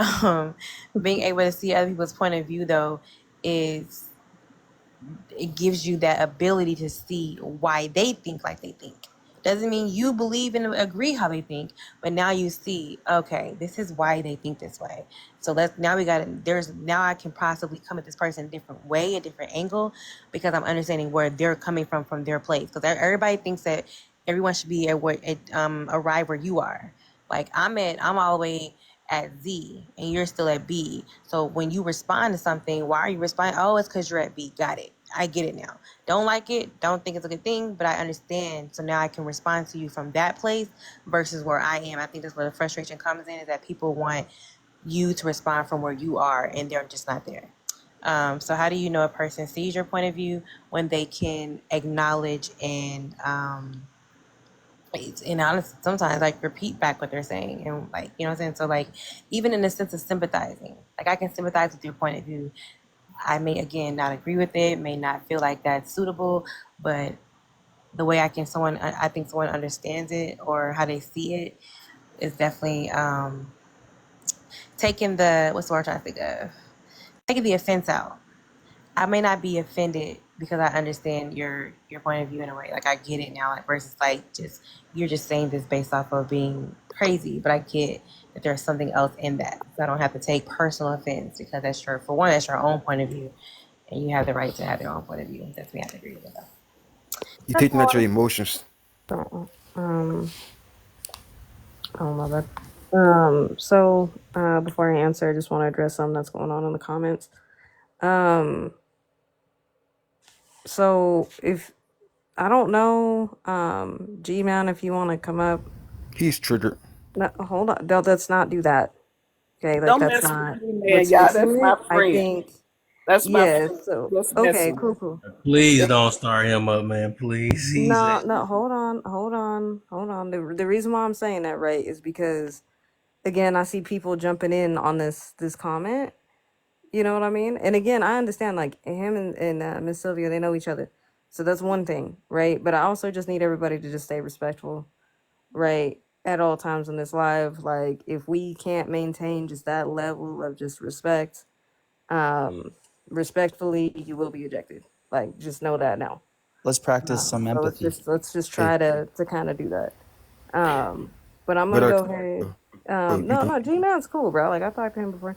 there. Being able to see other people's point of view though is, it gives you that ability to see why they think like they think. Doesn't mean you believe and agree how they think, but now you see, okay, this is why they think this way. So now I can possibly come at this person a different way, a different angle, because I'm understanding where they're coming from their place. Because everybody thinks that everyone should be arrive where you are. Like I'm all the way at Z and you're still at B. So when you respond to something, why are you responding? Oh, it's because you're at B. Got it. I get it now. Don't like it. Don't think it's a good thing, but I understand. So now I can respond to you from that place versus where I am. I think that's where the frustration comes in, is that people want you to respond from where you are and they're just not there. So how do you know a person sees your point of view? When they can acknowledge and honestly, sometimes like repeat back what they're saying, and like, you know what I'm saying? So like, even in the sense of sympathizing, like I can sympathize with your point of view. I may again not agree with it, may not feel like that's suitable, but the way I think someone understands it or how they see it is definitely taking the, what's the word I'm trying to think of? Taking the offense out. I may not be offended because I understand your point of view in a way. Like I get it now. Like versus like just you're just saying this based off of being crazy, but I get that there's something else in that. So I don't have to take personal offense because that's your for one, that's your own point of view, and you have the right to have your own point of view. That's me. I have to agree with that. You're That's taking out your all. emotions. Um, oh my bad. So before I answer, I just want to address something that's going on in the comments. So if I don't know, G-Man, if you want to come up, He's triggered. no, hold on, let's not do that. Okay, like Don't that's mess with not me, man, what's y'all. fixing That's it. my I friend. think, That's my yeah. friend. So Just okay, messing with cool. Please don't start him up, man. Please. He's No, actually. no, hold on. The reason why I'm saying that, right, is because again, I see people jumping in on this comment. You know what I mean? And again, I understand like him and Miss Sylvia, they know each other, so that's one thing, right? But I also just need everybody to just stay respectful, right, at all times in this live. Like if we can't maintain just that level of just respect, um, respectfully, you will be ejected. Like just know that now. Let's practice some So empathy. let's just Hey, try to kind of do that. But I'm but gonna go ahead. you No, can. no, G Man's cool, bro. Like I talked to him before,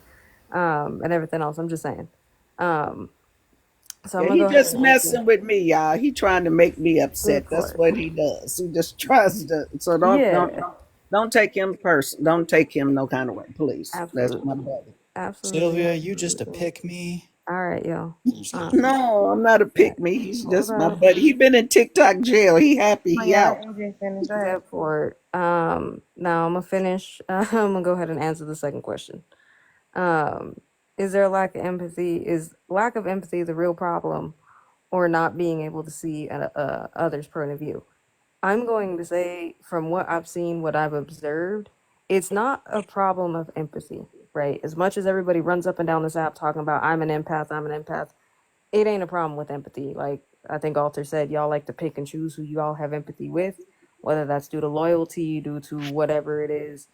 and everything else. I'm just saying. Um, so I'm Yeah, gonna he go ahead just and answer. messing with me, y'all. He trying to make me Good upset. That's for it. what he does. He just tries to. So Yeah, don't take him person. Don't take him no kind of way, please. That's my absolutely, brother. absolutely, Sylvia, you just a absolutely. pick me. All right, yo. No, I'm not a Yeah, pick me. He's hold just my up. buddy. He been in TikTok jail. He happy. Oh He yeah, let out. AJ finish. Go ahead. Good for it. Now I'm gonna finish. I'm gonna go ahead and answer the second question. Um, is there a lack of empathy? Is lack of empathy the real problem, or not being able to see others' point of view? I'm going to say, from what I've seen, what I've observed, it's not a problem of empathy, right? As much as everybody runs up and down this app talking about I'm an empath, it ain't a problem with empathy. Like I think Alter said, y'all like to pick and choose who you all have empathy with, whether that's due to loyalty, due to whatever it is,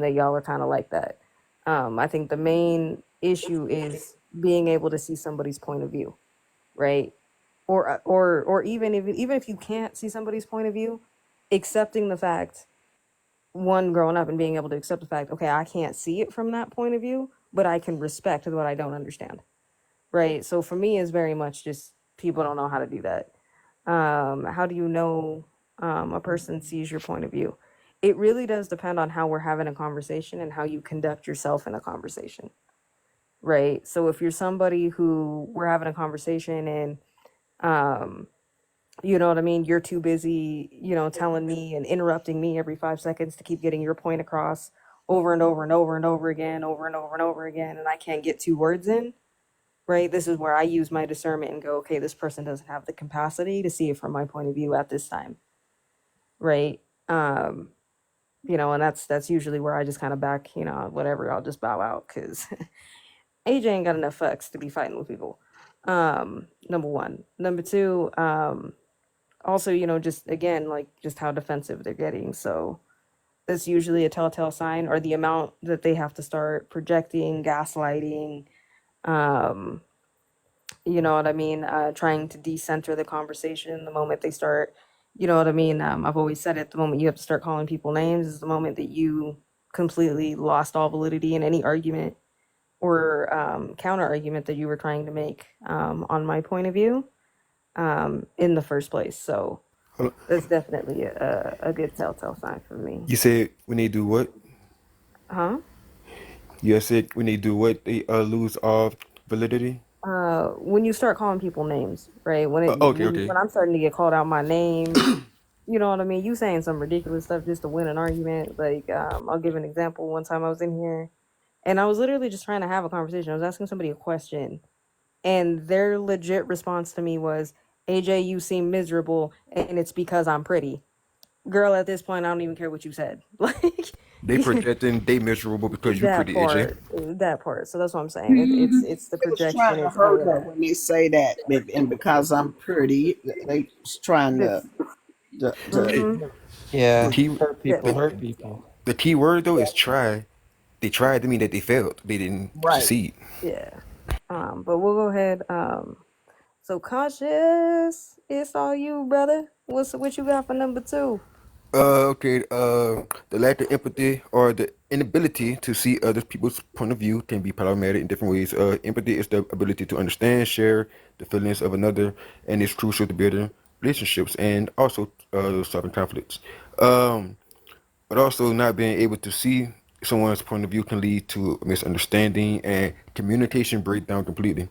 that y'all are kind of like that. I think the main issue is being able to see somebody's point of view, right? Or even if you can't see somebody's point of view, accepting the fact, one, growing up and being able to accept the fact, okay, I can't see it from that point of view, but I can respect what I don't understand, right? So for me, it's very much just people don't know how to do that. How do you know a person sees your point of view? It really does depend on how we're having a conversation and how you conduct yourself in a conversation, right? So if you're somebody who we're having a conversation and um, you know what I mean, you're too busy, telling me and interrupting me every 5 seconds to keep getting your point across over and over and over and over again, over and over and over again, and I can't get 2 words in, right? This is where I use my discernment and go, okay, this person doesn't have the capacity to see it from my point of view at this time, right? Um, and that's usually where I just kind of back, whatever, I'll just bow out because AJ ain't got enough fucks to be fighting with people. Number one. Number two, also, just again, like just how defensive they're getting. So that's usually a telltale sign, or the amount that they have to start projecting, gaslighting, um, you know what I mean? Trying to decenter the conversation the moment they start, you know what I mean? I've always said it, the moment you have to start calling people names is the moment that you completely lost all validity in any argument or counter argument that you were trying to make on my point of view in the first place. So Hold on. that's definitely a good telltale sign for me. You said when they do what? Huh? You said when they do what? They lose all validity. When you start calling people names, right? When it Okay, when okay. I'm starting to get called out my name, you know what I mean? You saying some ridiculous stuff just to win an argument. Like, I'll give an example. One time I was in here and I was literally just trying to have a conversation. I was asking somebody a question and their legit response to me was, AJ, you seem miserable and it's because I'm pretty. Girl, at this point, I don't even care what you said. Like, They projecting they miserable because you that pretty, AJ. part, that part. So that's what I'm saying. Mhm. It's the They was trying projection. to It's all hurt of her that. when they say that, and because I'm pretty, they was trying This. to Hey, Mm-hmm. the Yeah, key hurt people, the hurt people. the key word though is try. They tried to mean that they failed. They didn't right. succeed. Yeah. But we'll go ahead. So Conscious, it's all you, brother. What you got for number 2? Okay. The lack of empathy or the inability to see other people's point of view can be problematic in different ways. Empathy is the ability to understand, share the feelings of another, and it's crucial to building relationships and also solving conflicts. Um, but also not being able to see someone's point of view can lead to misunderstanding and communication breakdown completely.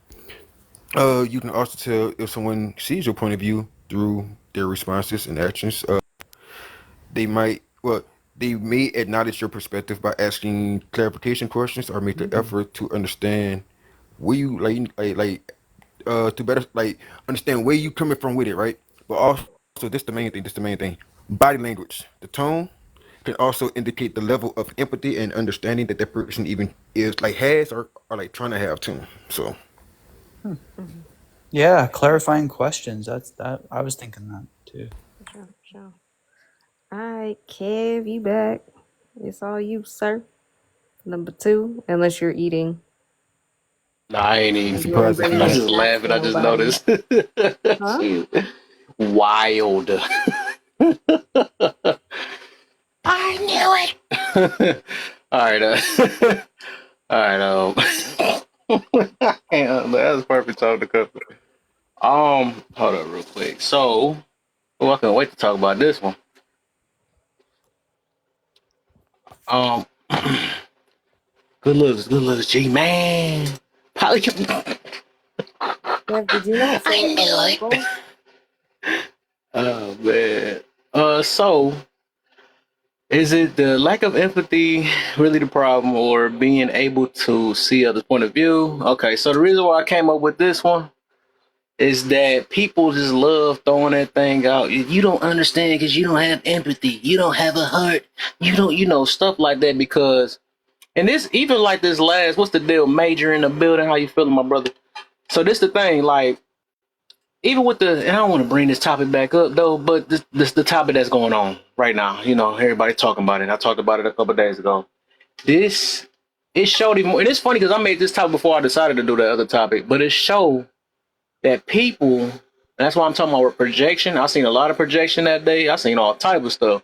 You can also tell if someone sees your point of view through their responses and actions. They might, well, they may acknowledge your perspective by asking clarification questions or make an effort to understand where you to better understand where you coming from with it, right? But also, this the main thing. This the main thing. Body language, the tone can also indicate the level of empathy and understanding that that person even is has or like trying to have too. So Mm-hmm. Yeah, clarifying questions. That's that. I was thinking that too. Sure. All right, Kev, you back. It's all you, sir. Number 2, unless you're eating. Nah, I ain't even. And you ain't surprised if bringing you I no ain't. just snacks laughing. for I just nobody. noticed. Huh? Shit. Wild. I knew it. All right. All right. That was perfect time to cover. Hold up real quick. So, I can't wait to talk about this one. Um, good looks, G man. Probably. Kev, did you not say I knew it. arrival? Oh man. So is it the lack of empathy really the problem, or being able to see others' point of view? Okay, so the reason why I came up with this one is that people just love throwing that thing out. You don't understand because you don't have empathy. You don't have a heart. You don't, stuff like that. Because, and this, even like this last, what's the deal? Major in the building. How you feeling, my brother? So this the thing, like, even with and I don't want to bring this topic back up though, but this the topic that's going on right now. Everybody talking about it. I talked about it a couple of days ago. This, it showed even more, and it's funny because I made this topic before I decided to do the other topic, but it showed that people, and that's why I'm talking about projection. I seen a lot of projection that day. I seen all type of stuff.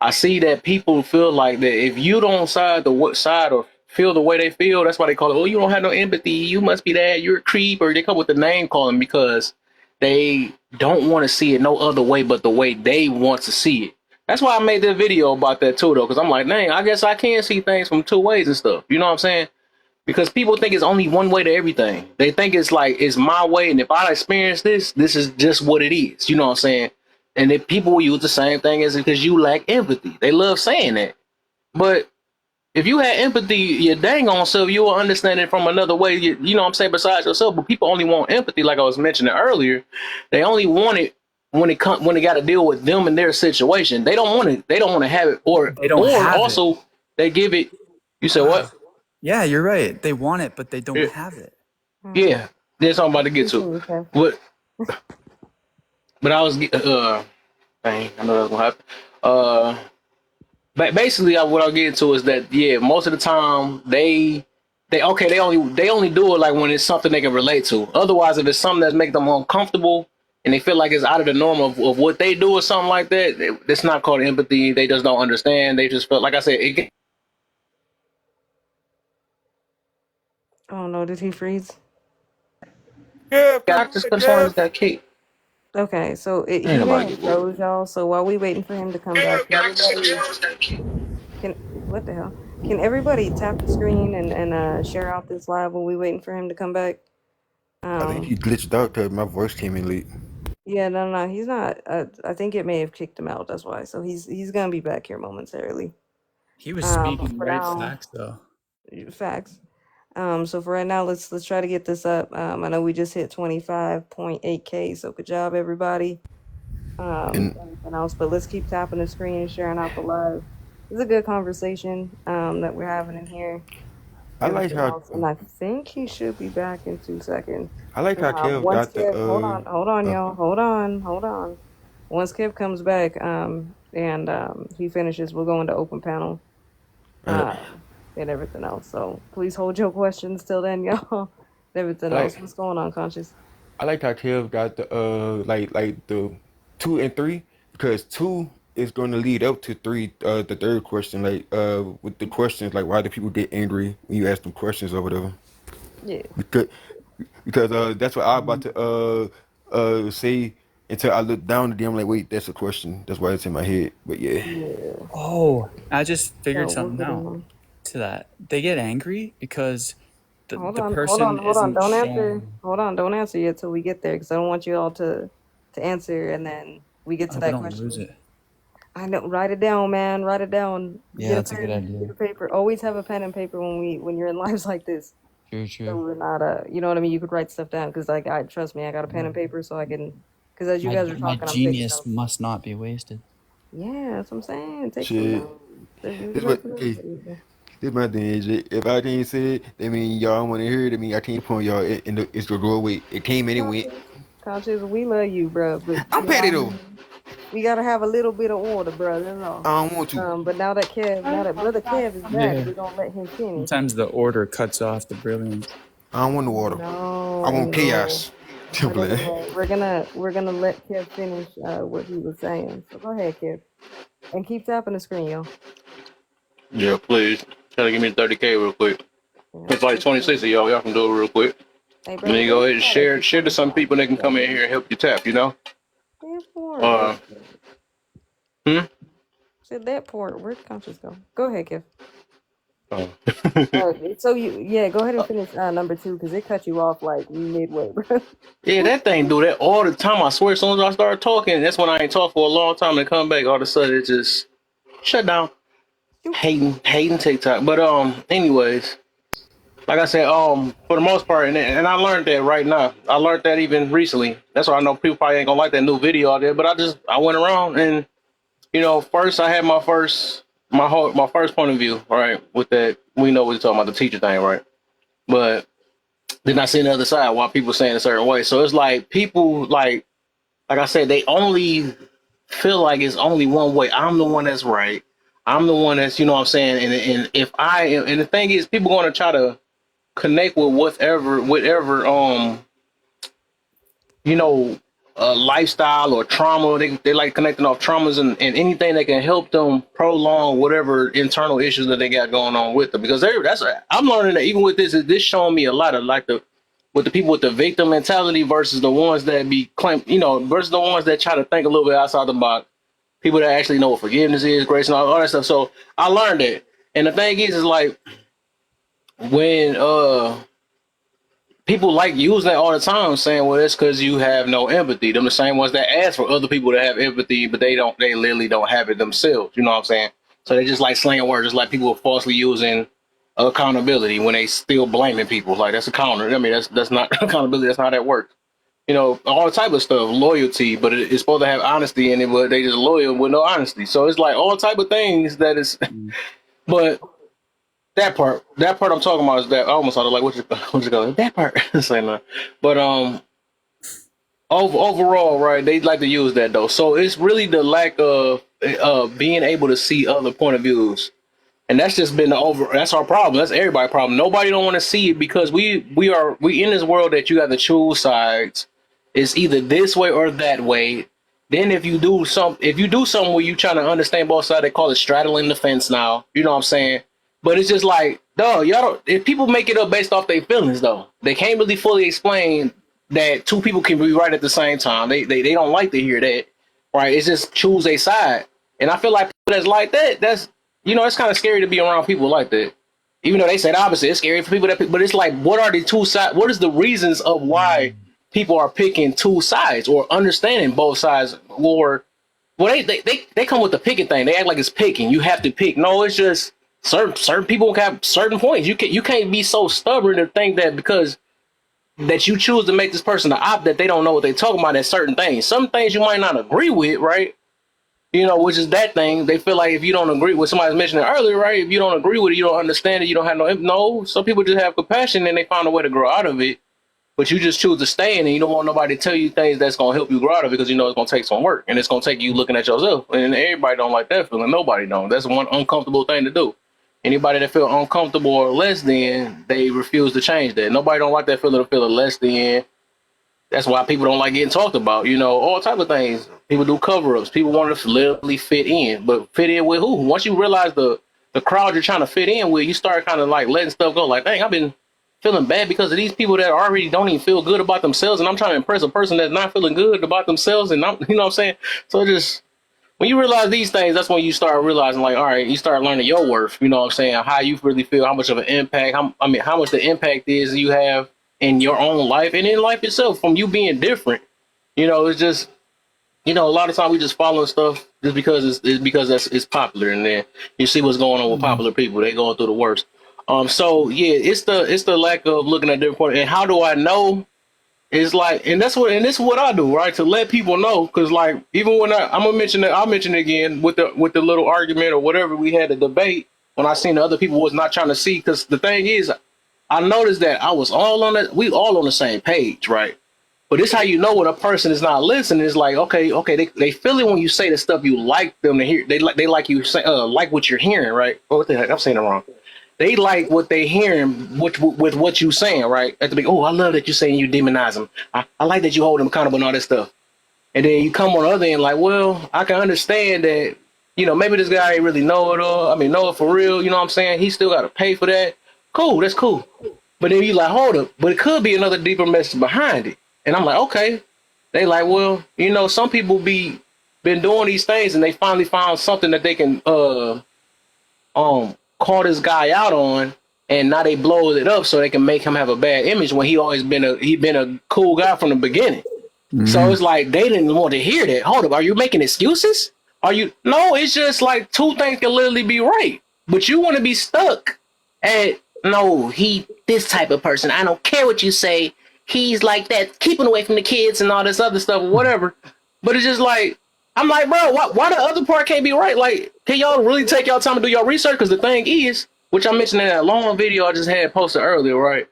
I see that people feel like that if you don't side the what side or feel the way they feel, that's why they call it. Oh, you don't have no empathy. You must be that. You're a creep, or they come with the name calling because they don't want to see it no other way but the way they want to see it. That's why I made that video about that too, though, because I'm like, dang, I guess I can see things from two ways and stuff. You know what I'm saying? Because people think it's only one way to everything. They think it's like it's my way, and if I experience this is just what it is. You know what I'm saying? And if people will use the same thing as because you lack empathy. They love saying that. But if you had empathy, your dang on self, you will understand it from another way. You know what I'm saying? Besides yourself, but people only want empathy, like I was mentioning earlier. They only want it when they got to deal with them and their situation. They don't want it. They don't want to have it, or They don't have it. also they give it. You said what? Yeah, you're right. They want it, but they don't Yeah. have it. Yeah, that's what I'm about to get to. Continue, Kev. But I was dang, I know that's gonna happen. But basically, what I'll get into is that most of the time they only do it like when it's something they can relate to. Otherwise, if it's something that's making them uncomfortable and they feel like it's out of the norm of what they do or something like that, it's not called empathy. They just don't understand. They just feel like I said. Oh no, did he freeze? Yeah, I just got kicked. Okay, so Ain't he may nobody have get whooped. froze, y'all. So while we waiting for him to come back, can what the hell? Can everybody tap the screen and share out this live while we waiting for him to come back? I think he glitched out because my voice came in late. Yeah, no, he's not. I think it may have kicked him out. That's why. So he's gonna be back here momentarily. He was But speaking for right now, facts though. facts. So for right now, let's try to get this up. I know we just hit 25.8K. So good job, everybody. And Anything else? But let's keep tapping the screen and sharing out the live. It's a good conversation that we're having in here. I like Everything how else, and I think he should be back in 2 seconds. Kev Once got the Kev, hold on, y'all, hold on. Once Kev comes back, and he finishes, we'll go into open panel, uh, and everything else. So please hold your questions till then, y'all. everything I else. like What's going on, Conscious? I like how Kev got the like the 2 and 3 because 2 is going to lead up to 3 the third question like with the questions like why do people get angry when you ask them questions or whatever Yeah. because that's what I about to say until I look down at them like wait that's a question that's why it's in my head but yeah Yeah. Oh, I just figured So we're something getting out on. to that. They get angry because Hold the on, hold on, person hold on. isn't Don't answer. showing. Hold on, don't answer yet till we get there, because I don't want you all to answer and then we get I to hope I that don't lose question. it. I know. Write it down, man. Write it down. Yeah, Get a that's a good pen. Get idea. a paper. Always have a pen and paper when you're in lives like this. True, So true. we're not you know what I mean. You could write stuff down because like I trust me, I got a pen and paper so I can. Because as you guys are My talking, I'm taking genius notes. must not be wasted. Yeah, that's what I'm saying. Take some shit notes. There's this what notes for okay everybody. this my thing AJ if I can't say it that mean y'all want to hear it that mean I can't put y'all it's gonna go away it came anyway Conscious, we love you, bro, but I'm you know petty though we gotta have a little bit of order, bro. That's all. I don't want to But now that brother Kev is back, Yeah. we're gonna let him finish. Sometimes the order cuts off the brilliance. I don't want the water I want No. chaos I'm But playing. anyway, we're gonna let Kev finish what he was saying. So go ahead, Kev, and keep tapping the screen, yo. Yeah, please. Try to give me 30K real quick. Yeah, It's like 26 of y'all. Y'all can do it real quick. hey, And then brother, you go where's ahead and that extra share it to some 25? people that can come in here and help you tap, you know? That part. Uh, hmm? Said that part. Where'd Conscious go? Go ahead, Kev. Oh. So go ahead and finish number 2 because it cut you off like midway, bro. Yeah, that thing do that all the time. I swear, as soon as I start talking, that's when I ain't talk for a long time and come back. All of a sudden, it just shut down. Hating TikTok. But anyways, like I said, for the most part, and I learned that right now. I learned that even recently. That's why I know people probably ain't gonna like that new video out there. But I went around and first I had my first point of view, right? With that, we know what we're talking about, the teacher thing, right? But then I seen the other side why people saying a certain way. So it's like people like I said, they only feel like it's only one way. I'm the one that's right. I'm the one that's, you know what I'm saying? And if I am, and the thing is, people going to try to connect with whatever, you know, lifestyle or trauma. They like connecting off traumas and anything that can help them prolong whatever internal issues that they got going on with them. Because I'm learning that even with this showing me a lot of like with the people with the victim mentality versus the ones that be claim, versus the ones that try to think a little bit outside the box. People that actually know what forgiveness is, grace, and all that stuff. So I learned it. And the thing is like when people like using that all the time, saying, "Well, it's because you have no empathy." Them the same ones that ask for other people to have empathy, but they literally don't have it themselves. You know what I'm saying? So they just like slanging words, just like people are falsely using accountability when they still blaming people. Like that's a counter. I mean, that's not accountability. That's not how that works. All type of stuff, loyalty, but it's supposed to have honesty in it, but they just loyal with no honesty. So it's like all type of things that is, but that part I'm talking about is that I almost sounded like what you call it? That part. Say no. But overall, right? They like to use that though. So it's really the lack of being able to see other point of views, and that's just been that's our problem. That's everybody's problem. Nobody don't want to see it because we in this world that you have to choose sides. It's either this way or that way. Then if you do something where you trying to understand both sides, they call it straddling the fence now. You know what I'm saying? But it's just like, dog, y'all don't, if people make it up based off their feelings though, they can't really fully explain that two people can be right at the same time. They don't like to hear that. Right? It's just choose a side. And I feel like people that's like that, that's it's kind of scary to be around people like that. Even though they say the opposite, it's scary for people but it's like, what are the two sides? What is the reasons of why people are picking two sides or understanding both sides? Or they come with the picking thing. They act like it's picking. You have to pick. No, it's just certain people have certain points. You can't be so stubborn to think that because that you choose to make this person the op that they don't know what they're talking about at certain things. Some things you might not agree with, right? Which is that thing. They feel like if you don't agree with somebody's mentioned it earlier, right? If you don't agree with it, you don't understand it, you don't have no. Some people just have compassion and they find a way to grow out of it. But you just choose to stay in it. You don't want nobody to tell you things that's gonna help you grow out of it because it's gonna take some work and it's gonna take you looking at yourself. And everybody don't like that feeling. Nobody don't. That's one uncomfortable thing to do. Anybody that feel uncomfortable or less than, they refuse to change that. Nobody don't like that feeling of feeling less than. That's why people don't like getting talked about. You know, all type of things. People do cover-ups. People want to literally fit in, but fit in with who? Once you realize the crowd you're trying to fit in with, you start kind of like letting stuff go. Like, dang, I've been feeling bad because of these people that already don't even feel good about themselves, and I'm trying to impress a person that's not feeling good about themselves, and I'm, you know what I'm saying? So it just, when you realize these things, that's when you start realizing, like, all right, you start learning your worth. You know what I'm saying? How you really feel, how much of an impact, how much the impact is you have in your own life and in life itself from you being different. You know, it's just, you know, a lot of time we just following stuff just because it's popular, and then you see what's going on with popular people. They going through the worst. So yeah, it's the lack of looking at different points. And how do I know? It's like, and this is what I do, right? To let people know, because like even when I'm gonna mention it, I'll mention it again with the little argument or whatever we had a debate when I seen the other people was not trying to see. Because the thing is, I noticed that we all on the same page, right? But this how you know when a person is not listening. It's like, okay, they feel it when you say the stuff you like them to hear. They like you say, like what you're hearing, right? Oh, what the heck? I'm saying it wrong. They like what they hearing with what you saying, right? At the beginning, oh, I love that you're saying you demonize them. I like that you hold them accountable and all that stuff. And then you come on the other end like, well, I can understand that, you know, maybe this guy ain't really know it all. I mean, know it for real. You know what I'm saying? He still got to pay for that. Cool, that's cool. But then you like, hold up, but it could be another deeper message behind it. And I'm like, okay. They like, well, you know, some people been doing these things and they finally found something that they can call this guy out on, and now they blow it up so they can make him have a bad image when he always been a cool guy from the beginning. So it's like they didn't want to hear that. Hold up, are you making excuses? Are you? No, it's just like two things can literally be right, but you want to be stuck at no, he this type of person. I don't care what you say. He's like that, keeping away from the kids and all this other stuff or whatever. But it's just like, I'm like, bro, why the other part can't be right? Like, can y'all really take y'all time to do your research? Because the thing is, which I mentioned in that long video I just had posted earlier, right?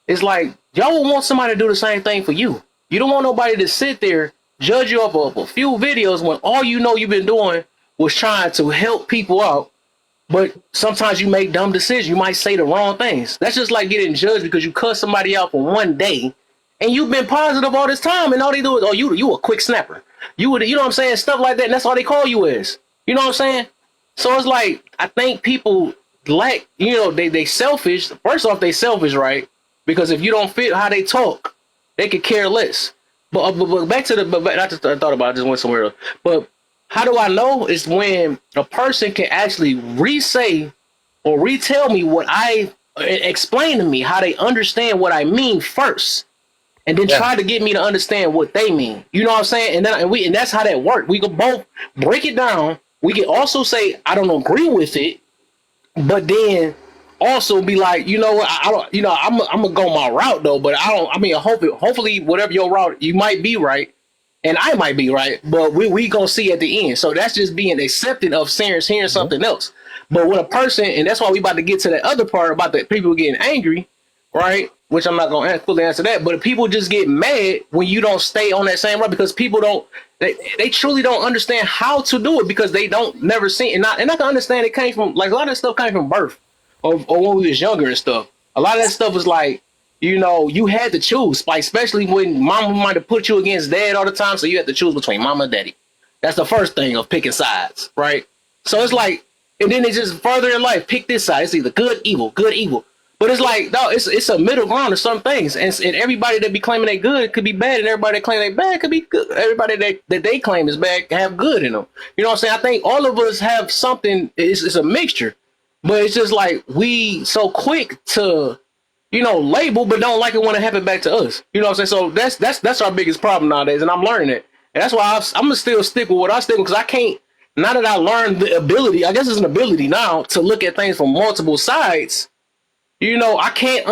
It's like, y'all will want somebody to do the same thing for you. You don't want nobody to sit there, judge you off of a few videos when all you know you've been doing was trying to help people out. But sometimes you make dumb decisions. You might say the wrong things. That's just like getting judged because you cut somebody out for one day and you've been positive all this time, and all they do is, oh, you a quick snapper. You know what I'm saying? Stuff like that, and that's all they call you is. You know what I'm saying? So it's like, I think people lack, you know, they selfish. First off, they selfish, right? Because if you don't fit how they talk, they could care less. But back to I thought about it, I just went somewhere else. But how do I know? It's when a person can actually re-say or retell me what I explain to me, how they understand what I mean first. And then try to get me to understand what they mean. You know what I'm saying? And that's how that works. We can both break it down. We can also say, I don't agree with it, but then also be like, you know what, I don't, you know, I'm gonna go my route though, but hopefully whatever your route, you might be right and I might be right, but we gonna see at the end. So that's just being accepting of hearing something else. But when a person, and that's why we about to get to that other part about the people getting angry, right? Which I'm not going to fully answer that, but if people just get mad when you don't stay on that same road, because people don't, they truly don't understand how to do it because they don't never see it. And I can understand it came from, like, a lot of that stuff came from birth or when we was younger and stuff. A lot of that stuff was like, you know, you had to choose, like, especially when mama might have put you against dad all the time. So you had to choose between mama and daddy. That's the first thing of picking sides, right? So it's like, and then it's just further in life, pick this side. It's either good, evil, good, evil. But it's like, no, it's a middle ground of some things. And everybody that be claiming they good could be bad, and everybody that claim they bad could be good. Everybody that they claim is bad have good in them. You know what I'm saying? I think all of us have something, it's a mixture. But it's just like we so quick to, you know, label, but don't like it when it happen back to us. You know what I'm saying? So that's our biggest problem nowadays, and I'm learning it. And that's why I'm going to still stick with what I stick with, because I can't, now that I learned the ability, I guess it's an ability now to look at things from multiple sides. You know, I can't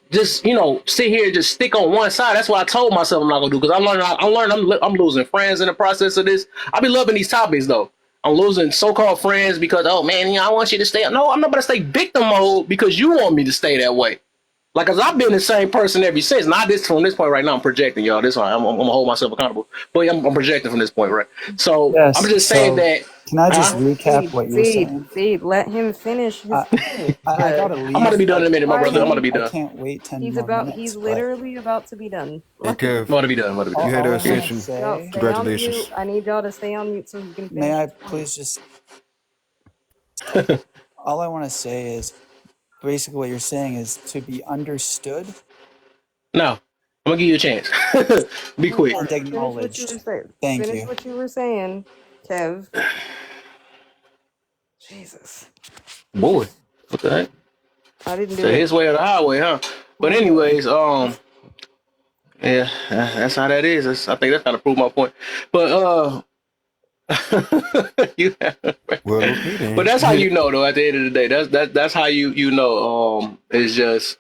just, you know, sit here and just stick on one side. That's what I told myself I'm not gonna do, because I'm losing friends in the process of this. I be loving these topics though. I'm losing so-called friends because, oh man, you know, I want you to stay. No, I'm not gonna stay victim mode because you want me to stay that way. Like, cause I've been the same person ever since. Not this from this point right now. I'm projecting, y'all. This one, I'm gonna hold myself accountable. But I'm projecting from this point, right? So I'm Yes. just saying So that, can I just huh? No, recap what you're saying? Seed, let him finish his I point. I gotta I'm gonna leave. be done in a minute, my brother. I'm gonna be I done. can't wait 10 more minutes. He's But literally about to be done. Hey, Like, Kev, I'm gonna be done. I'm gonna be all, done. you had all an I want to ascension. y'all say, stay on mute. Congratulations. I need y'all to stay on mute so he can may finish I his point. please just, all I want to say is basically what you're saying is to be understood No, I'm gonna give you a chance. Be quick. and Finish what you were acknowledged. saying. Thank Finish you. what you were saying, Kev. Jesus. Boy, what the heck? I didn't So do it. his way or the highway, huh? But Okay. anyways, yeah, that's how that is. I think that's how to prove my point. But you, Well, okay but then. that's how you know though. At the end of the day, that's how you know. It's just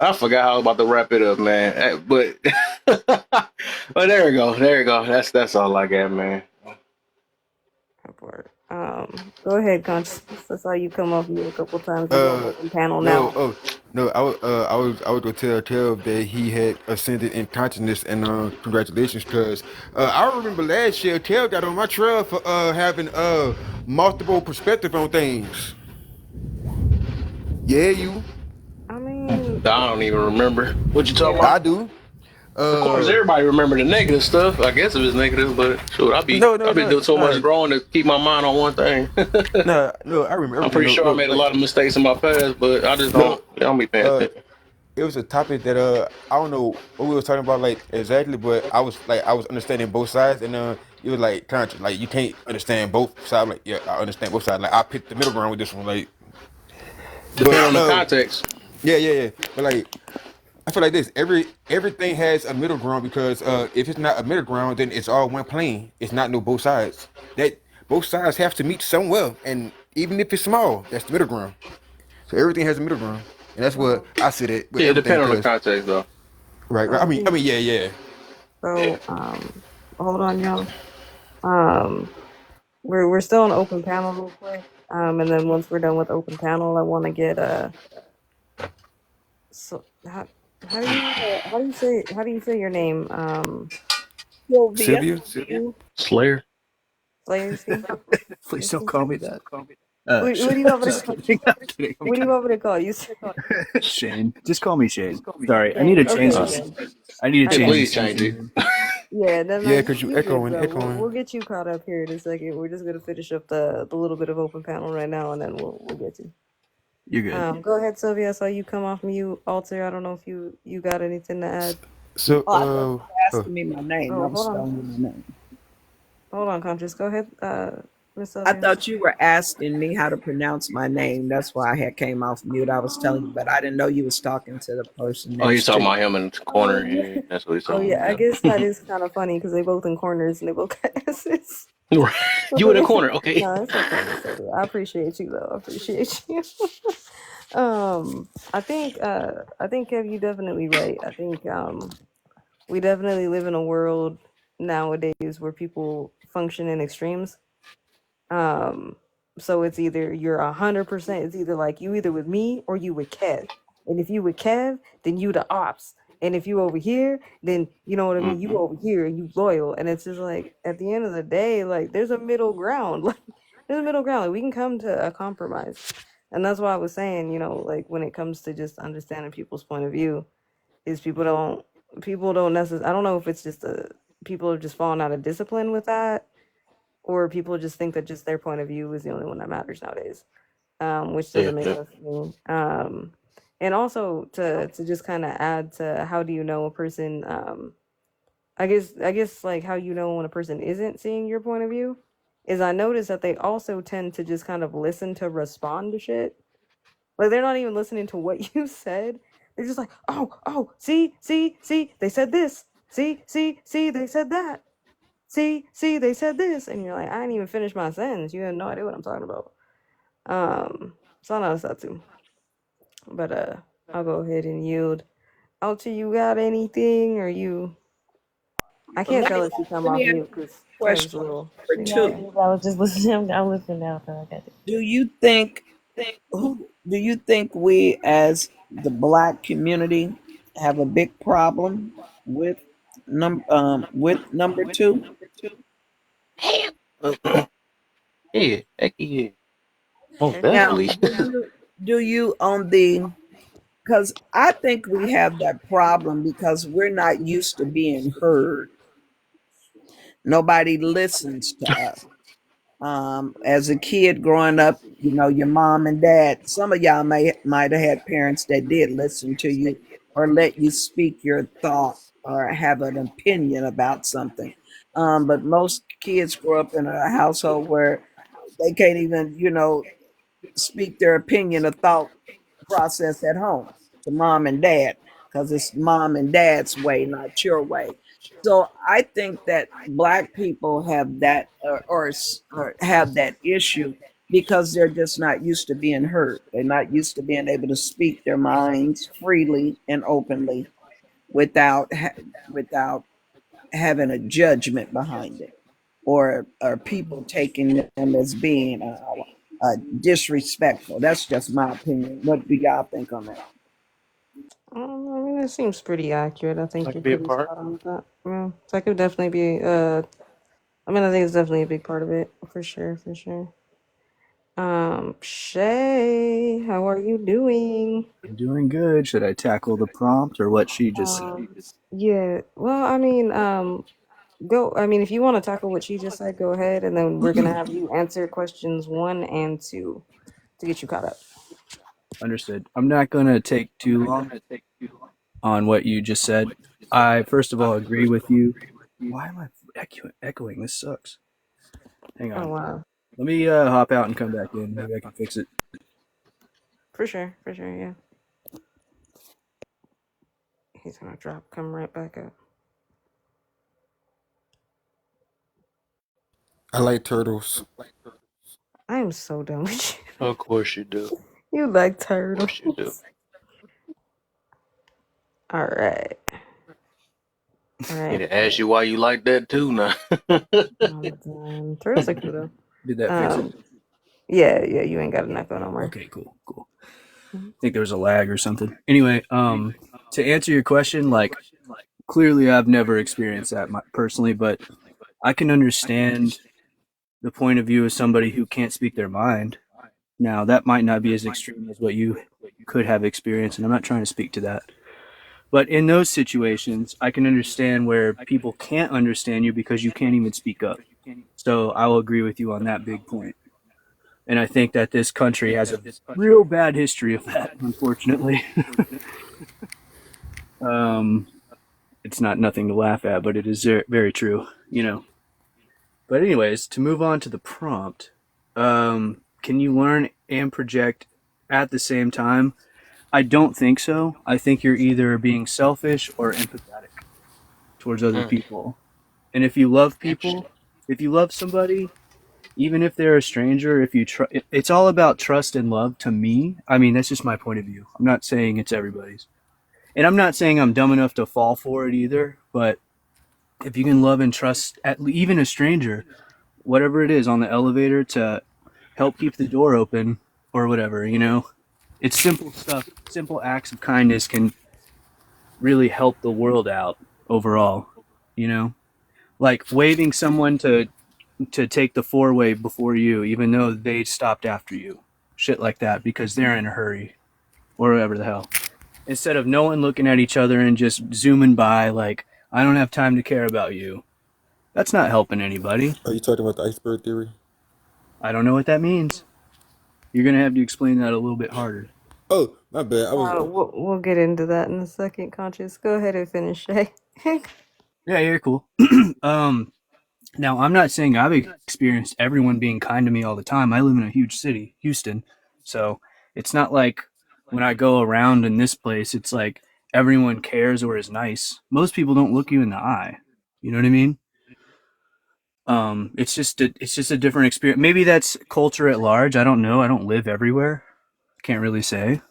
I forgot how I was about to wrap it up, man. But but there we go, there we go. That's all I got, man. Go ahead, Conscious. I saw you come off mute a couple times. We're doing Uh, open panel no, now. no. I was gonna tell Kev that he had ascended in consciousness, and congratulations, cause I remember last year Kev got on my trail for having multiple perspective on things. Yeah, you. I mean, I don't even remember what you talking about. I do. Of course, everybody remember the negative stuff. I guess it was negative, but shoot, I've No, been doing so much growing to keep my mind on one thing. no. I remember I'm everything. pretty No, sure I no, made a like lot of mistakes in my past, but I just no. don't be paying Uh, attention. it was a topic that I don't know what we was talking about like exactly, but I was understanding both sides, and it was like conscious, like you can't understand both sides. Like yeah, I understand both sides. Like I picked the middle ground with this one, like, Depending but on the context. yeah. But like I feel like this everything has a middle ground because if it's not a middle ground, then it's all one plane. It's not no both sides. That both sides have to meet somewhere, and even if it's small, that's the middle ground. So everything has a middle ground, and that's what I said it with Yeah, everything. depending on the Cause context, though. right. I mean, yeah. so hold on, y'all. We're still on open panel real quick. And then once we're done with open panel, I want to get so how do you say your name? Sylvia. Sylvia. Slayer. Slayer Steve? Please don't call me that. What do you want me Just to kidding. I'm kidding. what do you want me to call you? Shane. Just call me Shane. Sorry, I need Shane. to change Okay, this. Shane. I need to I Hey, change got please this you. change it. username. Yeah, no, Yeah, cause you you good, echoing, bro. echoing. We'll get you caught up here in a second. We're just gonna finish up the little bit of open panel right now, and then we'll get you. You're good. Go ahead, Sylvia. I saw you come off mute. Alter, I don't know if you got anything to add. So Oh, I thought you were asking me my name. I Oh, was hold on. telling you my name. Hold on, Conscious. Go ahead, Miss I Sylvia. thought you were asking me how to pronounce my name. That's why I had came off mute. I was telling you, but I didn't know you was talking to the person Oh, he's next to talking you. about him in the Oh corner. yeah. Yeah, that's what he's Oh talking yeah. I about. guess that is kind of funny because they both in corners and they both got S's. Right. You in the corner, okay? No, it's okay, Miss Sylvia. I appreciate you though. I appreciate you. I think Kev, you're definitely right. I think we definitely live in a world nowadays where people function in extremes. So it's either you're 100%. It's either like you either with me or you with Kev. And if you with Kev, then you the ops. And if you over here, then you know what I mean. You over here and you loyal. And it's just like at the end of the day, like there's a middle ground. Like there's a middle ground. Like we can come to a compromise. And that's why I was saying, like when it comes to just understanding people's point of view, is people don't necessarily. I don't know if it's just people are just falling out of discipline with that, or people just think that just their point of view is the only one that matters nowadays, which Yeah, doesn't make yeah. sense to me. And also to just kind of add to how do you know a person? I guess like how you know when a person isn't seeing your point of view is I notice that they also tend to just kind of listen to respond to shit. Like they're not even listening to what you said. They're just like, oh, see, they said this. See, they said that. See, they said this, and you're like, I didn't even finish my sentence. You have no idea what I'm talking about. So I noticed that too. But I'll go ahead and yield. Alter, you got anything, or you? I Well, can't tell if you come let off me ask you mute because a Kev's question a little. number Yeah, two. Okay. I was just listening. I'm listening now, so I got it. Do you think we as the black community have a big problem with number two? Yeah, heck yeah. Most Heck yeah. Now, definitely. do you on the because I think we have that problem because we're not used to being heard. Nobody listens to us. As a kid growing up, your mom and dad, some of y'all might have had parents that did listen to you or let you speak your thought or have an opinion about something. But most kids grow up in a household where they can't even, speak their opinion or thought process at home to mom and dad because it's mom and dad's way, not your way. So I think that black people have that or have that issue because they're just not used to being heard. They're not used to being able to speak their minds freely and openly without having a judgment behind it or people taking them as being disrespectful. That's just my opinion. What do y'all think on that? I mean, that seems pretty accurate. I think That you're could be a pretty part. spot on with that. Yeah, so that could definitely be. I mean, I think it's definitely a big part of it, for sure, for sure. Shay, how are you doing? I'm doing good. Should I tackle the prompt or what she just said? Yeah. Well, I mean, go. I mean, if you want to tackle what she just said, go ahead, and then we're gonna have you answer questions 1 and 2 to get you caught up. Understood. I'm not going to take too long on what you just said. I, first of all, agree with you. Why am I echoing? This sucks. Hang Oh on. wow. Let me hop out and come back in. Maybe I can fix it. For sure, yeah. He's gonna come right back up. I like turtles. I am so done with you. Of course you do. Of You like course you do. turtles. All right. All Need right. to ask you why you like that too now. I'm done. Turtles are cool though. Did that fix it? Yeah, you ain't got an echo no more. Okay, cool. I think there was a lag or something. Anyway, to answer your question, like, clearly I've never experienced that personally, but I can understand the point of view of somebody who can't speak their mind. Now, that might not be as extreme as what you could have experienced, and I'm not trying to speak to that. But in those situations, I can understand where people can't understand you because you can't even speak up. So I will agree with you on that big point. And I think that this country has a real bad history of that, unfortunately. It's not nothing to laugh at, but it is very true, But anyways, to move on to the prompt, can you learn and project at the same time? I don't think so. I think you're either being selfish or empathetic towards other people. And if you love people, if you love somebody, even if they're a stranger, if you it's all about trust and love to me. I mean, that's just my point of view. I'm not saying it's everybody's. And I'm not saying I'm dumb enough to fall for it either, but if you can love and trust even a stranger, whatever it is on the elevator to help keep the door open or whatever, it's simple stuff. Simple acts of kindness can really help the world out overall, like waving someone to take the four-way before you, even though they stopped after you, shit like that, because they're in a hurry or whatever the hell. Instead of no one looking at each other and just zooming by like, I don't have time to care about you. That's not helping anybody. Are you talking about the iceberg theory? I don't know what that means. You're going to have to explain that a little bit harder. Oh, my bad. We'll get into that in a second, Conscious. Go ahead and finish, Shay. Yeah, you're cool. Now, I'm not saying I've experienced everyone being kind to me all the time. I live in a huge city, Houston. So it's not like when I go around in this place, it's like everyone cares or is nice. Most people don't look you in the eye. You know what I mean? It's just a different experience. Maybe that's culture at large. I don't know. I don't live everywhere. Can't really say.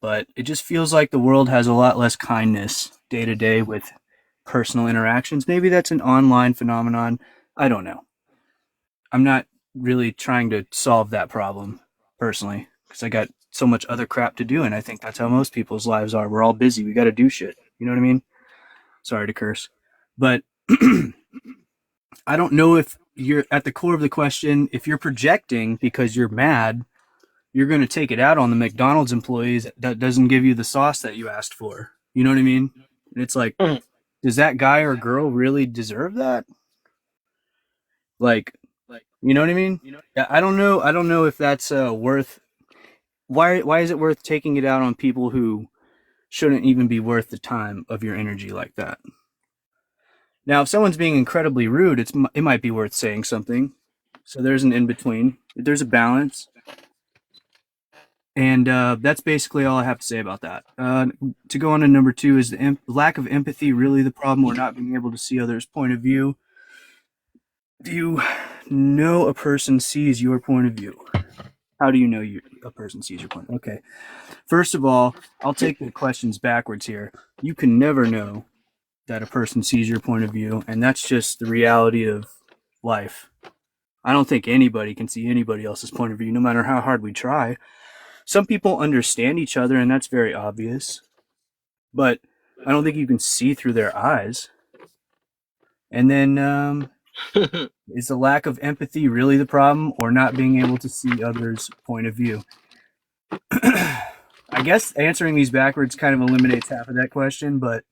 But it just feels like the world has a lot less kindness day to day with personal interactions. Maybe that's an online phenomenon. I don't know. I'm not really trying to solve that problem personally because I got so much other crap to do, and I think that's how most people's lives are. We're all busy. We got to do shit. You know what I mean? Sorry to curse, but I don't know if you're at the core of the question. If you're projecting because you're mad, you're going to take it out on the McDonald's employees that doesn't give you the sauce that you asked for. You know what I mean? And it's like, does that guy or girl really deserve that? Like, you know what I mean? Yeah, I don't know. I don't know if that's worth. Why is it worth taking it out on people who shouldn't even be worth the time of your energy like that? Now, if someone's being incredibly rude, it might be worth saying something. So there's an in between. There's a balance. And that's basically all I have to say about that. To go on to number 2, is the lack of empathy really the problem, or not being able to see others' point of view? Do you know a person sees your point of view? How do you know a person sees your point? Okay. First of all, I'll take the questions backwards here. You can never know that a person sees your point of view, and that's just the reality of life. I don't think anybody can see anybody else's point of view, no matter how hard we try. Some people understand each other, and that's very obvious, but I don't think you can see through their eyes. And then is the lack of empathy really the problem, or not being able to see others' point of view? I guess answering these backwards kind of eliminates half of that question, but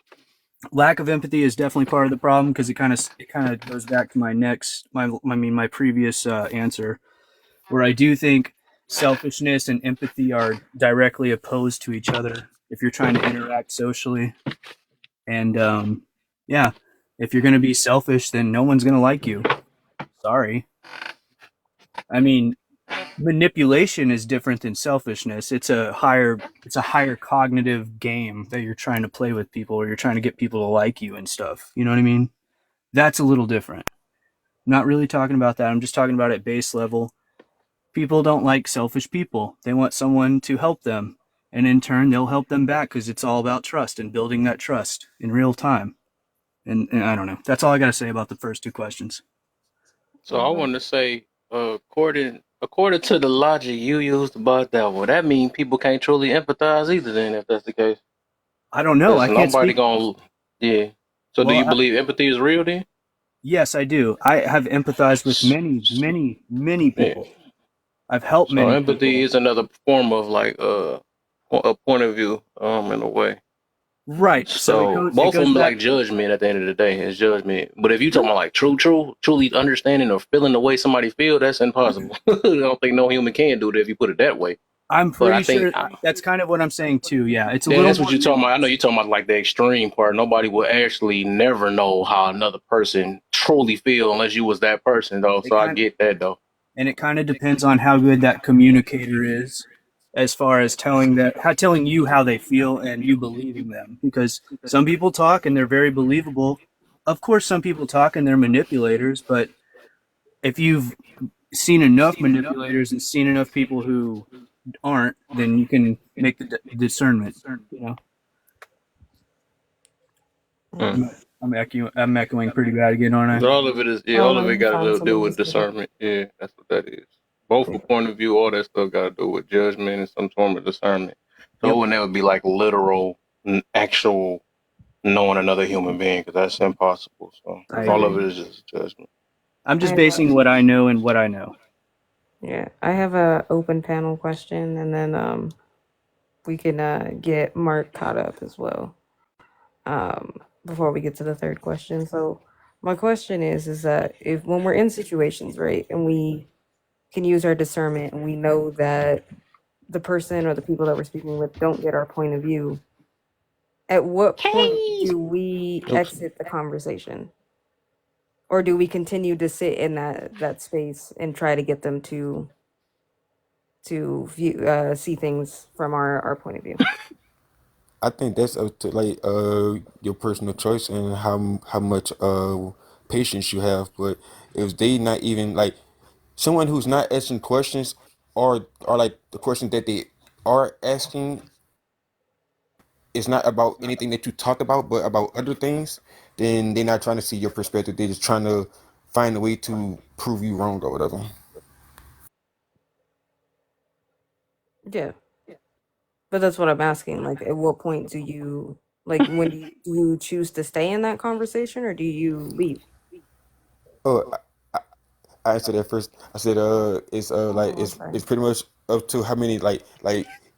lack of empathy is definitely part of the problem, because it kind of goes back to my previous answer, where I do think selfishness and empathy are directly opposed to each other if you're trying to interact socially. And yeah, if you're going to be selfish, then no one's going to like you. Sorry. I mean, manipulation is different than selfishness. It's a higher cognitive game that you're trying to play with people, or you're trying to get people to like you and stuff. You know what I mean? That's a little different. I'm not really talking about that. I'm just talking about at base level. People don't like selfish people. They want someone to help them, and in turn, they'll help them back, because it's all about trust and building that trust in real time. And I don't know. That's all I got to say about the first 2 questions. So I want to say, according to the logic you used about that, well, that means people can't truly empathize either. Then, if that's the case, I don't know. I can't nobody speak. gonna, yeah. So, do you believe empathy is real then? Yes, I do. I have empathized with many people. Yeah. I've helped So many empathy people. is another form of like a point of view, in a way. Right. So both of them like judgment at the end of the day. It's judgment. But if you talking about like truly understanding or feeling the way somebody feel, that's impossible. I don't think no human can do that if you put it that way. I'm pretty sure that's kind of what I'm saying too. Yeah, it's a little. That's what you're talking about. I know you're talking about like the extreme part. Nobody will actually never know how another person truly feel unless you was that person, though. So I get that, though. And it kind of depends on how good that communicator is, as far as telling you how they feel and you believing them. Because some people talk and they're very believable. Of course, some people talk and they're manipulators. But if you've seen enough manipulators and seen enough people who aren't, then you can make the discernment. You know. I'm echoing pretty bad again, aren't I? All of it is, all of it got to do with discernment. Yeah, that's what that is. Both the point of view, all that stuff got to do with judgment and some form of discernment. So it would never be like literal, actual knowing another human being, because that's impossible. So all of it is just judgment. I'm just basing what I know and what I know. Yeah, I have a open panel question, and then we can get Mark caught up as well before we get to the third question. So my question is that if when we're in situations, right, and we can use our discernment and we know that the person or the people that we're speaking with don't get our point of view, at what point do we exit the conversation? Or do we continue to sit in that space and try to get them to view see things from our point of view? I think that's up to like your personal choice and how much patience you have. But if they not even like someone who's not asking questions, or like the question that they are asking is not about anything that you talked about, but about other things, then they're not trying to see your perspective. They're just trying to find a way to prove you wrong or whatever. Yeah. But that's what I'm asking. Like, at what point do you like when do you choose to stay in that conversation or do you leave? Oh, I answered that first. I said, it's like Oh, okay. it's pretty much up to how many like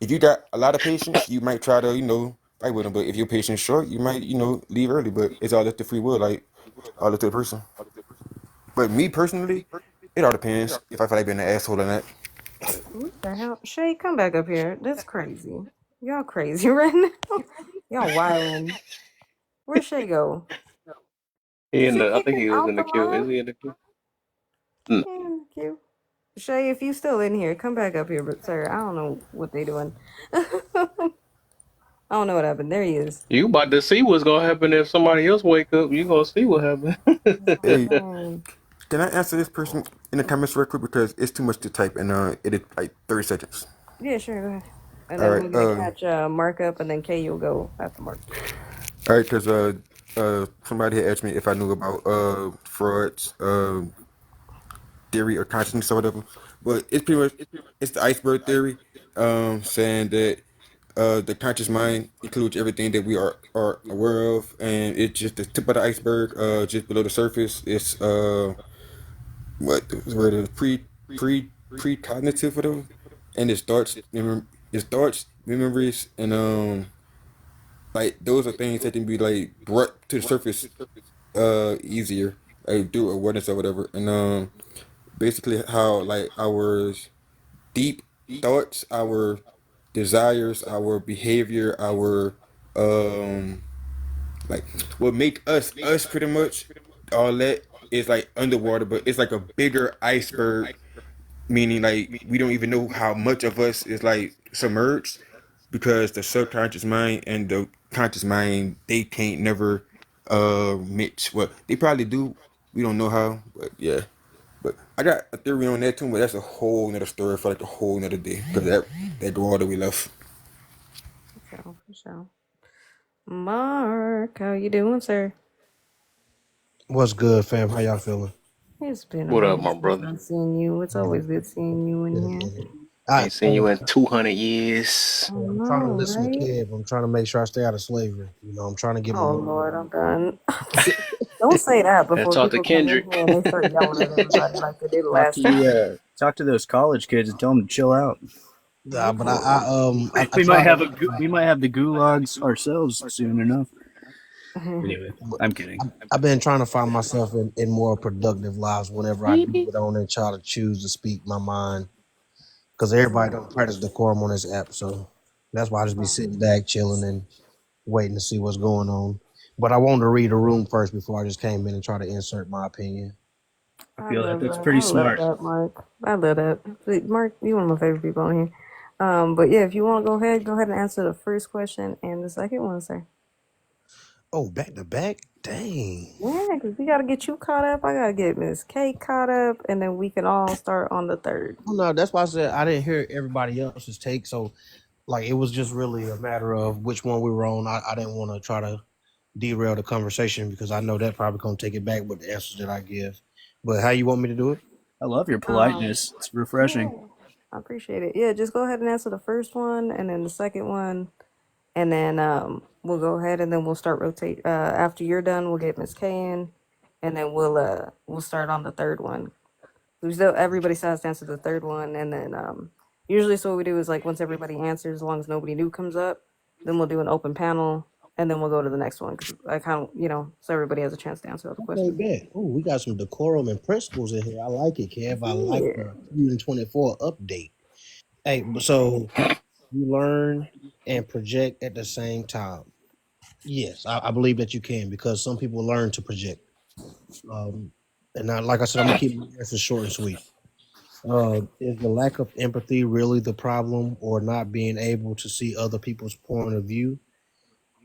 if you got a lot of patience, you might try to fight with them. But if your patience short, you might leave early. But it's all up to free will, like all up to the person. But me personally, it all depends if I feel like being an asshole or not. What the hell? Shay, come back up here. That's crazy. Y'all crazy right now. Y'all wildin'. Where'd Shay go? Did you I kick think him he was out in the the queue. Is live? he in the queue? No. Yeah, cute. Shay, if you still in here, come back up here. But sir, I don't know what they doing. I don't know what happened. There he is. You about to see what's gonna happen if somebody else wake up. You gonna see what happened. Hey, Dang. can I answer this person in the comments real quick because it's too much to type and it is like 30 seconds. Yeah, sure, go ahead. And All then right, we're gonna catch Mark up, and then Kay, you'll go after Mark. all right, because somebody had asked me if I knew about Freud's theory or consciousness or whatever, but it's pretty much it's the iceberg theory, saying that the conscious mind includes everything that we are aware of, and it's just the tip of the iceberg, just below the surface. It's what the word is precognitive whatever, and it starts memories and like those are things that can be like brought to the surface easier like through awareness or whatever, and basically how like our deep thoughts, our desires, our behavior, our um like what make us pretty much all that is like underwater, but it's like a bigger iceberg, meaning like we don't even know how much of us is like submerged because the subconscious mind and the conscious mind they can't never mix. Well, they probably do. We don't know how, but yeah. But I got a theory on that too, but that's a whole nother story for like a whole nother day because that door that we left. For sure. Mark, how you doing, sir? What's good, fam? How y'all feeling? It's been a What up, minute my since brother? I've seen you. It's always good seeing you Been a in here. minute. I, Ain't seen you in 200 years. I I'm trying to know, listen to right? Kev. I'm trying to make sure I stay out of slavery. I'm trying to get my Oh money. Lord, I'm done. Don't say that And before talk to people come in Kendrick. here and they start yelling at everybody like they did last time. Talk to those college kids and tell them to chill out. Nah, but I We might tried have to. we might have the gulags ourselves soon enough. Anyway, I'm kidding. I've been trying to find myself in more productive lives whenever I do get on and try to choose to speak my mind, because everybody don't practice decorum on this app. So that's why I just be sitting back, chilling, and waiting to see what's going on. But I wanted to read the room first before I just came in and try to insert my opinion. I I feel that love that's that. pretty I love smart. that, Mark. I love that. See, Mark, you're one of my favorite people on here. But yeah, if you want to go ahead and answer the first question and the second one, sir. Oh, back to back? Dang. Yeah, because we got to get you caught up. I got to get Miss K caught up, and then we can all start on the third. Well, no, that's why I said I didn't hear everybody else's take. So, like, it was just really a matter of which one we were on. I didn't want to try to derail the conversation because I know that probably gonna take it back with the answers that I give. But how you want me to do it? I love your Um, politeness. It's yeah, refreshing. I appreciate it. Yeah, just go ahead and answer the first one, and then the second one, and then we'll go ahead and then we'll start rotate. After you're done, we'll get Miss K in, and then we'll start on the third one. We still everybody still has to answer the third one, and then usually so what we do is like once everybody answers, as long as nobody new comes up, then we'll do an open panel, and then we'll go to the next one because I kind of so everybody has a chance to answer all the Okay, questions. bet. Oh, we got some decorum and principles in here. I like it, Kev. I like Yeah. the 124 update. Hey, so you learn and project at the same time. Yes, I believe that you can because some people learn to project. And I, like I said, I'm gonna keep my answers short and sweet. Is the lack of empathy really the problem, or not being able to see other people's point of view?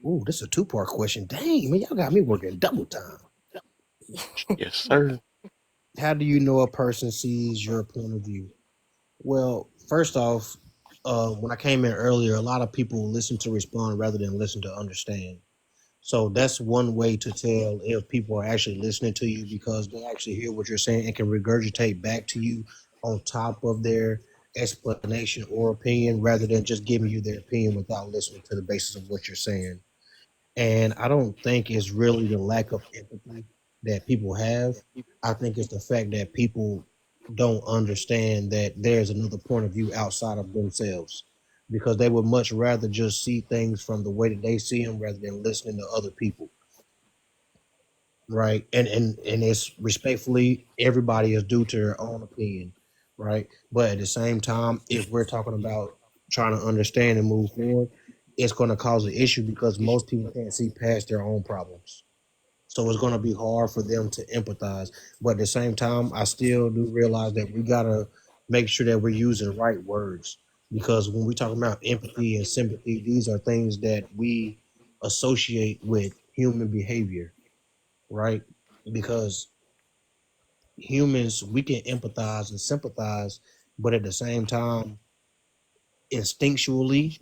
Ooh, this is a two-part question. Dang, man, y'all got me working double time. Yes, sir. How do you know a person sees your point of view? Well, first off, when I came in earlier, a lot of people listen to respond rather than listen to understand. So that's one way to tell if people are actually listening to you because they actually hear what you're saying and can regurgitate back to you on top of their explanation or opinion rather than just giving you their opinion without listening to the basis of what you're saying. And I don't think it's really the lack of empathy that people have. I think it's the fact that people don't understand that there's another point of view outside of themselves because they would much rather just see things from the way that they see them rather than listening to other people. Right. And it's respectfully, everybody is due to their own opinion. Right. But at the same time, if we're talking about trying to understand and move forward, it's going to cause an issue because most people can't see past their own problems. So it's going to be hard for them to empathize. But at the same time, I still do realize that we got to make sure that we're using the right words because when we talk about empathy and sympathy, these are things that we associate with human behavior, right? Because humans, we can empathize and sympathize, but at the same time, instinctually,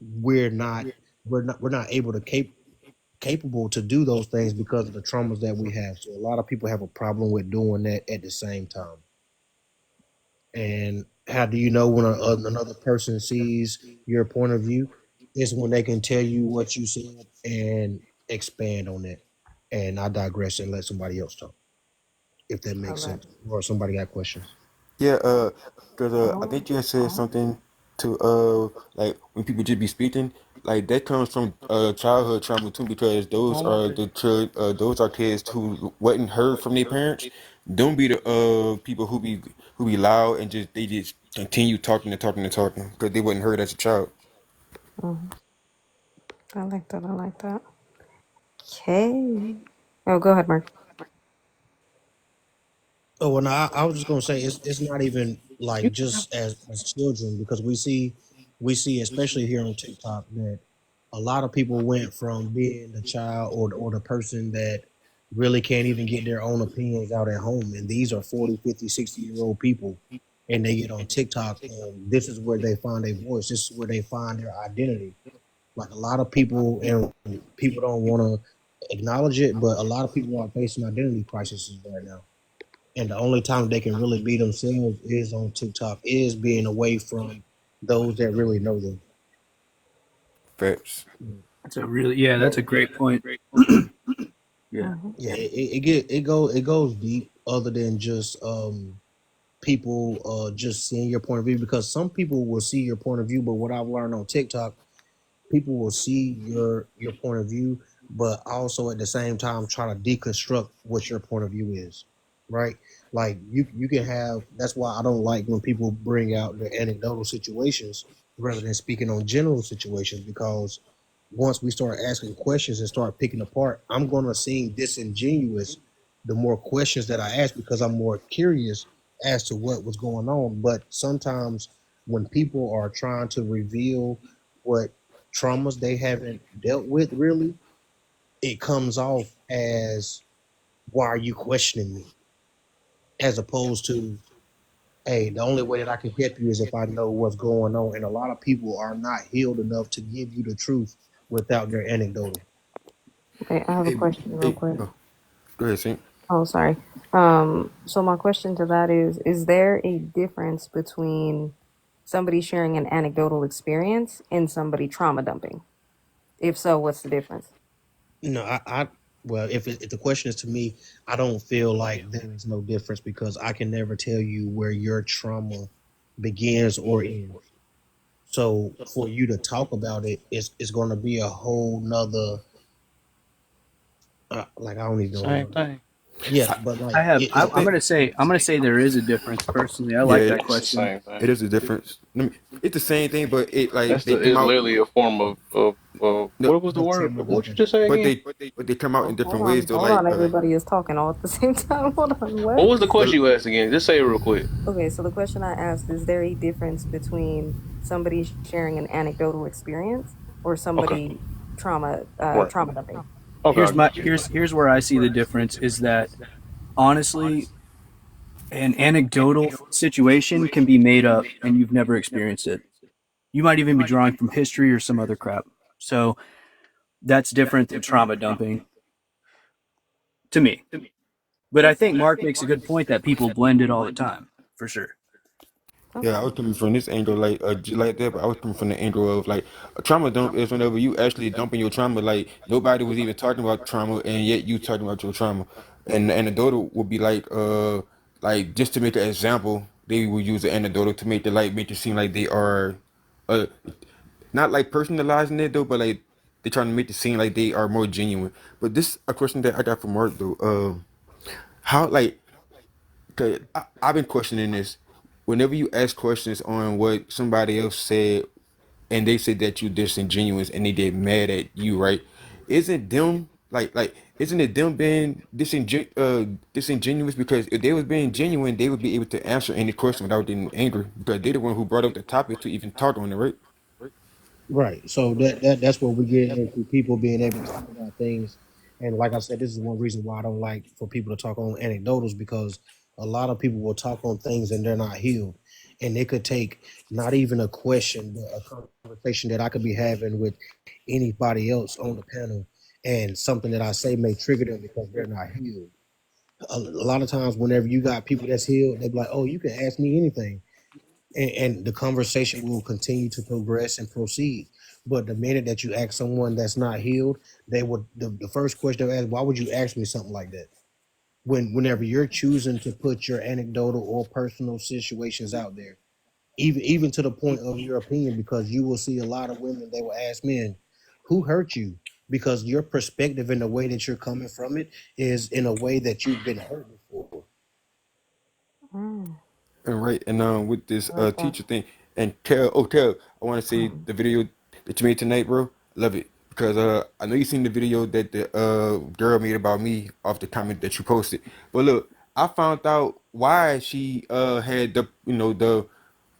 we're not we're not able to capable to do those things because of the traumas that we have. So a lot of people have a problem with doing that at the same time. And how do you know when another person sees your point of view? Is when they can tell you what you said and expand on it. And I digress and let somebody else talk, if that All makes right. sense. Or somebody got questions. Yeah, cause I Oh, think you had said oh. something to like when people just be speaking, like that comes from childhood trauma too, because those are kids who wasn't heard from their parents. Don't be the people who be loud and they just continue talking and talking and talking because they wasn't heard as a child. Mhm. I like that. I like that. Okay. Oh, go ahead, Mark. Oh, well, no, I was just gonna say it's not even You like just as children because we see especially here on TikTok that a lot of people went from being the child or the person that really can't even get their own opinions out at home, and these are 40, 50, 60 year old people, and they get on TikTok, and this is where they find their voice. This is where they find their identity. Like a lot of people, and people don't want to acknowledge it, but a lot of people are facing identity crises right now, and the only time they can really be themselves is on TikTok, is being away from those that really know them. Facts. That's a great point. Yeah. Mm-hmm. Yeah, it goes deep other than just people just seeing your point of view because some people will see your point of view, but what I've learned on TikTok, people will see your point of view, but also at the same time try to deconstruct what your point of view is, right? Like you can have. That's why I don't like when people bring out the anecdotal situations rather than speaking on general situations because once we start asking questions and start picking apart, I'm going to seem disingenuous the more questions that I ask because I'm more curious as to what was going on. But sometimes when people are trying to reveal what traumas they haven't dealt with really, it comes off as why are you questioning me? As opposed to, hey, the only way that I can help you is if I know what's going on. And a lot of people are not healed enough to give you the truth without their anecdotal. Okay, I have a Hey, question real hey, quick. go ahead, Saint. Oh, sorry. So my question to that is there a difference between somebody sharing an anecdotal experience and somebody trauma dumping? If so, what's the difference? No, I well, if the question is to me, I don't feel like there is no difference because I can never tell you where your trauma begins or ends. So for you to talk about it, it's going to be a whole nother like I don't even same know. thing. Yeah, I, but like I have. I I'm think gonna say there is a difference. Personally, I like yeah, that It's the question. same thing. it is a difference. It's the same thing, but it like That's they the come it's out. literally a form of No, what was the the word? trauma What you dumping. just say but again? they come out in Oh, hold different ways on, though. hold on. Everybody is talking all at the same time. Hold on, What what? was the The, question you asked again? Just say it real quick. Okay, so the question I asked is there a difference between somebody sharing an anecdotal experience or Okay. somebody Right. trauma dumping? Okay, I get you. Here's where I see the difference is that honestly, an anecdotal situation can be made up and you've never experienced it. You might even be drawing from history or some other crap. So that's different than trauma dumping to me. But I think Mark makes a good point that people blend it all the time, for sure. Yeah, I Okay. was coming from this angle, like just like that, but I was coming from the angle of like a trauma dump is whenever you actually dumping your trauma, like nobody was even talking about trauma, and yet you talking about your trauma, and the daughter would be like just to make an example, they would use the anecdotal to make it seem like they are, uh, not like personalizing it though, but like they're trying to make it seem like they are more genuine. But this a question that I got from Mark though, how like cause I've been questioning this. Whenever you ask questions on what somebody else said, and they said that you disingenuous, and they get mad at you, right? Isn't them isn't it them being disingenuous? Because if they was being genuine, they would be able to answer any question without getting angry, because they're the one who brought up the topic to even talk on it, right? Right. So that's where we get into people being able to talk about things. And like I said, this is one reason why I don't like for people to talk on anecdotals, because a lot of people will talk on things and they're not healed. And they could take not even a question, but a conversation that I could be having with anybody else on the panel, and something that I say may trigger them because they're not healed. A lot of times, whenever you got people that's healed, they be like, "Oh, you can ask me anything," and the conversation will continue to progress and proceed. But the minute that you ask someone that's not healed, they would the first question they ask, "Why would you ask me something like that?" Whenever you're choosing to put your anecdotal or personal situations out there, even to the point of your opinion, because you will see a lot of women, they will ask men, "Who hurt you?" Because your perspective and the way that you're coming from it is in a way that you've been hurt before. Mm, And right, and with this I like that. teacher thing, and Kel, I want to say Mm. the video that you made tonight, bro. Love it, because I know you seen the video that the girl made about me off the comment that you posted. But look, I found out why she had the the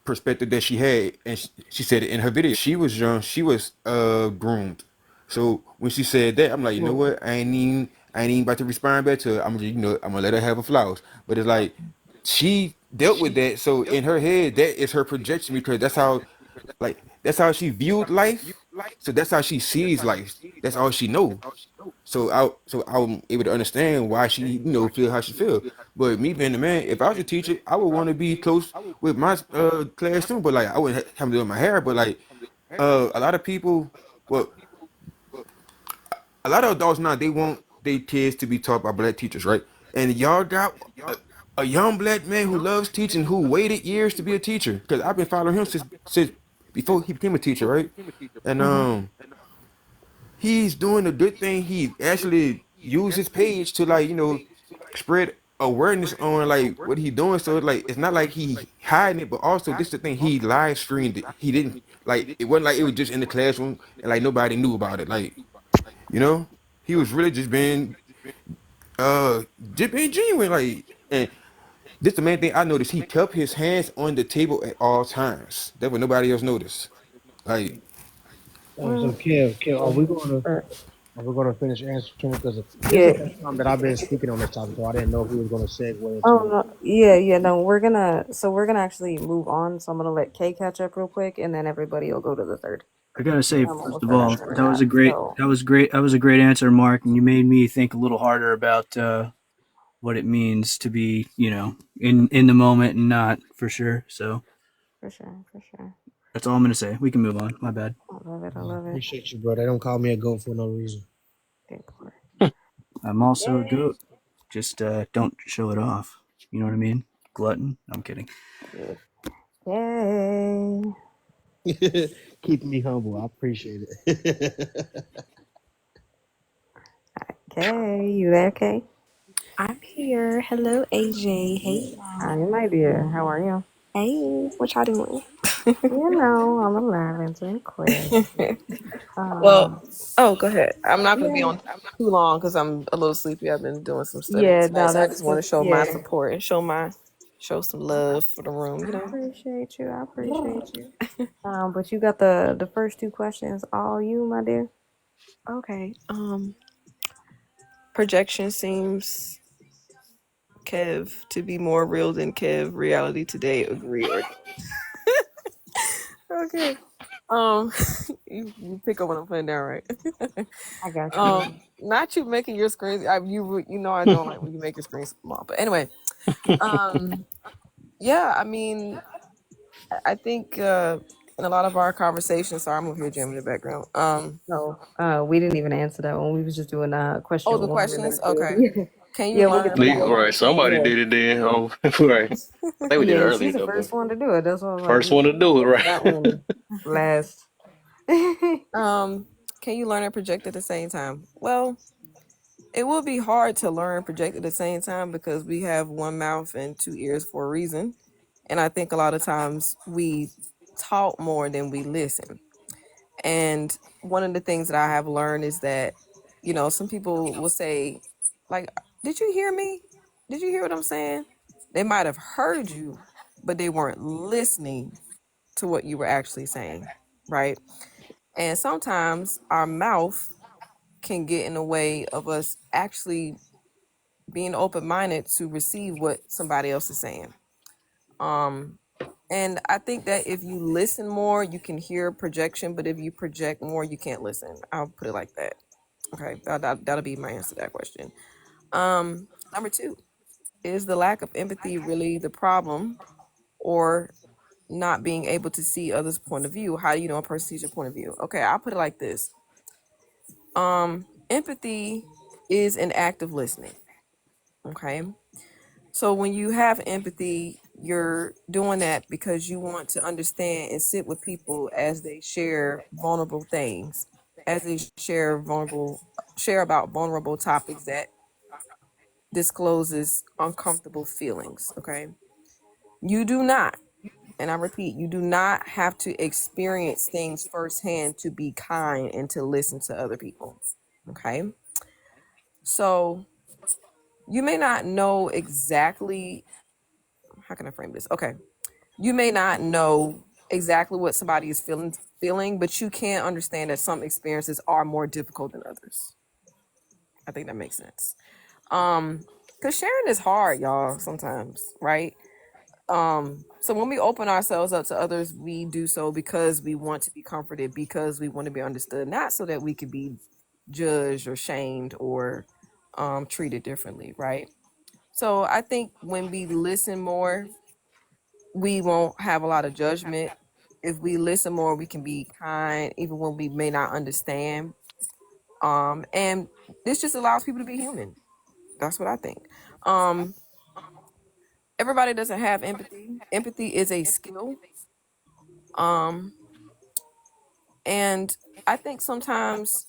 perspective that she had, and she said it in her video. She was young, she was groomed. So when she said that, I'm like, you know Well, what? I ain't even about to respond back to her. I'm just, I'm gonna let her have her flowers. But it's like she dealt with that. So in her head, that is her projection, because that's how she viewed life. So that's how she sees life. That's all she know. So I'm able to understand why she feel how she feel. But me being the man, if I was a teacher, I would want to be close with my class too. But like I wouldn't have to do my hair. But like a lot of people, well, a lot of adults now, they want their kids to be taught by black teachers, right? And y'all got a young black man who loves teaching, who waited years to be a teacher. Because I've been following him since before he became a teacher, right? And Mm-hmm. he's doing a good thing. He actually used his page to like spread awareness on like what he doing. So it's like it's not like he hiding it, but also this is the thing, he live streamed it. He didn't like it wasn't like it was just in the classroom and like nobody knew about it. Like you know, he was really uh just being genuine. Like, and this the main thing I noticed. He kept his hands on the table at all times. That what nobody else noticed. Like, so Mm. Kev, Uh, are we gonna finish answering? Because this is yeah. the first time that I've been speaking on this topic, so I didn't know if we was gonna segue Oh into it. no. Yeah, yeah. No, we're gonna actually move on. So I'm gonna let Kay catch up real quick, and then everybody will go to the third. I gotta say, When we first of start all, answering that. So that was a great answer, Mark, and you made me think a little harder about what it means to be, in the moment and not for sure. So for sure, for sure. that's all I'm gonna say. We can move on. My bad. I love it. I I love it. appreciate you, bro. They don't call me a goat for no reason. Good Lord. I'm also a Yay. goat. Just don't show it off. You know what I mean? Glutton. I'm kidding. Good. Yay. Keeping me humble. I appreciate it. Kay, you there, Kay? I'm here. Hello, AJ. Hey, Hi, y'all. my dear. How are you? Hey, what y'all doing? You know, I'm alive and doing quick. Well, Um, oh, go ahead. I'm not gonna be yeah, on too long because I'm a little sleepy. I've been doing some studying yeah. tonight, No, so I that's just want to just show my yeah. support and show some love for the room. I appreciate you. I appreciate you. But you got the first two questions all you, my dear. Okay. Projection seems Kev to be more real than Kev. Reality today. Agree or okay. Um, you pick up what I'm putting down, right? I got you. Not you making your screen. You know I don't like when you make your screen small. But anyway, yeah. I mean, I think in a lot of our conversations, sorry, I'm over here jamming in the background. No, we didn't even answer that one. We was just doing Oh, question the one and questions. then two. Okay. Can you Yeah, we'll get learn? to that one. Right, somebody Yeah, did it then. Oh, right. I think we did it yeah, she's earlier the though, but first one to do it. That's why I was like, first one to we'll do it, get to that right? one last. Can you learn and project at the same time? Well, it will be hard to learn and project at the same time because we have one mouth and two ears for a reason. And I think a lot of times we talk more than we listen. And one of the things that I have learned is that, some people will say, like, did you hear me? Did you hear what I'm saying? They might have heard you, but they weren't listening to what you were actually saying, right? And sometimes our mouth can get in the way of us actually being open-minded to receive what somebody else is saying. And I think that if you listen more, you can hear projection, but if you project more, you can't listen. I'll put it like that. Okay, that'll be my answer to that question. Number two, is the lack of empathy really the problem, or not being able to see others' point of view? How do you know a person sees your point of view? Okay, I'll put it like this. Empathy is an act of listening. Okay, so when you have empathy, you're doing that because you want to understand and sit with people as they share vulnerable things, as they share about vulnerable topics that discloses uncomfortable feelings. Okay, you do not, and I repeat, you do not have to experience things firsthand to be kind and to listen to other people. Okay, so you may not know exactly, how can I frame this? Okay, you may not know exactly what somebody is feeling, but you can understand that some experiences are more difficult than others. I think that makes sense. Because sharing is hard, y'all, sometimes, right? So when we open ourselves up to others, we do so because we want to be comforted, because we want to be understood, not so that we could be judged or shamed or treated differently, right? So I think when we listen more, we won't have a lot of judgment. If we listen more, we can be kind, even when we may not understand. And this just allows people to be human. That's what I think. Um, Everybody doesn't have empathy. Empathy is a skill. Um, and I think sometimes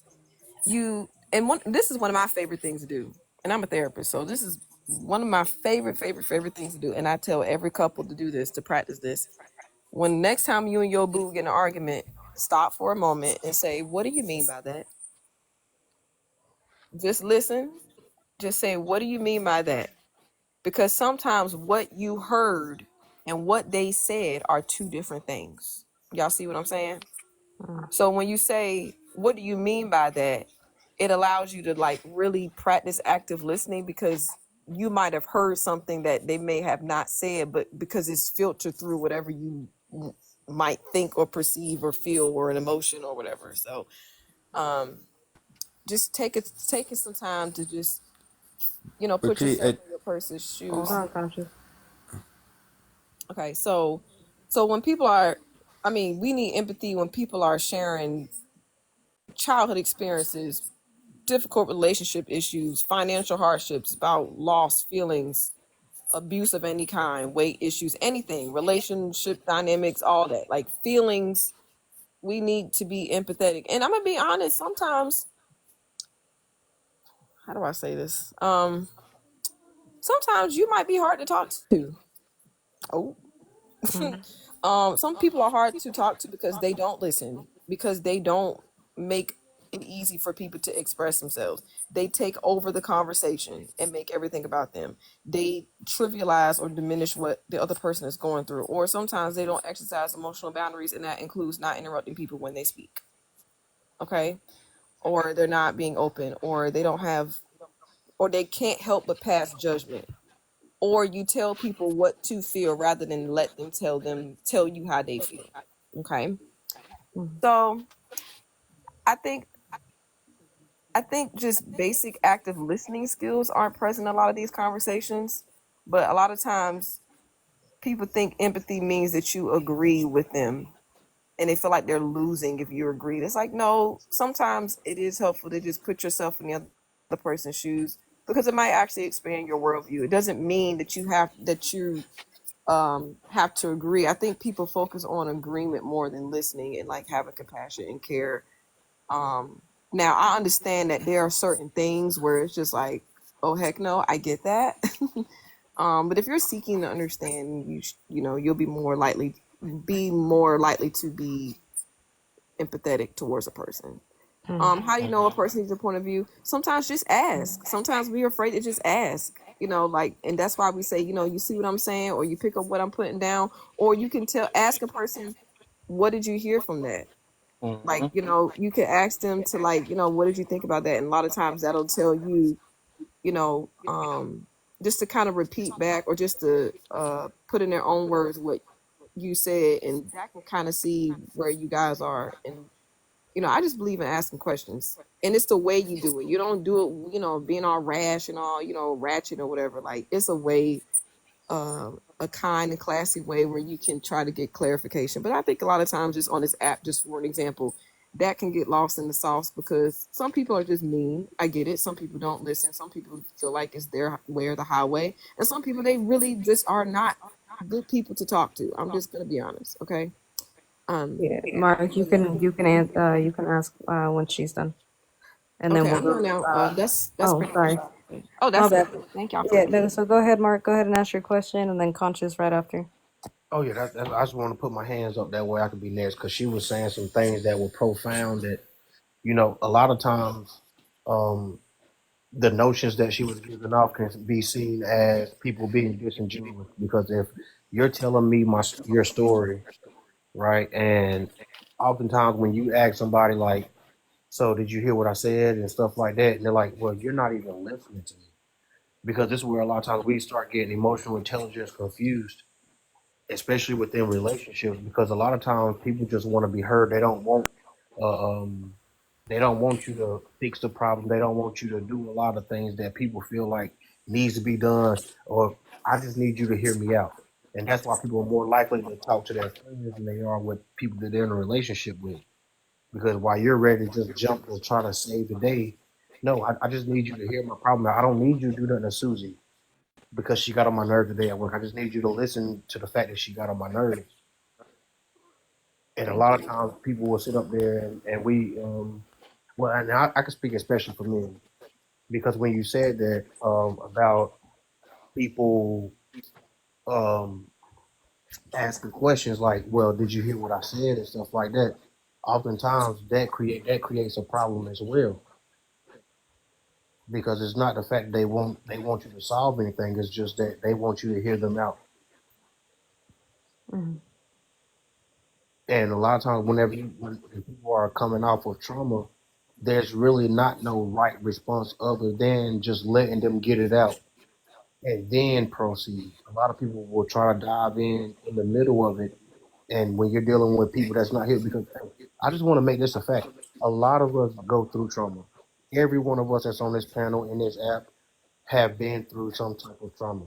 this is one of my favorite things to do. And I'm a therapist, so this is one of my favorite things to do. And I tell every couple to do this, to practice this. When next time you and your boo get in an argument, stop for a moment and say, what do you mean by that? Just listen. Just say, what do you mean by that? Because sometimes what you heard and what they said are two different things. Y'all see what I'm saying? So when you say, what do you mean by that? It allows you to like really practice active listening, because you might have heard something that they may have not said, but because it's filtered through whatever you might think or perceive or feel or an emotion or whatever. So just take it some time to just, But put see, yourself in your person's Hold shoes. on, conscious. Okay, so when people we need empathy when people are sharing childhood experiences, difficult relationship issues, financial hardships, about lost feelings, abuse of any kind, weight issues, anything, relationship dynamics, all that. Like feelings, we need to be empathetic. And I'm gonna be honest, sometimes, how do I say this? Sometimes you might be hard to talk to. Oh. Some people are hard to talk to because they don't listen, because they don't make it easy for people to express themselves. They take over the conversation and make everything about them. They trivialize or diminish what the other person is going through, or sometimes they don't exercise emotional boundaries, and that includes not interrupting people when they speak. Okay, or they're not being open, or they don't have, or they can't help but pass judgment, or you tell people what to feel rather than let them tell you how they feel. Okay, so i think just basic active listening skills aren't present in a lot of these conversations, but a lot of times people think empathy means that you agree with them and they feel like they're losing if you agree. It's like, no, sometimes it is helpful to just put yourself in the other person's shoes because it might actually expand your worldview. It doesn't mean that you have to agree. I think people focus on agreement more than listening and like having compassion and care. Now I understand that there are certain things where it's just like, oh heck no, I get that. But if you're seeking to understand, you'll be more likely to be empathetic towards a person. How do you know a person needs a point of view? Sometimes just ask. Sometimes we're afraid to just ask. And that's why we say, you see what I'm saying, or you pick up what I'm putting down, or you can ask a person, what did you hear from that? Like, you can ask them to like, what did you think about that? And a lot of times that'll tell you, you know, just to kind of repeat back or just to put in their own words what you said, and that can kind of see where you guys are. And I just believe in asking questions, and it's the way you do it. You don't do it, being all rash and all, ratchet or whatever. Like, it's a way, a kind and classy way where you can try to get clarification. But I think a lot of times, just on this app, just for an example, that can get lost in the sauce because some people are just mean. I get it. Some people don't listen. Some people feel like it's their way or the highway, and some people, they really just are not good people to talk to. I'm just gonna be honest, okay? Yeah, Mark, you can ask when she's done, and then Okay, we'll I'm done go. now. That's Oh, pretty much. sorry, Oh, my that's it. bad. Thank y'all for Yeah, letting me. no, so go ahead, Mark. Go ahead and ask your question, and then Conscious right after. Oh yeah, I just want to put my hands up that way I could be next because she was saying some things that were profound. That a lot of times, um, the notions that she was giving off can be seen as people being disingenuous. Because if you're telling me your story, right, and oftentimes when you ask somebody like, "So did you hear what I said?" and stuff like that, and they're like, "Well, you're not even listening to me," because this is where a lot of times we start getting emotional intelligence confused, especially within relationships, because a lot of times people just want to be heard. Uh, um, they don't want you to fix the problem. They don't want you to do a lot of things that people feel like needs to be done. Or I just need you to hear me out, and that's why people are more likely to talk to their friends than they are with people that they're in a relationship with. Because while you're ready to just jump and try to save the day, no, I just need you to hear my problem. I don't need you to do nothing to Susie because she got on my nerve today at work. I just need you to listen to the fact that she got on my nerves. And a lot of times people will sit up there and we, well, and I can speak especially for men because when you said that about people um, asking questions like, well, did you hear what I said and stuff like that? Oftentimes that creates a problem as well because it's not the fact they want you to solve anything. It's just that they want you to hear them out. Mhm. And a lot of times, when people are coming off of trauma, there's really not no right response other than just letting them get it out and then proceed. A lot of people will try to dive in the middle of it, and when you're dealing with people that's not here, because I just want to make this a fact: a lot of us go through trauma. Every one of us that's on this panel in this app have been through some type of trauma,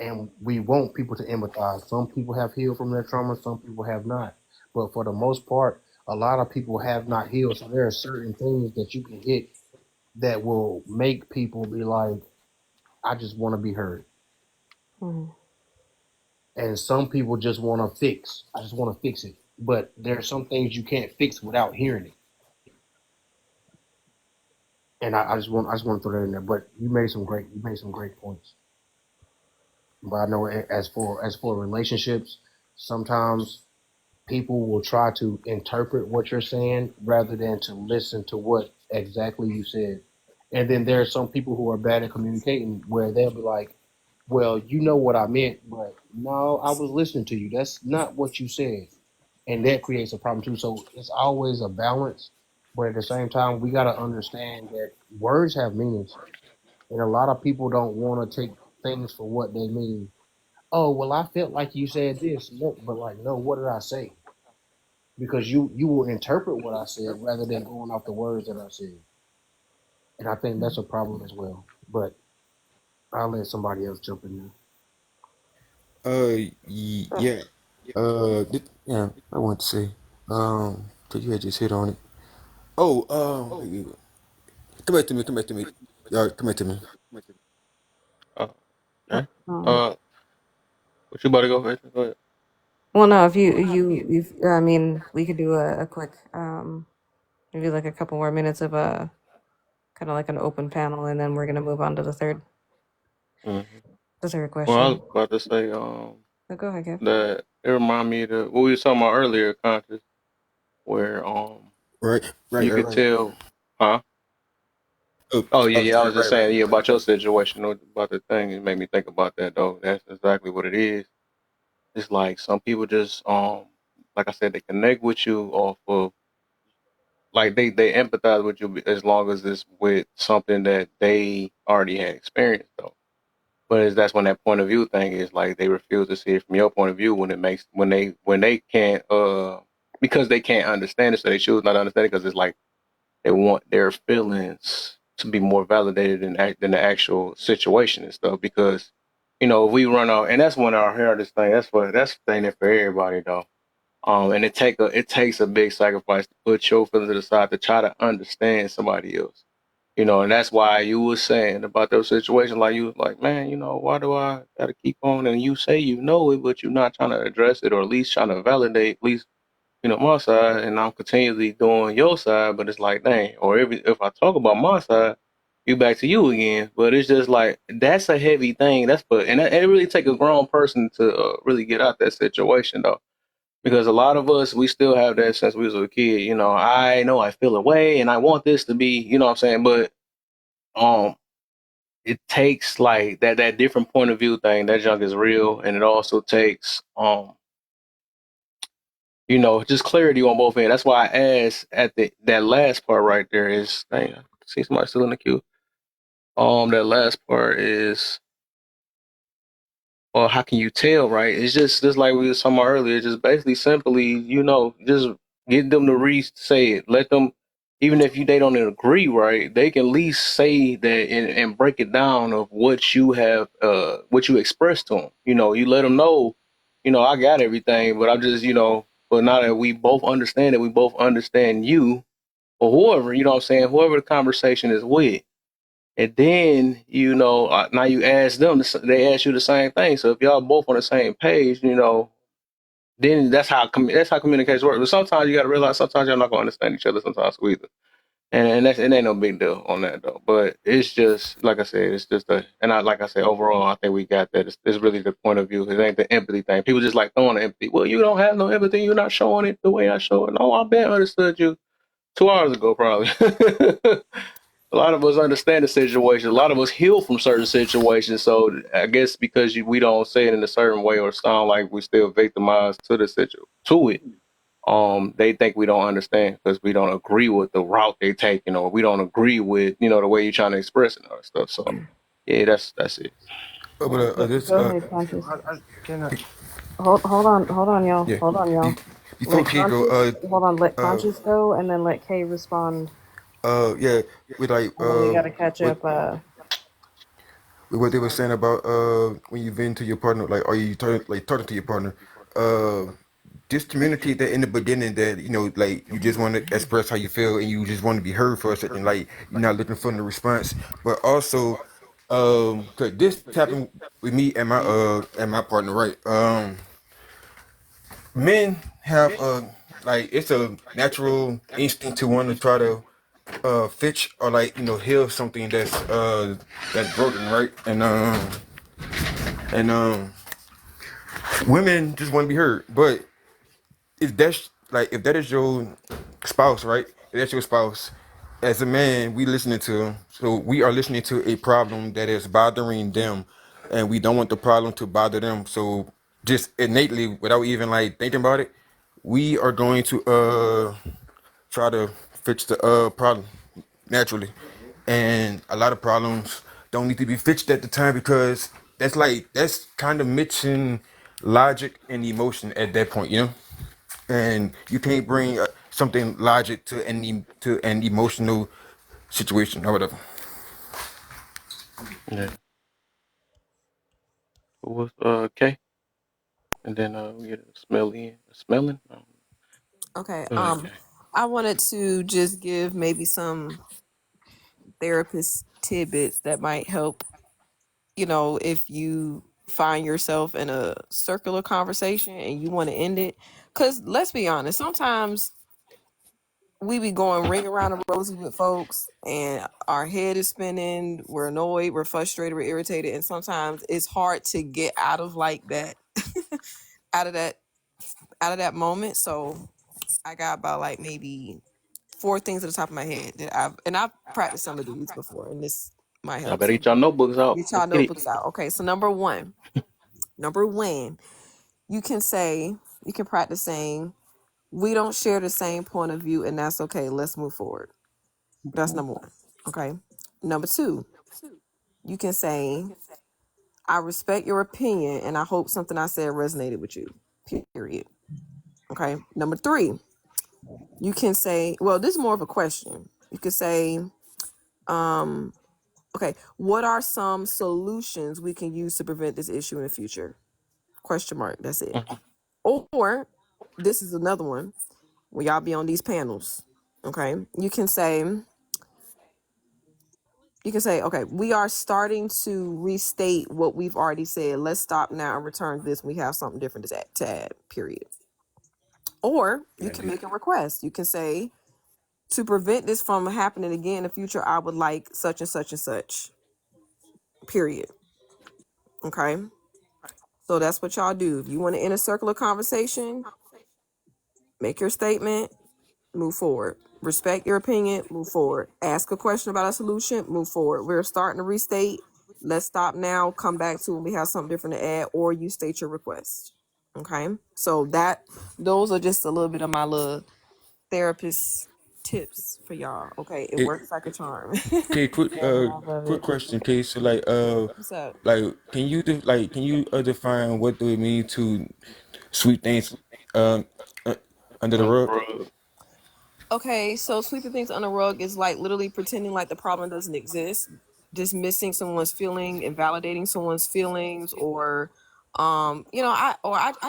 and we want people to empathize. Some people have healed from their trauma, some people have not. But for the most part, a lot of people have not healed. So there are certain things that you can hit that will make people be like, I just want to be heard. Mhm. And some people just want to fix. I just want to fix it. But there are some things you can't fix without hearing it. And I just want to throw that in there. But you made some great points. But I know as for relationships, sometimes people will try to interpret what you're saying rather than to listen to what exactly you said. And then there are some people who are bad at communicating where they'll be like, well, you know what I meant, but no, I was listening to you. That's not what you said. And that creates a problem too. So it's always a balance. But at the same time, we got to understand that words have meanings. And a lot of people don't want to take things for what they mean. Oh, well, I felt like you said this. No, but like, no, what did I say? Because you will interpret what I said rather than going off the words that I said. And I think that's a problem as well. But I'll let somebody else jump in there. Yeah. Yeah, I want to say, so you had just hit on it. Oh, come back to me, come back to me. Come back to me. Uh, Uh, okay. Um, Uh, what you about to go first? Go ahead. well, no, if I mean, we could do a quick, maybe like a couple more minutes of a kind of like an open panel, and then we're gonna move on to Hmm. the third Well, I was question. about to say, So go ahead, Kev. that it remind me of what we were talking about earlier, conscious, where Right, you could right. tell, huh? Oh, Oh yeah, yeah. I was just right. saying, yeah, about your situation, about the thing. It made me think about that though. That's exactly what it is. It's like some people just, like I said, they connect with you off of, like they empathize with you as long as it's with something that they already had experienced though. But that's when that point of view thing is like they refuse to see it from your point of view when it makes when they can't because they can't understand it, so they choose not to understand it because it's like they want their feelings to be more validated than the actual situation and stuff. Because if we run out, and that's one of our hardest thing. That's the thing that for everybody though. And it takes a big sacrifice to put your feelings to the side to try to understand somebody else. And that's why you were saying about those situations, like you was like, man, why do I gotta keep on? And you say you know it, but you're not trying to address it, or at least trying to validate, at least my side, and I'm continually doing your side. But it's like, dang, or if I talk about my side, you back to you again. But it's just like that's a heavy thing. And it really take a grown person to really get out that situation though, because a lot of us we still have that since we was a kid. I know I feel a way, and I want this to be, what I'm saying, but um it takes like that different point of view thing. That junk is real, and it also takes just clarity on both ends. That's why I asked at that last part right there is, dang, I see somebody still in the queue. That last part is, well, how can you tell, right? It's just like we were talking about earlier. Just basically, simply, just get them to say it. Let them, even if they don't agree, right? They can at least say that and break it down of what you have, what you expressed to them. You let them know, I got everything, but I'm just, but now that we both understand it, we both understand you or whoever, what I'm saying, whoever the conversation is with. And then, now you ask them, they ask you the same thing. So if y'all both on the same page, then that's how communication works. But sometimes you got to realize sometimes y'all not gonna understand each other sometimes either. And it ain't no big deal on that though. But it's just like I said, it's just like I said, overall, I think we got that. It's really the point of view. It ain't the empathy thing. People just like throwing the empathy. Well, you don't have no empathy. You're not showing it the way I show it. No, I been understood you 2 hours ago, probably. A lot of us understand the situation. A lot of us heal from certain situations. So I guess because we don't say it in a certain way or sound like we still victimized to to it, they think we don't understand because we don't agree with the route they taking, or we don't agree with the way you're trying to express it or stuff. So yeah, that's it. Oh, but this, Go ahead, Conscious. Can I? Hold on, y'all. yeah. Hold on, y'all. Before Let Kid go, Conscious, hold on, let uh, Conscious go, and then let Kay respond, yeah, with like, and then we gotta catch what up. with what they were saying about when you vent to your partner, like, are you talking to your partner? Uh, just communicate that in the beginning that like you just want to express how you feel and you just want to be heard for a second, like you're not looking for the response, but also, cause this happened with me and my partner, right? Men have like it's a natural instinct to want to try to fix or like heal something that's broken, right? And women just want to be heard. But if that is your spouse, right? If that's your spouse, as a man, we are listening to a problem that is bothering them, and we don't want the problem to bother them. So just innately, without even like thinking about it, we are going to try to fix the problem naturally. And a lot of problems don't need to be fixed at the time because that's kind of mixing logic and emotion at that point, and you can't bring something logic to an emotional situation or whatever. Yeah. Who was K? and then we get a smelling. Okay. Okay. I wanted to just give maybe some therapist tidbits that might help, if you find yourself in a circular conversation and you want to end it. Because let's be honest, sometimes we be going ring around the rosy with folks and our head is spinning, we're annoyed, we're frustrated, we're irritated, and sometimes it's hard to get out of like that out of that moment. So I got about like maybe 4 things at the top of my head that I've practiced some of these before, and this might Y'all help better some. get y'all notebooks out. Get y'all Let's get it. notebooks out. Okay, so number one, you can practice saying, we don't share the same point of view, and that's okay. Let's move forward. That's number one. Okay. Number two, you can say, I respect your opinion, and I hope something I said resonated with you. Period. Okay. Number three, you can say, well, this is more of a question. You could say, okay, what are some solutions we can use to prevent this issue in the future? Question mark. That's it. Mhm. Or this is another one when y'all be on these panels. Okay. You can say, okay, we are starting to restate what we've already said. Let's stop now and return to this when we have something different to add, period. Or you can make a request. You can say, to prevent this from happening again in the future, I would like such and such and such, period. Okay. So that's what y'all do. If you want to end a circular conversation, make your statement, move forward. Respect your opinion, move forward. Ask a question about a solution, move forward. We're starting to restate. Let's stop now, come back to when we have something different to add, or you state your request. Okay. So those are just a little bit of my little therapist tips for y'all. Okay. It It works like a charm. okay. Quick And I love quick it. question, okay? So What's up? can you define what do it mean to sweep things um uh, under the Under the rug? rug. Okay, so sweeping things under the rug is like literally pretending like the problem doesn't exist, dismissing someone's feeling, invalidating someone's feelings, or I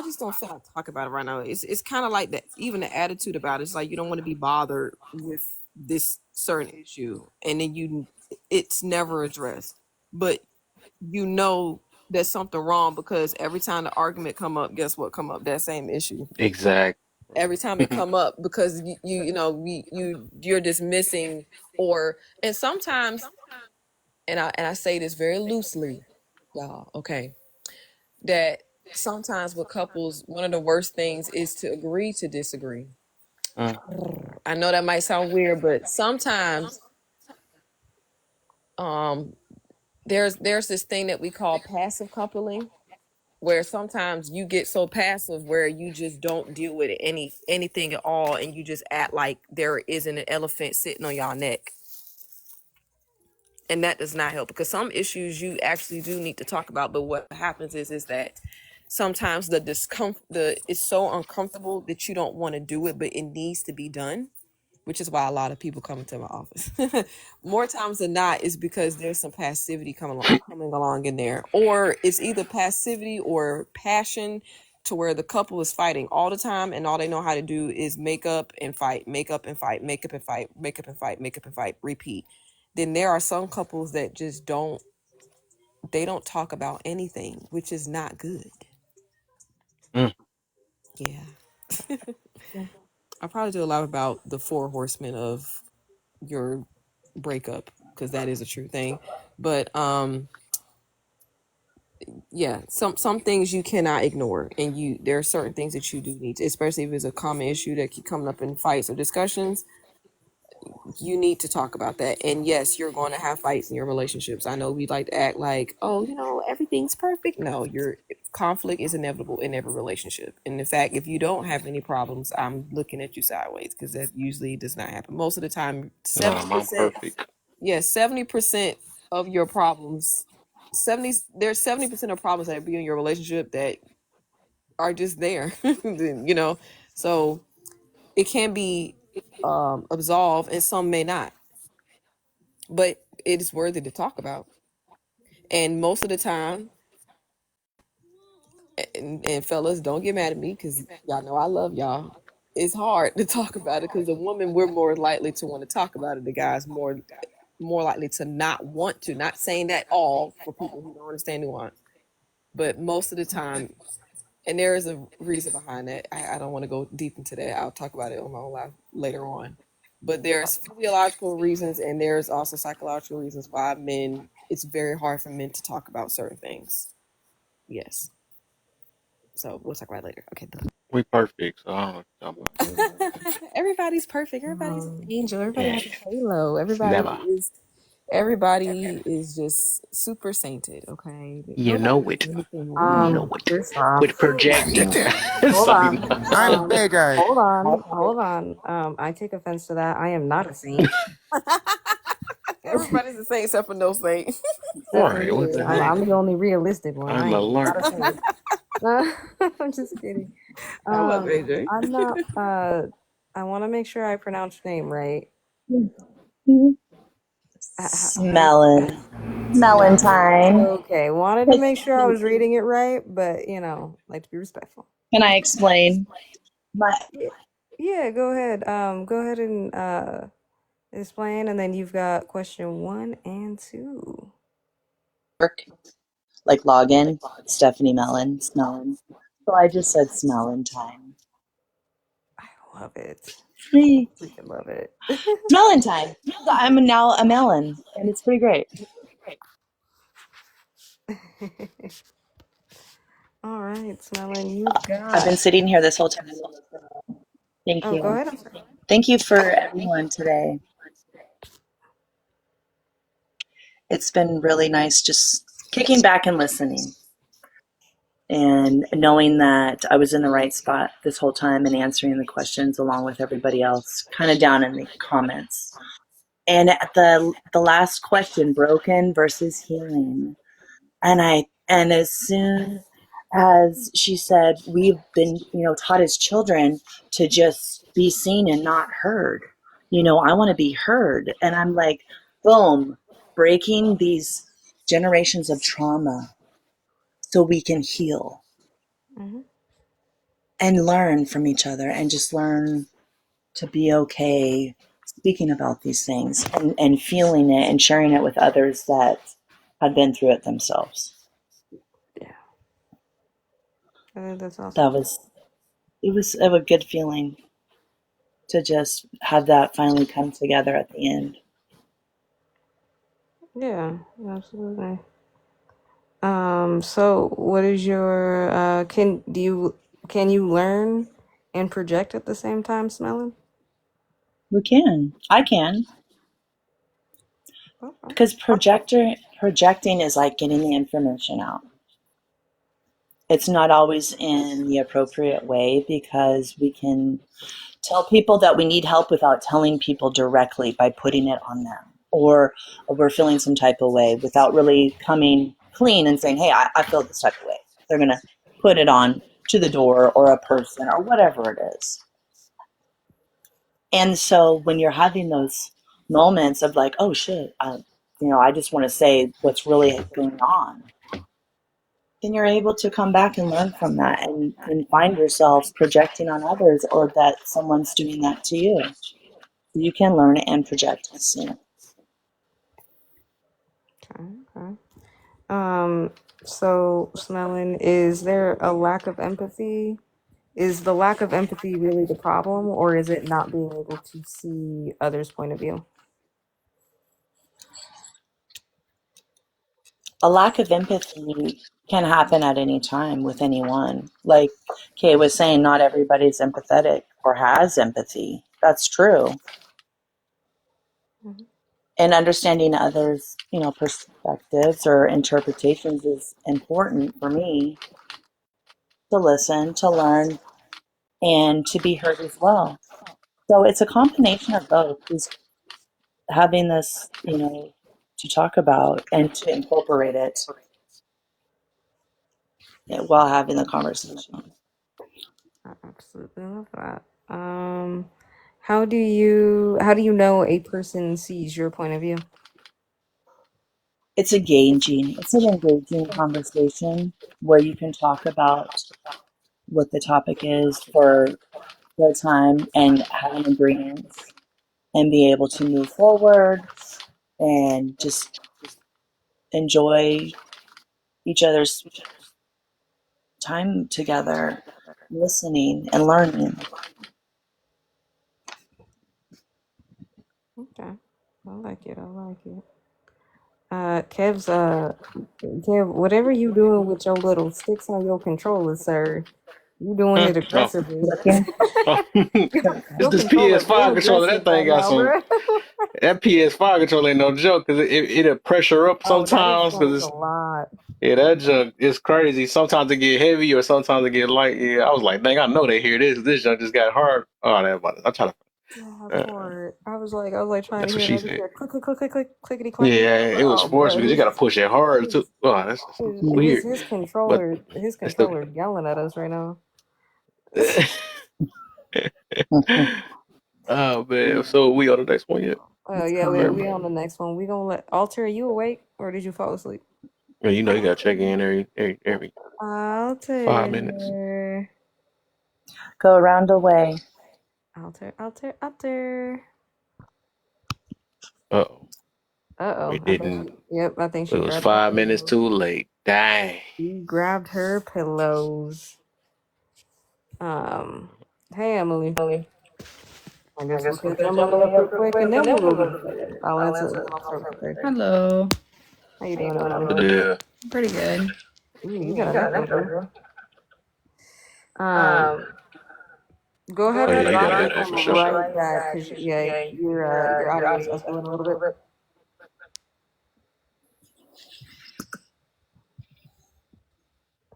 just don't feel like talk about it right now. It's kind of like that. Even the attitude about it's like you don't want to be bothered with this certain issue, and then it's never addressed, but you know there's something wrong because every time the argument come up, guess what come up? That same issue Exact. every time it come up because you're dismissing, or and sometimes, and I say this very loosely, y'all, okay, that sometimes with couples one of the worst things is to agree to disagree. Mm. I know that might sound weird, but sometimes um there's this thing that we call passive coupling, where sometimes you get so passive where you just don't deal with anything at all, and you just act like there isn't an elephant sitting on y'all neck, and that does not help because some issues you actually do need to talk about. But what happens is that sometimes the discomfort, it's so uncomfortable that you don't want to do it, but it needs to be done, which is why a lot of people come into my office. More times than not is because there's some passivity coming along in there, or it's either passivity or passion to where the couple is fighting all the time and all they know how to do is make up and fight, make up and fight, make up and fight, make up and fight, make up and fight, repeat. Then there are some couples that just don't talk about anything, which is not good. Mm. Yeah. I probably do a lot about the 4 horsemen of your breakup because that is a true thing, but yeah, some things you cannot ignore, and there are certain things that you do need to, especially if it's a common issue that keep coming up in fights or discussions. You need to talk about that. And yes, you're going to have fights in your relationships. I know we like to act like, oh, everything's perfect. No, your conflict is inevitable in every relationship. And in fact, if you don't have any problems, I'm looking at you sideways because that usually does not happen. Most of the time, No, I'm 70%, perfect. yes, 70% of your problems, there's 70% of problems that be in your relationship that are just there, so it can be absolved and some may not, but it is worthy to talk about. And most of the time, And fellas, don't get mad at me because y'all know I love y'all. It's hard to talk about it because a woman, we're more likely to want to talk about it. The guys more likely to not want to. Not saying that all for people who don't understand nuance, but most of the time, and there is a reason behind that. I don't want to go deep into that. I'll talk about it on my own life later on. But there's physiological reasons and there's also psychological reasons why it's very hard for men to talk about certain things. Yes. So we'll talk about it later. Okay. We perfect, so I don't know what you're talking about. Everybody's perfect. Everybody's an angel. Everybody Yeah, has a halo. never. Everybody is just super sainted. Okay. You Nobody know does it. anything You wrong. know it. First off, Quit projecting. hold Sorry, on, no. I'm the bad guy. hold on. I take offense to that. I am not a saint. Everybody's the same except for no saint. Except for Right, what me. the I'm, heck? I'm the only realistic one. I I'm am not a alert. saint. I'm just kidding. I love AJ. I'm not. I want to make sure I pronounce your name right. How do you? Smelling. Melantine. Okay, wanted to make sure I was reading it right, but like to be respectful. Can I explain? My Yeah, go ahead. Go ahead and explain, and then you've got question 1 and 2. work, like login, Stephanie Mellon, smelling. So I just said smelling time. I love it. Free. Freaking love it. Smelling time. So I'm now a melon, and it's pretty great. All right, Smelling, you've I've been got. sitting here this whole time. Thank Oh, go you. ahead. I'm sorry. Thank you for everyone today. It's been really nice just kicking back and listening and knowing that I was in the right spot this whole time and answering the questions along with everybody else, kind of down in the comments. And at the last question, broken versus healing. And as soon as she said, we've been, taught as children to just be seen and not heard. I want to be heard. And I'm like, boom, breaking these generations of trauma so we can heal and learn from each other and just learn to be okay speaking about these things and feeling it and sharing it with others that have been through it themselves. Yeah, I think that's awesome. It was a good feeling to just have that finally come together at the end. Yeah, absolutely. So what is your can you learn and project at the same time, Smelling? I can. Okay. Because projecting is like getting the information out. It's not always in the appropriate way because we can tell people that we need help without telling people directly by putting it on them. Or we're feeling some type of way without really coming clean and saying, hey, I feel this type of way. They're going to put it on to the door or a person or whatever it is. And so when you're having those moments of like, oh shit, I just want to say what's really going on, then you're able to come back and learn from that and find yourself projecting on others or that someone's doing that to you. You can learn and project at the same. Okay. So Smelling, is there a lack of empathy? Is the lack of empathy really the problem, or is it not being able to see others' point of view? A lack of empathy can happen at any time with anyone. Like Kay was saying, not everybody's empathetic or has empathy. That's true. And understanding others, perspectives or interpretations is important for me to listen, to learn, and to be heard as well. So it's a combination of both. Is having this, to talk about and to incorporate it while having the conversation. I absolutely love that. How do you know a person sees your point of view? It's an engaging conversation where you can talk about what the topic is for a time and have an agreement and be able to move forward and just enjoy each other's time together, listening and learning. Okay. I like it. I like it. Kev, whatever you doing with your little sticks on your controller, sir, you doing it Oh, aggressively. oh. It's Your this controller real PS5 controller. That aggressive thing right got now, some. bro. That PS5 controller ain't no joke because it'll pressure up Oh, that sometimes explains a because lot. yeah, that junk is crazy. Sometimes it get heavy or sometimes it get light. Yeah, I was like, dang, I know they hear this. This junk just got hard. Oh, that about it. I'm trying to. Yeah, Uh, part. I was like trying to that's what hear she that. Just said. hear click, click, click, click, click, clickety, clackety. Yeah, it was Oh, forced bro, because you got to push it hard too. Oh, that's weird. his But his it's still. controller yelling at us right now. Oh man, so we on the next one yet? Oh yeah, we Never mind. on the next one. We gonna let Alter. Are you awake or did you fall asleep? Yeah, you know you gotta check in every 5 minutes. Alter, Go around the way. Alter, Alter, Alter. Uh-oh. Uh-oh. We didn't. I think she It was grabbed her 5 minutes pillows. too late. Dang. She grabbed her pillows. Hey Emily. I guess we'll catch Emily up real quick and then we'll go to the third. I'll answer and then I'll start with the third. Hello. How you doing, The Emily? deal. Pretty good. Ooh, you got an echo, girl. Go ahead Oh yeah, and you got drop an me echo for from sure. right back, cause your audio is echoing a little bit.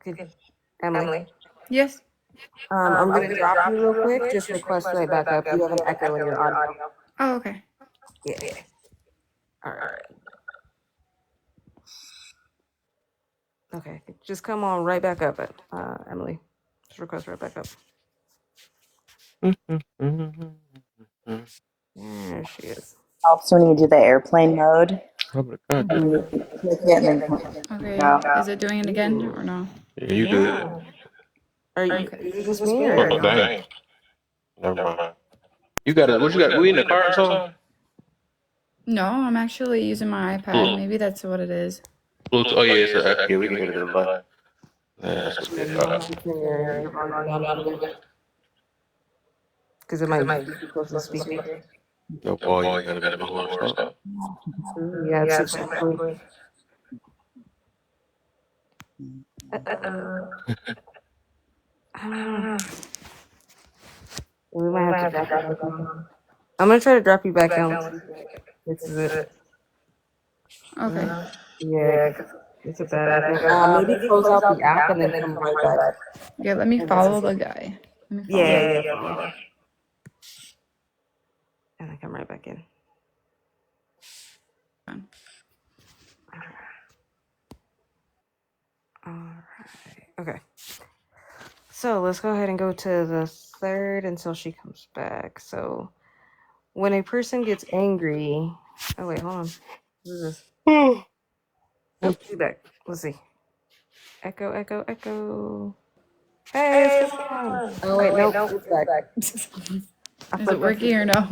Good. Emily. Yes. I'm gonna drop you real quick. Just request right back up. You have an echo in your audio. Oh, okay. Yeah. All right. Okay. Just come on right back up, Emily. Just request right back up. There she is. Helps when you do the airplane mode. Public You content. click it and then Okay. go. Is it doing it again or no? Yeah, you good. Are you? Okay. Is it just me or Oh dang. Never mind. You got it. What you got? We in the car or something? No, I'm actually using my iPad. Maybe that's what it is. Bluetooth. Oh yeah, it's yeah. We can hear it in the live. That's Yeah, okay. you might have to turn your volume down a little bit because it might be too close to the speaker. No boy, you gotta be lower stuff. Yeah, it's exactly. We might have to drop you back down. I'm gonna try to drop you back down. This is it. Okay. Yeah, it's a bad echo. Maybe close out the app and then come right back. Yeah, let me follow the guy. Let me follow Yeah. And I come right back in. All right. Okay. So let's go ahead and go to the third until she comes back. So when a person gets angry. Oh wait, hold on. What is this? Oh, she's back. Let's see. Echo, echo, echo. Hey, it's on. Oh wait, nope, it's back. Is it working or no?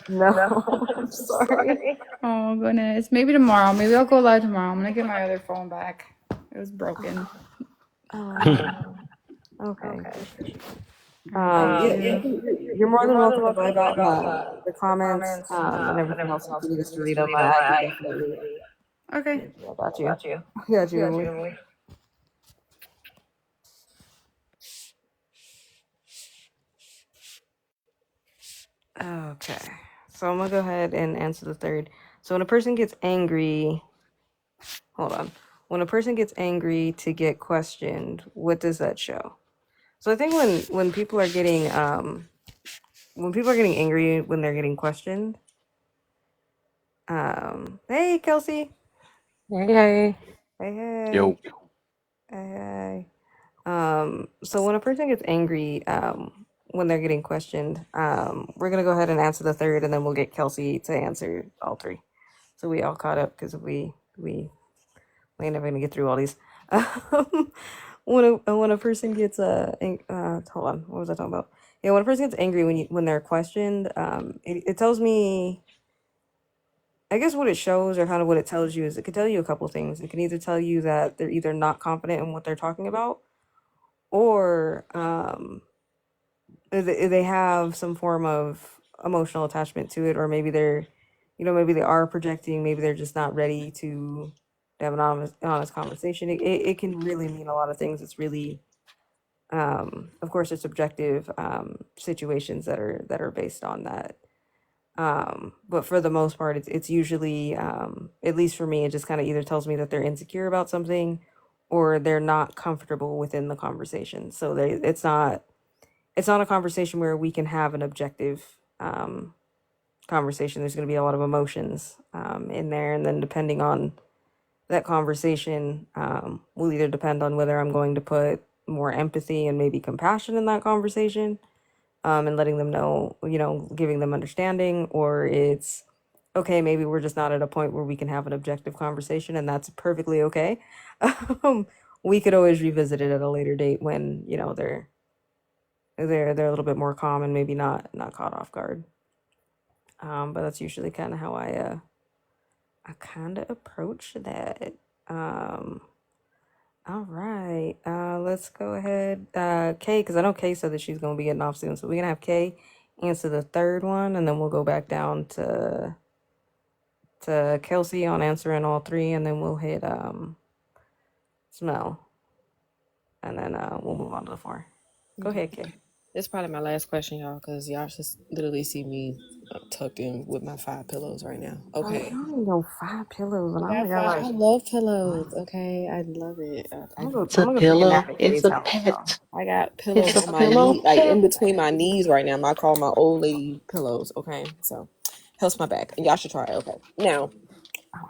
No, I'm sorry. Oh goodness. Maybe tomorrow. Maybe I'll go live tomorrow. I'm gonna get my other phone back. It was broken. Okay. You're more than welcome to vibe out the comments and everything else. If you need us to read them, I can definitely. Okay. I got you. I got you, Emily. Okay. So I'm gonna go ahead and answer the third. So when a person gets angry, hold on. When a person gets angry to get questioned, what does that show? So I think when people are getting angry when they're getting questioned. Hey Kelsey. Hey. Hey. Yo. Hey. So when a person gets angry, when they're getting questioned, we're gonna go ahead and answer the third, and then we'll get Kelsey to answer all three. So we all caught up because we We ain't never gonna get through all these. When a person gets hold on, what was I talking about? Yeah, when a person gets angry when they're questioned, it tells me, I guess what it shows or kind of what it tells you is it could tell you a couple things. It can either tell you that they're either not confident in what they're talking about, or they have some form of emotional attachment to it, or maybe they're, maybe they are projecting, maybe they're just not ready to have an honest conversation. It can really mean a lot of things. It's really, of course, it's subjective situations that are based on that. But for the most part, it's usually, at least for me, it just kind of either tells me that they're insecure about something, or they're not comfortable within the conversation. So it's not a conversation where we can have an objective conversation. There's going to be a lot of emotions in there, and then depending on that conversation, will either depend on whether I'm going to put more empathy and maybe compassion in that conversation, and letting them know, giving them understanding, or it's okay, maybe we're just not at a point where we can have an objective conversation, and that's perfectly okay. We could always revisit it at a later date when, they're a little bit more calm and maybe not caught off guard. But that's usually kind of how I kind of approach that. All right, let's go ahead. Kay, because I know Kay said that she's gonna be getting off soon, so we're gonna have Kay answer the third one, and then we'll go back down to Kelsey on answering all three, and then we'll hit Smell, and then we'll move on to the four. Go ahead, Kay. This is probably my last question, y'all, because y'all just literally see me tucked in with my 5 pillows right now. Okay. I don't know 5 pillows, and I got 5. I love pillows. Okay, I love it. It's a pillow. It's a y'all. pet. I got pillows It's a on my pillow knee, like in pet. between my knees right now. I call my old lady pillows. Okay, so helps my back. Y'all should try it. Okay. Now,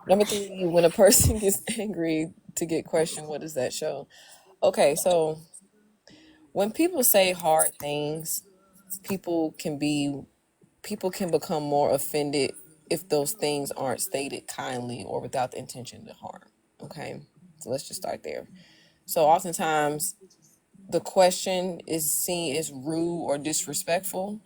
number 3, when a person gets angry to get questioned, what does that show? Okay, so when people say hard things, people can become more offended if those things aren't stated kindly or without the intention to harm. Okay, so let's just start there. So oftentimes the question is seen as rude or disrespectful,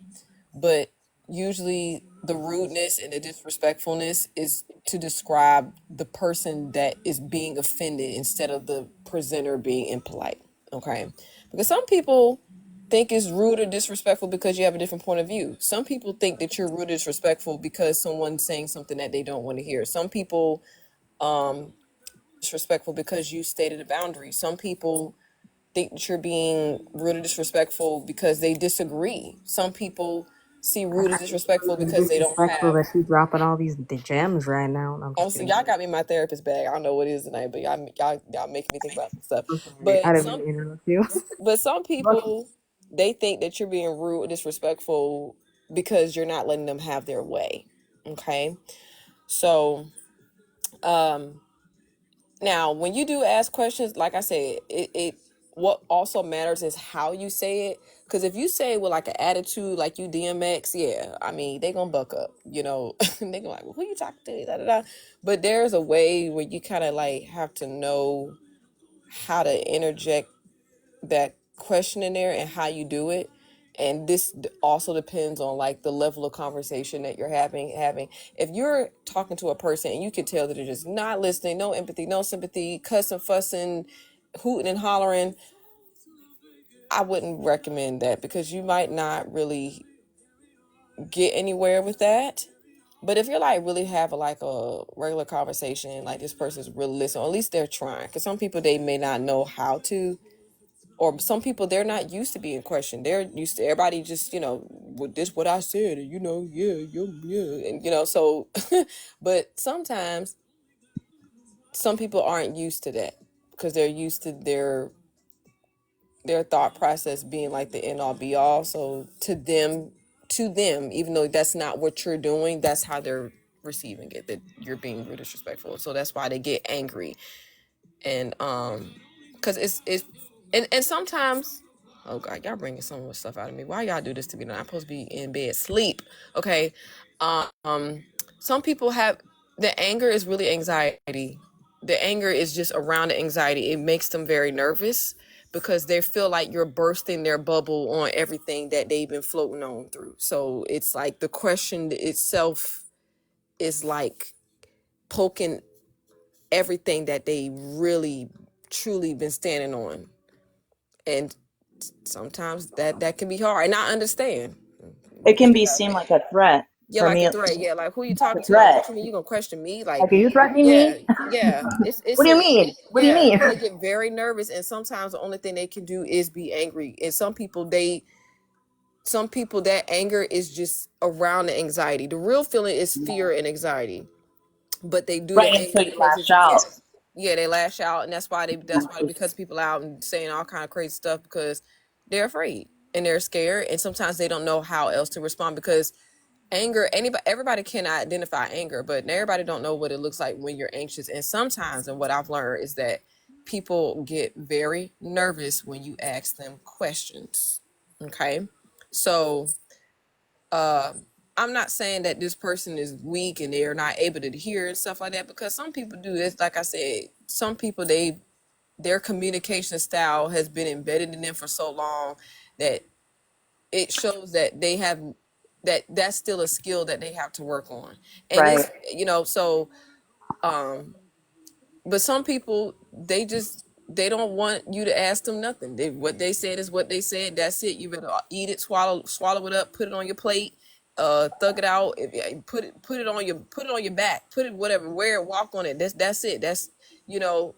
but usually the rudeness and the disrespectfulness is to describe the person that is being offended instead of the presenter being impolite. Okay, because some people think it's rude or disrespectful because you have a different point of view. Some people think that you're rude or disrespectful because someone's saying something that they don't want to hear. Some people disrespectful because you stated a boundary. Some people think that you're being rude or disrespectful because they disagree. Some people see rude or disrespectful because they don't Disrespectful have. that she's dropping all these gems right now. No, I'm just So kidding. y'all got me in my therapist bag. I don't know what it is tonight, but y'all making me think about some stuff. I'm sorry. But I didn't mean to interrupt you. some people, they think that you're being rude or disrespectful because you're not letting them have their way. Okay, so now when you do ask questions, like I said, it what also matters is how you say it. Because if you say it with like an attitude, like you DMX, yeah, I mean, they gonna buck up, they gonna like, well, who you talking to? Da, da, da. But there's a way where you kind of like have to know how to interject that question in there and how you do it. And this also depends on like the level of conversation that you're having. If you're talking to a person and you can tell that they're just not listening, no empathy, no sympathy, cussing, fussing, hooting and hollering, I wouldn't recommend that, because you might not really get anywhere with that. But if you're like really have like a regular conversation, like this person's really listening, or at least they're trying, because some people, they may not know how to, or some people, they're not used to being questioned. They're used to everybody just, with this, what I said, and yeah. And, so, but sometimes some people aren't used to that because they're used to their thought process being like the end all be all. So to them, even though that's not what you're doing, that's how they're receiving it, that you're being rude, disrespectful. So that's why they get angry. And because it's and sometimes, oh god, y'all bringing so much stuff out of me. Why y'all do this to me? I'm supposed to be in bed sleep. Okay. Some people have, the anger is really anxiety. the anger is just around the anxiety. It makes them very nervous because they feel like you're bursting their bubble on everything that they've been floating on through. So it's like the question itself is like poking everything that they really truly been standing on. And sometimes that can be hard. And I understand. It can be seem like a threat Yeah, for like me. a Like threat. Yeah, like who you a talking to? Like, threat. what you mean you gonna question me? Like, Like, are you threatening yeah, me? yeah. What do you mean? What do you Yeah, mean? they get very nervous, and sometimes the only thing they can do is be angry. And some people that anger is just around the anxiety. The real feeling is fear and anxiety, but they do the Right, and so anger you because lash it's out. they lash out, and that's why they because people out and saying all kind of crazy stuff because they're afraid and they're scared, and sometimes they don't know how else to respond because everybody can identify anger, but everybody don't know what it looks like when you're anxious. And sometimes, and what I've learned is that people get very nervous when you ask them questions. Okay, so I'm not saying that this person is weak and they're not able to hear and stuff like that, because some people do. It's like I said, some people their communication style has been embedded in them for so long that it shows that they have that's still a skill that they have to work on. And Right. it's so but some people they don't want you to ask them nothing. What they said is what they said. That's it. You better eat it, swallow it up, put it on your plate, thug it out, put it on your back, put it whatever, wear it, walk on it. That's it. That's you know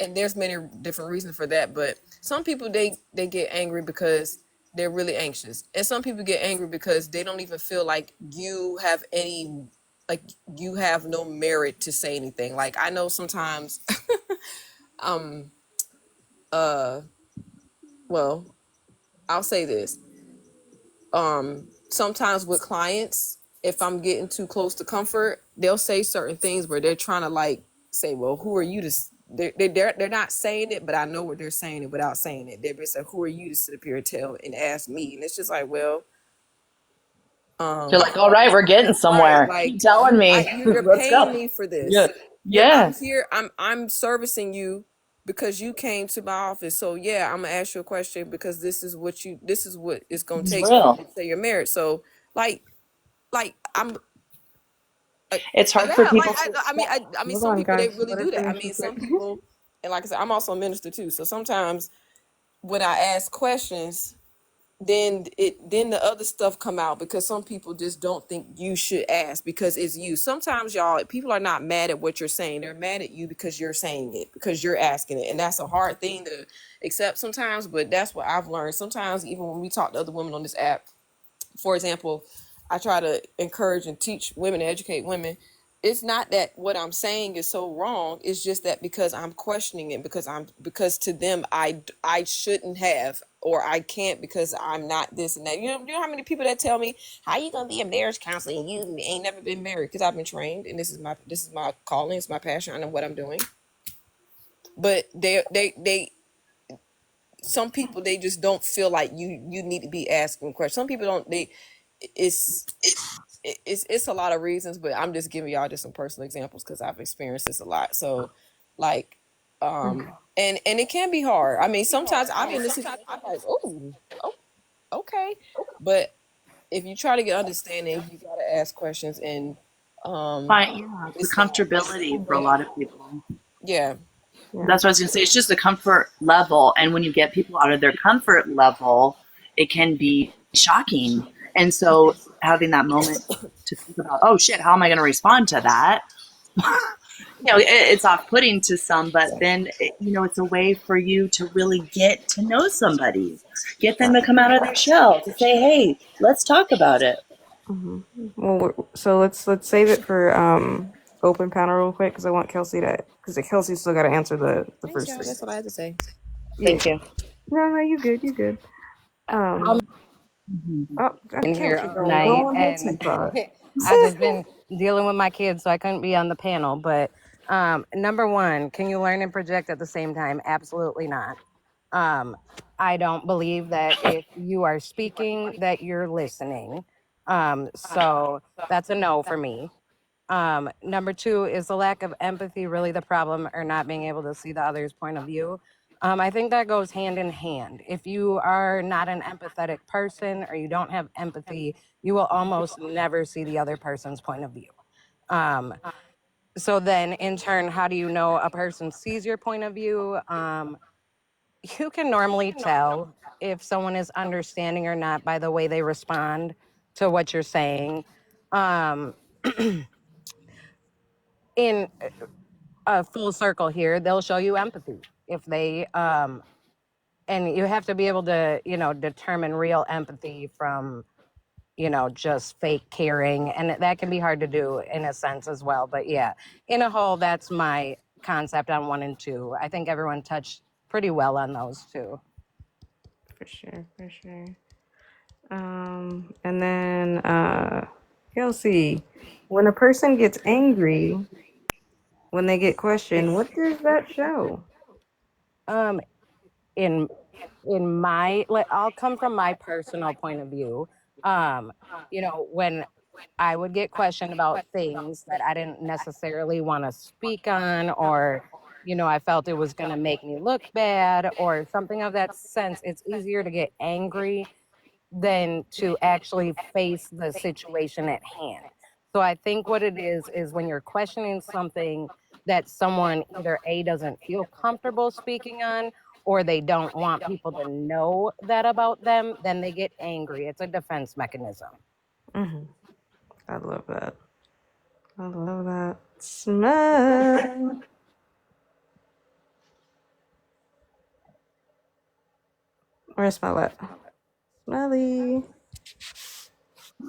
and there's many different reasons for that, but some people they get angry because they're really anxious, and some people get angry because they don't even feel like you have any like you have no merit to say anything. Like I know sometimes um well, I'll say this. Sometimes with clients, if I'm getting too close to comfort, they'll say certain things where they're trying to like say, well, who are you to they're not saying it, but I know what they're saying it without saying it. They're saying, who are you to sit up here and tell and ask me? And it's just like, well, You're like, all right, we're getting right, somewhere. like Keep telling me. you're Let's paying go. me for Yeah. this. I'm Yeah. here, I'm servicing you because you came to my office. So yeah, I'm gonna ask you a question because this is what it's gonna It's take for you real. to say you're married. So like I'm It's hard for yeah, like people to I mean Hold some on, people they guys. really Let her do that. I finish mean real some quick. people, and like I said, I'm also a minister too. So sometimes when I ask questions, then the other stuff come out because some people just don't think you should ask because it's you. Sometimes y'all people are not mad at what you're saying. They're mad at you because you're saying it, because you're asking it. And that's a hard thing to accept sometimes, but that's what I've learned. Sometimes even when we talk to other women on this app, for example, I try to encourage and teach women, educate women. It's not that what I'm saying is so wrong. It's just that because I'm questioning it, because to them I shouldn't have, or I can't because I'm not this and that. You know how many people that tell me, how you gonna be a marriage counselor and you ain't never been married? Because I've been trained and this is my calling, it's my passion, I know what I'm doing. But they some people they just don't feel like you need to be asking questions. Some people don't it's it's a lot of reasons, but I'm just giving y'all just some personal examples because I've experienced this a lot. So like and it can be hard. I mean sometimes I'm in this situation, I'm like, oh okay, but if you try to get understanding you got to ask questions and find, yeah, it's the listen. comfortability for a Yeah, lot of people. yeah, Yeah. That's what I was gonna say. It's just the comfort level. And when you get people out of their comfort level, it can be shocking. And so having that moment to think about, oh shit, how am I gonna respond to that? It's off-putting to some, but then it's a way for you to really get to know somebody, get them to come out of their shell, to say, "Hey, let's talk about it." Well, so let's save it for open panel real quick because I want Kelsey because Kelsey still got to answer the thanks first y'all, three. that's what I had to say. Yeah. Thank you. No, you good. You good. Um. Oh, In here Kelsey, all go night, on that and teapot. I just been dealing with my kids, so I couldn't be on the panel. But number one, can you learn and project at the same time? Absolutely not. I don't believe that if you are speaking, that you're listening. So that's a no for me. Number two, is the lack of empathy really the problem, or not being able to see the other's point of view? I think that goes hand in hand. If you are not an empathetic person or you don't have empathy, you will almost never see the other person's point of view. So then in turn, how do you know a person sees your point of view? You can normally tell if someone is understanding or not by the way they respond to what you're saying. Um, in a full circle here, they'll show you empathy if they and you have to be able to, you know, determine real empathy from, you know, just fake caring, and that can be hard to do in a sense as well. But yeah, in a whole, that's my concept on 1 and 2. I think everyone touched pretty well on those two. For sure, for sure. And then Kelsey, when a person gets angry, when they get questioned, what does that show? In my, like, I'll come from my personal point of view. You know, when I would get questioned about things that I didn't necessarily want to speak on, or, you know, I felt it was going to make me look bad or something of that sense, it's easier to get angry than to actually face the situation at hand. So I think what it is when you're questioning something that someone either A, doesn't feel comfortable speaking on, or they don't want people to know that about them, then they get angry. It's a defense mechanism. Mm-hmm. I love that. I love that. Smell. Where's Smell at? Smelly.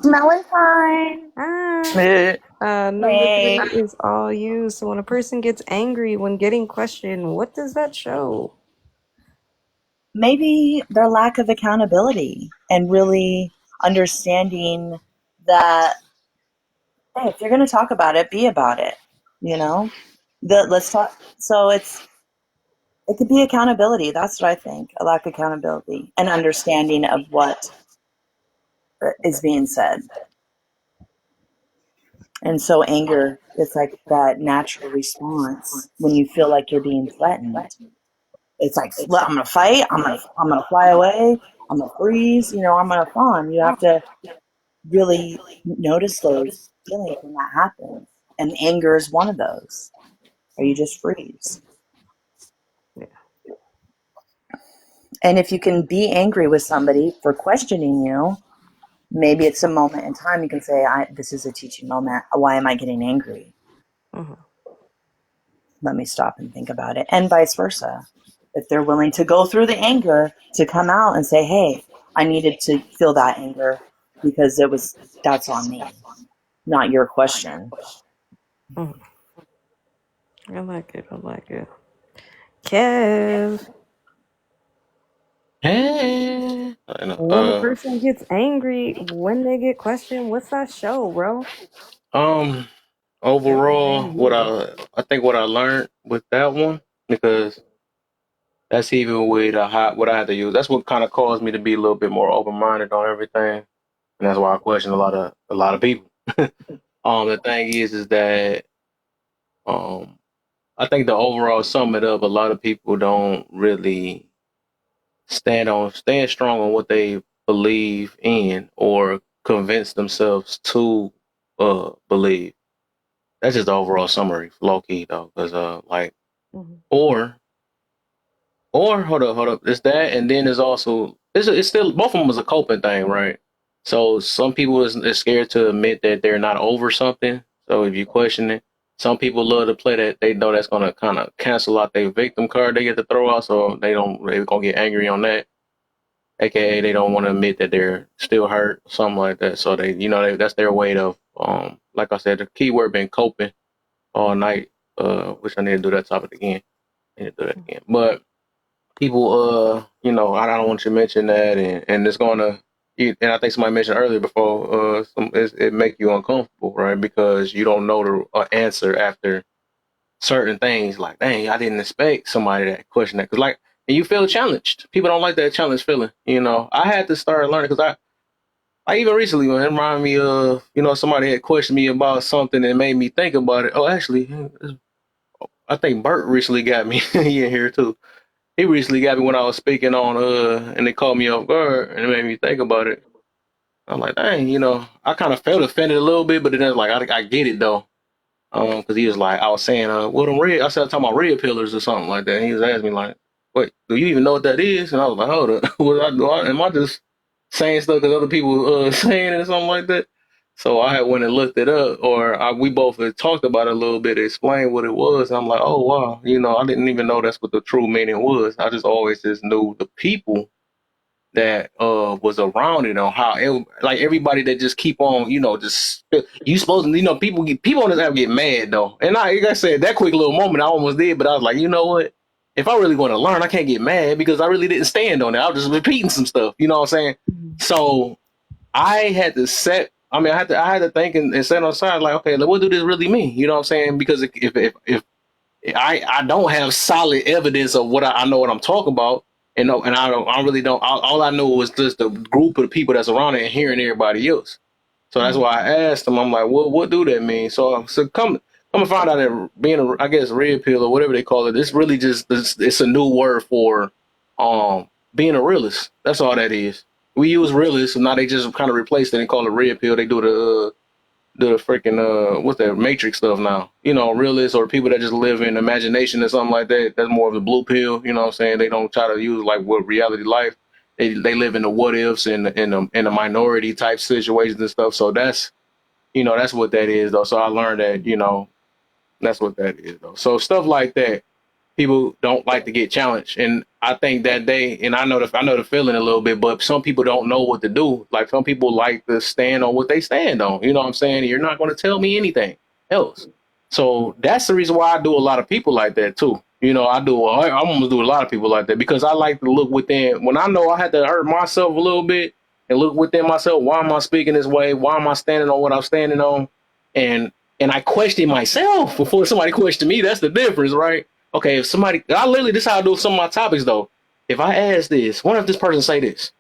Smelling fine. Hi. Number Hey. 3 is all you. So when a person gets angry when getting questioned, what does that show? Maybe their lack of accountability and really understanding that, hey, if you're going to talk about it, be about it. You know, let's talk. So it could be accountability. That's what I think. A lack of accountability and understanding of what is being said. And so anger is like that natural response when you feel like you're being threatened. It's like, I'm going to fight. I'm going to fly away. I'm going to freeze. You know, I'm going to fawn. You have to really notice those feelings when that happens. And anger is one of those, or you just freeze. Yeah. And if you can be angry with somebody for questioning you, maybe it's a moment in time you can say, this is a teaching moment. Why am I getting angry? Mm-hmm. Let me stop and think about it. And vice versa. If they're willing to go through the anger to come out and say, hey, I needed to feel that anger because that's on me, not your question. I like it. I like it. Kev. Hey. When a person gets angry when they get questioned, what's that show, bro? Overall, I think what I learned with that one, because that's even with what I had to use. That's what kind of caused me to be a little bit more open minded on everything, and that's why I question a lot of people. The thing is that I think the overall sum it up, a lot of people don't really stand strong on what they believe in or convince themselves to believe. That's just the overall summary, low key though, because or hold up, it's that, and then there's also it's still both of them is a coping thing, right? So some people is scared to admit that they're not over something. So if you question it, some people love to play that. They know that's gonna kind of cancel out their victim card they get to throw out, so they're gonna get angry on that. AKA they don't want to admit that they're still hurt, something like that. So that's their way of like I said, the key word being coping all night. Which I need to do that topic again. But people, I don't want you to mention that, and it's gonna, and I think somebody mentioned earlier before, it make you uncomfortable, right? Because you don't know the answer after certain things. Like, dang, I didn't expect somebody that question that, because and you feel challenged. People don't like that challenge feeling. I had to start learning because I even recently, man, it reminded me of, somebody had questioned me about something and made me think about it. Oh, actually, I think Bert recently got me. He in here too. He recently got me when I was speaking on, and they called me off guard and it made me think about it. I'm like, dang, I kind of felt offended a little bit, but then it's like, I get it though. Because he was like, I was saying, what them red, I said, talking about red pillars or something like that. And he was asking me like, wait, do you even know what that is? And I was like, hold up, am I just saying stuff because other people saying it or something like that? So I had went and looked it up, or we both had talked about it a little bit, explained what it was. And I'm like, oh wow, I didn't even know that's what the true meaning was. I just always just knew the people that was around it, on how like everybody that just keep on, just you supposed to, people on this app get mad though. And like I said, that quick little moment I almost did, but I was like, you know what? If I really want to learn, I can't get mad because I really didn't stand on it. I was just repeating some stuff. You know what I'm saying? So I had to I had to think and set on the side like, okay, like, what do this really mean? You know what I'm saying? Because if I don't have solid evidence of what I know what I'm talking about, and I really don't. All I know was just the group of the people that's around it and hearing everybody else. So that's why I asked them. I'm like, what do that mean? So come and find out that being I guess red pill or whatever they call it, it's really just it's a new word for being a realist. That's all that is. We use realist, and now they just kind of replaced it and call it red pill. They do the freaking what's that Matrix stuff now. Realists or people that just live in imagination or something like that. That's more of the blue pill. You know what I'm saying? They don't try to use like what reality life. They live in the what ifs and in the minority type situations and stuff. So that's that's what that is though. So I learned that that's what that is though. So stuff like that, people don't like to get challenged, and I think that and I know the feeling a little bit, but some people don't know what to do. Like some people like to stand on what they stand on. You know what I'm saying? You're not going to tell me anything else. So that's the reason why I do a lot of people like that too. I almost do a lot of people like that because I like to look within. When I know I had to hurt myself a little bit and look within myself, why am I speaking this way? Why am I standing on what I'm standing on? And I question myself before somebody question me. That's the difference, right? Okay, if somebody, this is how I do some of my topics though. If I ask this, what if this person say this?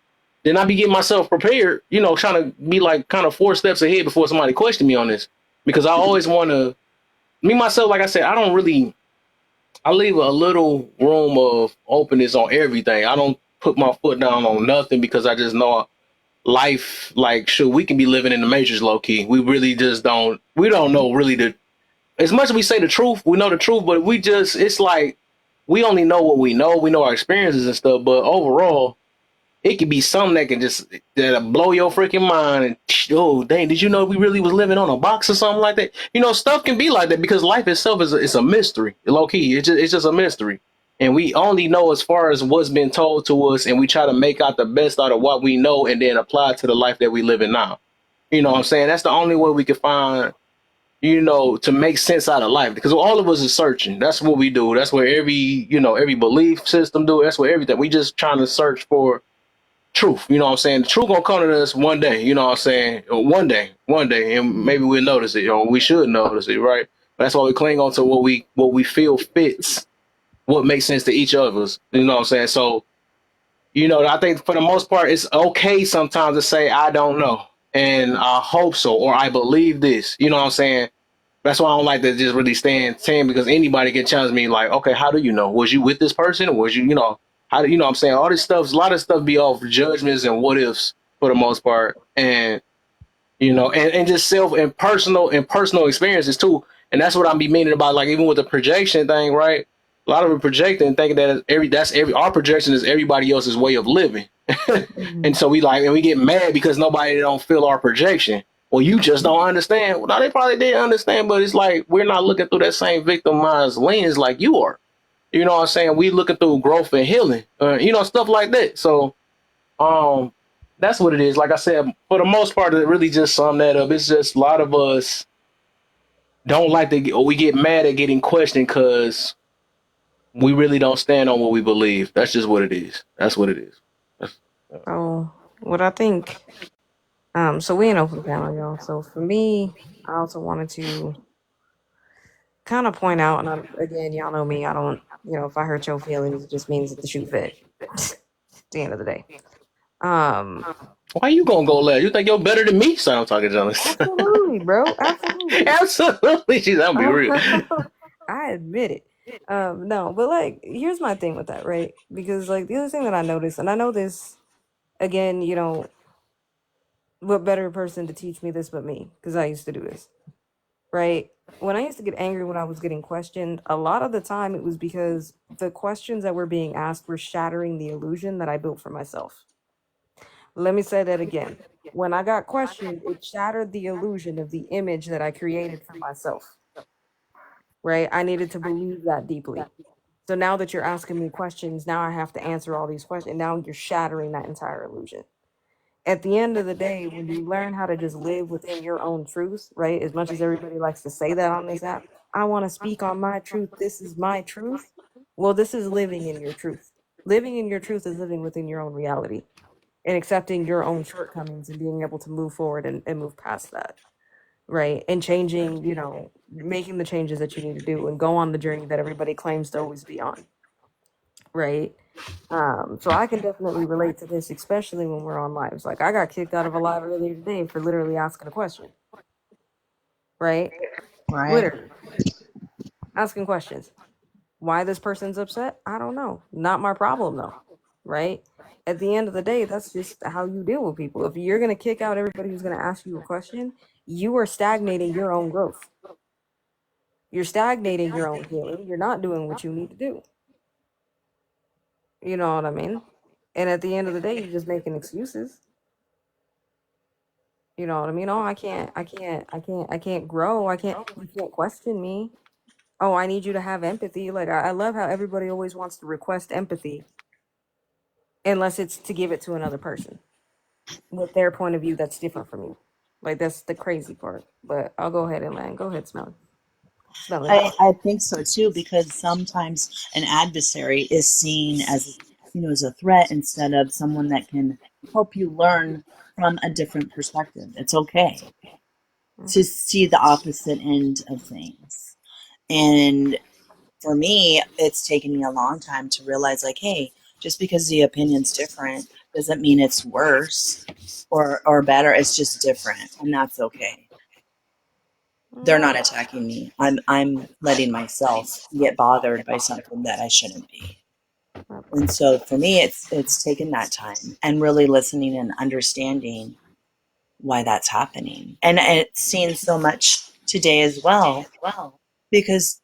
Then I be getting myself prepared, trying to be like kind of 4 steps ahead before somebody question me on this. Because I always want to, me myself, like I said, I leave a little room of openness on everything. I don't put my foot down on nothing because I just know life, like, we can be living in the matrix low key. We really just we don't know really as much as we say the truth, we know the truth, but it's like, we only know what we know our experiences and stuff, but overall, it could be something that'll blow your freaking mind and, oh, dang, did you know we really was living on a box or something like that? Stuff can be like that because life itself is a mystery, low key. It's just a mystery. And we only know as far as what's been told to us, and we try to make out the best out of what we know and then apply it to the life that we live in now. You know what I'm saying? That's the only way we can find to make sense out of life, because all of us is searching. That's what we do. That's where every belief system do. That's where everything. We just trying to search for truth. You know what I'm saying? The truth gonna come to us one day. You know what I'm saying? One day, and maybe we'll notice it. We should notice it, right? But that's why we cling on to what we feel fits, what makes sense to each of us. You know what I'm saying? So, I think for the most part, it's okay sometimes to say I don't know, and I hope so, or I believe this. You know what I'm saying? That's why I don't like to just really stand 10, because anybody can challenge me like, okay, how do you know? Was you with this person? Or was you, how do you know what I'm saying? All this stuff, a lot of stuff be off judgments and what ifs for the most part. And, and just self and personal experiences too. And that's what I'm be meaning about, like, even with the projection thing, right? A lot of it projecting, thinking that our projection is everybody else's way of living. And so we get mad because nobody don't feel our projection. Well, you just don't understand. Well, no, they probably did understand, but it's like we're not looking through that same victimized lens like you are. You know what I'm saying? We looking through growth and healing, stuff like that. So, that's what it is. Like I said, for the most part, it really just sum that up. It's just a lot of us don't like we get mad at getting questioned because we really don't stand on what we believe. That's just what it is. That's what it is. Oh, what I think. So we ain't open panel, y'all. So for me, I also wanted to kind of point out, and again, y'all know me. I don't, if I hurt your feelings, it just means that the shoe fit. At the end of the day. Um, Why you gonna go last? You think you're better than me? So I'm talking jealous. absolutely, bro. Absolutely. Absolutely. She's, I'll be real. I admit it. No, but like, here's my thing with that, right? Because like the other thing that I noticed, and I know this again, you know, what better person to teach me this but me? Because I used to do this, right? When I used to get angry when I was getting questioned, a lot of the time it was because the questions that were being asked were shattering the illusion that I built for myself. Let me say that again. When I got questioned, it shattered the illusion of the image that I created for myself, right? I needed to believe that deeply. So now that you're asking me questions, now I have to answer all these questions. Now you're shattering that entire illusion. At the end of the day, when you learn how to just live within your own truth, right? As much as everybody likes to say that on this app, I want to speak on my truth. This is my truth. Well, this is living in your truth. Living in your truth is living within your own reality and accepting your own shortcomings and being able to move forward and move past that, right? And changing, you know, making the changes that you need to do and go on the journey that everybody claims to always be on, right? So I can definitely relate to this, especially when we're on lives. Like I got kicked out of a live earlier today for literally asking a question, right? Right. Literally asking questions. Why this person's upset? I don't know. Not my problem though, right? At the end of the day, that's just how you deal with people. If you're gonna kick out everybody who's gonna ask you a question, you are stagnating your own growth. You're stagnating your own healing. You're not doing what you need to do. You know what I mean? And at the end of the day, you're just making excuses. You know what I mean? Oh, I can't grow. You can't question me. Oh, I need you to have empathy. Like, I love how everybody always wants to request empathy, unless it's to give it to another person with their point of view that's different from you. Like, that's the crazy part. But I'll go ahead and land. Go ahead, Smelly. Smelly. I think so too, because sometimes an adversary is seen as, as a threat instead of someone that can help you learn from a different perspective. It's okay to see the opposite end of things. And for me, it's taken me a long time to realize, like, hey, just because the opinion's different doesn't mean it's worse or better. It's just different, and that's okay. They're not attacking me. I'm letting myself get bothered by something that I shouldn't be. And so for me, it's taken that time and really listening and understanding why that's happening. And it's seen so much today as well, because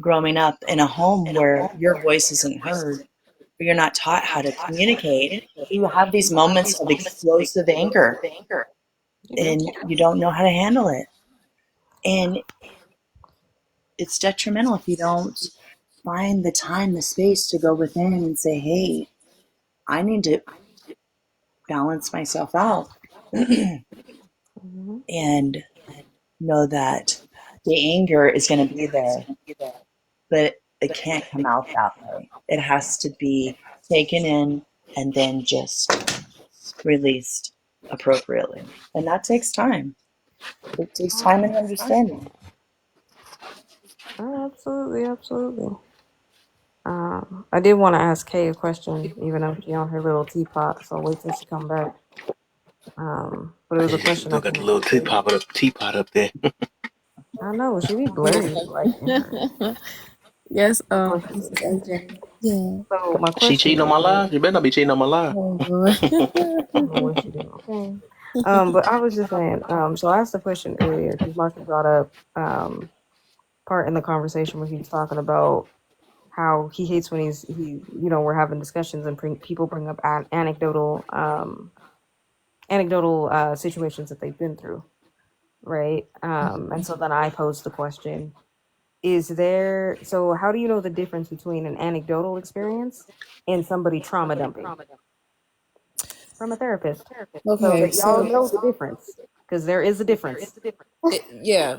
growing up in a home where your voice isn't heard, or you're not taught how to communicate, you have these moments of explosive anger and you don't know how to handle it. And it's detrimental if you don't find the time, the space to go within and say, hey, I need to balance myself out and know that the anger is going to be there, but it can't come out that way. It has to be taken in and then just released appropriately. And that takes time. It takes time and understanding. Oh, absolutely, absolutely. I did want to ask Kay a question, even though she's on her little teapot, so I'll wait till she come back. But it was a question I Look at the can little teapot up there. I know, she be blurry, like, in her Yes, voices. Mrs. AJ. Yeah. So my She question cheating on my is, live? You better not be cheating on my live. Oh, boy. I don't know what she doing, okay? But I was just saying, so I asked the question earlier because Marshall brought up part in the conversation where he was talking about how he hates when we're having discussions and people bring up anecdotal situations that they've been through, right? And so then I posed the question: so how do you know the difference between an anecdotal experience and somebody trauma dumping? From a therapist, so Okay, that y'all so know the difference, because there is a difference. yeah.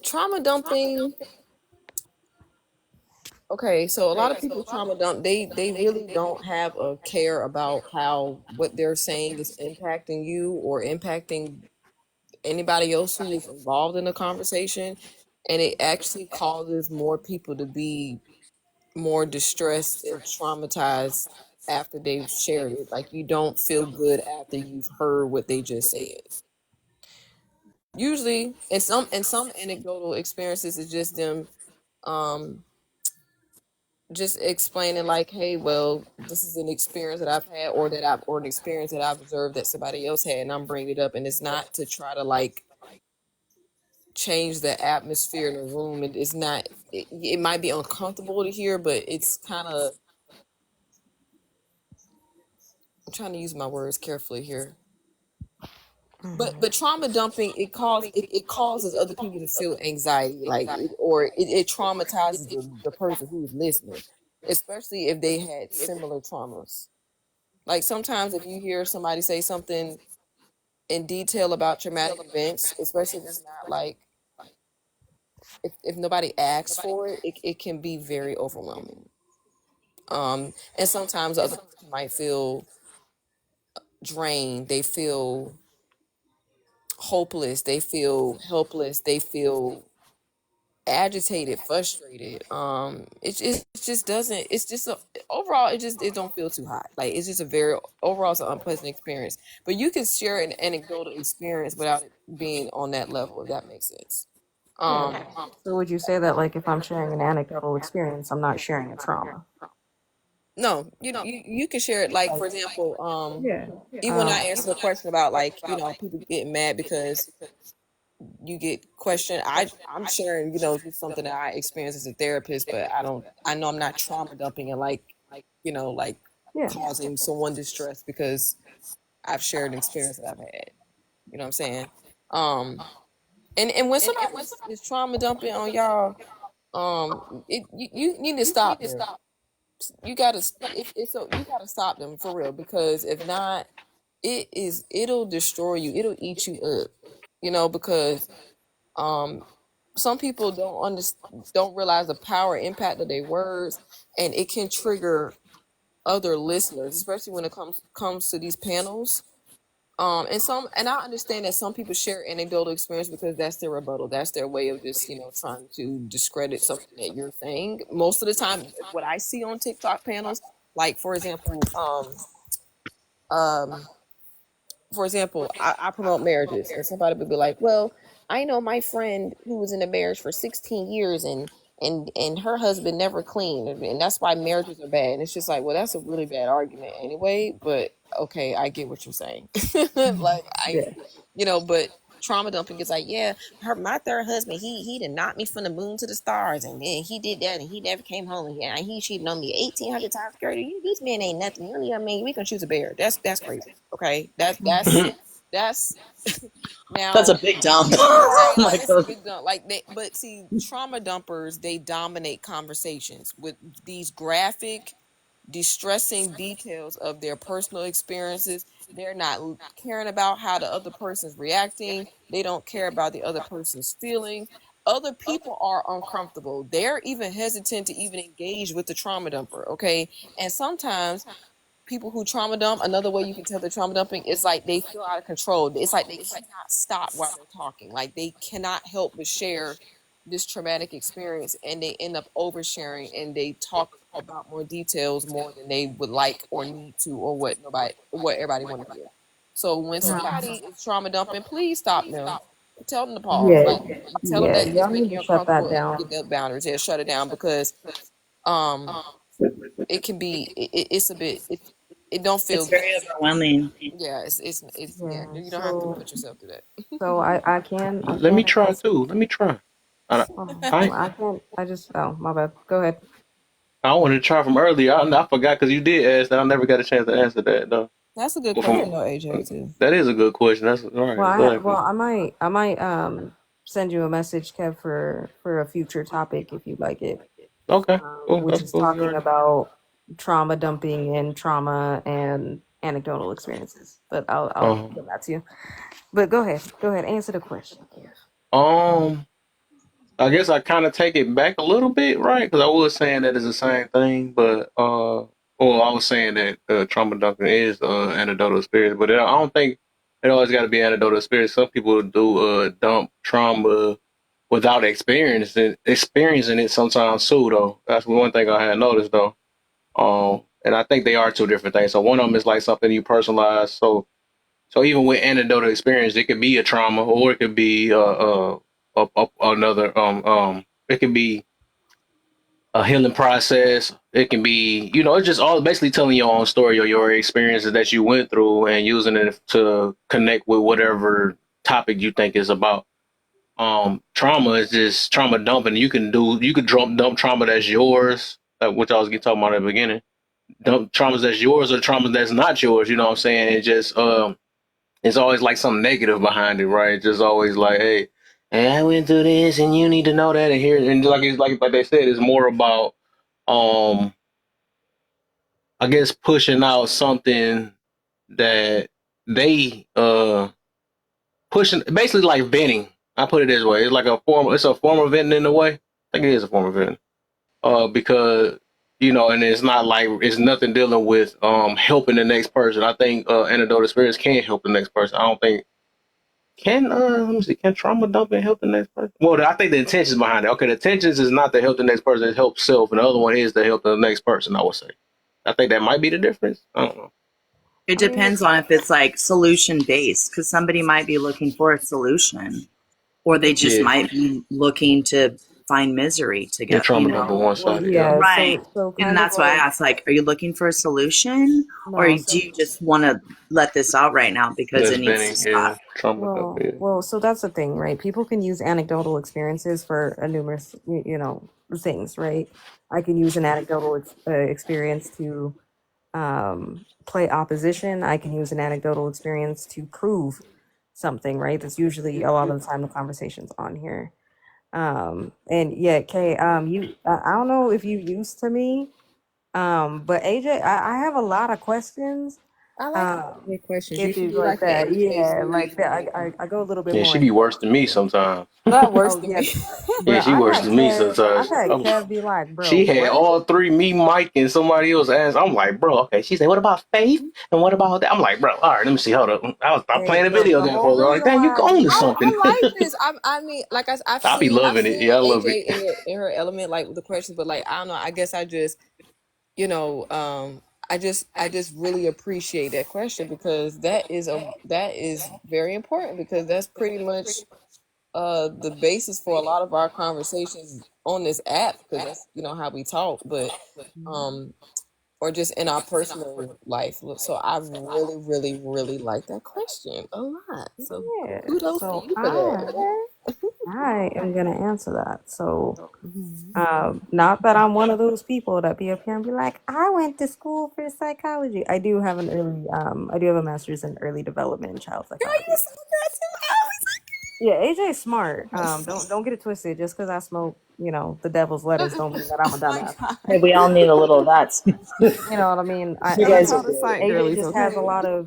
Trauma dumping. Okay, so a lot of people trauma dump. They really don't have a care about how what they're saying is impacting you or impacting anybody else who is involved in the conversation, and it actually causes more people to be more distressed and traumatized after they've shared it. Like you don't feel good after you've heard what they just said. Usually, in some anecdotal experiences, it's just them just explaining like, hey, well, this is an experience that I've had or an experience that I've observed that somebody else had, and I'm bringing it up, and it's not to try to like change the atmosphere in the room. It's not. It might be uncomfortable to hear, but it's kind of. I'm trying to use my words carefully here. But trauma dumping, it causes other people to feel anxiety, like it traumatizes the person who's listening, especially if they had similar traumas. Like sometimes if you hear somebody say something in detail about traumatic events, especially if it's not like if nobody asks for it, it can be very overwhelming. And sometimes other people might feel drained, they feel hopeless, they feel helpless, they feel agitated, frustrated. It just doesn't. It's just overall. It don't feel too hot. Like it's just a very overall it's an unpleasant experience. But you can share an anecdotal experience without it being on that level. If that makes sense. Yeah. So would you say that like if I'm sharing an anecdotal experience, I'm not sharing a trauma? No, you can share it. Like for example, Yeah. even when I answer the question about like people getting mad because you get questioned. I'm sharing, just something that I experienced as a therapist, but I know I'm not trauma dumping and like Yeah. causing someone distress because I've shared an experience that I've had. You know what I'm saying? And when somebody is trauma dumping on y'all, you need to stop them. You gotta you gotta stop them for real, because if not, it'll destroy you. It'll eat you up. Because some people don't realize the power and impact of their words, and it can trigger other listeners, especially when it comes to these panels. And I understand that some people share anecdotal experience because that's their rebuttal. That's their way of just, trying to discredit something that you're saying. Most of the time, what I see on TikTok panels, like for example, I promote marriages, and somebody would be like, well, I know my friend who was in a marriage for 16 years and her husband never cleaned, and that's why marriages are bad. And it's just like, well, that's a really bad argument anyway, but okay, I get what you're saying. Like Yeah. but trauma dumping is like, yeah, my third husband, he done knocked me from the moon to the stars, and then he did that, and he never came home, and he cheated on me 1,800 times. Girl, these men ain't nothing. We can choose a bear. That's crazy. Okay, that's now That's a big dump. right. Oh my Like it's a God. big dump. But see, trauma dumpers, they dominate conversations with these graphic, distressing details of their personal experiences. They're not caring about how the other person's reacting. They don't care about the other person's feelings. Other people are uncomfortable. They're even hesitant to even engage with the trauma dumper. Okay. And sometimes people who trauma dump, another way you can tell they're trauma dumping is like they feel out of control. It's like they cannot stop while they're talking. Like they cannot help but share this traumatic experience, and they end up oversharing, and they talk about more details more than they would like or need to, or what everybody want to hear. So when somebody is trauma dumping, please stop them. Tell them to pause. Yeah. Like tell them Yeah. that it's Y'all need making to you shut uncomfortable that and down. get their boundaries. Yeah, shut it down, because it can be it's a bit it don't feel It's good. very overwhelming. Yeah, yeah, Yeah. you don't have to put yourself through that. So I can Let me try advise. too. Let me try. I, I I can't. Oh, my bad. Go ahead. I wanted to try from earlier. I forgot because you did ask that. I never got a chance to answer that though. That's a good Well, question though, AJ too. that is a good question. That's right. Exactly. I might send you a message, Kev, for a future topic if you'd like it. Okay. Cool. Which That's is cool. You talking already. about trauma dumping and trauma and anecdotal experiences. But I'll get back to you. But go ahead. Go ahead. Answer the question, Kev. I guess I kind of take it back a little bit, right? Because I was saying that it's the same thing, but or I was saying that trauma dumping is anecdotal experience, but I don't think it always got to be anecdotal experience. Some people do dump trauma without experiencing it sometimes too, though. That's one thing I had noticed though. And I think they are two different things. So one of them is like something you personalize. So even with anecdotal experience, it could be a trauma, or it could be another it could be a healing process. It can be, it's just all basically telling your own story or your experiences that you went through and using it to connect with whatever topic you think is about. Trauma is just trauma dumping. You could dump trauma that's yours, which I was talking about at the beginning. Dump traumas that's yours or trauma that's not yours. You know what I'm saying? It just it's always like something negative behind it, right? Just always like, hey, I went through this, and you need to know that. And here, and like it's like they said, it's more about um, I guess pushing out something that they pushing, basically like venting. I put it this way: it's like it's a form of venting in a way. I think it is a form of venting. Because and it's not like it's nothing dealing with helping the next person. I think anecdotal experience can help the next person. I don't think let me see, can trauma dumping help the next person? Well, I think the intentions behind it. Okay, the intentions is not to help the next person, it's help self, and the other one is to help the next person, I would say. I think that might be the difference. I don't know. It depends on if it's like solution based, because somebody might be looking for a solution, or they just might be looking to find misery to Yeah, get, trauma dumping one sided, yeah. right. So And kind of that's why I like asked, like, are you looking for a solution, or no, do you just want to let this out right now because That's it needs to venting, yeah. stop? Trauma dumping, yeah. well, so that's the thing, right? People can use anecdotal experiences for a numerous, things, right? I can use an anecdotal experience to play opposition. I can use an anecdotal experience to prove something, right? That's usually a lot of the time the conversations on here. And yeah, Kay, I don't know if you used to me, but AJ, I have a lot of questions. I like the questions. You If should you be like like an that, AJ yeah, like series, that. maybe. I go a little bit Yeah, more she in be depth. worse than me sometimes. Not worse Oh than yeah, me. Yeah, bro, she worse than me I've sometimes. had Kev be like, bro, She had what? all three, me, Mike, and somebody else asked. I'm like, bro, okay. She said, what about Faith? And what about that? I'm like, bro, all right, let me see. Hold up. I Hey, playing a look, video the game whole for her. Like, reason dang, you why I going to do something. I like this. I mean, like I've I be seen loving it. Yeah, I love AJ it. in her element, like with the questions, but like I don't know. I guess I just I just really appreciate that question because that is very important because that's pretty much the basis for a lot of our conversations on this app because that's how we talk, but um or just in our personal life. So I really, really, really like that question a lot. So Yeah, kudos to so you for that. I am gonna answer that. So, Mhm. not that I'm one of those people that be up here and be like, I went to school for psychology. I do have a master's in early development and child Girl, psychology. you so good. Yeah, AJ's smart. Don't get it twisted. Just because I smoke, the devil's lettuce, don't mean that I'm a Oh my dumbass. god. Hey, we all need a little of that. You know what I mean? You I'm guys are out of good. sight, AJ girlies, just has a okay? lot of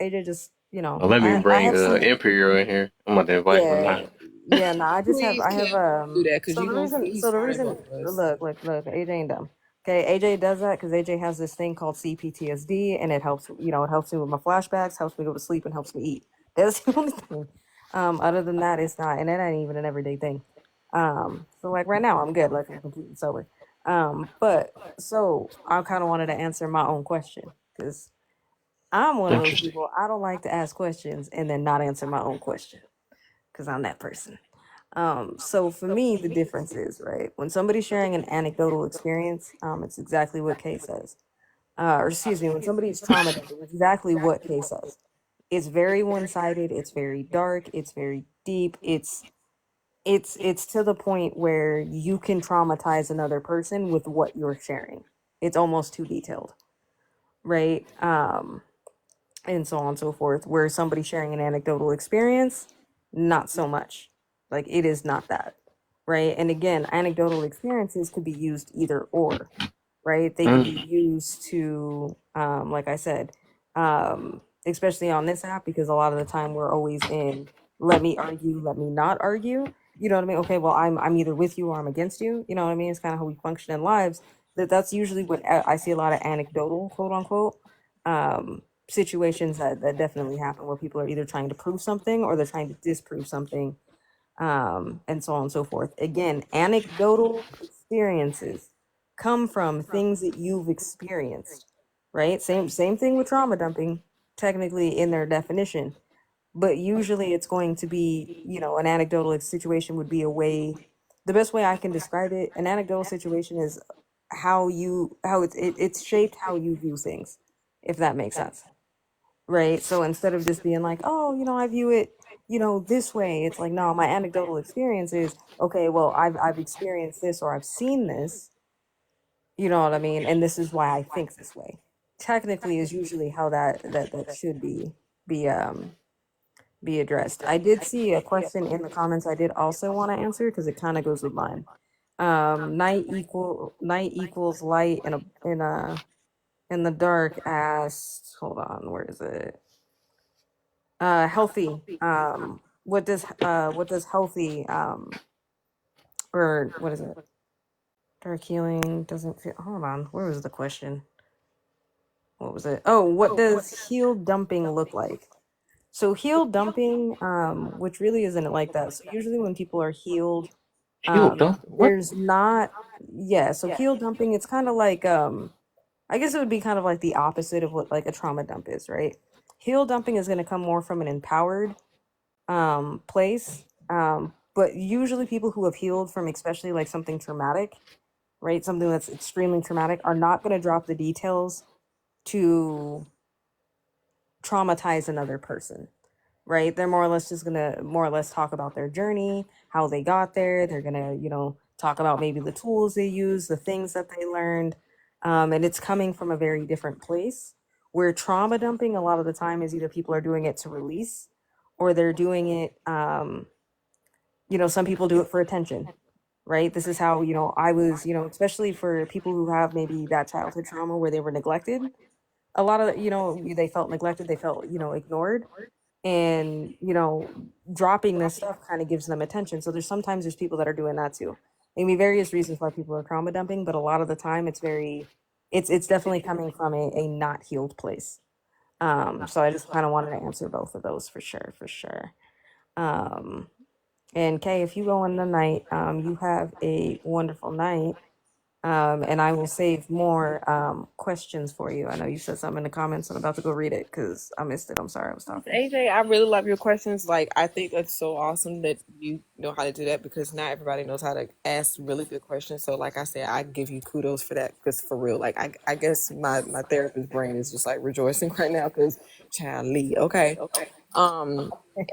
AJ just Well, let me I bring have seen Imperial in here. I'm about to invite him yeah now. yeah no Please, I have Kev, do that because so you the know reason he's smart as both of us. look AJ ain't dumb. Okay, AJ does that because AJ has this thing called CPTSD and it helps it helps me with my flashbacks, helps me go to sleep, and helps me eat. That's the only thing. Other than that, it's not, and that ain't even an everyday thing. So like right now, I'm good, like I'm completely sober. But so I kind of wanted to answer my own question because I'm one of those Interesting. people. I don't like to ask questions and then not answer my own question because I'm that person. So for me, the difference is right when somebody's sharing an anecdotal experience. It's exactly what Kay says. Or excuse me, when somebody's traumatized, it's exactly what Kay says. It's very one-sided. It's very dark. It's very deep. It's to the point where you can traumatize another person with what you're sharing. It's almost too detailed, right? And so on and so forth. Where somebody sharing an anecdotal experience, not so much. Like it is not that, right? And again, anecdotal experiences could be used either or, right? They could be used to, like I said, especially on this app because a lot of the time we're always in let me argue, let me not argue. You know what I mean? Okay, well I'm either with you or I'm against you. You know what I mean? It's kind of how we function in lives. That's usually what I see a lot of anecdotal, quote unquote, situations that definitely happen where people are either trying to prove something or they're trying to disprove something, and so on and so forth. Again, anecdotal experiences come from things that you've experienced, right? Same thing with trauma dumping, technically in their definition. But usually it's going to be, an anecdotal situation would be a way, the best way I can describe it, an anecdotal situation is how it's shaped how you view things, if that makes sense. Right? So instead of just being like, oh, I view it, this way, it's like, no, my anecdotal experience is, okay, well, I've experienced this or I've seen this, you know what I mean? And this is why I think this way. Technically is usually how that should be be addressed. I did see a question in the comments I did also want to answer because it kind of goes with mine. Night equals light in the dark asked, hold on, where is it? Healthy. What does healthy or what is it? Dark healing doesn't feel, hold on, where was the question? What was it? Oh, what does heel dumping look like? So heel dumping, which really isn't like that. So usually when people are healed, Heel dump? What? there's not, yeah. So heel dumping, it's kind of like, I guess it would be kind of like the opposite of what like a trauma dump is, right? Heel dumping is going to come more from an empowered place, but usually people who have healed from especially like something traumatic, right? Something that's extremely traumatic, are not going to drop the details to traumatize another person, right? They're more or less just gonna more or less talk about their journey, how they got there. They're gonna, talk about maybe the tools they use, the things that they learned, and it's coming from a very different place. Where trauma dumping a lot of the time is either people are doing it to release, or they're doing it. Some people do it for attention, right? This is how I was, especially for people who have maybe that childhood trauma where they were neglected. A lot of they felt neglected, they felt ignored, and dropping this stuff kind of gives them attention. So there's people that are doing that too. Maybe various reasons why people are trauma dumping, but a lot of the time it's definitely coming from a not healed place. So I just kind of wanted to answer both of those for sure. um and Kay, if you go in the night, you have a wonderful night. And I will save more questions for you. I know you said something in the comments. I'm about to go read it because I missed it. I'm sorry, I was talking. AJ, I really love your questions. Like, I think that's so awesome that you know how to do that because not everybody knows how to ask really good questions. So, like I said, I give you kudos for that because for real, like, I guess my therapist brain is just like rejoicing right now because child Lee, okay.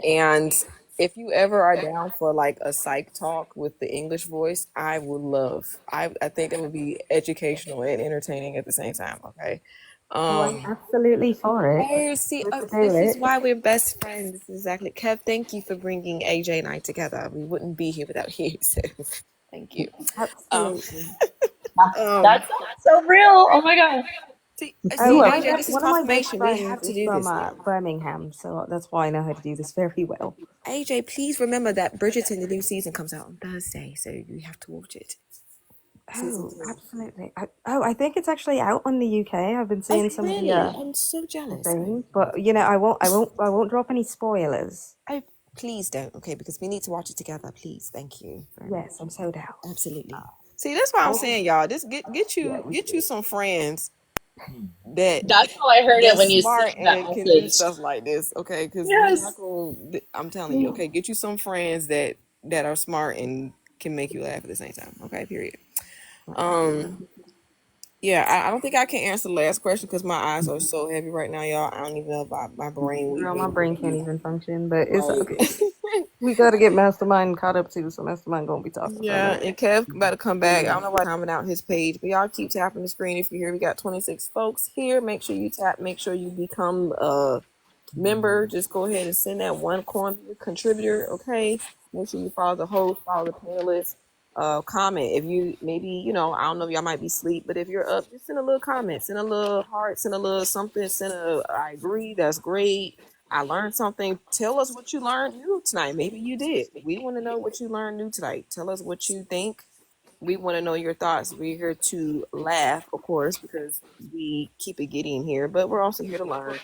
And if you ever are down for like a psych talk with the English voice, I would love. I think that would be educational and entertaining at the same time. Okay. Oh, I'm absolutely for it. Hey, see, Let's do this is it. why we're best friends. This is exactly. Kev, thank you for bringing AJ and I together. We wouldn't be here without you. So, thank you. Absolutely. That's so real. Oh my god. See, AJ, this is One of my best confirmation. We have friends to is do from this. Birmingham, so that's why I know how to do this very well. AJ, please remember that Bridgerton, the new season, comes out on Thursday, so you have to watch it. Oh, absolutely. I think it's actually out on the UK. I've been seeing some really? of the I'm so jealous. things, but I won't drop any spoilers. Oh, please don't. Okay, because we need to watch it together. Please, thank you. Yes, I'm so down. Absolutely. See, that's why I'm saying, y'all. This get you some friends That's how I heard it that's when you smart sent that and can do message. stuff like this. Okay, because Yes. I'm telling you. Okay, get you some friends that are smart and can make you laugh at the same time. Okay, period. Yeah, I don't think I can answer the last question because my eyes are so heavy right now, y'all. I don't even know if my brain would Girl, be my able brain to can't do. even function, but it's Right. okay. We gotta get Mastermind caught up too, so Mastermind gonna be talking for a Yeah, minute. and Kev about to come back. I don't know why he's coming out his page, but y'all keep tapping the screen. If you're here, we got 26 folks here. Make sure you tap. Make sure you become a member. Just go ahead and send that one coin to your contributor. Okay. Make sure you follow the host, follow the panelists. Comment if you maybe I don't know if y'all might be asleep, but if you're up, just send a little comment, send a little heart, send a little something, send a I agree, that's great. I learned something. Tell us what you learned new tonight. Maybe you did. We want to know what you learned new tonight. Tell us what you think. We want to know your thoughts. We're here to laugh, of course, because we keep it getting here, but we're also here to learn.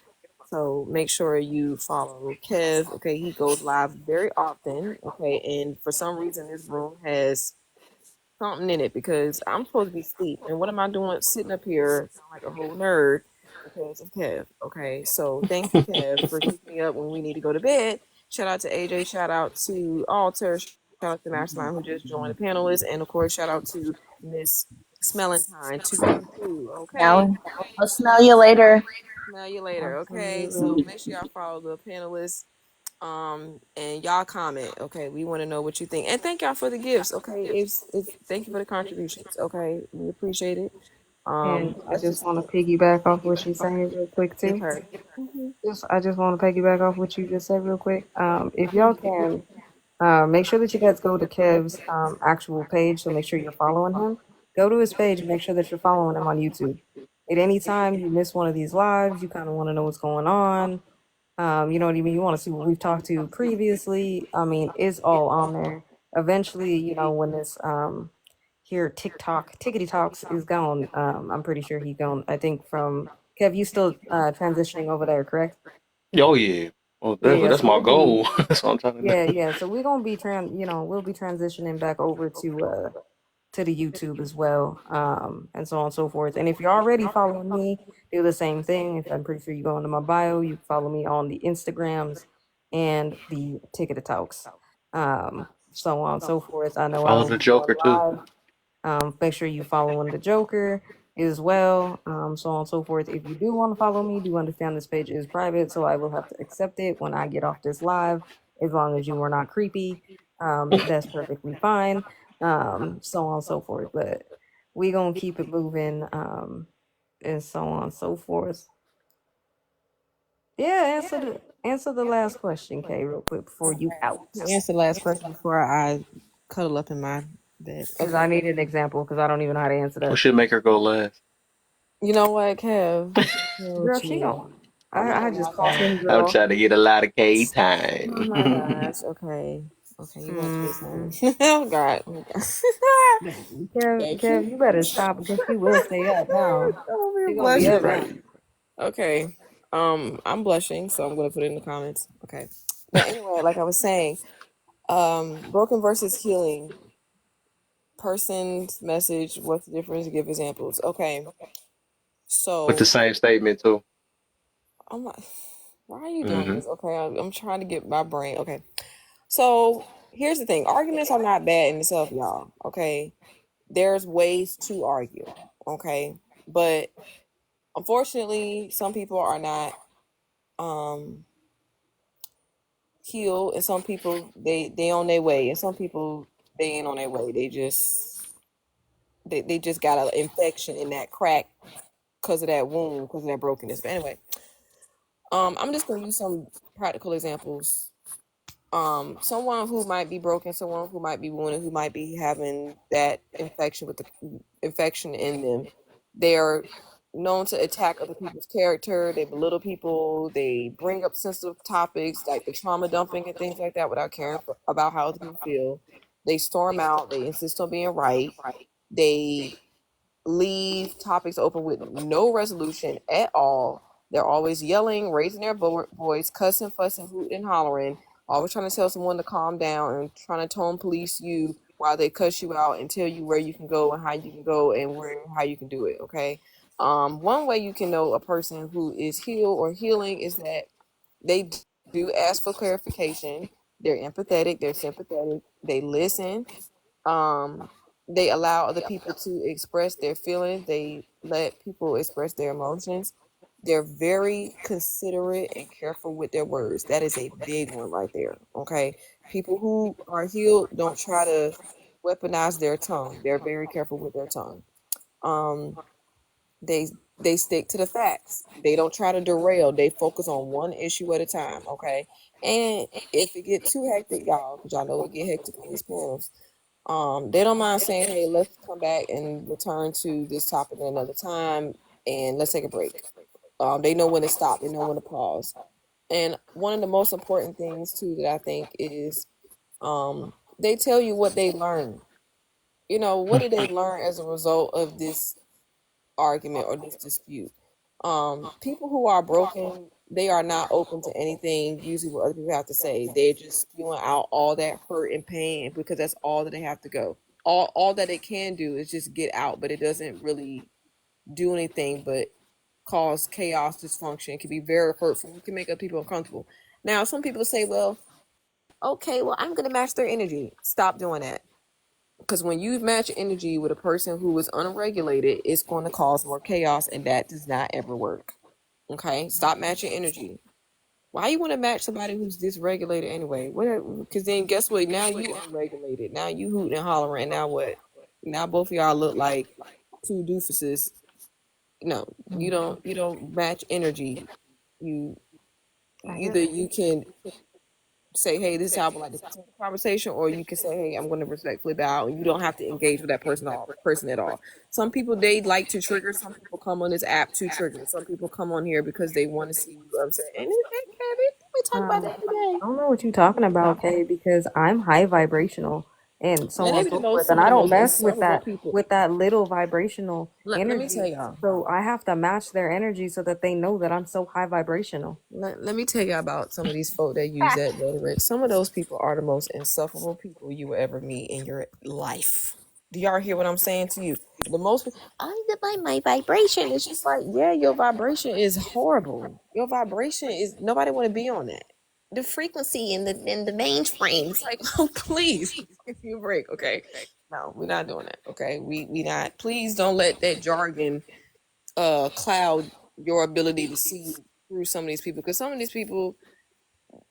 So make sure you follow Kev. Okay, he goes live very often. Okay, and for some reason, this room has something in it because I'm supposed to be asleep. And what am I doing sitting up here sound like a whole nerd? because of Kev. Okay, so thank you, Kev, for keeping me up when we need to go to bed. Shout out to AJ. Shout out to Alter. Shout out to Mastermind who just joined the panelists, and of course, shout out to Miss Smellentine 222. Okay, Now, I'll smell you later. smell you later. Okay, so Absolutely. make sure y'all follow the panelists. And y'all comment. Okay, we want to know what you think, and thank y'all for the gifts. Okay, it's thank you for the contributions. Okay, we appreciate it. And I Let's just just want to piggyback off what she's saying real quick give too. her. Mm-hmm. I just want to piggyback off what you just said real quick. If y'all can, make sure that you guys go to Kev's actual page. So make sure you're following him. Go to his page and make sure that you're following him on YouTube. At any time you miss one of these lives, you kind of want to know what's going on. You know what I mean? You want to see what we've talked to previously. I mean, it's all on there. Eventually, you know, when this here TikTok Tickety Talks is gone, I'm pretty sure he gone. I think from Kev, you still transitioning over there, correct? Oh yeah. Well, Yeah, definitely yeah. that's So my we'll be, goal. That's what I'm trying to yeah, do. yeah. So we're gonna be we'll be transitioning back over to the YouTube as well, and so on and so forth. And if you're already following me, do the same thing. If I'm pretty sure you go into my bio, you follow me on the Instagrams and the Ticket to Talks, so on and so forth. I know I Follow will the be going Joker too. live. Make sure you following the Joker as well, so on and so forth. If you do want to follow me, do understand this page is private, so I will have to accept it when I get off this live. As long as you are not creepy, that's perfectly fine. So on and so forth. But we gonna keep it moving, and so on and so forth. Yeah, answer the last question, Kay, real quick before you out. Answer the last question before I cuddle up in my bed. Because I Okay. need an example, because I don't even know how to answer We that. should make her go last. You know what, Kev? Go Girl, with she you. don't. Oh I my just called god. him I'm girl. trying to get a lot of K Oh my time. gosh. Okay. Okay, you want Mm. FaceTime? Oh god. Oh god. Thank Kev, you. you better stop because she will stay up now. Oh, She we're gonna be blushing up now. now. Okay. I'm blushing, so I'm gonna put it in the comments. Okay. But anyway, like I was saying, broken versus healing. Person's message, what's the difference? Give examples. Okay. With the So same statement too. I'm not, why are you doing Hmm. this? Okay, I'm trying to get my brain. Okay. So here's the thing. Arguments are not bad in itself, y'all. Okay. There's ways to argue. Okay. But unfortunately, some people are not um healed, and some people they on their way, and some people they ain't on their way. They just got an infection in that crack because of that wound, because of that brokenness. But anyway, I'm just gonna use some practical examples. Someone who might be broken, someone who might be wounded, who might be having that infection with the infection in them, they are known to attack other people's character. They belittle people. They bring up sensitive topics like the trauma dumping and things like that without caring about how other people feel. They storm out. They insist on being right. They leave topics open with no resolution at all. They're always yelling, raising their voice, cussing, fussing, hooting, and hollering, always trying to tell someone to calm down and trying to tone police you while they cuss you out and tell you where you can go and how you can go and how you can do it. Okay. One way you can know a person who is healed or healing is that they do ask for clarification. They're empathetic. They're sympathetic. They listen. um they allow other people to express their feelings. They let people express their emotions. They're very considerate and careful with their words. That is a big one right there. Okay, people who are healed don't try to weaponize their tongue. They're very careful with their tongue. um they they stick to the facts. They don't try to derail. They focus on one issue at a time. Okay, and if it get too hectic, y'all, because y'all know it get hectic in these panels, they don't mind saying, hey, let's come back and return to this topic at another time, and let's take a break. They know when to stop. They know when to pause. And one of the most important things too that I think is, they tell you what they learned. You know, what did they learn as a result of this argument or this dispute? People who are broken, they are not open to anything usually what other people have to say. They're just spewing out all that hurt and pain because that's all that they have to go. All that it can do is just get out, but it doesn't really do anything but cause chaos, dysfunction. It can be very hurtful. It can make other people uncomfortable. Now, some people say, well, okay, well, I'm going to match their energy. Stop doing that. Because when you match energy with a person who is unregulated, it's going to cause more chaos, and that does not ever work. Okay? Stop matching energy. Why you want to match somebody who's dysregulated anyway? Because then guess what? Now you unregulated. Now you hooting and hollering. Now what? Now both of y'all look like two doofuses. No, you don't match energy. You either you can say, hey, this is how I would like to continue the conversation, or you can say, hey, I'm going to respectfully bow, and you don't have to engage with that person at all. Some people, they like to trigger. Some people come on this app to trigger. Some people come on here because they want to see you upset. And we talk about that today. I don't know what you're talking about, Kay, because I'm high vibrational and so Man, on they and be so forth, some and of I the don't most mess insufferable people. with that little vibrational Let me tell energy. y'all. So I have to match their energy so that they know that I'm so high vibrational. Let me tell you about some of these folk that use that rhetoric. Some of those people are the most insufferable people you will ever meet in your life. Do y'all hear what I'm saying to you? The most, my vibration. It's just like, yeah, your vibration is horrible. Your vibration is, nobody want to be on that. The frequency in the mainframe. It's like, oh, please, give me a break, okay? No, we're not doing that, okay? We not. Please don't let that jargon cloud your ability to see through some of these people, because some of these people,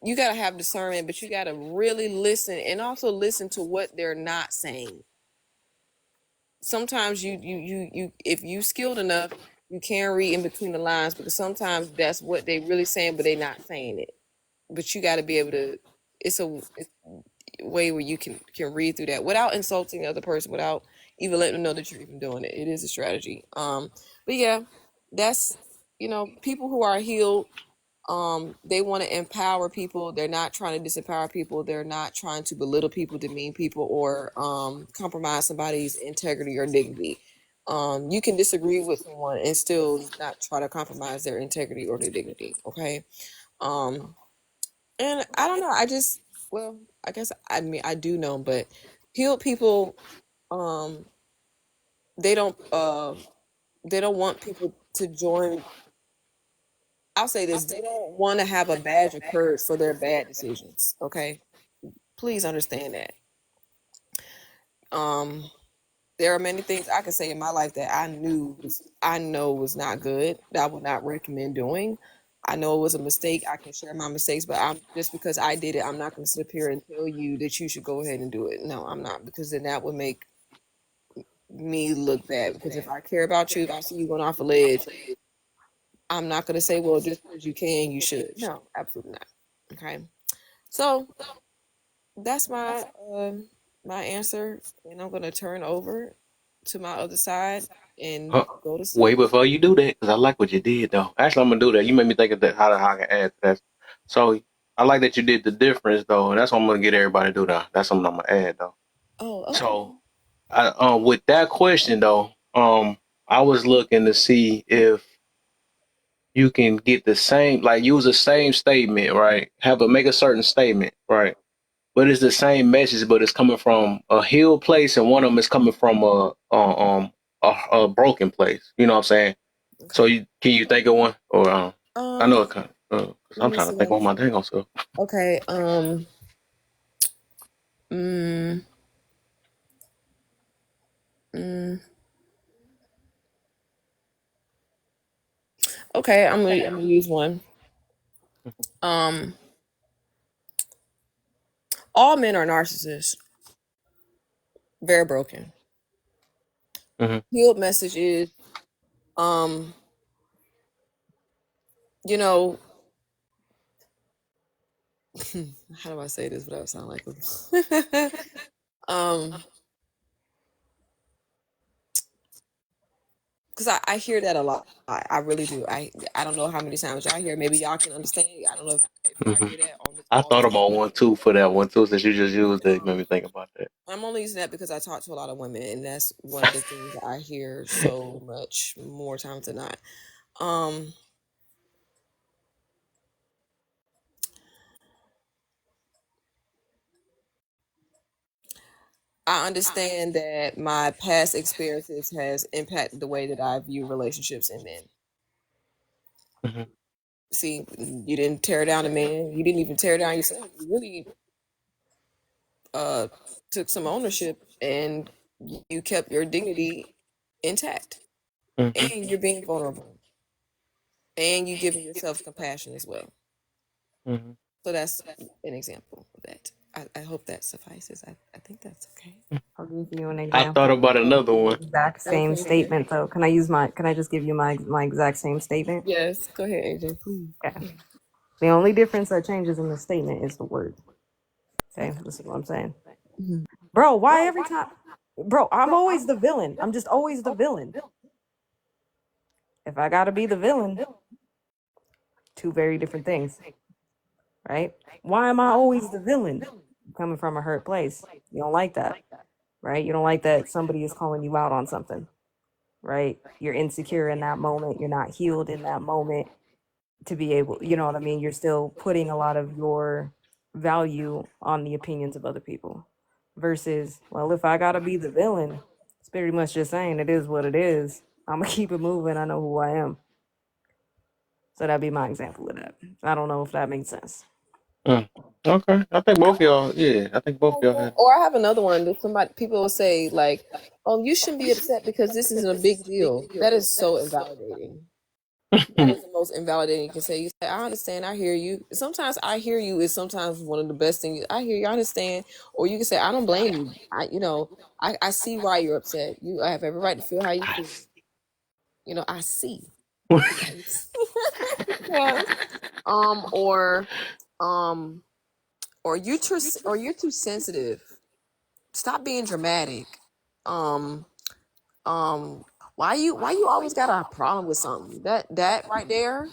you got to have discernment, but you got to really listen, and also listen to what they're not saying. Sometimes you if you skilled enough, you can read in between the lines, because sometimes that's what they really saying, but they not saying it. But you got to be able to, it's a way where you can read through that without insulting the other person, without even letting them know that you're even doing it. It is a strategy. But yeah, that's, people who are healed, they want to empower people. They're not trying to disempower people. They're not trying to belittle people, demean people, or compromise somebody's integrity or dignity. You can disagree with someone and still not try to compromise their integrity or their dignity. Okay. And I don't know. I guess I mean I do know, but healed people, um, they don't want people to join. I'll say this: they don't want to have a badge of courage for their bad decisions. Okay, please understand that. Um, there are many things I can say in my life that I know was not good, that I would not recommend doing. I know it was a mistake. I can share my mistakes, but I'm just because I did it, I'm not going to sit up here and tell you that you should go ahead and do it. No, I'm not, because then that would make me look bad. Because if I care about you, if I see you going off a ledge, I'm not going to say, well, just because you can, you should. No, absolutely not. Okay. So that's my answer, and I'm going to turn over to my other side and Huh. go to Wait sleep. before you do that, because I like what you did though. Actually, I'm gonna do that. You made me think of that. How I can add to that. So I like that you did the difference though, and that's what I'm gonna get everybody to do now. That's something I'm gonna add though. Oh, okay. So I with that question though, I was looking to see if you can get the same, like use the same statement, right? Make a certain statement, right? But it's the same message, but it's coming from a healed place, and one of them is coming from a broken place. You know what I'm saying? So can you think of one? Or I know it kind of, 'cause Let I'm me trying to see think what I of my can. dang on stuff. Okay. Mm, mm, okay. I'm gonna use one. Um, all men are narcissists. Very broken. Mm-hmm. Healed message is, um, you know, how do I say this without sound like them? um, because I hear that a lot. I really do. I don't know how many times y'all hear. Maybe y'all can understand. I don't know if y'all Mm-hmm. hear that on this I all the thought about time. one too for that one too, since you just used it. It made me think about that. I'm only using that because I talk to a lot of women, and that's one of the things I hear so much more times than not. Um, I understand that my past experiences has impacted the way that I view relationships and men. Mhm. See, you didn't tear down a man. You didn't even tear down yourself. You really took some ownership, and you kept your dignity intact. Mhm. And you're being vulnerable. And you giving yourself compassion as well. Mhm. So that's an example of that. I hope that suffices. I think that's okay. I'll give you an I thought example about of another the one. exact same Okay. statement though. Can I use my can I just give you my exact same statement? Yes, go ahead, AJ, please. Okay. The only difference that changes in the statement is the word. Okay, this is what I'm saying. Mhm. Bro, why every time bro, I'm always the villain. I'm just always the villain. If I gotta be the villain, two very different things, right? Why am I always the villain? Coming from a hurt place. You don't like that, right? You don't like that somebody is calling you out on something, right? You're insecure in that moment. You're not healed in that moment to be able, you know what I mean? You're still putting a lot of your value on the opinions of other people versus, well, if I gotta be the villain, it's pretty much just saying it is what it is. I'm gonna keep it moving. I know who I am. So that'd be my example of that. I don't know if that makes sense. Mm. Okay, I think both y'all. Yeah, I think both y'all had. Or I have another one that people will say like, "Oh, you shouldn't be upset because this isn't a big deal." That is so invalidating. That is the most invalidating you can say. You say, "I understand, I hear you." Sometimes "I hear you" is sometimes one of the best things. I hear you, I understand. Or you can say, "I don't blame you. I see why you're upset. I have every right to feel how you feel. I see." Yes. Or you're too sensitive. Stop being dramatic. Um, um, why you always got a problem with something? That right there,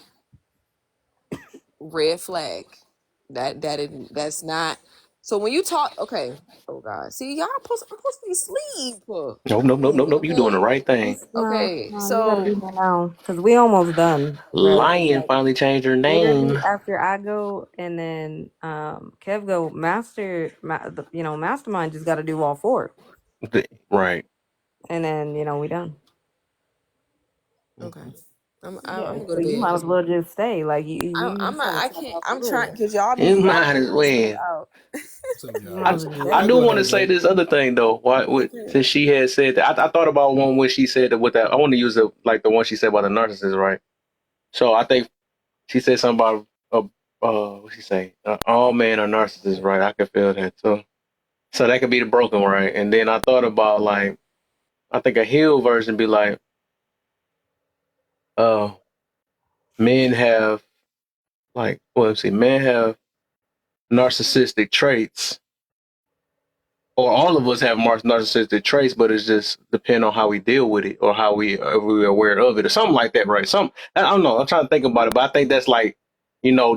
red flag. That's not. So when you talk, okay. Oh God, see y'all I'm supposed to be asleep. Nope, nope, nope, nope, nope. You doing the Okay, right thing. No, okay. no, you gotta So be here now because we almost done, bro. Lion Like finally changed her literally name. after I go and then Kev go, mastermind just got to do all four, Right. and then we done. okay, I'm Yeah, gonna go so to you bed might as because well just stay. Like you I'm not. trying to I talk can't. out the I'm trying blue. because y'all You be might as putting stuff well. out. So You yeah, might I as well just I I do go stay. want to ahead, say right? this other thing though. Okay. Since she had said that, I thought about one when she said that with that. I want to use it like the one she said about the narcissist, right? So I think she said something about what she say? All men are narcissists, right? I could feel that too. So that could be the broken, right? And then I thought about like I think a healed version be like, uh, men have like well, let's see, men have narcissistic traits, or all of us have narcissistic traits, but it's just depend on how we deal with it or how we're aware of it or something like that, right? I don't know. I'm trying to think about it, but I think that's like,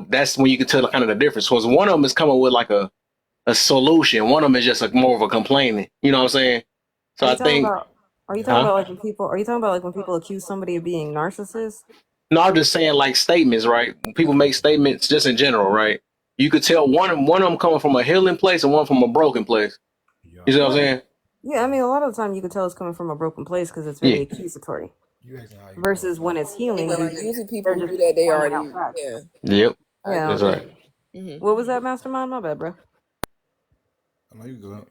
that's when you can tell kind of the difference. Because one of them is coming with like a solution. One of them is just like more of a complaining. You know what I'm saying? So Are you I talking think, about? Are you talking huh? about like when people? Are you talking about like when people accuse somebody of being narcissist? No, I'm just saying like statements, right? When people make statements just in general, right? You could tell one of them coming from a healing place and one from a broken place. Yeah. You see what I'm Right. saying? Yeah, I mean, a lot of the time you can tell it's coming from a broken place because it's Yeah. very accusatory. You asking how you doing? Versus when it's healing, Well, usually people they're who just do that, they pointing out already, facts. yeah, Yep. I Yeah. agree. That's right. Mm-hmm. What was that, mastermind? My bad, bro. I know you good.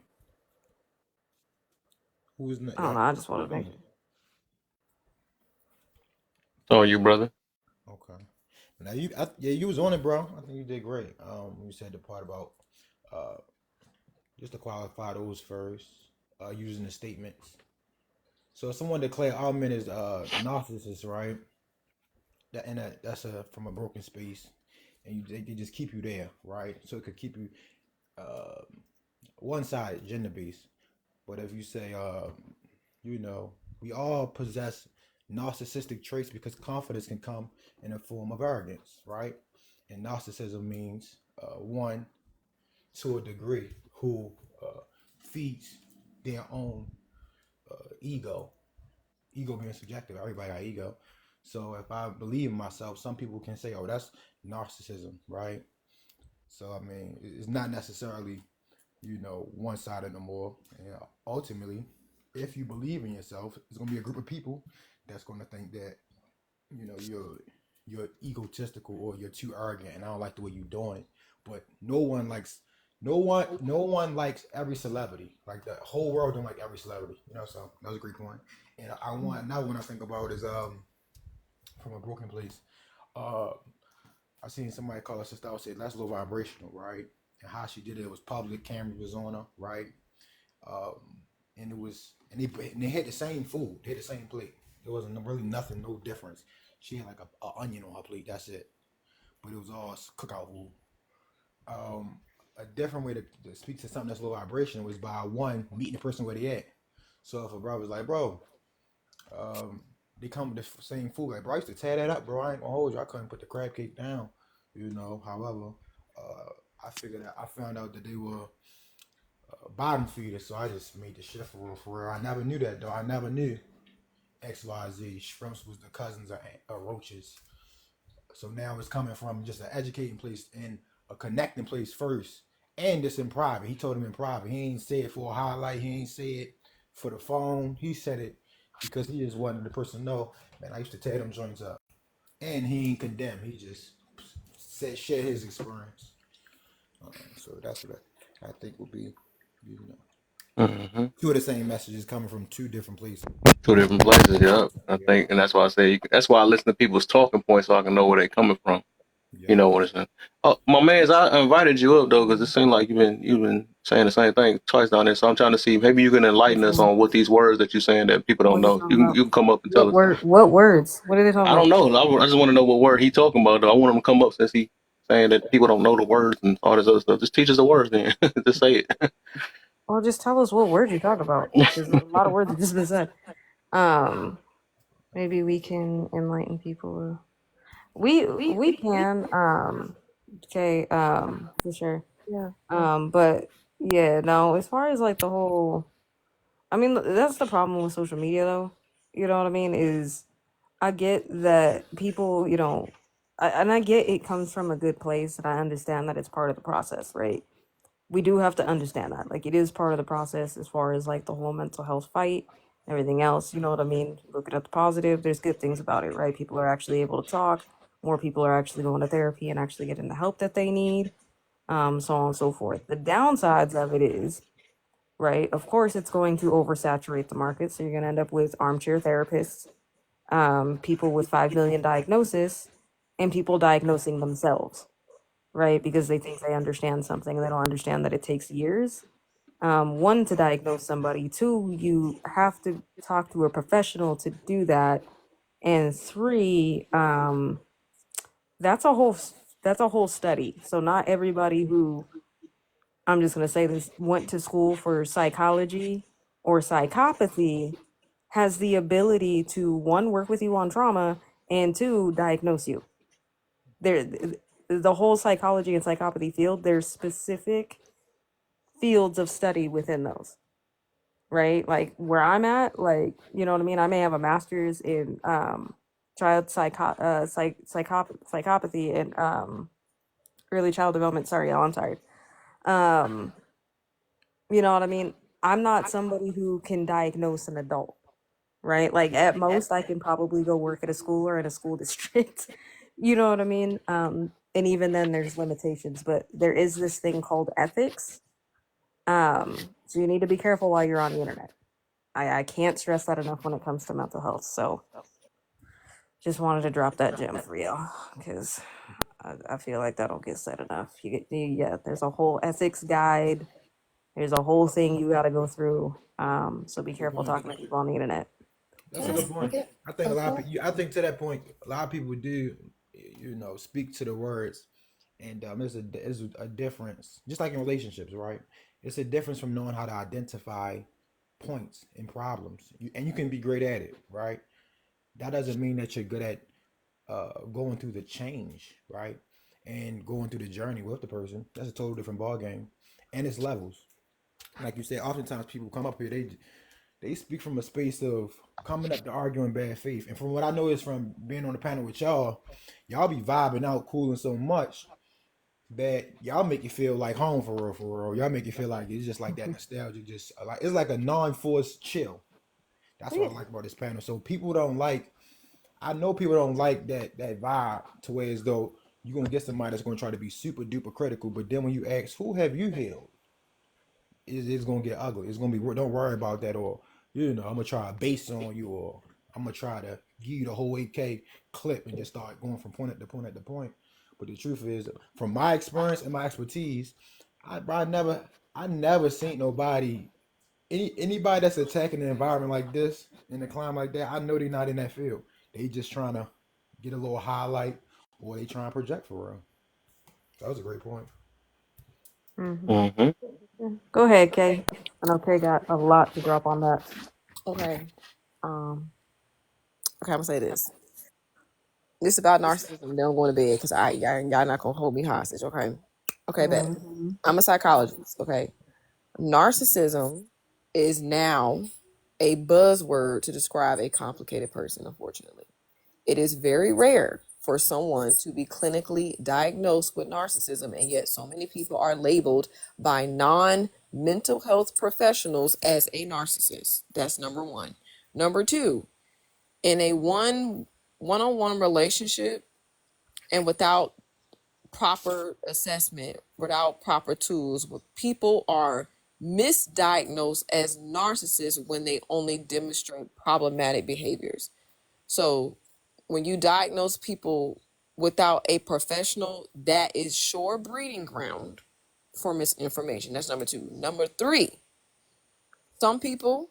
Who is that? I don't Yeah. know. I just wanted to make. Mm, It's on you, brother. okay. Now you was on it, bro. I think you did great. You said the part about uh, just to qualify those first, using the statements. So if someone declare all men is narcissists, right? That's from a broken space, and they just keep you there, right? So it could keep you uh, one side gender based. But if you say, we all possess narcissistic traits because confidence can come in a form of arrogance, right? And narcissism means one to a degree who feeds their own ego. Ego being subjective, everybody got ego. So if I believe in myself, some people can say, "Oh, that's narcissism," right? So I mean, it's not necessarily one sided no more. And ultimately, if you believe in yourself, it's gonna be a group of people that's gonna think that you're you're egotistical or you're too arrogant, and I don't like the way you're doing it. But no one likes every celebrity. Like the whole world don't like every celebrity. So that was a great point. And I want now when I think about is from a broken place. Uh, I seen somebody call her sister out said that's low vibrational, right? And how she did it was public, camera was on her, right? And it was and they had the same food, they had the same plate. There wasn't really nothing, no difference. She had like a onion on her plate, that's it. But it was all cookout food. A different way to speak to something that's low vibration was by one meeting the person where they at. So if a brother was like, bro, they come with the same food, like bro, I used to tear that up, bro. I ain't gonna hold you. I couldn't put the crab cake down, However, I found out that they were bottom feeders, so I just made the shift for real. I never knew that though. I never knew XYZ shrimps was the cousins of roaches. So now it's coming from just an educating place and a connecting place first, and this in private. He told him in private. He ain't say it for a highlight. He ain't say it for the phone. He said it because he just wanted the person to know, man, I used to tear them joints up. And he ain't condemn. He just share his experience. So that's what I think would be, two of the same messages coming from two different places. Two different places, yeah. I think, and that's why I say that's why I listen to people's talking points so I can know where they're coming from. You know what I'm saying? Oh, my man, I invited you up though because it seemed like you've been saying the same thing twice down there. So I'm trying to see maybe you can enlighten us on what these words that you're saying that people don't What are you know. talking about? You can come up and tell us. What words? What are they talking I don't about? know. I just want to know what word he talking about though. I want him to come up since he saying that people don't know the words and all this other stuff. Just teach us the words then. Just say it. Well, just tell us what words you talk about. Because there's a lot of words that just been said. Maybe we can enlighten people. We can. Okay. For sure. Yeah. But yeah, no. As far as like the whole, I mean, that's the problem with social media, though. You know what I mean? Is I get that people, and I get it comes from a good place, and I understand that it's part of the process, right? We do have to understand that, like, it is part of the process as far as like the whole mental health fight, everything else. You know what I mean? Looking at the positive, there's good things about it, right? People are actually able to talk. More people are actually going to therapy and actually getting the help that they need. So on and so forth. The downsides of it is, right? Of course, it's going to oversaturate the market. So you're going to end up with armchair therapists, people with 5 million diagnoses, and people diagnosing themselves, right? Because they think they understand something and they don't understand that it takes years. One, to diagnose somebody. Two, you have to talk to a professional to do that. And three, that's a whole study. So not everybody who, I'm just going to say this, went to school for psychology or psychopathy has the ability to, one, work with you on trauma, and two, diagnose you. The whole psychology and psychopathy field, there's specific fields of study within those, right? Like where I'm at, like, you know what I mean? I may have a master's in child psychopathy and early child development. Sorry, y'all, I'm tired. You know what I mean? I'm not somebody who can diagnose an adult, right? Like at most, I can probably go work at a school or in a school district. You know what I mean? And even then, there's limitations. But there is this thing called ethics. So you need to be careful while you're on the internet. I can't stress that enough when it comes to mental health. So just wanted to drop that gem for y'all because I feel like that don't get said enough. There's a whole ethics guide. There's a whole thing you got to go through. So be careful talking to people on the internet. That's a good point. I think a lot of people. I think to that point, a lot of people do, speak to the words, and there's a difference. Just like in relationships, right? It's a difference from knowing how to identify points and problems, and you can be great at it, right? That doesn't mean that you're good at going through the change, right? And going through the journey with the person. That's a total different ball game, and it's levels. Like you said, oftentimes people come up here, they speak from a space of coming up to argue in bad faith. And from what I know is from being on the panel with y'all be vibing out, cooling so much that y'all make you feel like home for real. Y'all make you feel like it's just like that nostalgia, just like it's like a non-forced chill. That's what I like about this panel. So people don't like, I know people don't like that vibe to where as though you're gonna get somebody that's gonna try to be super duper critical, but then when you ask who have you healed, it's gonna get ugly. It's gonna be don't worry about that, or I'm gonna try a base on you, or I'm gonna try to give you the whole 8K clip and just start going from point to point to point. But the truth is, from my experience and my expertise, I never seen nobody anybody that's attacking the environment like this in the climb like that. I know they're not in that field. They just trying to get a little highlight, or they trying to project for real. That was a great point. Go ahead, Kay. I know Kay got a lot to drop on that. Okay. Okay, I'm gonna say this. This is about narcissism. Then I'm going to bed because y'all not gonna hold me hostage. Okay, bet. I'm a psychologist. Okay, narcissism is now a buzzword to describe a complicated person. Unfortunately, it is very rare for someone to be clinically diagnosed with narcissism, and yet so many people are labeled by non-mental health professionals as a narcissist. That's number one. Number two, in a one-on-one relationship and without proper assessment, without proper tools, people are misdiagnosed as narcissists when they only demonstrate problematic behaviors. So when you diagnose people without a professional, that is sure breeding ground for misinformation. That's number two. Number three, some people,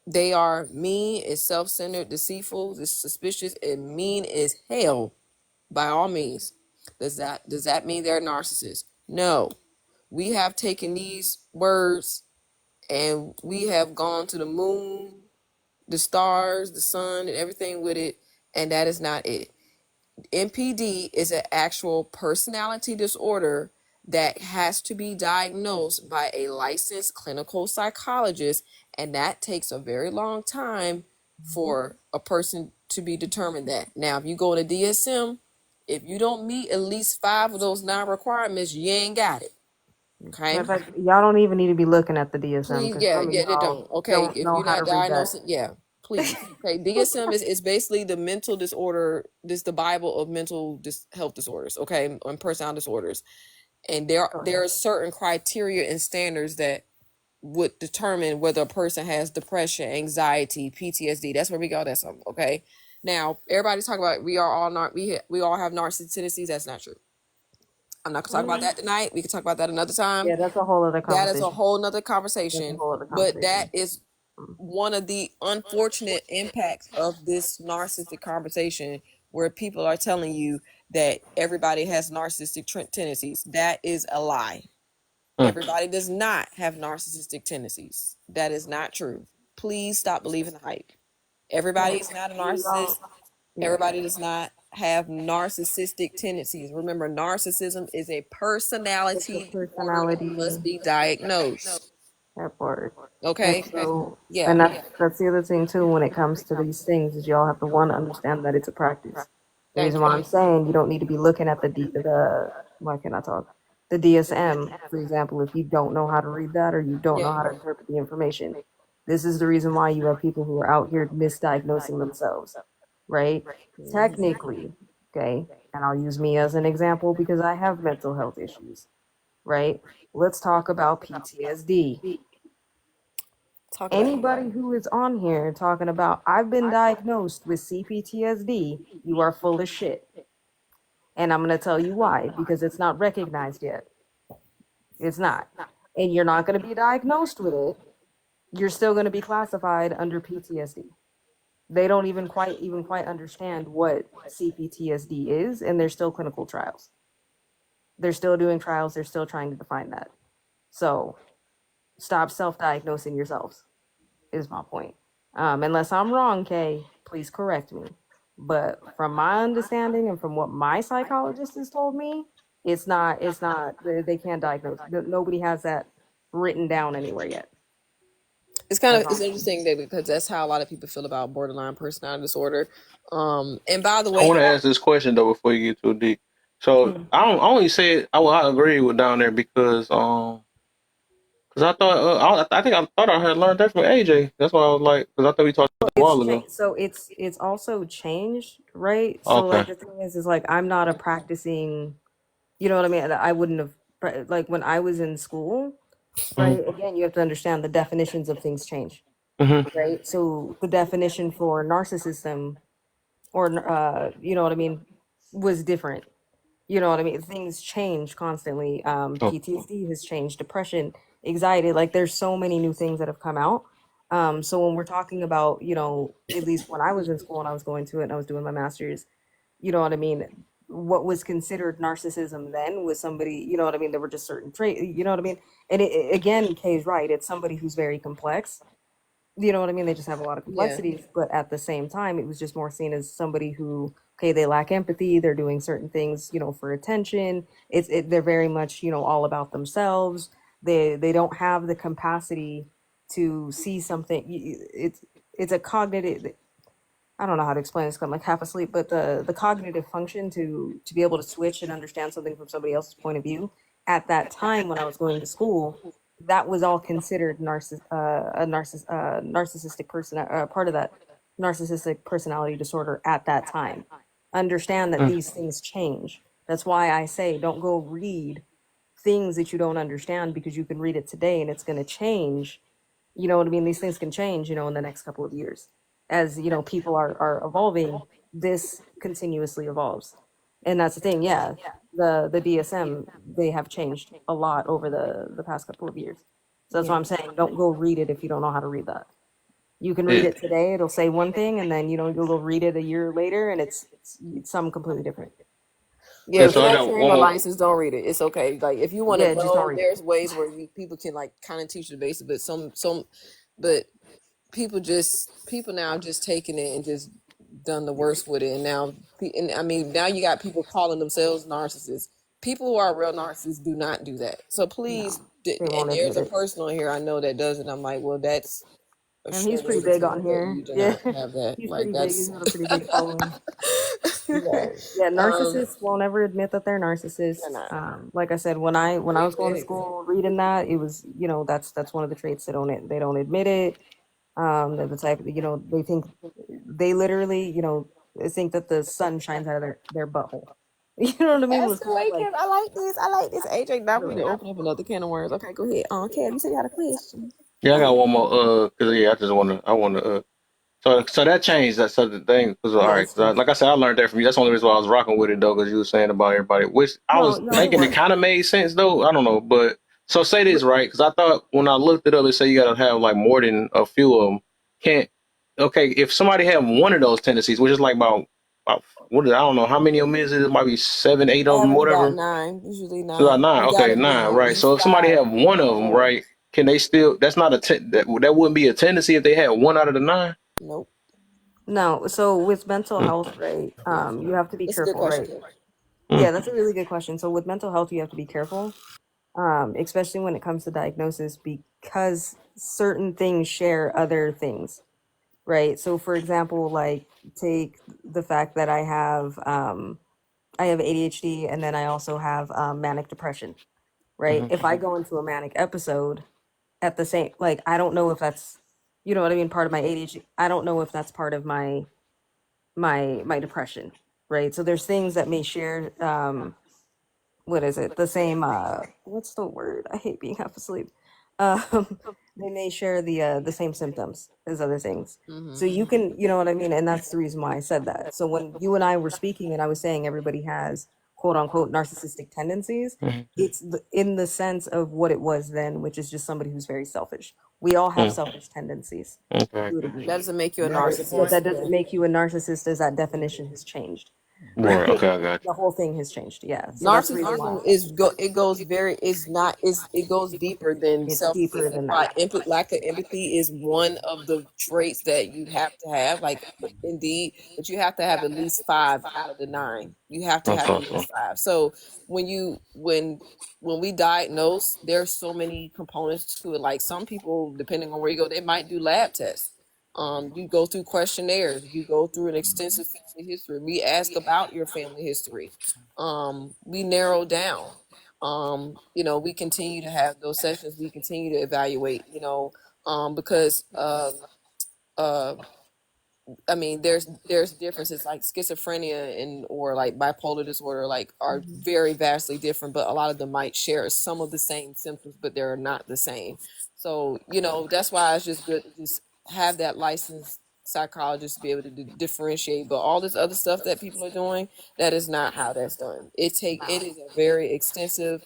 they are mean, is self-centered, deceitful, suspicious, and mean as hell. By all means, does that mean they're narcissists? No. We have taken these words and we have gone to the moon, the stars, the sun, and everything with it, and that is not it. NPD is an actual personality disorder that has to be diagnosed by a licensed clinical psychologist, and that takes a very long time for a person to be determined that. Now, if you go to DSM, if you don't meet at least 5 of those 9 requirements, you ain't got it. Okay. Matter of fact, y'all don't even need to be looking at the DSM Please, because yeah, some of they y'all don't. Okay, don't if know you're how not to read that. diagnosing, yeah, please. Okay, DSM is basically the mental disorder. This the Bible of mental health disorders. Okay, and personality disorders, and there are certain criteria and standards that would determine whether a person has depression, anxiety, PTSD. That's where we go. That's something. Okay. Now everybody's talking about we all have narcissistic tendencies. That's not true. I'm not gonna talk about that tonight. We can talk about that another time. Yeah, that's a whole other That is a conversation. whole nother That's a conversation. whole other But that conversation. is one of the unfortunate impacts of this narcissistic conversation where people are telling you that everybody has narcissistic tendencies. That is a lie. Everybody does not have narcissistic tendencies. That is not true. Please stop believing the hype. Everybody is not a narcissist. Everybody does not have narcissistic tendencies. Remember, narcissism is a personality disorder that must be diagnosed. That part. Okay. And so, Yeah. and that's the other thing too when it comes to these things is y'all have to understand that it's a practice. The Thank reason you. why I'm saying you don't need to be looking at why can I talk? The DSM, for example, if you don't know how to read that or you don't know how to interpret the information. This is the reason why you have people who are out here misdiagnosing themselves, right? Technically, okay, and I'll use me as an example because I have mental health issues, right? Let's talk about PTSD. Anybody who is on here talking about I've been diagnosed with CPTSD, you are full of shit. And I'm going to tell you why, because it's not recognized yet. It's not. And you're not going to be diagnosed with it. You're still going to be classified under PTSD. They don't even quite understand what CPTSD is, and there's still clinical trials. They're still doing trials. They're still trying to define that. So stop self-diagnosing yourselves is my point. Unless I'm wrong, Kay, please correct me. But from my understanding and from what my psychologist has told me, it's not, they can't diagnose. Nobody has that written down anywhere yet. It's interesting that because that's how a lot of people feel about borderline personality disorder. And by the way, I want to ask this question though before you get too deep. So I only said I agree with down there because Cause I thought I thought I had learned that from AJ. That's why I was like, cause I thought we talked about that a It's while ago. changed. So it's also changed, right? So like Okay. the thing is like I'm not a practicing. You know what I mean? I wouldn't have like when I was in school, hmm right? Again, you have to understand the definitions of things change, hmm right? So the definition for narcissism or you know what I mean, was different. You know what I mean? Things change constantly. Oh. PTSD has changed, depression, anxiety, like there's so many new things that have come out. So when we're talking about, you know, at least when I was in school and I was going to it and I was doing my master's, you know what I mean? What was considered narcissism then was somebody, you know what I mean? There were just certain traits, you know what I mean? And again, Kay's right. It's somebody who's very complex. You know what I mean? They just have a lot of Yeah. complexities, but at the same time, it was just more seen as somebody who, okay, they lack empathy. They're doing certain things, you know, for attention. They're very much, you know, all about themselves. They don't have the capacity to see something. It's a cognitive. I don't know how to explain this 'cause I'm like half asleep, but the cognitive function to be able to switch and understand something from somebody else's point of view at that time when I was going to school, that was all considered narcissistic person, part of that narcissistic personality disorder at that time. Understand that these things change. That's why I say don't go read things that you don't understand because you can read it today and it's going to change. You know what I mean? These things can change, you know, in the next couple of years. As, you know, people are evolving, this continuously evolves. And that's the thing, yeah. The DSM, they have changed a lot over the past couple of years. So that's why Yeah. I'm saying don't go read it if you don't know how to read that. You can read Yeah. it today, it'll say one thing, and then, you know, you'll go read it a year later and it's something completely different. Yeah, Yeah. So if it's So you're I not got carrying one a more. license, don't read it. It's okay. Like if you want to yeah, just don't know, read it. there's ways where people can like kind of teach you the basics, but but people now just taking it and just done the worst with it, and now and I mean now you got people calling themselves narcissists. People who are real narcissists do not do that. So please, No, they and won't there's admit a it. person on here I know that does it. I'm like, well, that's a And sure he's way pretty to big tell on me that here. you do Yeah, not have that. he's Like pretty big. He's that's got a pretty big following. Yeah, yeah. um, Narcissists won't ever admit that they're they're narcissists. not. Like I said, when I They was going to admit it. school reading that, it was, you know, that's one of the traits they don't admit it. They're the type, you know, they think they literally, you know, they think that the sun shines out of their butthole. You know what I mean? With school, like Escalate, I like this. I like this. AJ, now we need to literally. open up another can of worms. Okay, go ahead. Kev, you said you had a question. Yeah, I got one more. Cause yeah, I wanna. So that changed that sort of thing. Cause all Yeah, right, it's cause changed. like I said, I learned that from you. That's the only reason why I was rocking with it though, cause you were saying about everybody, which I No, was no, it thinking it works. kind of made sense though. I don't know, but so say this right, cause I thought when I looked it up, it said you gotta have like more than a few of them. Can't okay if somebody have one of those tendencies, which is like about what is I don't know how many of them is it? It might be 7, 8 of them, Average about whatever. 9, usually So 9. nine, You got okay, to be nine, at right? So least if somebody 5 have one of or them, more. right? Can they still? That's not that wouldn't be a tendency if they had one out of the nine. Nope. No, so with mental Mm, health, right? You have to be That's a good careful, question, right? Kev. mm, Yeah, that's a really good question. So with mental health, you have to be careful, especially when it comes to diagnosis, because certain things share other things, right? So for example, like take the fact that I have ADHD and then I also have manic depression, right? mhm, If I go into a manic episode at the same, like I don't know if that's, you know what I mean, part of my ADHD. I don't know if that's part of my depression, right? So there's things that may share what is it, the same what's the word, I hate being half asleep. um they may share the same symptoms as other things, Hmm. so you can, you know what I mean, and that's the reason why I said that. So when you and I were speaking and I was saying everybody has quote unquote narcissistic tendencies, mhm, it's in the sense of what it was then, which is just somebody who's very selfish. We all have mm. selfish tendencies Okay, to a okay. degree, That doesn't make you a right? But narcissist. that Yeah. doesn't make you a narcissist, as that definition has changed. Right. Right? Okay, I got The whole thing has changed. Yeah. So that's the reason why Narcissism it goes very it's not is it goes deeper than it's deeper selfishness. than Why that. lack of empathy is one of the traits that you have to have, like indeed, but you have to have at least 5 out of the 9. You have to you. I have at thought least so. 5. So when you when we diagnose, there's so many components to it. Like some people, depending on where you go, they might do lab tests. You go through questionnaires, you go through an extensive family history. We ask about your family history. We narrow down. We continue to have those sessions. We continue to evaluate, because I mean, there's differences like schizophrenia and or like bipolar disorder like are very vastly different, but a lot of them might share some of the same symptoms, but they're not the same. So that's why it's just good to just have that licensed psychologist to be able to differentiate. But all this other stuff that people are doing, that is not how that's done. It is a very extensive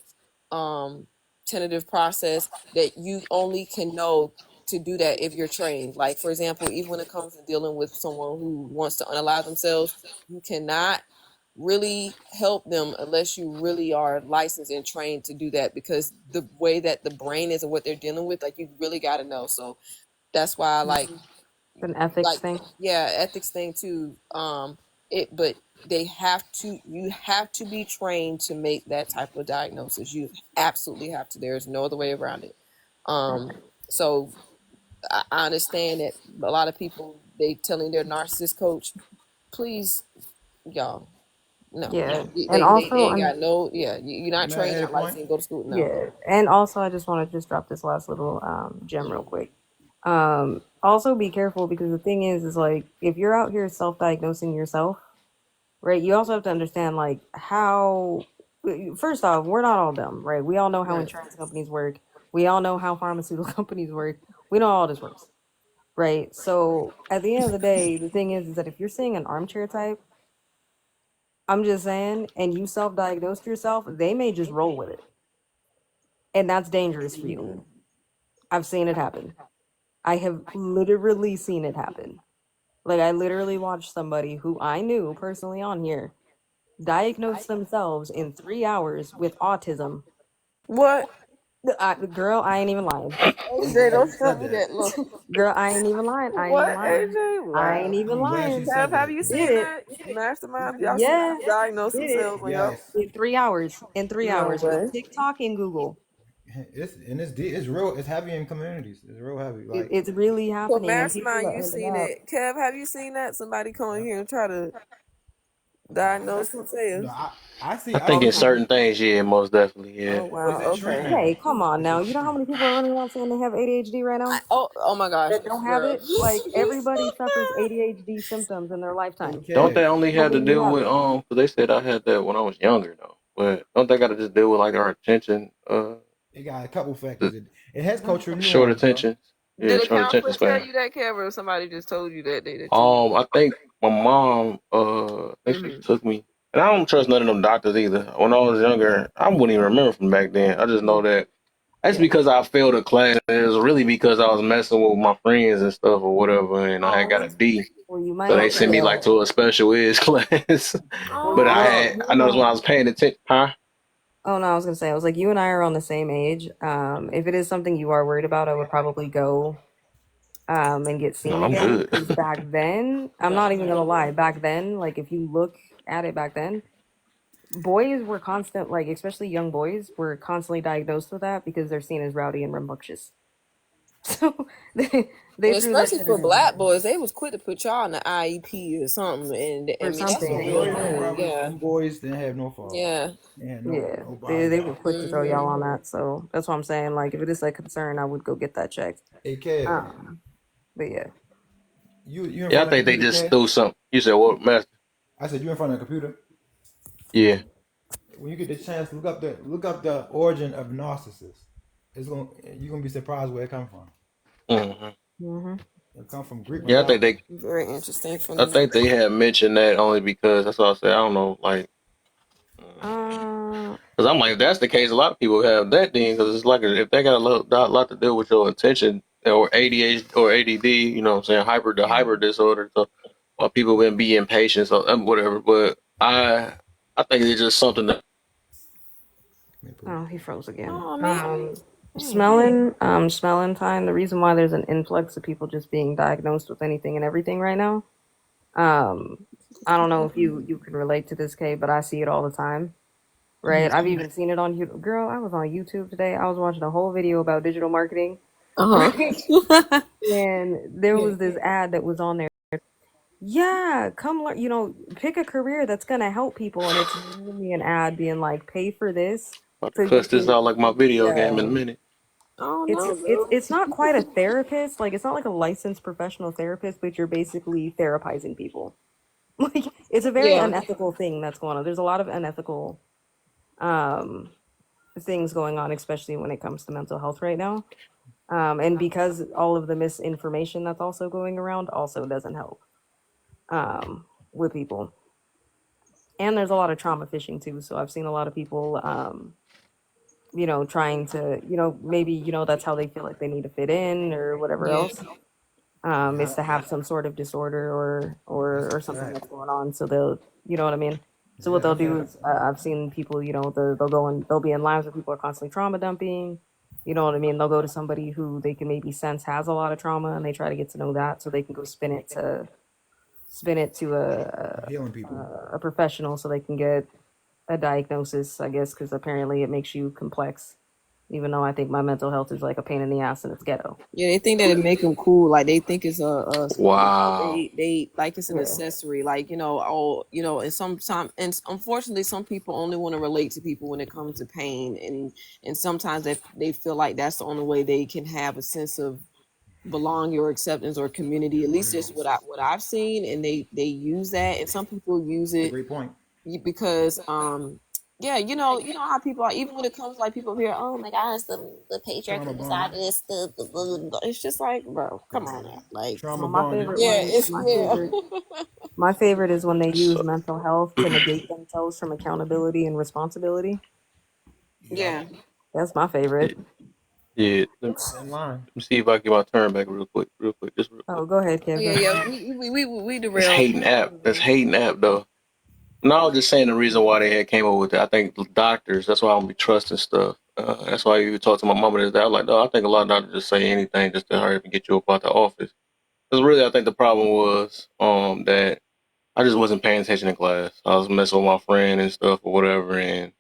tentative process that you only can know to do that if you're trained. Like, for example, even when it comes to dealing with someone who wants to unalive themselves, you cannot really help them unless you really are licensed and trained to do that, because the way that the brain is and what they're dealing with, like, you really got to know. So that's why It's an ethics thing. yeah, ethics thing too. But you have to be trained to make that type of diagnosis. You absolutely have to. There's no other way around it. So I understand that a lot of people, they telling their narcissist coach, please, y'all, no. Yeah, They and also ain't got no, you're not May I trained, add a not point? licensed, go to school, no. yeah, and also I just want to just drop this last little gem real quick. Also be careful, because the thing is like, if you're out here self-diagnosing yourself, right, you also have to understand like how, first off, we're not all dumb, right? We all know how Right. insurance companies work. We all know how pharmaceutical companies work. We know how all this works, right? So at the end of the day, the thing is that if you're seeing an armchair type, I'm just saying, and you self-diagnosed yourself, they may just roll with it, and that's dangerous for you. I've seen it happen. I have literally seen it happen. Like, I literally watched somebody who I knew personally on here diagnose themselves in 3 hours with autism. What? Girl, I ain't even lying. AJ, don't show me that look. Girl, I ain't even lying. I ain't What, even lying. AJ? I ain't Wow. even I'm glad she lying. said Have that. you Did seen it. that? Mastermind? Y'all see Yeah, people diagnose did it. themselves on y'all? Yes. In 3 hours. In 3 No hours with way. TikTok and Google. It's real. It's heavy in communities. It's real heavy. Like It's really So happening, and people Mastermind, are you ending seen up. it. Kev, have you seen that? Somebody come in here and try to diagnose no, themselves? I see. I I think see in people. certain things, yeah, most definitely, yeah. Oh Well, wow. it's a Okay. treatment. Hey, come on It's a now. You know how many people are running around saying they have ADHD right now Oh my gosh, that don't have girl. it? Like, everybody suffers ADHD symptoms in their lifetime. Don't okay. they only Don't have to mean you deal have with it. Because they said I had that when I was younger though. But don't they got to just deal with like our attention, It got a couple factors. the It has cultural short nuance, bro. attention, yeah, Did a short attention counselor tell span. you that, Kev, or somebody just told you that that you? I think my mom, I think she Mhm. took me, and I don't trust none of them doctors either. When I was younger, I wouldn't even remember from back then. I just know that that's Yeah. because I failed a class, and it was really because I was messing with my friends and stuff or whatever, and I had got a D. Well, you So might they need sent me like to. to a special ed class. Well, But Oh. I hold noticed when on. I was paying attention, huh? Oh no, I was gonna say, I was like, you and I are on the same age. If it is something you are worried about, I would probably go and get No, seen I'm again. good. Because back then, I'm not even gonna lie, back then, like, if you look at it back then, boys were constant, like, especially young boys were constantly diagnosed with that because they're seen as rowdy and rambunctious. So they And threw that especially shit for in there black boys, they was quick to put y'all in the IEP or something, and I or mean that's a something. real Majority of them thing. brothers, Yeah, them boys didn't have no father. yeah. They had Yeah, no they were biological. quick to throw y'all Mhm. on that. So that's what I'm saying. Like, if it is a concern, I would go get that checked. Hey, Kev, But yeah. you in Yeah, I front of the think they computer, just Kev? threw something. You said what, Master? I said you in front of the computer. Yeah. When you get the chance, look up the origin of narcissists. You're gonna be surprised where it come from. hmm Mm-hmm. It come from Greek Yeah, mythology. Very interesting I from think they had mentioned that only because that's all I said. I don't know, like, Uh, because I'm like, if that's the case, a lot of people have that thing because it's like if they got a lot to do with your attention or ADHD or ADD, you know what I'm saying, the hyper disorder. So, or people can be impatient, so whatever. But I think it's just something that. oh, he froze again. Oh man. Smelling time. The reason why there's an influx of people just being diagnosed with anything and everything right now. I don't know if you can relate to this, Kay, but I see it all the time. Right? I've even seen it on YouTube. Girl, I was on YouTube today. I was watching a whole video about digital marketing. Uh Right? huh. And there was this ad that was on there. Yeah, come learn, pick a career that's gonna help people, and it's literally an ad being like, pay for this About to So you cuss this can, out like my video game in a yeah. minute. Oh It's no, it's girl. it's not quite a therapist. Like it's not like a licensed professional therapist, but you're basically therapizing people. Like it's a very Yeah. unethical thing that's going on. There's a lot of unethical um things going on, especially when it comes to mental health right now. And because all of the misinformation that's also going around also doesn't help with people. And there's a lot of trauma fishing too. So I've seen a lot of people trying to, maybe, that's how they feel like they need to fit in or whatever Yeah. else. Yeah, Is to have some sort of disorder or that's a something fact. that's going on. So they'll, you know what I mean. So what Yeah, they'll that's do a is, I've seen people, they'll go and they'll be in lives where people are constantly trauma dumping. You know what I mean? They'll go to somebody who they can maybe sense has a lot of trauma, and they try to get to know that, so they can go spin it to healing people. a professional, so they can get a diagnosis. I guess because apparently it makes you complex. Even though I think my mental health is like a pain in the ass and it's ghetto. Yeah, they think that it make them cool. Like they think it's Wow. they like it's an Yeah. accessory. Like and and unfortunately, some people only want to relate to people when it comes to pain, and sometimes they feel like that's the only way they can have a sense of belonging or acceptance or community. At least just what I've seen, and they use that, and some people use That's a it great point. because yeah, you know how people are. Even when it comes like people here, oh my gosh, the Trauma patriarchy bond. decided this. It's just like, bro, come on now, like, Trauma Well, my bonding. favorite yeah, one, it's yeah, my favorite is when they use So, mental health to negate themselves from accountability and responsibility. Yep. yeah, That's my yeah, favorite. yeah. Let Thin line. me see if I can get my turn back real quick, just real Oh, quick. go ahead, oh Kev. Go yeah, ahead. yeah. We It's derailed. hating app. That's hating app though. No, I was just saying the reason why they had came up with it. I think doctors. That's why I don't be trusting stuff. That's why you talk to my mama. That I was like, no, I think a lot of doctors just say anything just to hurry up and get you up out the office. Because really, I think the problem was that I just wasn't paying attention in class. I was messing with my friend and stuff or whatever, and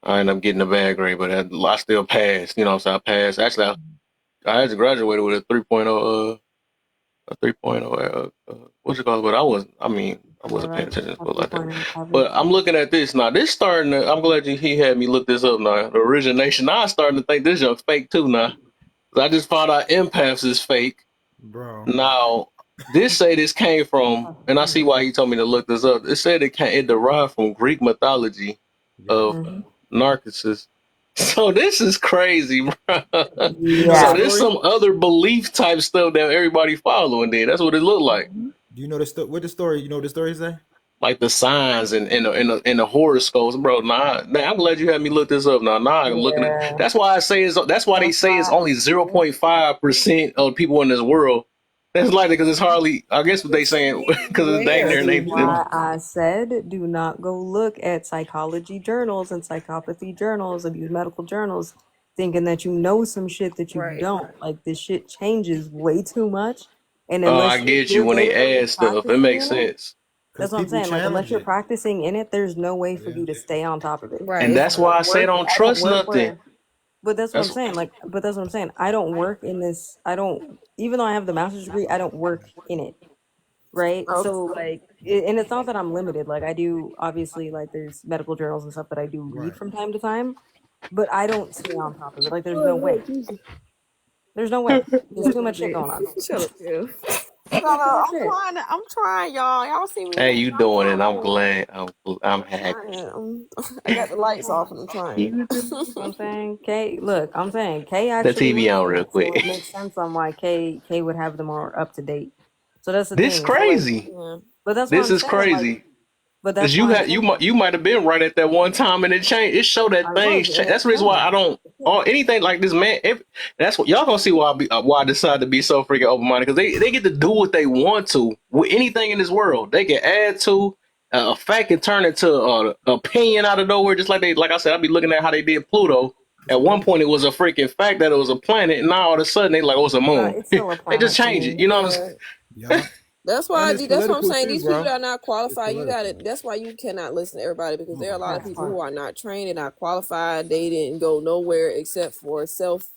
I ended up getting a bad grade, but I still passed. You know what I'm saying? I passed. Actually, I actually graduated with a 3.0, a 3.0, what's it called? But I Yeah, wasn't paying right. attention to A it like that. 3.0 average. But I'm looking at this now. This starting to, I'm glad he had me look this up now. The origination. Now I'm starting to think this junk fake too now. 'Cause I just found out empaths is fake. Bro. Now, this came from, and I see why he told me to look this up. It said it derived from Greek mythology Yep. of Narcissus. So this is crazy, bro. Do you know the So Yeah. there's story? some other belief type stuff that everybody following. Then that's what it looked like. Do you know the story? What the story? You know what the story say? Like the signs and the horoscopes, bro. Nah, I'm glad you had me look this up. Now I'm looking at. Yeah. That's why I say that's why they That's say it's why. only 0.5% of people in this world. That's likely because it's hardly. I guess what they It's saying because it's dang rare. near That's and what they. it That's they means. why I said do not go look at psychology journals and psychopathy journals, abuse medical journals, thinking that you know some shit that you Right. don't. Like this shit changes way too much. And Oh, I unless get you you're when they literally add stuff. It practicing makes in it, sense. Because that's what I'm people saying. Like unless challenge you're it. practicing in it, there's no way for Yeah. you to stay on top of it. Right. And It's that's why I say don't I don't trust work nothing. where but that's what I'm That's saying. Like, but that's what I'm saying. I don't work in this. I don't, even though I have the master's degree, I don't work in it. Right. okay. So, like, and it's not that I'm limited. Like, I do, obviously, like, there's medical journals and stuff that I do read Right. from time to time, but I don't stay on top of it. Like, there's Oh no way. Lord Jesus. There's no way. There's Shut too up, much shit Kev. going on. Shut up, Kev. There's too much I'm shit. trying. I'm trying, y'all. Y'all see me? hey, I'm you trying doing it? I'm hard. glad. I'm I'm happy. trying. I got the lights off and I'm trying. You do. You know what I'm saying? K, look, I'm saying K The actually TV lives on in real it, so quick. it makes sense on why K would have the more up to date. So that's the This thing. So, like, crazy. Yeah. but that's why This I'm is saying, like, crazy. but Cause that's why I'm saying, you might have been right at that one time and it changed. It showed that I things was, change. and That's it the reason why I changed. don't or anything like this, man. That's what y'all gonna see why I decided to be so freaking open minded. Cause they get to do what they want to with anything in this world. They can add to a fact and turn it to opinion out of nowhere. Just like I said, I'll be looking at how they did Pluto. At one point, it was a freaking fact that it was a planet, and now all of a sudden they like, oh, it's a moon. It's still a They just planet to change it. me. You know what I'm saying? Yeah. Yeah. That's And why. it's That's what I'm political saying. too, These people bro. that are not It's qualified, you got political. it. That's why you cannot listen to everybody because there are a lot of That's people fine. who are not trained and not qualified. They didn't go nowhere except for self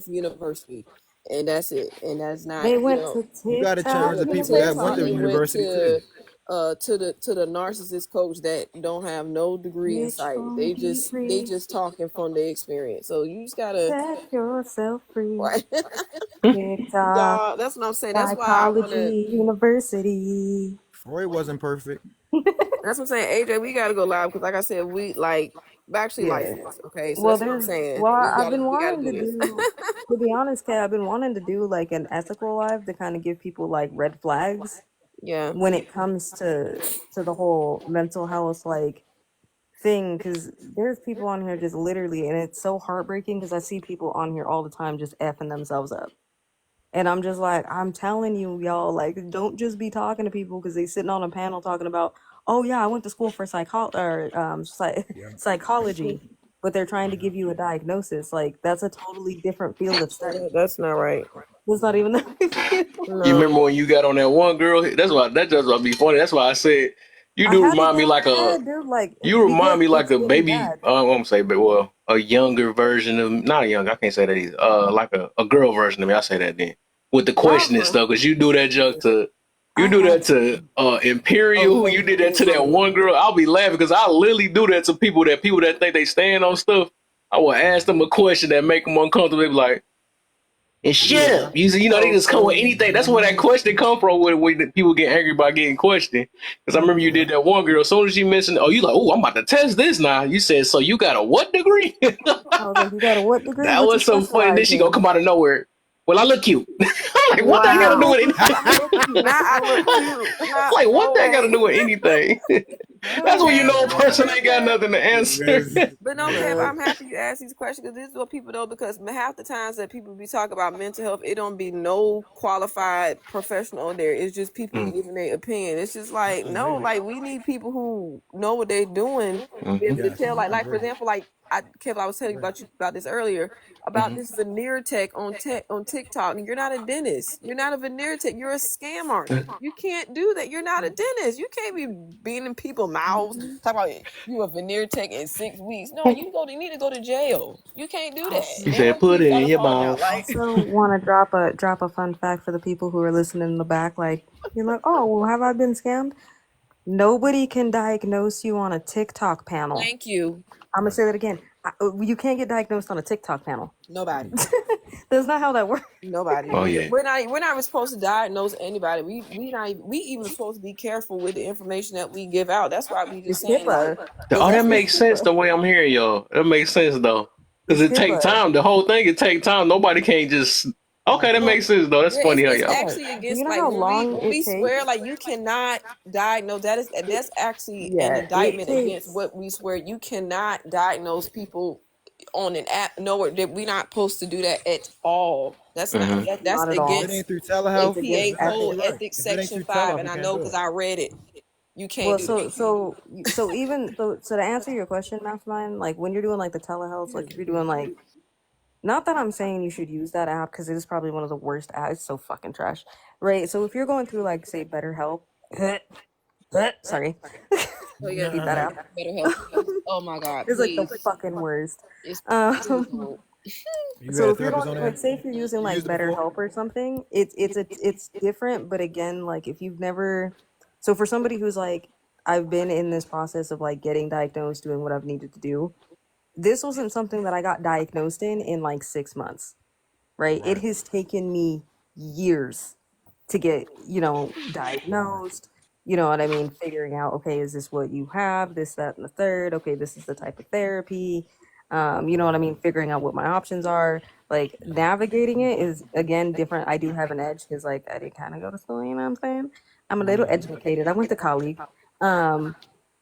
university, and that's it. And that's not They went to You got to They TikTok challenge the went to people that University. went TikTok. to They went university too. to to the narcissist coach that don't have no degree in Bitch psych. from They Deep just talking from their experience. So you just gotta set yourself free. right. TikTok, Y'all, that's what I'm saying. That's why I wanna Psychology University. Freud wasn't perfect. that's what I'm saying, AJ, we gotta go live because like I said, we like actually Yeah. licensed. Okay, so Well, that's what I'm there's saying. well, We I've been gotta wanting do to this. do. To be honest, Kat, I've been wanting to do like an ethical live to kind of give people like red flags Yeah. when it comes to the whole mental health like thing, because there's people on here just literally, and it's so heartbreaking because I see people on here all the time just effing themselves up. And I'm just like, I'm telling you, y'all, like, don't just be talking to people because they sitting on a panel talking about, oh yeah, I went to school for Yeah. psychology, but they're trying to give you a diagnosis. Like, that's a totally different field of study. That's not right. It's not even the right field. You remember when you got on that one girl? That just would be funny. That's why I said you I do had to remind me get like mad, dude. Like, you because remind me like it's a getting baby. bad. I won't say, but well, a younger version of not a young. I can't say that either. Like a girl version of me. I say that then with the Not questioning stuff because you do that junk to. You I do had that to Imperial. okay, You did that to that one girl. I'll be laughing because I literally do that to people that think they stand on stuff. I will ask them a question that make them uncomfortable. They be like, and shut yeah. up. You know, they just come with anything. That's where that question come from when the people get angry by getting questioned. Because I remember you did that one girl. As soon as she mentioned, oh, you like, oh, I'm about to test this now. You said, so you got a what degree? I was like, you got a what degree? That What you was so funny. Then specialize she gonna in? come out of nowhere. Well, I look cute. I'm like, what that got to do Wow. with anything? I look cute. Now I look cute. Not Like, what that got to always. do with anything? That's when you know a person ain't got nothing to answer. But no, Kev, Look, I'm happy you asked these questions because this is what people know. Because half the times that people be talking about mental health, it don't be no qualified professional there. It's just people giving their opinion. It's just like no, like we need people who know what they're doing to be able to Yes, tell. I Like for agree. example, like Kev, I was telling you about this earlier about this veneer tech on TikTok. You're not a dentist. You're not a veneer tech. You're a scam artist. You can't do that. You're not a dentist. You can't be being in people's mouths. Talk about you a veneer tech in 6 weeks. No, you need to go to jail. You can't do that. also, He They said, gonna put keep it trying in to your phone out. mouth. Like also want to drop a fun fact for the people who are listening in the back. Like, you're like, oh, well, have I been scammed? Nobody can diagnose you on a TikTok panel. thank you. I'm gonna say that again. You can't get diagnosed on a TikTok panel. Nobody. That's not how that works. Nobody. Oh yeah. We're not supposed to diagnose anybody. We even supposed to be careful with the information that we give out. That's why we just It's saying like HIPAA. Oh, that that's makes sense the way I'm hearing y'all. That makes sense though. Because It's it take HIPAA. time. The whole thing, it take time. Nobody can't just okay, that no, makes sense though. That's yeah, funny how it's y'all. actually Do you against know like how when we long it swear takes? like you cannot diagnose. That's actually an Yeah, it indictment against takes. what we swear. You cannot diagnose people on an app. Nowhere that we're not supposed to do that at all. That's not Mhm. that's Not at If all. it ain't against through It's telehealth, against APA you're code absolutely ethics. right. ethics If it ain't section through 5, telehealth, and you I can't know do because it. I read it. You can't Well, do that. so to answer your question, Mastermind, like when you're doing like the telehealth, like if you're doing like, not that I'm saying you should use that app because it is probably one of the worst apps. It's so fucking trash, right? So if you're going through like say BetterHelp, sorry, Oh yeah, beat that app. better help. Oh my God, It's like the please. fucking worst. Please Um, don't. You had so a if you're therapist going on like there? say if you're using You like used it before? BetterHelp or something, it's different. But again, like if you've never, so for somebody who's like, I've been in this process of like getting diagnosed, doing what I've needed to do. This wasn't something that I got diagnosed in like 6 months, right? It Right. has taken me years to get, diagnosed. You know what I mean? Figuring out, okay, is this what you have? This, that, and the third. Okay, this is the type of therapy. You know what I mean? Figuring out what my options are. Like navigating it is again different. I do have an edge because like I did kind of go to school. You know what I'm saying? I'm a little educated. I went to college. Um,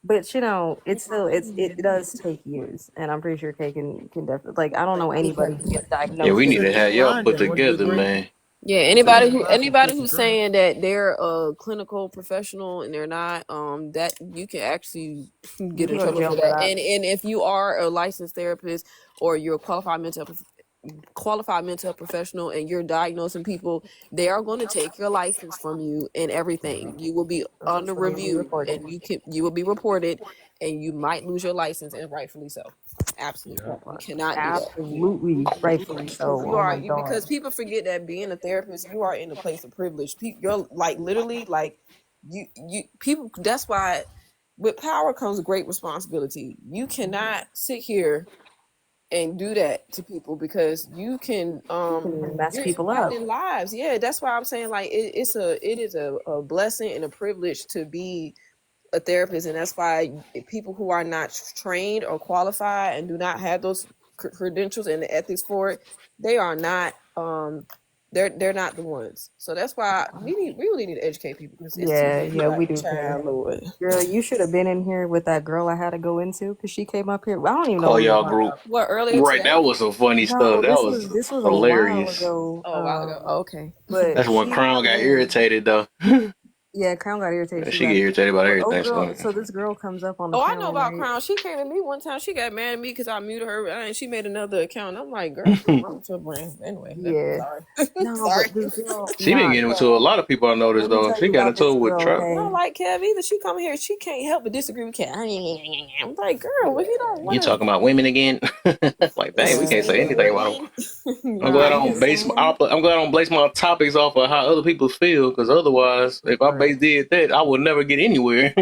but it's still it does take years, and I'm pretty sure Kay can definitely like I don't know anybody who gets Yeah, diagnosed we You need said to you was have y'all blind put then. What together, degree? man. Yeah, You said you was blind, so anybody what's your who's degree? saying that they're a clinical professional and they're not, that you can actually you get in can go to trouble jail for for that. that. And if you are a licensed therapist or you're a qualified mental health professional and you're diagnosing people, they are going to take your license from you and everything. You will be under So you'll be review reported. and you will be reported and you might lose your license, and rightfully so. Absolutely. Yeah. That You part. cannot do that. Absolutely, rightfully Because so. Oh my because god. people forget that being a therapist, you are in a place of privilege. You're like literally like you people. That's why with power comes great responsibility. You cannot sit here and do that to people because you can You can mess you're people up. impacting lives. Yeah, that's why I'm saying like it is a blessing and a privilege to be a therapist, and that's why people who are not trained or qualified and do not have those credentials and the ethics for it, they are not they're not the ones. So that's why we really need to educate people because it's too many Yeah, we like do care. child Lord. Girl, you should have been in here with that girl I had to go into because she came up here. I don't even know Call what we were y'all talking group. about. What earlier Right, today? that was some funny No, stuff. That was this was a while hilarious. ago. Oh, a while ago. Oh, okay. But That's when she Crown comes got in. irritated though. Yeah, Crown got irritated too She bad. get irritated about But everything. so this girl comes up on the Oh, I panel, know about right? Crown. She came to me one time. She got mad at me because I muted her, and she made another account. I'm like, girl, what's wrong with your brand? Anyway, Yeah. sorry. No, Sorry. but this girl, She been getting into a lot of people I noticed let me though. tell She you got about into this it with girl, Trump. I okay? don't like Kev either. She come here, she can't help but disagree with Kev. I'm like, girl, if you don't want You talking about women again? Like, dang, we can't say anything about them. I'm glad I don't base my topics off of how other people feel, because otherwise, if I did that, I would never get anywhere.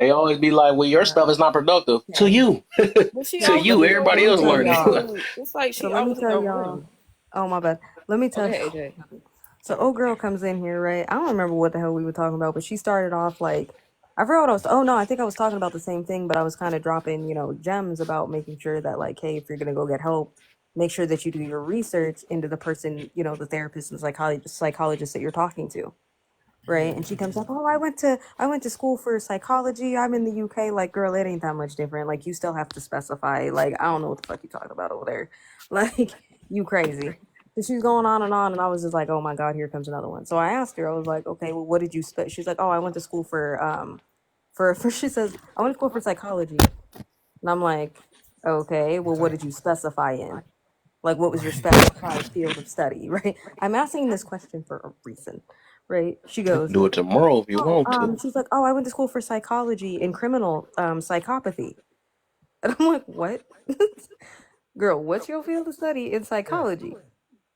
They always be like, "Well, your stuff is not productive." To you, But she to always you, in your everybody Let me else tell room. learning. y'all. Too. It's like So she let me always in tell your y'all. room. Oh my bad. Let me tell. Okay, AJ. So old girl comes in here, right? I don't remember what the hell we were talking about, but she started off like, I forgot what I was. Oh no, I think I was talking about the same thing, but I was kind of dropping, gems about making sure that like, hey, if you're gonna go get help, make sure that you do your research into the person, the therapist and psychologist that you're talking to, right? And she comes up, oh, I went to school for psychology. I'm in the UK. Like, girl, it ain't that much different. Like, you still have to specify. Like, I don't know what the fuck you talking about over there. Like, you crazy. So she's going on, and I was just like, oh my god, here comes another one. So I asked her, I was like, okay, well, what did you she's like, oh, I went to school for she says, I went to school for psychology. And I'm like, okay, well, what did you specify in? Like, what was your specified field of study, right? I'm asking this question for a reason, right? She goes, Do it tomorrow if you want to. she's like, oh, I went to school for psychology and criminal psychopathy. And I'm like, what? Girl, what's your field of study in psychology?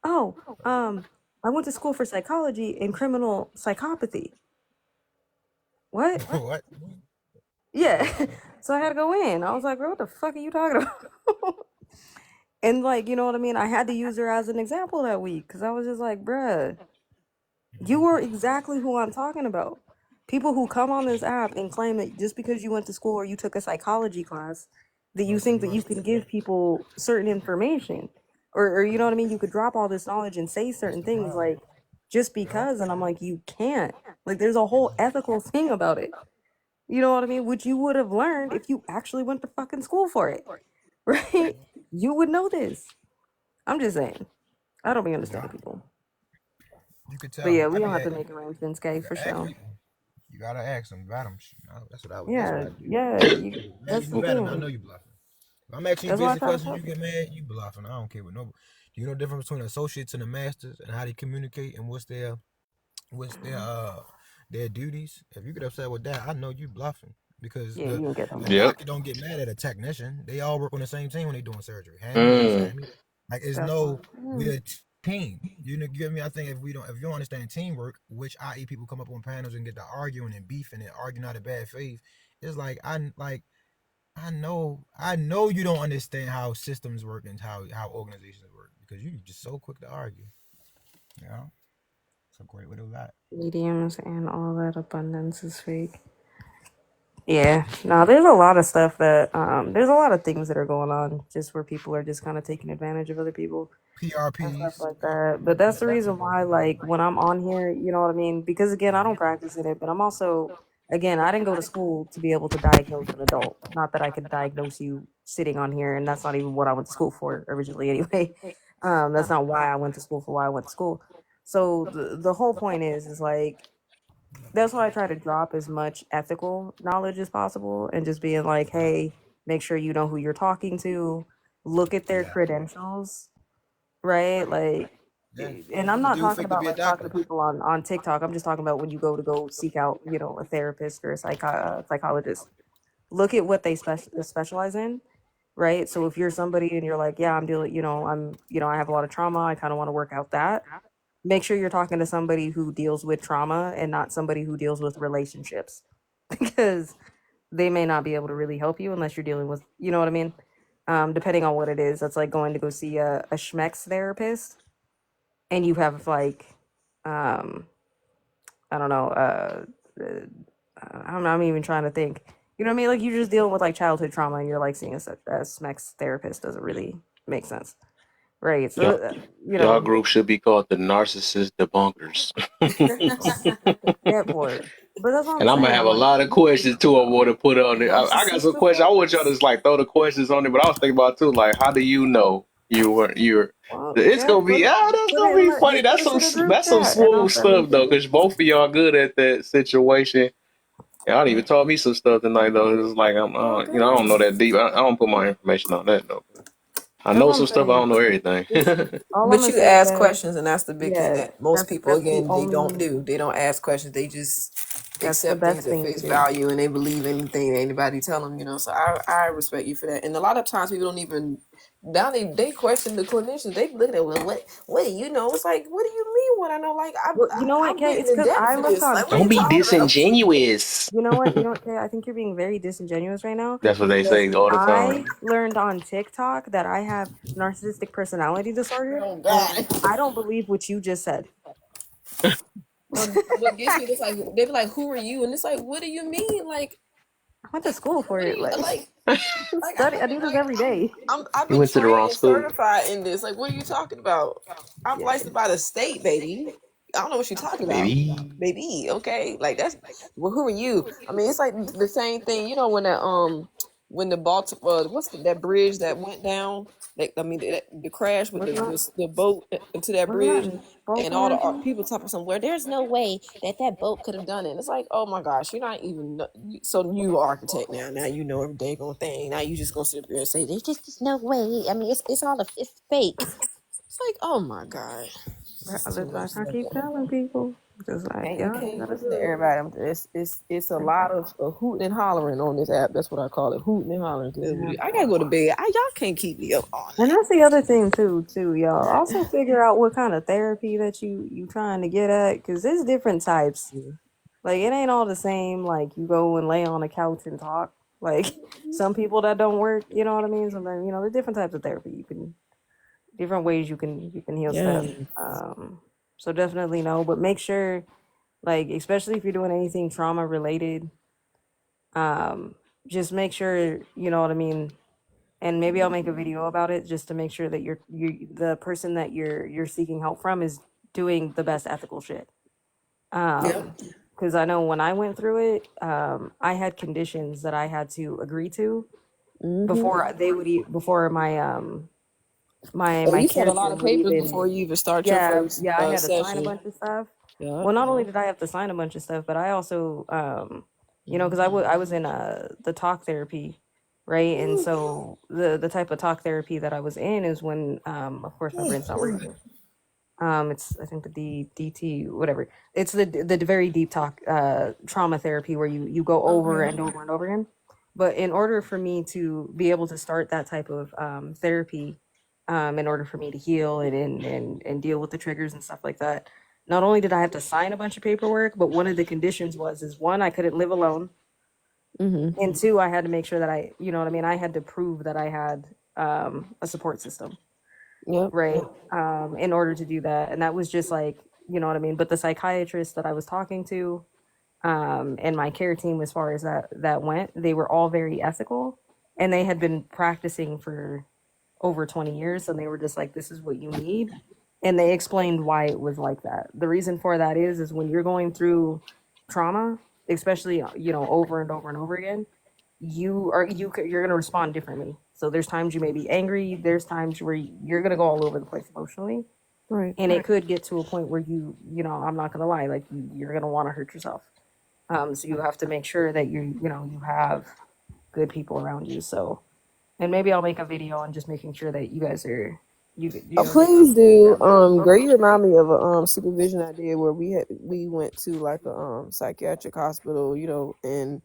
Oh, I went to school for psychology and criminal psychopathy. What? What? Yeah. So I had to go in. I was like, girl, what the fuck are you talking about? And like, you know what I mean? I had to use her as an example that week because I was just like, bruh, you were exactly who I'm talking about. People who come on this app and claim that just because you went to school or you took a psychology class, that you think that you can give people certain information. Or you know what I mean? You could drop all this knowledge and say certain things like just because. And I'm like, you can't. Like, there's a whole ethical thing about it. You know what I mean? Which you would have learned if you actually went to fucking school for it. Right? You would know this. I'm just saying. I don't be understanding people. You could But tell. yeah, we I don't be have to at, make arrangements, gay, for ask sure. people. You gotta ask them about them. That's what I would. Yeah, do. yeah, that's You the vet 'em, I thing. know you bluffing. If I'm asking you That's why I basic try to questions, tell you get people. mad, you bluffing. I don't care what nobody. Do you know the difference between associates and the masters and how they communicate and what's their duties? If you get upset with that, I know you bluffing because Yeah, you can get them. a Yep. doctor don't get mad at a technician. They all work on the same team when they doing surgery. Mm. Like it's That's no why. we're a team. You get me? I think if you don't understand teamwork, which i.e. people come up on panels and get to arguing and beefing and arguing out of bad faith, it's like I know you don't understand how systems work and how organizations work because you just so quick to argue. You know? It's a great way to lie. Mediums and all that abundance is fake. Yeah, no, there's a lot of stuff that there's a lot of things that are going on just where people are just kind of taking advantage of other people and stuff PRPs. like that. But that's the reason why, like, when I'm on here, you know what I mean? Because again, I don't practice in it, but I'm also, again, I didn't go to school to be able to diagnose an adult. Not that I could diagnose you sitting on here, and that's not even what I went to school for originally anyway. That's not why I went to school for why I went to school. So the whole point is like, that's why I try to drop as much ethical knowledge as possible and just being like, hey, make sure you know who you're talking to, look at their credentials, right? Like, and I'm The not dude talking fake to about be a like talking to doctor. people on TikTok. I'm just talking about when you go seek out, a therapist or a psychologist. Look at what they specialize in, right? So if you're somebody and you're like, yeah, I'm dealing, I have a lot of trauma. I kind of want to work out that. make sure you're talking to somebody who deals with trauma and not somebody who deals with relationships, because they may not be able to really help you unless you're dealing with, you know what I mean? Depending on what it is, that's like going to go see a schmex therapist, and you have like, um, I don't know, I'm even trying to think. You know what I mean? Like you're just dealing with like childhood trauma, and you're like seeing a SMEX therapist doesn't really make sense, right? So, Y'all, you y'all know, group should be called the Narcissist Debunkers. that part. But that's what I'm And I'm gonna saying. have a Like, lot of questions too. I want to put on there. I got some questions. I want y'all to just like throw the questions on there. But I was thinking about too, like, how do you know you weren't? You're. well, It's Jay, gonna be. Ah, that's put gonna it in be funny. the That's into some. the group That's some chat, and I'll smooth send them stuff to though, you. because both of y'all good at that situation. Y'all even told me some stuff tonight though. It's like I'm. Oh, You know, I don't good. know that deep. I don't put my information on that though. I That's know what I'm some stuff. I saying. don't know everything. Just all I'm But gonna you say is ask that, questions, and that's the big thing yeah, that most people, that's the again, they don't only do. They don't ask questions. They just that's the accept best things at thing to face do. value, and they believe anything anybody tell them. You know, so I respect you for that. And a lot of times people don't even now they question the clinicians. They look at, well, what do you know? It's like, what do you mean? What I know? Like Well, you know what, I'm Kay? getting It's in because depth I for looked this. on Like, what are Don't you be TikTok. talking about? disingenuous. You know what? Kay? I think you're being very disingenuous right now That's what they because say all the I time. learned on TikTok that I have narcissistic personality disorder, Oh and God. I don't believe what you just said. Well, what gets me is like they be like, "Who are you?" And it's like, "What do you mean? Like, I went to school for what do it. you Like, like?" I do this every day. I've You been went to the trained wrong and school. certified in this. Like, what are you talking about? I'm Yeah. licensed by the state, baby. I don't know what you're talking about, Baby. baby. Okay, like that's. Well, who are you? I mean, it's like the same thing. You know, when the Baltimore, that bridge that went down. Like, I mean, the crash with Wasn't that the boat into that wasn't that bridge, in and all Baltimore the or something? people talking somewhere. There's no way that boat could have done it. And it's like, oh my gosh, you're not even. So you are architect now. Now you know every day going thing. Now you just gonna sit up there and say there's no way. I mean, it's all it's fake. It's like, oh my god, this is too Listen, much I stuff. keep telling people, just like, You y'all can't gotta listen to do everybody. It's a lot of hooting and hollering on this app. That's what I call it, hooting and hollering. 'Cause it. I gotta go to bed. Y'all can't keep me up all And night. that's the other thing too, y'all. Also figure out what kind of therapy that you trying to get at, because there's different types. Like it ain't all the same. Like you go and lay on a couch and talk. Like some people that don't work. You know what I mean? Sometimes there's different types of therapy. Different ways you can heal Yeah. stuff. So definitely no, but make sure, like especially if you're doing anything trauma related, just make sure you know what I mean, and maybe I'll make a video about it just to make sure that the person that you're seeking help from is doing the best ethical shit. Yep. Because I know when I went through it, I had conditions that I had to agree to before they would before Oh, my you said a care lot team of would papers even. before you even start your Yeah, first I had to sign a session. bunch of stuff. Yeah. Well, not only did I have to sign a bunch of stuff, but I also because I was in the talk therapy, right? And so the type of talk therapy that I was in is when of course my brain's not working. It's I think the DT whatever. It's the very deep talk trauma therapy where you go over and over and over again. But in order for me to be able to start that type of therapy, in order for me to heal and deal with the triggers and stuff like that, not only did I have to sign a bunch of paperwork, but one of the conditions is one, I couldn't live alone, Mm-hmm. and two, I had to make sure that you know what I mean, I had to prove that I had a support system, Yep. right? In order to do that. And that was just like, you know what I mean? But the psychiatrist that I was talking to, and my care team, as far as that went, they were all very ethical, and they had been practicing for over 20 years, and they were just like, this is what you need. And they explained why it was like that. The reason for that is when you're going through trauma, especially, over and over and over again, you're going to respond differently. So there's times you may be angry, there's times where you're going to go all over the place emotionally, Right. and it could get to a point where I'm not going to lie, like you're going to want to hurt yourself. So you have to make sure that you have good people around you. So, and maybe I'll make a video on just making sure that you guys are Oh, please do. Girl, you remind me of a supervision I did where we went to like a psychiatric hospital, and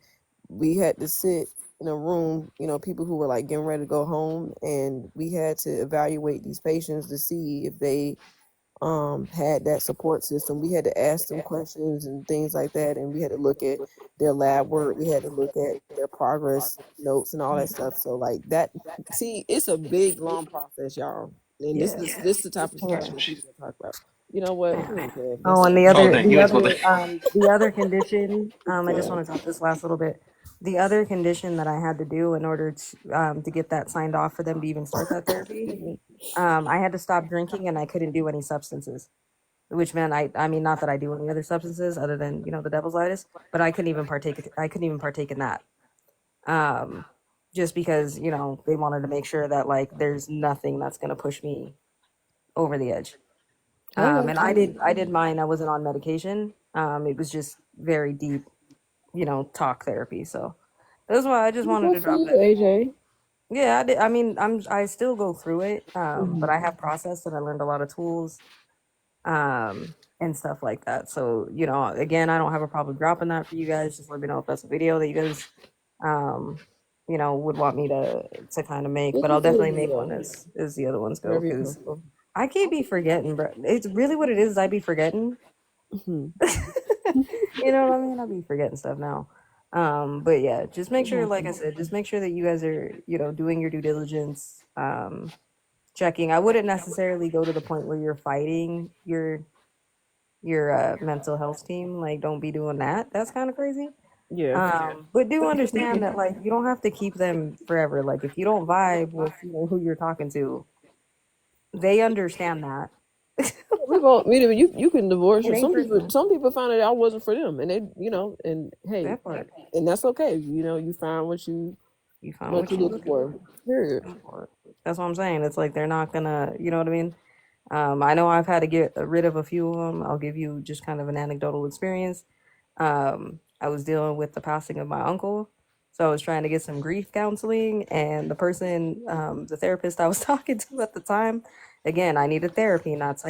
we had to sit in a room, people who were like getting ready to go home, and we had to evaluate these patients to see if they had that support system. We had to ask them questions and things like that, and we had to look at their lab work. We had to look at their progress notes and all that stuff. So like that, see, it's a big long process, y'all. And Yeah. this the type of stuff Yeah. that people talk about. You know what? Yeah. Come on, Kev. Oh, and Oh, dang, you ain't supposed to. the other condition, I just want to talk this last little bit. The other condition that I had to do in order to get that signed off for them to even start that therapy, I had to stop drinking and I couldn't do any substances, which meant I mean, not that I do any other substances other than, you know, the devil's lettuce, but I couldn't even partake in that. Just because, you know, they wanted to make sure that like there's nothing that's going to push me over the edge. And I did mine. I wasn't on medication. It was just very deep, you know, talk therapy. So that's why I just wanted to drop that. AJ. Yeah, I did. I mean, I still go through it, but Mhm. I have processed and I learned a lot of tools, and stuff like that. So, you know, again, I don't have a problem dropping that for you guys. Just let me know if that's a video that you guys, um, you know, would want me to kind of make. This but I'll is a definitely make video. one as the other ones go, Wherever you because come from. I can't be forgetting, bro. It's really what it is. I be forgetting. Mhm. You know what I mean? I'll be forgetting stuff now. But yeah, just make sure, like I said, just make sure that you guys are, you know, doing your due diligence, checking. I wouldn't necessarily go to the point where you're fighting your mental health team. Like, don't be doing that. That's kind of crazy. Yeah. But do understand that like you don't have to keep them forever. Like if you don't vibe with, you know, who you're talking to, they understand that. We won't. You can divorce. It ain't personal. Some people found out I wasn't for them, and they, you know, and hey, That part. and that's okay. You know, you find what you find what what you're you're looking looking for. Period. That's what I'm saying. It's like they're not gonna, you know what I mean? I know I've had to get rid of a few of them. I'll give you just kind of an anecdotal experience. I was dealing with the passing of my uncle, so I was trying to get some grief counseling, and the person, the therapist I was talking to at the time, again, I needed therapy, not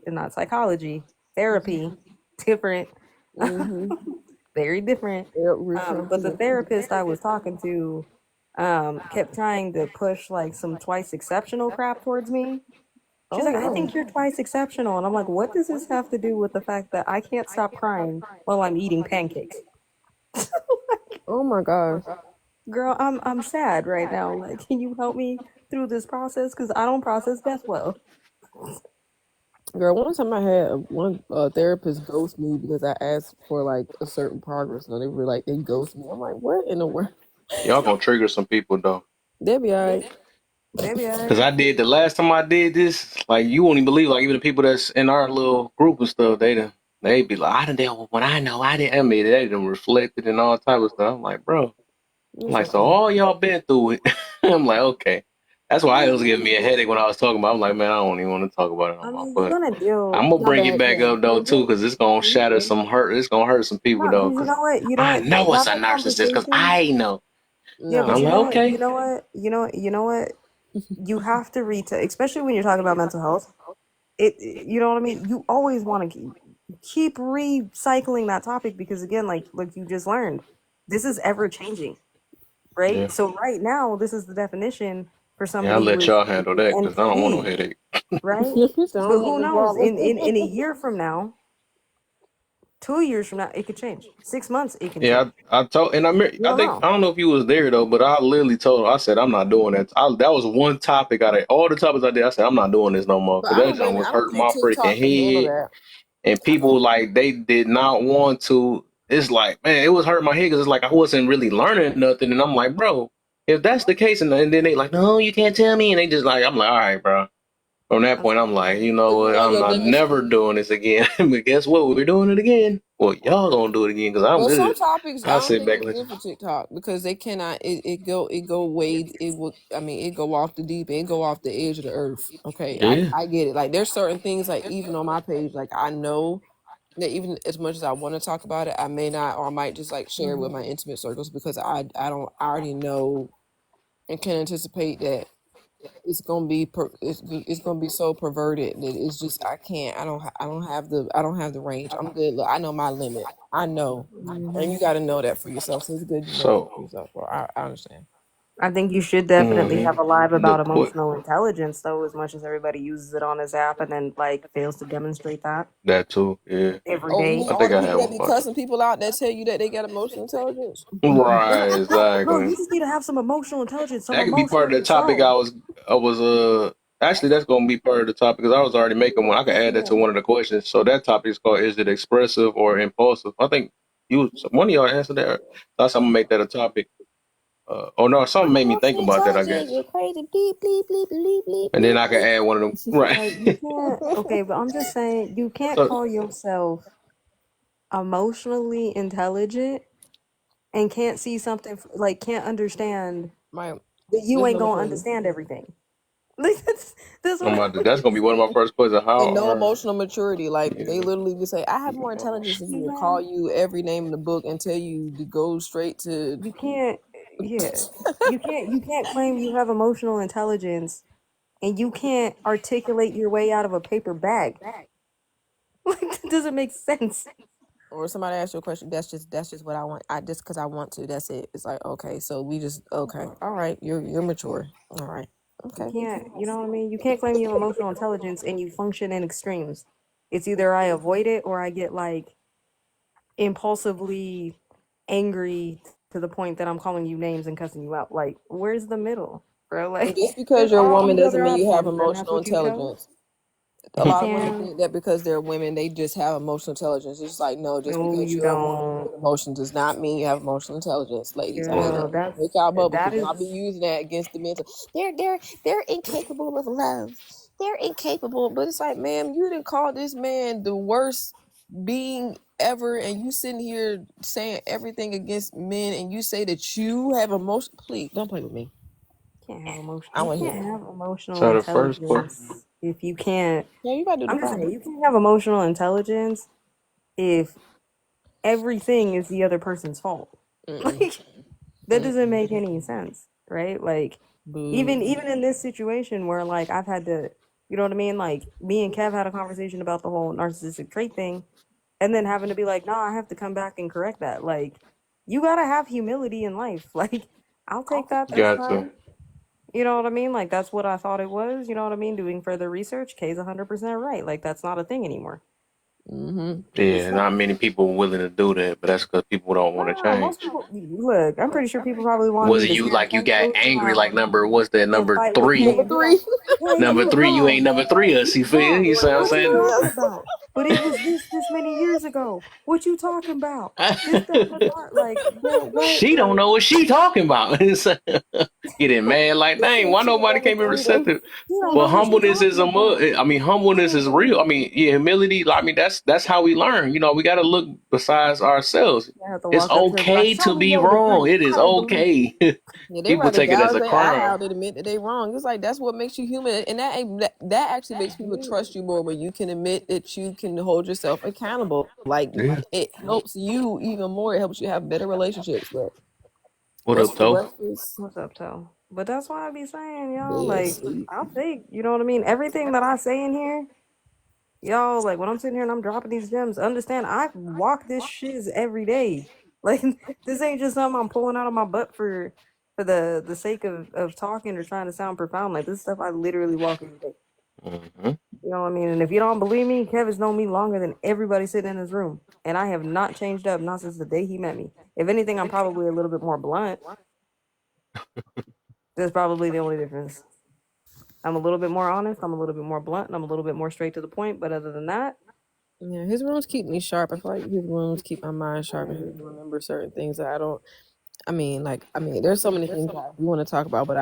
not psychology. Therapy, different, Mm-hmm. very different. But the therapist I was talking to, kept trying to push like some twice exceptional crap towards me. She's like, I think you're twice exceptional. And I'm like, what does this have to do with the fact that I can't stop crying while I'm eating pancakes? Oh my gosh. Girl, I'm sad right now. Like, can you help me through this process? Because I don't process death well. Girl, one time I had one therapist ghost me because I asked for like a certain progress. No, they were like, they ghost me. I'm like, what in the world? Y'all gonna trigger some people though. They'll be alright. Maybe Cause I did the last time I did this, like you won't even believe, like even the people that's in our little group and stuff, they be like, I done dealt with what I know. I didn't. I mean, they done reflected and all type of stuff. I'm like, bro, I'm like, so all y'all been through it. I'm like, okay. That's why it was giving me a headache when I was talking about it. I'm like, man, I don't even want to talk about it no more. you're But gonna deal. I'm gonna bring it back up though too, cause it's gonna shatter some hurt. It's gonna hurt some people No, though. because you 'Cause know what? You know I what? know it's Not a the narcissist, cause conversation. I know. Yeah, but I'm you like, know what? okay. You know what? You know what? You have to especially when you're talking about mental health. You know what I mean? You always want to keep recycling that topic because again, like you just learned, this is ever changing, right? Yeah. So right now, this is the definition for Yeah, I'll somebody who let is y'all handle that, cause I don't want no NPD, headache. right? But who knows? In a year from now, 2 years from now, it could change. 6 months, it can change. Yeah, I told, and You I don't think know. I don't know if you was there though, but I literally told her, I said I'm not doing that. That was one topic out of all the topics I did. I said I'm not doing this no more But because that junk was I don't hurting think my freaking TikTok can handle head, that. and people like they did not want to. It's like, man, it was hurting my head because it's like I wasn't really learning nothing, and I'm like, bro, if that's the case, and then they like, no, you can't tell me, and they just like, I'm like, all right, bro. From that point, I'm like, you know what? I'm not never doing this again. But guess what? We're doing it again. Well, y'all gonna do it again because I'm Well, some good. topics I I'll don't sit think back it's and good listen. for TikTok because they cannot. It go way. It will. I mean, it go off the deep end. It go off the edge of the earth. Okay, Yeah. I get it. Like there's certain things like even on my page, like I know that even as much as I want to talk about it, I may not, or I might just like share it with my intimate circles because I already know and can anticipate that it's gonna be it's gonna be so perverted that it's just I don't have the range. I'm good. Look, I know my limit. I know, and you got to know that for yourself. So it's good to know that for So, yourself. Bro. I understand. I think you should definitely have a live The about put emotional intelligence, though, as much as everybody uses it on this app and then like fails to demonstrate that that too. Yeah, every Oh, you day. mean I all think the I people have that one be about cussing people out that tell you that they got emotional intelligence? right, No, bro, you exactly. just need to have some emotional intelligence, some That could be emotional part of the topic. control. I was actually that's gonna be part of the topic because I was already making one. I could add that to Yeah. one of the questions. So that topic is called "Is it expressive or impulsive?" I think one of y'all answered that. So I'm gonna make that a topic. Oh no, something made me think Emotional about that. I intelligence, guess, you're crazy. Bleep, bleep, bleep, bleep, bleep, and then bleep, I can add one of them. Right. Like you can't. Okay, but I'm just saying you can't So call yourself emotionally intelligent and can't see something like can't understand right. that you There's ain't no gonna maturity. understand everything. Like that's what that's gonna be one of my first questions. And no How? emotional maturity. Like Yeah. they literally just say, I have more intelligence than you, and call man, you every name in the book and tell you to go straight to you can't. Yeah, you can't claim you have emotional intelligence and you can't articulate your way out of a paper bag. Like that doesn't make sense. or somebody asks you a question, that's just what I want. I just because I want to. That's it. It's like, okay, so we just okay. All right, you're mature. All right. You Okay. can't, you know what I mean? You can't claim you have emotional intelligence and you function in extremes. It's either I avoid it or I get like impulsively angry to the point that I'm calling you names and cussing you out. Like, where's the middle, bro? And Like, just because there's you're a all woman these doesn't other mean you have options, and that's emotional what you chose. intelligence. A lot of women Damn. think that because they're women, they just have emotional intelligence. It's just like, no, just No, because you you're a woman don't. with emotions does not mean you have emotional intelligence, ladies. I had to Girl, break y'all bubble that because y'all be is using that against the men. They're incapable of love. They're incapable. But it's like, ma'am, you didn't call this man the worst being ever, and you sitting here saying everything against men, and you say that you have emotion. Please don't play with me. can't have emotion. I You want to hear can't that. have emotional So the first question. intelligence if you can't. Yeah, you gotta do the I'm just saying proper. you can't have emotional intelligence if everything is the other person's fault. Mm-mm. Like that doesn't make any sense, right? Like Boo. even in this situation where like I've had to, you know what I mean? Like me and Kev had a conversation about the whole narcissistic trait thing, and then having to be like, nah, I have to come back and correct that. Like you gotta have humility in life. Like I'll take that. That's Got to. fine. You know what I mean? Like that's what I thought it was. You know what I mean? Doing further research, K's 100% right. Like that's not a thing anymore. Mm-hmm. It's Yeah, not. not many people willing to do that, but that's because people don't want to No, most change. people look. I'm pretty sure people probably want Was me it to you stand like you 10 got toes angry like down number what's that and number fight with K three? Number and be like, three. "Hey, Number you three, you ain't wrong, number three us, you feel? wrong. You see what I'm What you saying? talking about? But it was this many years ago. What you talking about? This that and the third. Like, bro, what? She don't Like, know what she talking about. Getting mad like, he dang, said why she nobody number can't be three. Then receptive? he don't But know what she humbleness is talking about. I mean, humbleness is real. I mean, yeah, humility. I mean, that's how we learn. You know, we got to look besides ourselves. I have to It's walk up to her and be like, okay "Show to me be your degree. wrong. It is I don't believe you." okay. Yeah, they People rather take it as gouge a their eye crime. out than admit that they wrong. It's like that's what makes you human, and that actually makes people trust you more when you can admit that you can hold yourself accountable. Like Yeah. it helps you even more. It helps you have better relationships. But What what's up, the though? rest is What's up, Toe? But that's why I be saying, y'all, like, this. I'll take, you know what I mean? Everything that I say in here, y'all, like, when I'm sitting here and I'm dropping these gems, understand I walk this shiz every day. Like, this ain't just something I'm pulling out of my butt for the sake of talking or trying to sound profound. Like, this stuff I literally walk every day. Mm-hmm. You know what I mean? And if you don't believe me, Kevin's known me longer than everybody sitting in this room. And I have not changed up, not since the day he met me. If anything, I'm probably a little bit more blunt. That's probably the only difference. I'm a little bit more honest. I'm a little bit more blunt. And I'm a little bit more straight to the point. But other than that, Yeah, his rooms keep me sharp. I feel like his rooms keep my mind sharp and help mm, me remember certain things that I don't. I mean, there's so many things I do want to talk about, but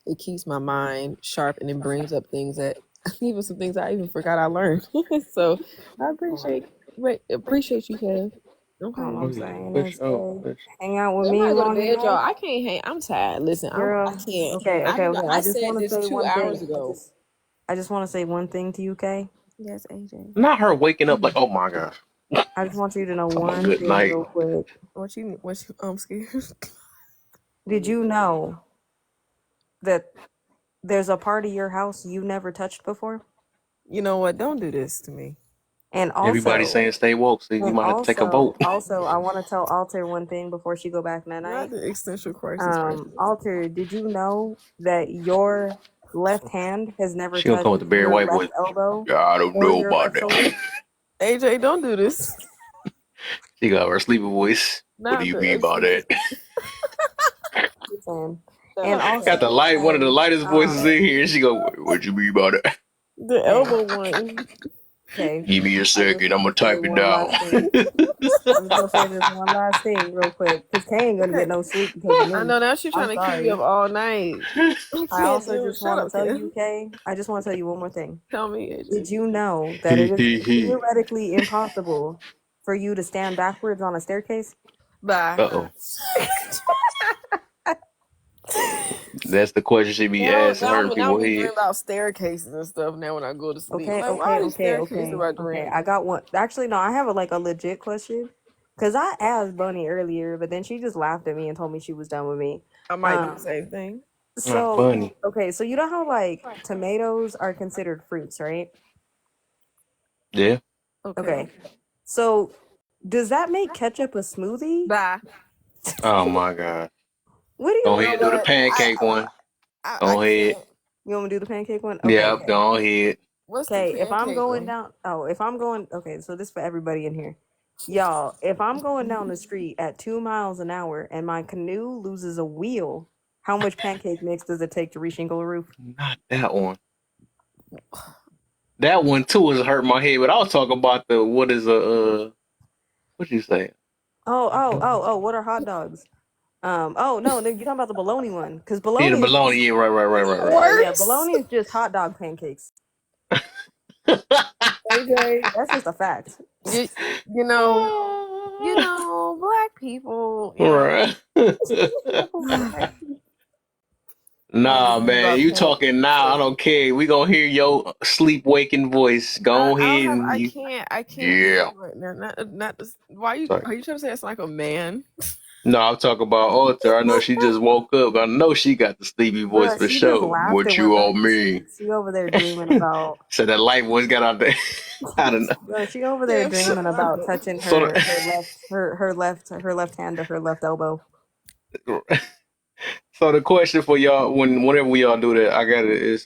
it keeps my mind sharp and it brings up things that even some things I even forgot I learned. So I appreciate you, Kev. all Okay. Oh I'm yeah, saying for is, sure. hang out with I'm me gonna go to long bed, y'all. enough, I can't hang. I'm tired. Listen, I girl. can't. Okay, okay, okay. I I just said want to this say two one hours thing. ago. I just want to say one thing to you, Kay. Yes, AJ. Not her waking up like, oh my gosh. I just want you to know Talking about one good thing night. real quick. What you scared? Did you know that there's a part of your house you never touched before? You know what? Don't do this to me. And Everybody's also, saying stay woke, so you and might have to take a also, vote. also, I want to tell Alter one thing before she go back that Not night. the existential crisis right now. Alter, did you know that your left hand has never She gonna come touched with the Barry your White left voice. elbow Yeah, I don't or know your about left shoulder? that. AJ, don't do this. She got her sleepy voice. What do Not you the mean by that? Just saying. Shut And up, Got the Kev. also, light, one of the lightest voices in here. She go, what you mean by that? The hey, elbow one. okay. Give me a I just second. I'm gonna want to say type it one down. last thing. I'm just gonna say this one last thing real quick, because Kay ain't gonna get no sleep because of I me. know now she's I'm trying to keep me up sorry. all night. I I can't also do it. just Shut want to up, tell Kev. you, Kay. I just want to tell you one more thing. Tell me, AJ. Did you know that He it is he he. theoretically impossible for you to stand backwards on a staircase? Bye. Uh-oh. That's the question she be asking her Now people we here. dream about staircases and stuff now when I go to sleep. Okay, Like, why okay, are these okay, staircases okay, in my okay. dream? I got one. Actually, no, I have a legit question. Cause I asked Bunny earlier, but then she just laughed at me and told me she was done with me. I might do the same thing. Not So funny. okay, so you know how like tomatoes are considered fruits, right? Yeah. Okay. So does that make ketchup a smoothie? Bye. Oh my God. What do Go you You know ahead and do the what? pancake one. I Go ahead. can't. you want me to do the pancake one? Okay, Yeah, okay. go ahead. What's the Okay, if I'm pancake going one? down, okay, so this for everybody in here. Y'all, if I'm going down the street at 2 miles an hour and my canoe loses a wheel, how much pancake mix does it take to reshingle a roof? Not that one. That one too is hurt my head, but I was talking about the what is what you say? What are hot dogs? Oh no, you're talking about the bologna one, because Yeah, the bologna is just, bologna. Yeah, right. yeah, bologna is just hot dog pancakes. AJ, that's just a fact. You know, black people. You Right. know. Nah, man, About you pancakes. talking now. I don't care. We gonna hear your sleep waking voice. Go I don't ahead have. and you. I can't Yeah. right now. Not this. Why you? Sorry. Are you trying to say it's like a man? No, I'm talking about Alter. I know she just woke up. I know she got the sleepy voice Bruh, for she just sure. laughed What and you went all back to mean? sleep. She over there dreaming about. So that light voice got out there. I don't know. Bro, she over there dreaming about touching So, her left hand to her left elbow. so the question for y'all, whenever we all do that, I got it is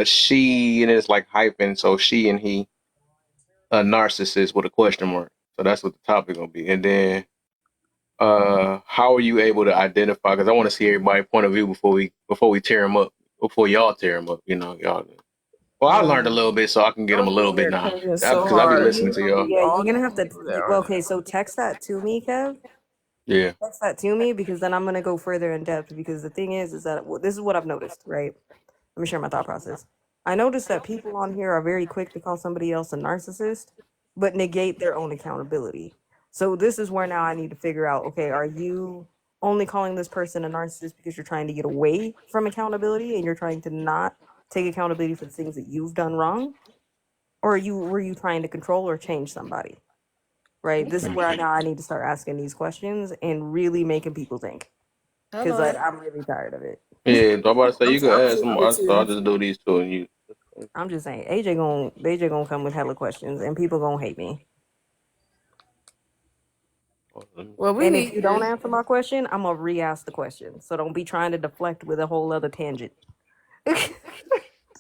she and it's like hyphen. So she and he, a narcissist with a question mark. So that's what the topic gonna be. And then, how are you able to identify? Because I want to see everybody's point of view before we tear them up. Before y'all tear them up, y'all. Well, I learned a little bit, so I can get them a I'm little over bit here now. cringing so Because I be hard. listening to y'all. Yeah, All you're gonna these have to. people that Well, are okay, so text that to me, Kev. Yeah. Text that to me because then I'm gonna go further in depth. Because the thing is that this is what I've noticed. Right? Let me share my thought process. I noticed that people on here are very quick to call somebody else a narcissist, but negate their own accountability. So this is where now I need to figure out, okay, are you only calling this person a narcissist because you're trying to get away from accountability and you're trying to not take accountability for the things that you've done wrong? Or were you trying to control or change somebody? Right? This is where now I need to start asking these questions and really making people think. Because I'm really tired of it. Yeah, I'm about to say you could I'm add some sick of more, it so I'll too. just do these two and you. I'm just saying, AJ gonna come with hella questions, and people gonna hate me. Well, we And need if you don't answer my question, I'm gonna re-ask the question. So don't be trying to deflect with a whole other tangent.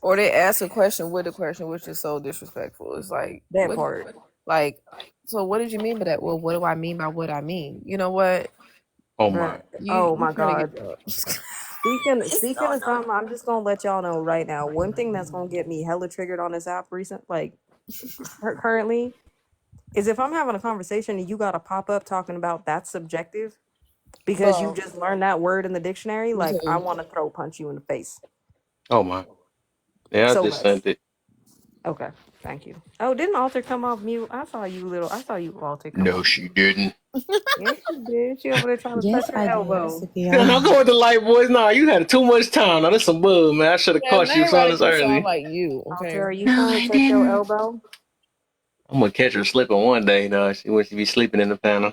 or they ask a question with a question, which is so disrespectful. It's like That part. like, so what did you mean by that? Well, what do I mean by what I mean? You know what? Oh Bruh. my. Oh You my trying to get god. Speaking of something, I'm just gonna let y'all know right now. One thing that's gonna get me hella triggered on this app currently is if I'm having a conversation and you gotta pop up talking about that's subjective because you just learned that word in the dictionary, like I want to throw punch you in the face. Oh my. Yeah, I So just much. sent it. Okay, thank you. Oh, didn't Alter come off mute? I saw you, Alter, come No, off. she didn't. Yes, she did. She over there trying to Yes, touch I your did. elbow. I'll go with the light voice. Nah, you had too much time. Now that's some bug, man. I should have Yeah, caught now you on everybody this gonna sound early. like you. Okay. Alter, are you No, trying I to touch your didn't. elbow? I'm gonna catch her slipping one day. When she be sleeping in the panel.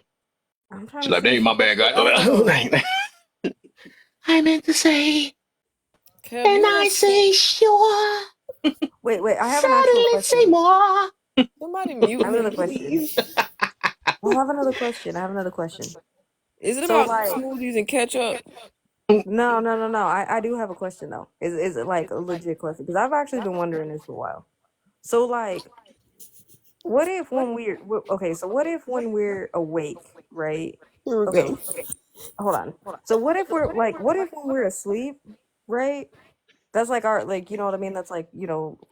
I'm trying She's to like, see "Hey, if you my touch bad, your elbow. guy." I meant to say, Kev, and you I have say sure. Wait, I have an actual Suddenly say question. more. Somebody I mute have another him, question. please. I have another question. I have another question. Is it So about like, smoothies and ketchup? no. I do have a question though. Is it like a legit question? Because I've actually been wondering this for a while. So like, what if when okay? So what if when we're awake, right? Here we Okay, go. hold on. So what if we're like, what if when we're asleep, right? That's like our like, you know what I mean? That's like,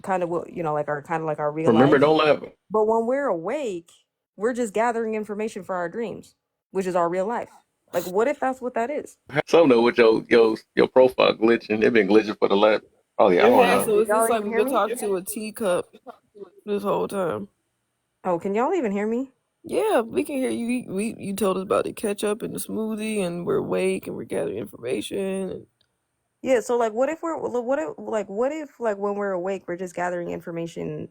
kind of what, like our kind of like our real Remember, life. don't laugh. But when we're awake, we're just gathering information for our dreams, which is our real life. Like, what if that's what that is? Some know with your profile glitching. They've been glitching for the last probably It hour has, now. so Did it's y'all just like even we've hear been me? talking to a teacup this whole time. Oh, can y'all even hear me? Yeah, we can hear you. You told us about the ketchup and the smoothie, and we're awake and we're gathering information. Yeah, so like what if like when we're awake we're just gathering information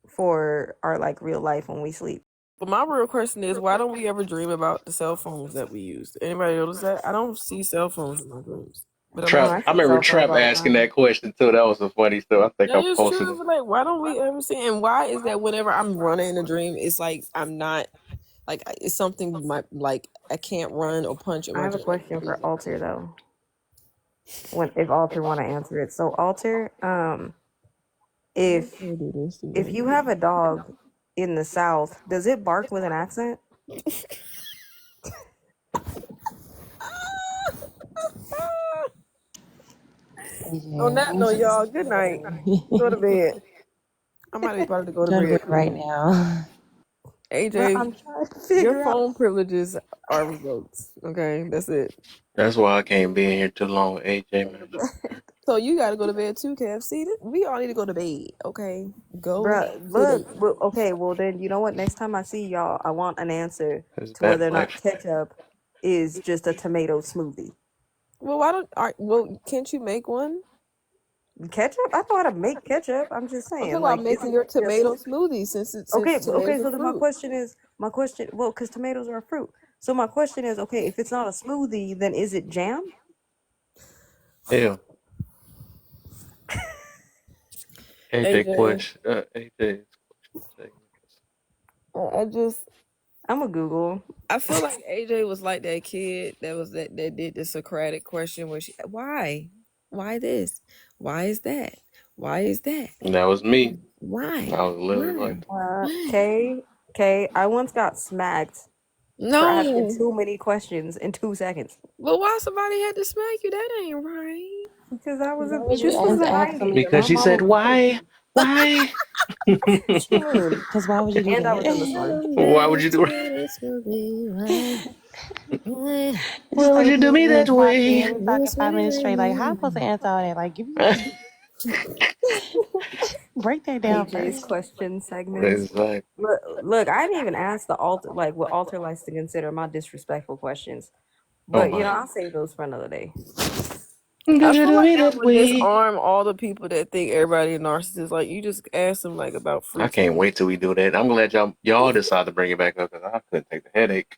for our like real life when we sleep? But my real question is, why don't we ever dream about the cell phones that we use? Anybody notice that? I don't see cell phones in my dreams, but I'm No, Trap. asking. I I see remember cell phones Trap all the asking time. that question too. That was a funny stuff. I think That I is posted true, it. but like, why don't we ever see? And why is that whenever I'm running in a dream, it's like I'm not like it's something like I can't run or punch in I my have a dream. question for Alter though. If Alter want to answer it. So Alter, if We'll do this if again. you have a dog in the South, does it bark with an accent? On that note, y'all, good night. Go to bed. I might be about to go to Go to bed bed right too. now. Bro, AJ, I'm trying to your figure out. phone privileges are revoked. Okay, that's it. That's why I can't be in here too long with AJ, man. So you got to go to bed too, Kev. See, we all need to go to bed. Okay, go Bro, to look. bed. Well, okay, well then you know what? Next time I see y'all, I want an answer His to whether bat or not life. ketchup is just a tomato smoothie. Well, why don't? Well, can't you make one? Ketchup? I know how to make ketchup. I'm just I'm saying, talking about like, is making it your just tomato smoothie since okay? tomatoes Okay, are so then fruit. my question, well, because tomatoes are a fruit. So my question is, okay, if it's not a smoothie, then is it jam? Yeah. AJ AJ, question. AJ's question. I just I'm a Google. I feel like AJ was like that kid that did the Socratic question where why this, why is that, why is that, And that was me. why I was literally why like, why? K. I once got smacked for asking No, too many questions in 2 seconds but why somebody had to smack you? That ain't right. because I was Why would you this was the ask somebody? 90s and because my she mom said, was strict. why? Why? What you mean? Because why would you do And I was in the that? store. Why would you do It's just Why would like you if do you me was that talking way? every fucking 5 minutes straight. Like, how am I supposed to answer all that? Like, give me break that down AJ's first. question segments. Exactly. Look, I didn't even ask the alter like what alter likes to consider my disrespectful questions. Oh But my. I'll save those for another day. I Did you feel do like me that that would way? disarm all the people that think everybody a narcissist. Like you just ask them like about I fruits. can't wait till we do that. I'm glad y'all decide to bring it back up because I couldn't take the headache.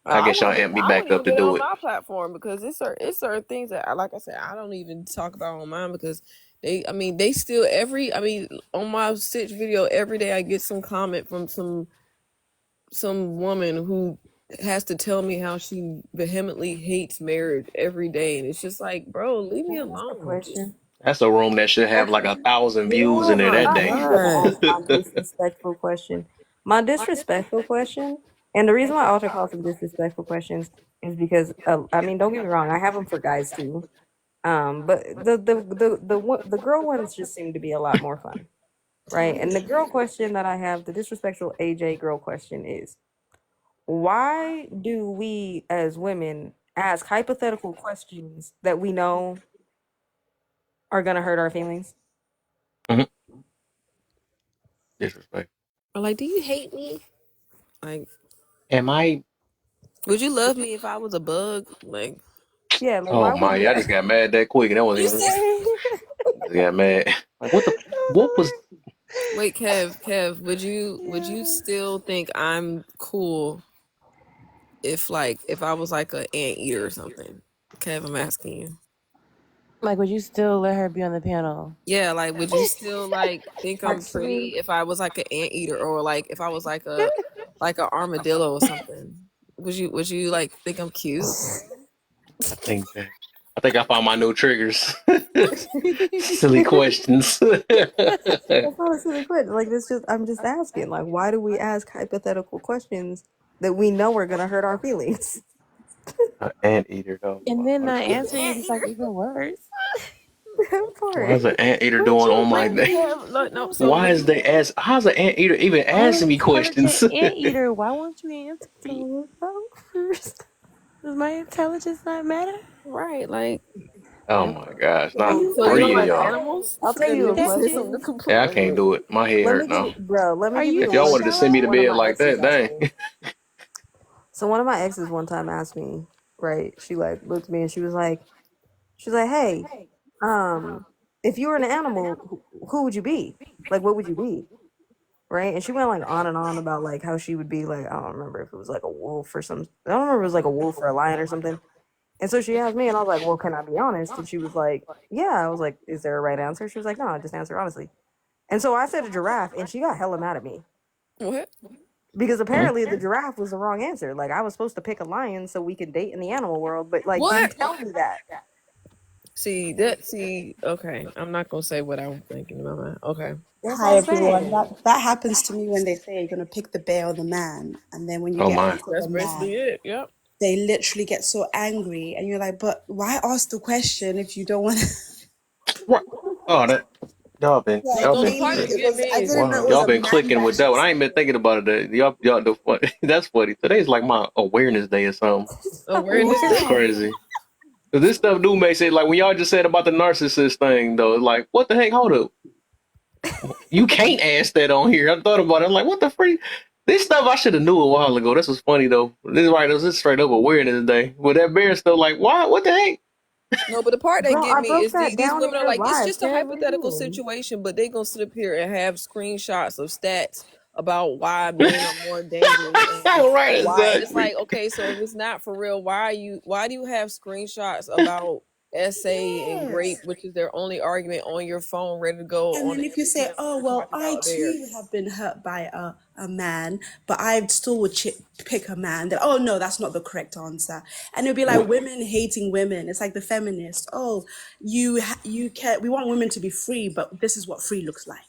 I guess y'all amped me I back wouldn't up even to do that do on it. my platform because it's certain things that, like I said, I don't even talk about on mine because they still on my Stitch video every day I get some comment from some woman who has to tell me how she vehemently hates marriage every day, and it's just like, bro, leave me Can I ask a alone. question? That's a room that should have like Question. 1,000 views Oh in there my that Not day. even god. on my disrespectful question. My disrespectful question, and the reason why Alter calls them disrespectful questions is because I mean, don't get me wrong, I have them for guys too. But the girl ones just seem to be a lot more fun, right? And the girl question that I have, the disrespectful AJ girl question is, why do we as women ask hypothetical questions that we know are gonna hurt our feelings? Mhm. Disrespect. Like, do you hate me? Like, Am I? would you love me if I was a bug? Like, Yeah, like Oh why would my! you? I just got mad that quick, and that wasn't you even. see? I just got mad. Like what the? What was? Wait, Kev, would you still think I'm cool if I was like an anteater or something? Kev, I'm asking you. Like, would you still let her be on the panel? Yeah, like would you still like think I'm Actually, pretty if I was like an anteater or like if I was like a armadillo or something? Would you like think I'm cute? I think I found my new triggers. Silly questions. that's not a silly question. Like this just I'm just asking. Like, why do we ask hypothetical questions that we know are gonna hurt our feelings? Anteater though. And then not He's an answering is just like anteater. even worse. That Why is part. an anteater Would doing you on my let day? me Look, no, so Why let is me they ask? How's an anteater even I'm asking an me intelligent questions? anteater. Why won't you answer me? So first. Does my intelligence not matter? right, like Oh my gosh, not So so you so don't three of like y'all. animals? I'll tell And you then a you say question. something Yeah, I completely can't do it. My head Let hurt me give now. you, bro. Let me Are give you you If the y'all one wanted to that send me shallow? to one of bed my like exes that, asked dang. me. So one of my exes one time asked me, right? She like looked at me and she was like, hey, if you were an animal, who would you be? Like, what would you be? Right? And she went like on and on about like how she would be like, I don't remember if it was like a wolf or some, I don't remember if it was like a wolf or a lion or something. And so she asked me, and I was like, well, can I be honest? And she was like, yeah. I was like, is there a right answer? She was like, no, just answer honestly. And so I said a giraffe, and she got hella mad at me what? because Hmm? apparently the giraffe was the wrong answer. Like I was supposed to pick a lion so we can date in the animal world, but like didn't What? tell me that. See, okay. I'm not gonna say what I'm thinking in my mind. Okay. That's what Hi I'm everyone. saying. That happens to me when they say you're gonna pick the bear or the man, and then when you Oh get my. onto That's the basically man, it. Yep. they literally get so angry, and you're like, "But why ask the question if you don't want to?" What? Oh, that y'all been Like, y'all So the been part really, that it get was. me I is didn't know wow. it was Y'all a been man clicking that with she that one. I said. ain't been thinking about it. Y'all the fun. That's funny. Today's like my awareness day or something. awareness That's day. Yeah. crazy. 'Cause this stuff do make sense. Like when y'all just said about the narcissist thing, though, it's like, what the heck? Hold up. You can't ask that on here. I thought about it. I'm like, what the freak? This stuff I should have knew a while ago. This was funny though. This is right. This is straight up awareness day. But that bear stuff, like, why? What the heck? No, but the part that Bro, get I me broke is that these down in women are real like, it's life. just a Kev, what are you hypothetical doing? situation, but they gonna sit up here and have screenshots of stats about why men are more dangerous and Right, why. And it's exactly. like, okay, so if it's not for real, why do you have screenshots about essay and grape, Yes. which is their only argument, on your phone ready to go And on then the if you say, Instagram "Oh search well, talking I about a bear? too have been hurt by a man, but I still would pick a man," then, "Oh no, that's not the correct answer." And it'll be like What? women hating women. It's like the feminists. "Oh, you can. We want women to be free, but this is what free looks like."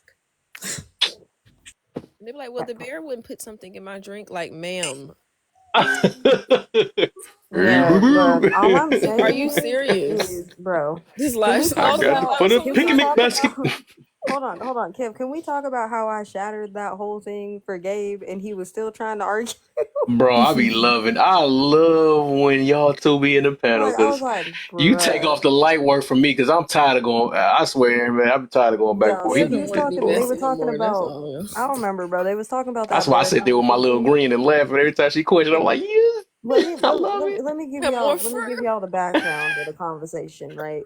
And they be like, well, the bear wouldn't put something in my drink, like, ma'am. Yeah, look, all I'm Are you saying serious? is, bro, This can we live I talk also got to about, put a also can we picnic talk live. basket. about, hold on, Kim, can we talk about how I shattered that whole thing for Gabe and he was still trying to argue? Bro, I love when y'all two be in the panel Like, I was because like, you take off bruh. the light work from me because I'm tired of going. I swear, man, I'm tired of going back and Yo, forth. so Gabe He he don't was be, want to be talking, they were messy no talking more. That's about, all. I don't remember, bro. They was talking about that's that why I bear sit there with my little conversation. grin and laughing every time she questions. I'm like, yeah, I love it. Let me give Have more y'all the background of the conversation, right?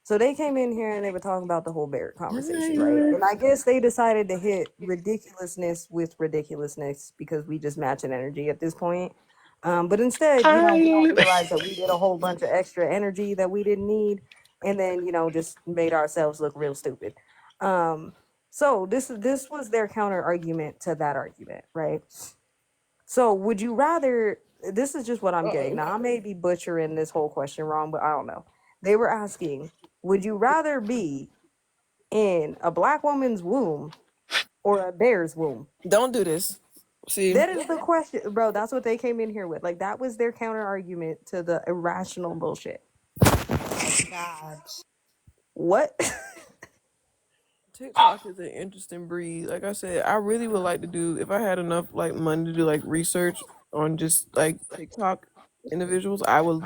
So they came in here and they were talking about the whole bear conversation, right? And I guess they decided to hit ridiculousness with ridiculousness because we just match an energy at this point. But instead, we don't realize that we did a whole bunch of extra energy that we didn't need, and then just made ourselves look real stupid. So this was their counter argument to that argument, right? So would you rather, this is just what I'm getting. Uh-oh. Now, I may be butchering this whole question wrong, but I don't know. They were asking, would you rather be in a black woman's womb or a bear's womb? Don't do this. See, That is the question, bro. That's what they came in here with. Like, that was their counter argument to the irrational bullshit. That's bad. What? TikTok is an interesting breed. Like I said, I really would like to do, if I had enough like money to do like research on just like TikTok individuals, I would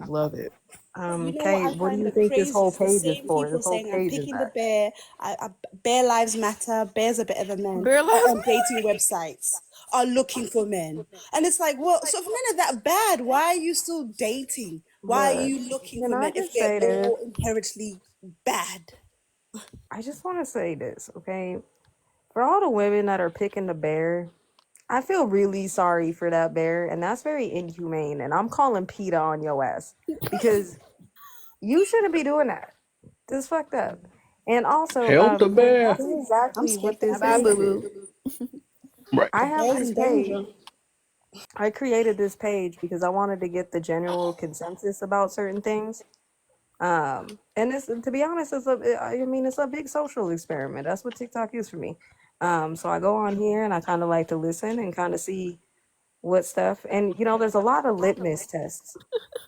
love it. You know what Kay, I what do find you the think this whole craziest? The page is same for? people This whole saying, "I'm page is picking the that. bear. Bear lives matter. Bears are better than men." Bear Are lives. on dating websites are looking for men, and it's like, well, so if men are that bad, why are you still dating? Why are But you looking can for I men if just they're say this? all inherently bad? I just want to say this, okay? For all the women that are picking the bear, I feel really sorry for that bear, and that's very inhumane. And I'm calling PETA on your ass because You shouldn't be doing that. This is fucked up. And also, Help the bear. see I'm exactly scared what for this Bye, everything. boo page boo. is. Right. I The have bear's this in danger. page. I created this page because I wanted to get the general consensus about certain things. And it's, to be honest, it's a big social experiment. That's what TikTok is for me. So I go on here and I kind of like to listen and kind of see what stuff. And there's a lot of litmus tests.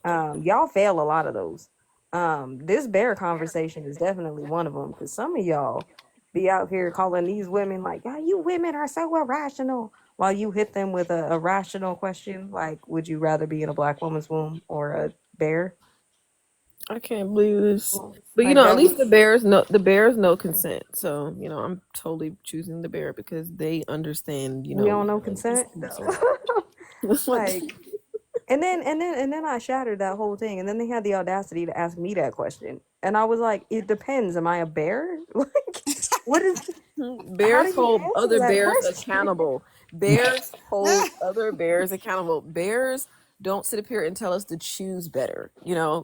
Y'all fail a lot of those. This bear conversation is definitely one of them because some of y'all be out here calling these women like, "Yeah, you women are so irrational," while you hit them with a rational question like, "Would you rather be in a black woman's womb or a bear?" I can't believe this. But Like at that least was the bears know consent. So, I'm totally choosing the bear because they understand, we don't know women consent though. consent. Like, and then I shattered that whole thing, and then they had the audacity to ask me that question, and I was like, "It depends. Am I a bear? Like, what is? How Bears do you hold answer other that bears question?" accountable. Bears hold other bears accountable. Bears don't sit up here and tell us to choose better.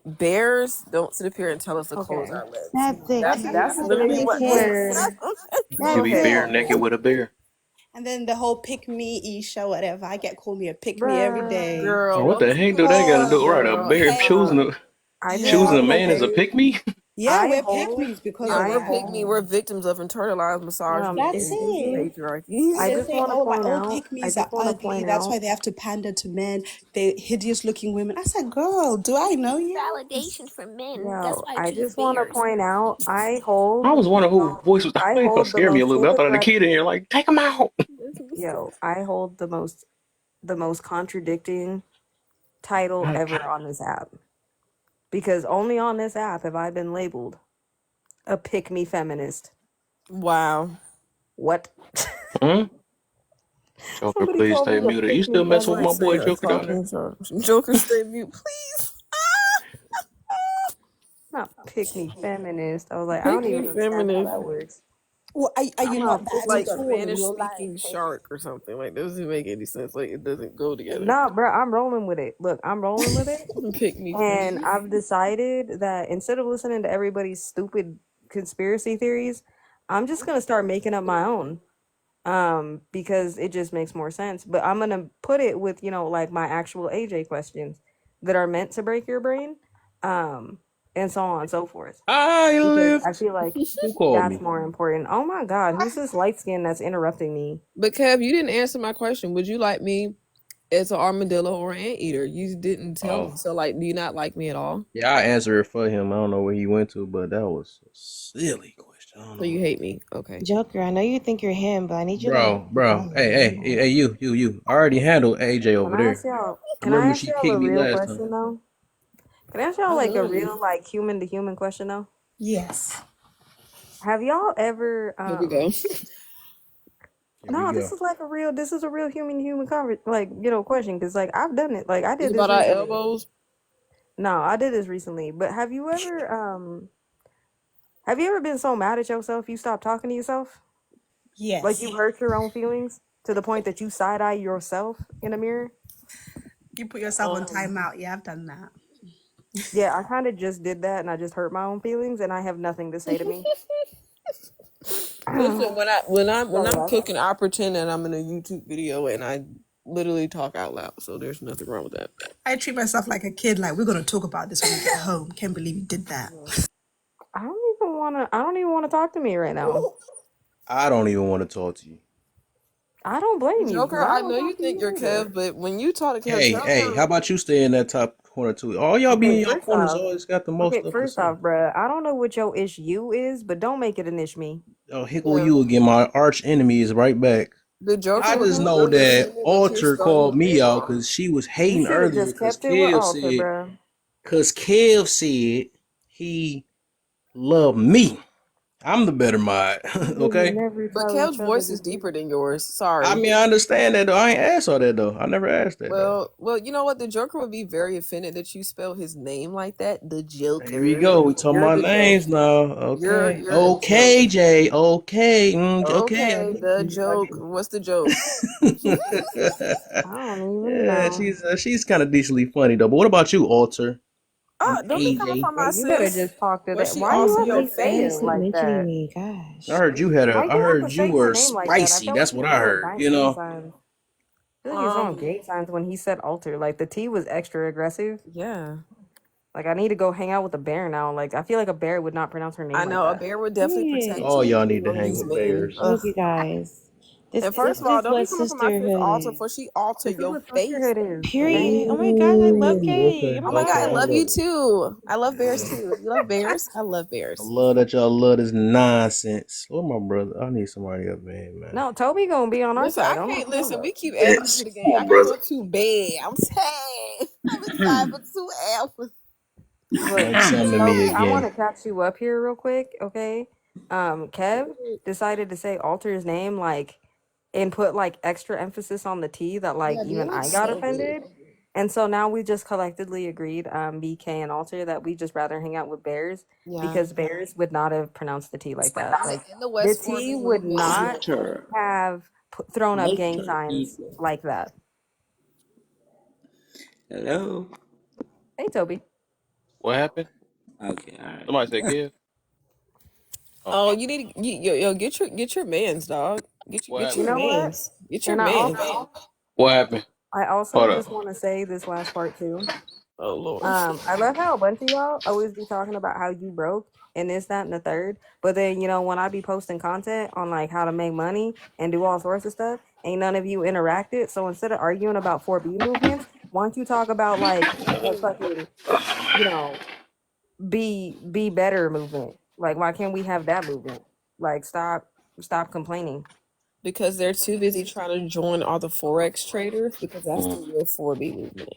Bears don't sit up here and tell us to close Okay, our legs. That's it. That's You that's got And to literally then pick what the bears. it. where You That's be it. bare okay, naked with a bear. and then the whole pick me Isha, whatever. I get called me a pick me every bruh. day. Oh, Girl, what welcome the to heck the do they got to Oh, do? Right, a club. bear hey, I just choosing yeah, a want to man as a say pick me? yeah, I we're pick hold me's because Yeah, of I we're that. pygmy. hold We're victims of internalized misogyny That's and it. patriarchy. And I they just say, want to oh, like point all out I pygmies are just want to ugly. point That's why out they have to pander to men. They hideous looking women. I said, girl, do I know you? Validation for men. That's yo why I I choose just want to bears. point out I was wondering who voice was. I I thought hold the scared me a most little bit. I thought I had a sympathetic kid in here. Like, take him out. I hold the most contradicting title ever on this app because only on this app have I been labeled a pick me feminist. Wow. What? Hmm? Joker, Somebody please called stay me a muted. You pick me still messing with my Somebody feminist. boy say a Joker down there? talking joke. Joker, stay mute, please. Not pick me feminist. I was like, I Pick don't me even understand how feminist. that works. Well, are I'm you not not It's that pick me like at all in Spanish real feminist. life? speaking shark or something. Like, doesn't make any sense. Like, it doesn't go together. Nah, bro, I'm rolling with it. Look, I'm rolling with it. Pick me And feminist. I've decided that instead of listening to everybody's stupid conspiracy theories, I'm just gonna start making up my own. Because it just makes more sense. But I'm gonna put it with, like my actual AJ questions that are meant to break your brain. Um, and so on and so forth. I Because live. I feel like Who called that's me? more important. Oh my god, who's this light skin that's interrupting me? But Kev, you didn't answer my question. Would you like me as an armadillo or an anteater? You didn't tell me. Oh, So, like, do you not like me at all? yeah, I answered it for him. I don't know where he went to, but that was a silly question. I don't So know. you hate me? Okay. Joker, I know you think you're him, but I need you to Bro. Hey, you. I already handled AJ Can over I there. ask y'all? I Can I remember ask she y'all a kicked me real last time. question though? Can I ask y'all I like a love you. real like human to human question though? Yes. Have y'all ever Here we go. Here we no, go. this is a real human to human question because like I've done it. Like I It's did this about our recently. elbows. No, I did this recently. But have you ever been so mad at yourself you stopped talking to yourself? Like Yes. you hurt your own feelings to the point that you side eye yourself in a mirror? You put yourself on timeout. Yeah, I've done that. Yeah, I kind of just did that and I just hurt my own feelings and I have nothing to say to me. Listen, when So I'm that's cooking, I pretend that I'm in a YouTube video and I literally talk out loud. So there's nothing wrong with that. I treat myself like a kid. Like, we're going to talk about this when we get home. Can't believe you did that. I don't even want to talk to me right now. I don't even want to talk to you. I don't blame you because Joker, I I don't know you talk to think you you're either. Kev, but when you talk to Kev, Hey, how about you stay in that top corner too? All y'all be Okay, in your first corners off, always got the most stuff to say. bruh, I don't know what your issue is, but don't make it an ish me. Oh, hickle you again. My arch enemy is right back. the Joker I just was know that represented with his Alter stolen called me out earring. because she was You hating should have earlier just because kept it with Kev Alter, said bruh. he loved me. I'm the better mod. You would Okay? never But tell Kev's each other voice the is truth. deeper than yours. I Sorry. mean, I understand that though. I ain't asked all that though. I never asked that though. Well, you know what? The Joker would be very offended that you spell his name like that. The Here we Joker. go. We talking You're about the joke. names now. You're Okay. a joke. Okay, Jay. Okay. Okay. Okay, the joke. What's the joke? I don't even Yeah, know. she's kind of decently funny though. But what about you, Alter? Don't be coming AJ. from my Hey, you better sis. just talk to Where that. she Why you all in have your to say it face. Keep like mentioning that? me. I Gosh. heard you had a. Why I you have to heard you say her were name like that? I spicy. feel like That's he's what I throwing heard. You gang know. signs. I feel like he's throwing gang signs when he said alter. Like the T was extra aggressive. Yeah. Like I need to go hang out with a bear now. Like I feel like a bear would not pronounce her I name like know a that. bear would definitely protect All you y'all need to from hang these with men. bears. Ugh. Look, you guys. This And this first of all, this don't be what coming from my sis sisterhood altar is. for she alter This is your what face. sisterhood is. Okay. Period. Oh my God, I love Kay. Oh Okay. my Oh my Okay. god, I I God. love love you it. too. I love bears too. You love bears? I love I bears. love that y'all love this nonsense. Where my brother? I need somebody up in, man. No, Toby gonna be on our Listen, I side. I don't know can't what you're talking listen. We about. keep adding you to Yes. the Come game. I on, gotta brother. go to bed. I'm tired. I'm excited for 2 hours. Look, Like summon me Toby, I want again. to catch you up here real quick, okay? Kev decided to say alter his name like and put like extra emphasis on the T that like Yeah, even dude, I looks got so good. offended. And so now we just collectively agreed, BK and Alter, that we just rather hang out with bears Yeah. because bears would not have pronounced the T like that. Like In the the West T 4B would movement. not Alter. have thrown up gang Alter signs ego. like that. Hello. Hey, Toby. What happened? Okay, alright. Somebody said give. Oh, Oh, you need to get your man's dog. what Get You your happened? know what? man's. Get your And man's. What happened? I also Hold just up. want to say this last part too. Oh Lord. I love how a bunch of y'all always be talking about how you broke and this, that, and the third. But then, when I be posting content on like how to make money and do all sorts of stuff, ain't none of you interacted. So instead of arguing about 4B movements, why don't you talk about like a fucking, you know, be better movement? Like why can't we have that movement? Like stop complaining. Because they're too busy trying to join all the Forex traders because that's the real 4B movement.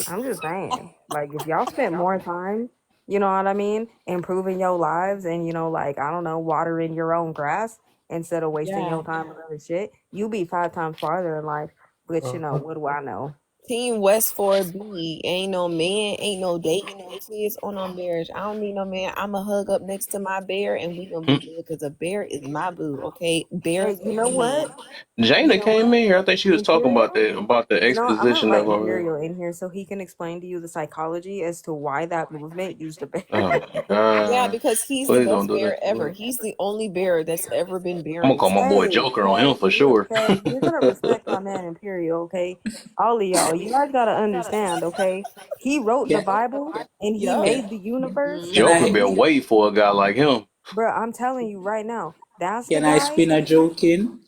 I'm just saying, like, if y'all spent more time, you know what I mean, improving your lives and, like, I don't know, watering your own grass instead of wasting Yeah. your time with other shit, you be 5 times farther in life. But, what do I know? Team West 4B ain't no man, ain't no dating, no kids or no marriage. I don't need no man. I'ma hug up next to my bear and we gonna be good because a bear is my boo. Okay, bears. Hey, you know what? You Jana know came what? in here. I think she was talking about Imperial? the I'm gonna exposition invite of Imperial in here so he can explain to you the psychology as to why that movement used a bear. Oh my Yeah, god. because he's the Please don't best do bear that. ever. He's the only bear that's ever been I'm gonna bearing. call my boy Hey, Joker on him for sure. Kev, you're gonna respect my man Imperial, okay? All of y'all, you guys gotta understand, okay? He wrote the Can, Bible and he Yep. can, made the universe. can Joker I been waiting for a guy like him. Bro, I'm telling you right now, that's the can I guy. spin a joke in?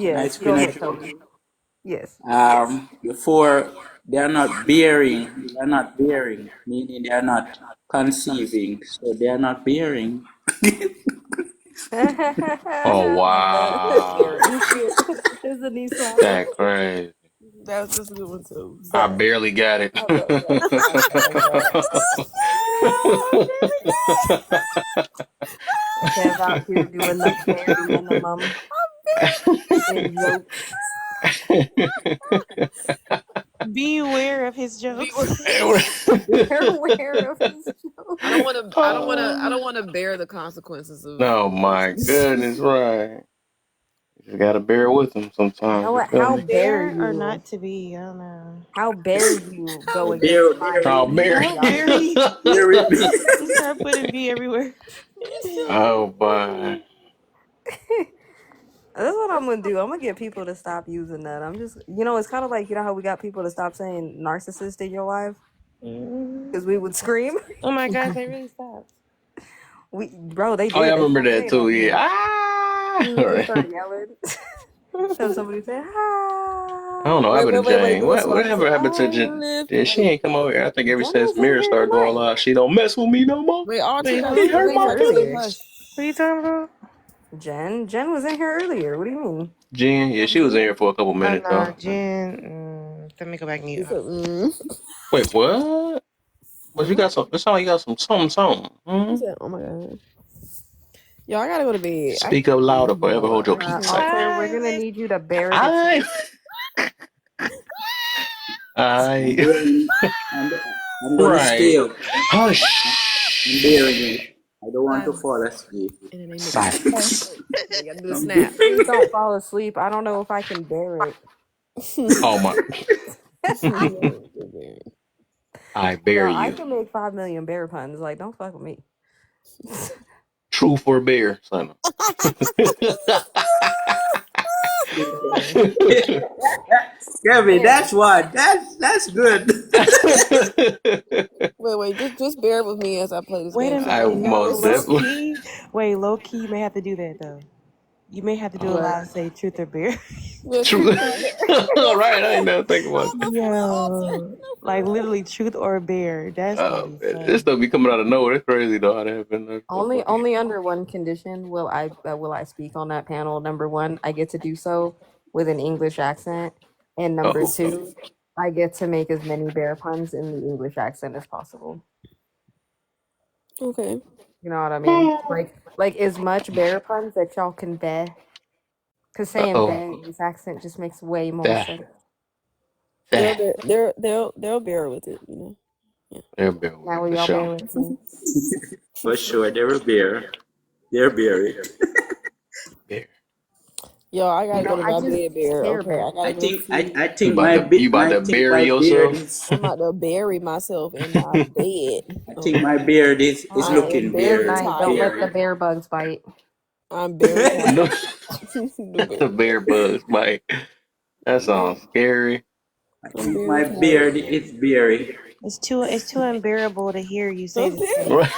Can I Yes, go spin a ahead, joke? Toby. Yes. Before they are not bearing, meaning they are not conceiving, so they are not bearing. Oh I love that. wow. You see it? There's a knee slapper. That crazy. That's a good one too. I Zach, barely got it. I love that. I love that. Kev out here doing the bare minimum in jokes. Be aware of his jokes. They're aware of his jokes. I don't wanna bear the consequences of Oh my goodness, right. You just gotta bear with him You sometimes, know you what? feel To How me? dare bear or you? not to be, I don't know. How dare you go So against my Oh, bear. How dare he? bear with me. He started putting be everywhere. Oh boy. That's what I'm gonna do. I'm gonna get people to stop using that. I'm just, it's kind of like how we got people to stop saying narcissist in your life because we would scream. Oh my gosh, I really stopped. Bro, they Oh yeah, did. I They remember stopped that saying too, that yeah. shit. Ah They started yelling. Have somebody say I don't know what hi. happened to wait, Jane. do it so I can say Whatever happened to I Jane? live. Yeah, she Wait, ain't come over here. I think ever Jen since was in Mirror here started going tonight. live, she don't mess with me no more. wait, Archie, Wait, hush, He who? hurt Was in my here hush, feelings. earlier. hush. What are you talking about? Jen was in here earlier. What do you mean? Jen, yeah, she was in here for a couple Oh minutes no, though. Jen. Let me go back He mute. said, Wait, what? But you got some. It sound like you got some something. He said, oh my god. Yo, I gotta go to bed. Speak up louder, forever hold your Nah, peace. Alter, we're gonna need you to bear the I, truth. I'm I, bearing. I'm gonna stay right. up. I'm Hush. bearing it. I don't want to fall asleep. In the name of Silence. you gotta do the I'm snap. Please don't fall asleep. I don't know if I can bear it. Oh my. I bear Bro, I you. can make 5 million bear puns. Like, don't fuck with me. True for bear, son. Kevin, that's one. That's good. Wait, just bear with me as I play this Wait game a so I y'all minute. can No, most low definitely. key. Wait, low key. You may have to do that though. You may have to do it what? live. Say truth or beer. Yeah, True. truth or Right, I ain't never think about that. Yo, like literally truth or beer. That's gonna be Man, this funny. stuff be coming out of nowhere. It's crazy though how that happened. That's so funny. Only under one condition will I speak on that panel. Number one, I get to do so with an English accent, and number Oh, two, I get to make as many bear puns in the English accent as possible. Okay. You know what I mean? Like as much bear puns that y'all can bear. Cause saying bear in this accent just makes way more sense. They'll bear with it, you know. Yeah. They'll bear with Now it will for y'all bear sure. with me? For sure, they're a bear. They're berry. Yo, I gotta go to I my just bed, bear. Care Okay, I Bear. gotta I go think I, sleep. I You think about my to be- you about I to think bury my beard yourself? is I'm about to bury myself in my bed. I think Okay. my beard is All I right. am looking Good very very night. Don't let tired. the berry. bear bugs bite. I'm very No, tired. the bear bugs, Mike. That sounds scary. I I'm think very my tired. beard is berry. It's too unbearable to hear you say this. Okay.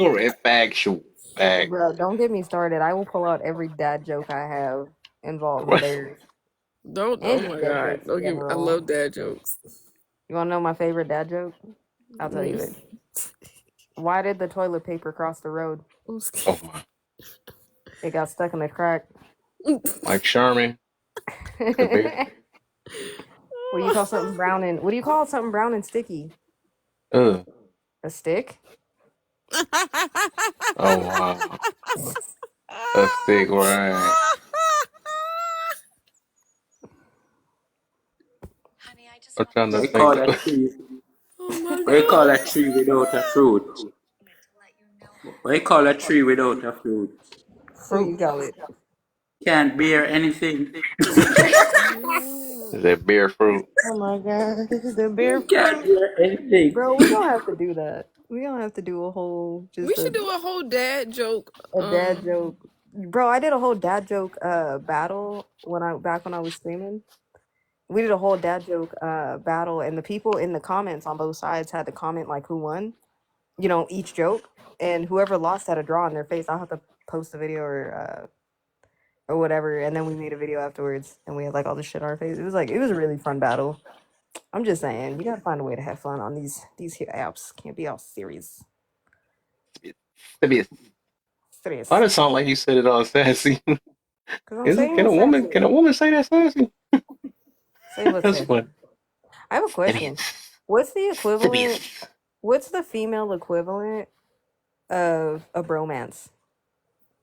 Right. Factual. Fact. Bro, don't get me started. I will pull out every dad joke I have involving bears. Oh And my dad god. jokes in Don't give me, I general. love dad jokes. You wanna know my favorite dad joke? I'll tell you it. Why did the toilet paper cross the road? I'm scared. Oh my. It got stuck in a crack. Mike Sherman. The bear. What do you call something brown and sticky? Ugh. A stick? Oh wow. A stick, right. I'm trying to They think. call that tree. Oh my What you call god. that tree without a fruit? What you call a tree without a fruit? What do you call it? Can't bear anything. Is that bear fruit? Oh my god, the bear Can't fruit. bear anything. Bro, we don't have to do that. We don't have to do a whole We should do a whole dad joke. dad joke. Bro, I did a whole dad joke battle when I was streaming. We did a whole dad joke battle, and the people in the comments on both sides had to comment like who won, you know, each joke, and whoever lost had a draw on their face. I'll have to post a video or whatever, and then we made a video afterwards, and we had like all this shit on our face. It was a really fun battle. I'm just saying, you gotta find a way to have fun on these here apps. Can't be all serious. Serious. Serious. Why does it sound like you said it all sassy? Cause I'm saying Can a woman say that sassy? Say what's That's sassy. funny. I have a question. What's the equivalent? What's the female equivalent of a bromance?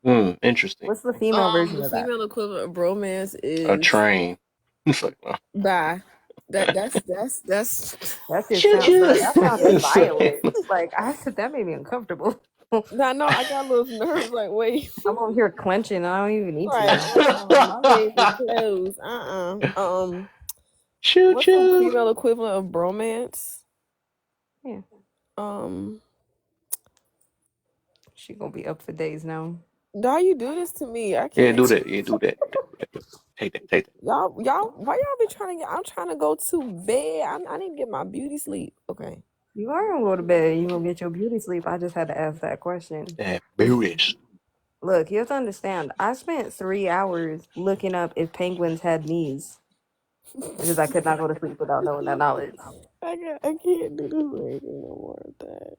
Interesting. What's the female version The of that? female equivalent of bromance is A train. It's like, no. bye. That's That sounded violent. Like that made me uncomfortable. I know I got a little nerves. Like, wait, I'm over here clenching. And I don't even need right? to. My legs are closed. What's the female equivalent of bromance? Yeah. She gonna be up for days now. Why you do this to me? I can't. Yeah, do that. Yeah, do that. Take that. Y'all, why y'all be trying to get? I'm trying to go to bed. I need to get my beauty sleep. Okay. You are gonna go to bed. You gonna get your beauty sleep. I just had to ask that question. That beauty. Look, you have to understand. I spent 3 hours looking up if penguins had knees because I could not go to sleep without knowing that knowledge. I can't do this right no more with that.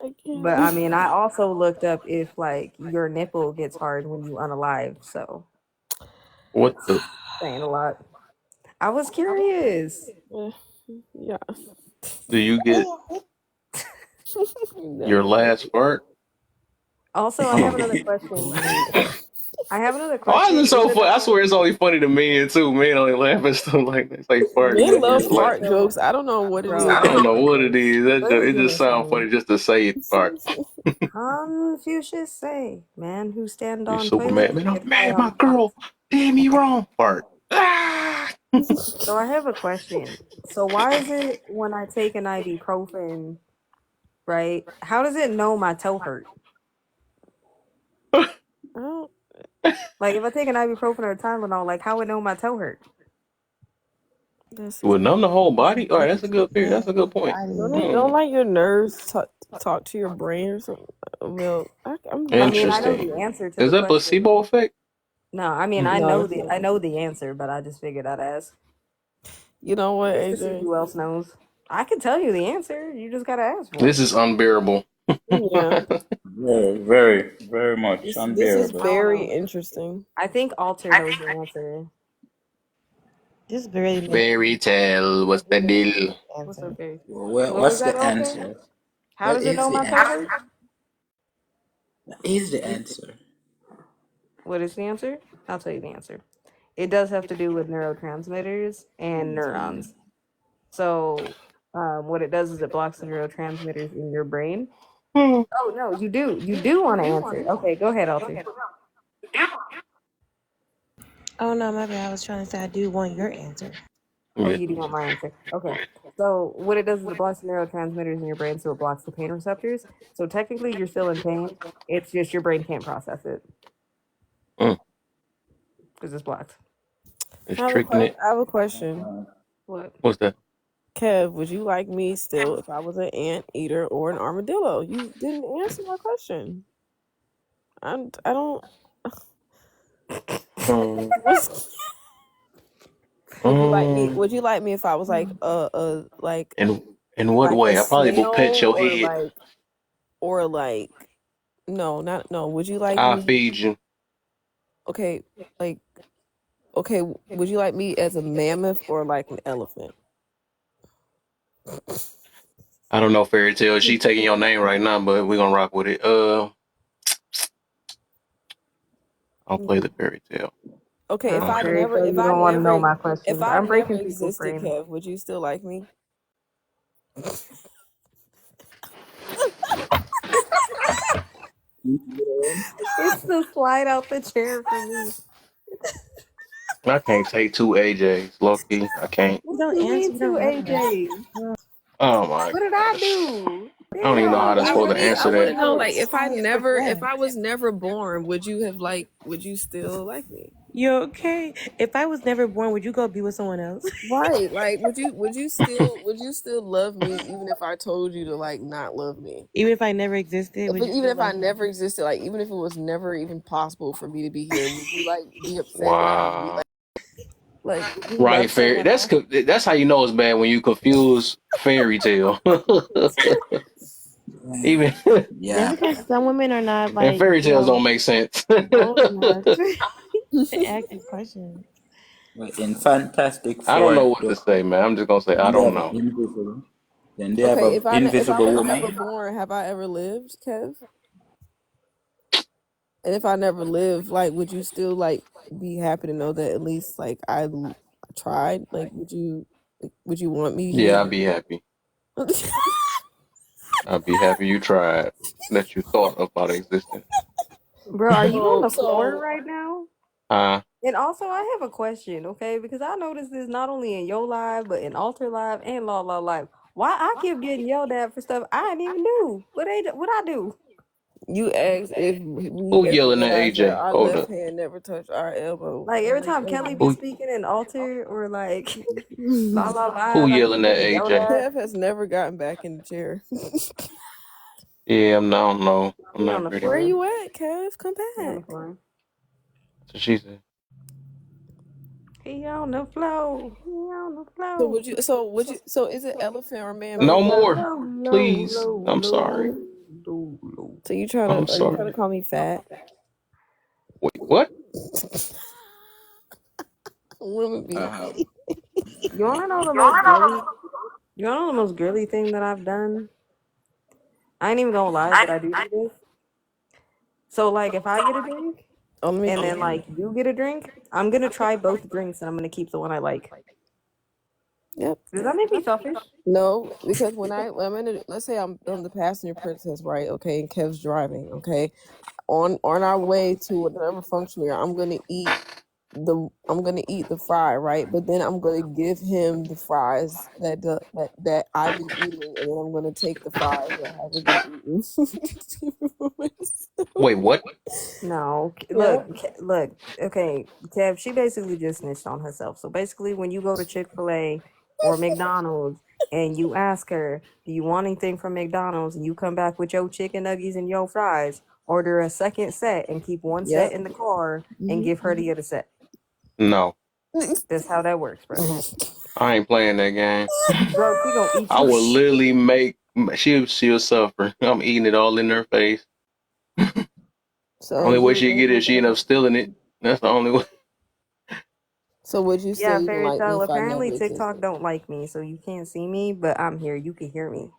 I can't. But I mean, I also looked up if like your nipple gets hard when you unalive. So what the? Saying a lot. I was curious. Yeah. Do you get your last fart? Also, I have another question. Why is it so funny? I swear it's only funny to men too. Men only laugh at stuff like that. It's like fart. Men love It's like- fart jokes. I don't know what it is. I don't know what it is. It just sounds funny just to say it. Fart. Confucius say, man who stand You on super toilet. mad. Man, I'm mad. My girl did me wrong. Fart. So I have a question. So why is it when I take an ibuprofen, right? How does it know my toe hurt? Oh, Like if I take an ibuprofen or a Tylenol, like how would it know my toe hurt? that's Well, numb the whole body. All right, that's a It's good theory. That's a good point. don't like your nerves talk to your brain or something. Well, I mean, I know Interesting. the answer to Is the that question. placebo effect? No, I mean I no. know the answer, but I just figured I'd ask You know what, just to see AJ? who else knows. I can tell you the answer. You just gotta ask for This it. is unbearable. Yeah, Very, very, very much this is unbearable. I don't very know. interesting. I think Alter knows the answer. This barely makes Fairy tale. What's the deal? What's answer. up, Faith? Well, What was what's that, the Alter? answer? How What does it is know the my toe answer? hurt? What is the answer? What is the answer? I'll tell you the answer. It does have to do with neurotransmitters and neurons. So, what it does is it blocks the neurotransmitters in your brain. Hmm. Oh no, you do want to answer. Okay, go ahead, Alter. Oh no, my bad. I was trying to say I do want your answer. Oh, Yeah. you do want my answer. Okay. So what it does is it blocks the neurotransmitters in your brain, so it blocks the pain receptors. So technically, you're still in pain. It's just your brain can't process it because it's blocked. It's I have tricking it. I have a question. What? What's that? Kev, would you like me still if I was an ant eater or an armadillo? You didn't answer my question. I don't. Um, Would you like me? um, Would you like me if I was like like in what like a way? I probably will pet snail your head. or like no. Would you like I'll me? feed you. Okay, like okay. Would you like me as a mammoth or like an elephant? I don't know, Fairy Tale. She taking your name right now, but we're gonna rock with it. I'll play the Fairy Tale. Okay, if I Fairy never tale, if you I don't want to know never my if questions. I I'm never breaking people's existed, frames. Kev, would you still like me? It's the slide out the chair for me. I can't take two AJs, Loki. I can't. What Don't do you answer. mean You two don't have that. AJs? Oh my What did I gosh. do? I don't even know how Damn. to supposed to I answer want to that. know, like, if Yeah. I was never born, would you still like me? You okay? If I was never born, would you go be with someone else? Right, like, would you still love me even if I told you to like not love me? Even if I never existed, would you Even still if I like me? never existed, like, even if it was never even possible for me to be here, would you like be upset without me? Wow. Like, would you Right, love fairy. someone else? That's how you know it's bad when you confuse Fairy Tale. Even Yeah. Just because some women are not and like, fairy tales don't make sense. bold enough to ask these questions. Well, in Fantastic I don't know Four, what to say, man. I'm just gonna say I they don't have an know. invisible. Then they have Okay, an if I invisible was never woman. born, have I ever lived, Kev? And if I never lived, like, would you still like be happy to know that at least like I tried? Like, would you want me here? Yeah, I'd be happy. I'd be happy you tried. That you thought about existing. Bro, are you on the floor So right now? And also, I have a question, okay? Because I noticed this not only in your live, but in Alter Live and Law Live. Why I keep getting yelled at for stuff I didn't even do? What I do? you asked if we Who ever yelling at realized that AJ? our Hold left up. hand never touched our elbow. Like every time Kelly be Who speaking in Alter or like La who Live, I be yelling at getting yelled AJ? at. Kev has never gotten back in the chair. Yeah, I don't know. I'm He on not the ready. Where are floor. you at, Kev? Come He on the back. floor. So she said. He on the floor. He on the So floor. would you? So is it elephant or mammoth? No more. Low, Please. low, I'm low, sorry. low, low. So you I'm are you trying to sorry. call me fat? Wait, what? Women be Uh-huh. You wanna know the most girly? You wanna know the most girly thing that I've done? I ain't even gonna lie, but I do this. So like, if I get a drink Oh, let me. and then like you get a drink, I'm gonna try both drinks and I'm gonna keep the one I like. Yep. Does that make me selfish? No, because when I'm in a, let's say I'm on the passenger princess, right? Okay, and Kev's driving. Okay, on our way to whatever function we are, I'm gonna eat I'm gonna eat the fry, right? But then I'm gonna give him the fries that I've been eating, and then I'm gonna take the fries that haven't been eaten. Wait, what? No, Yeah. look. Okay, Kev, she basically just snitched on herself. So basically, when you go to Chick-fil-A or McDonald's and you ask her, "Do you want anything from McDonald's?" and you come back with your chicken nuggets and your fries, order a second set and keep one set Yep. in the car and Mhm. give her the other set. No, That's how that works, bro. I ain't playing that game. Bro, she gonna eat I your will shit. literally make she'll suffer. I'm eating it all in her face. So Only way she you get it is she end up stealing it. That's the only way. So would you say Yeah, you don't fairy like me tale. if I never Apparently existed? TikTok don't like me, so you can't see me, but I'm here. You can hear me.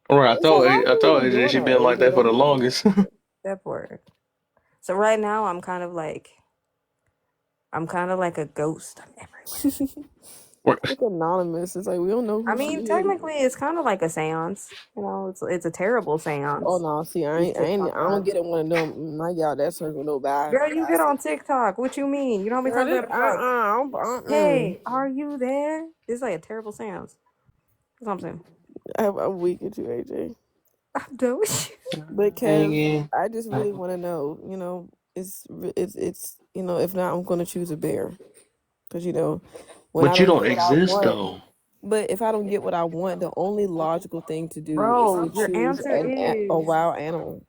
All right, So how I are you told even her that doing she that, been like AJ? that for That's the longest. That part. So right now I'm kind of like a ghost. I'm everywhere. It's anonymous. It's like we don't know I who she mean, is. technically it's kind of like a seance. You know, it's a terrible Oh seance. no, see, These I TikTok don't lives. get in one of them. Not y'all that circle, no bye. Girl, you get on TikTok. What you mean? You know how many Girl, times I this gotta be like, mm. hey, are you there? It's like a terrible seance. That's what I'm saying. I'm weak at you, AJ. I'm done with you. But Kev, Hanging. I just really want to know. It's if not, I'm gonna choose a bear because when I But you don't don't get what I exist want. though. But if I don't get what I want, the only logical thing to do is Bro, to your choose answer a is wild animal.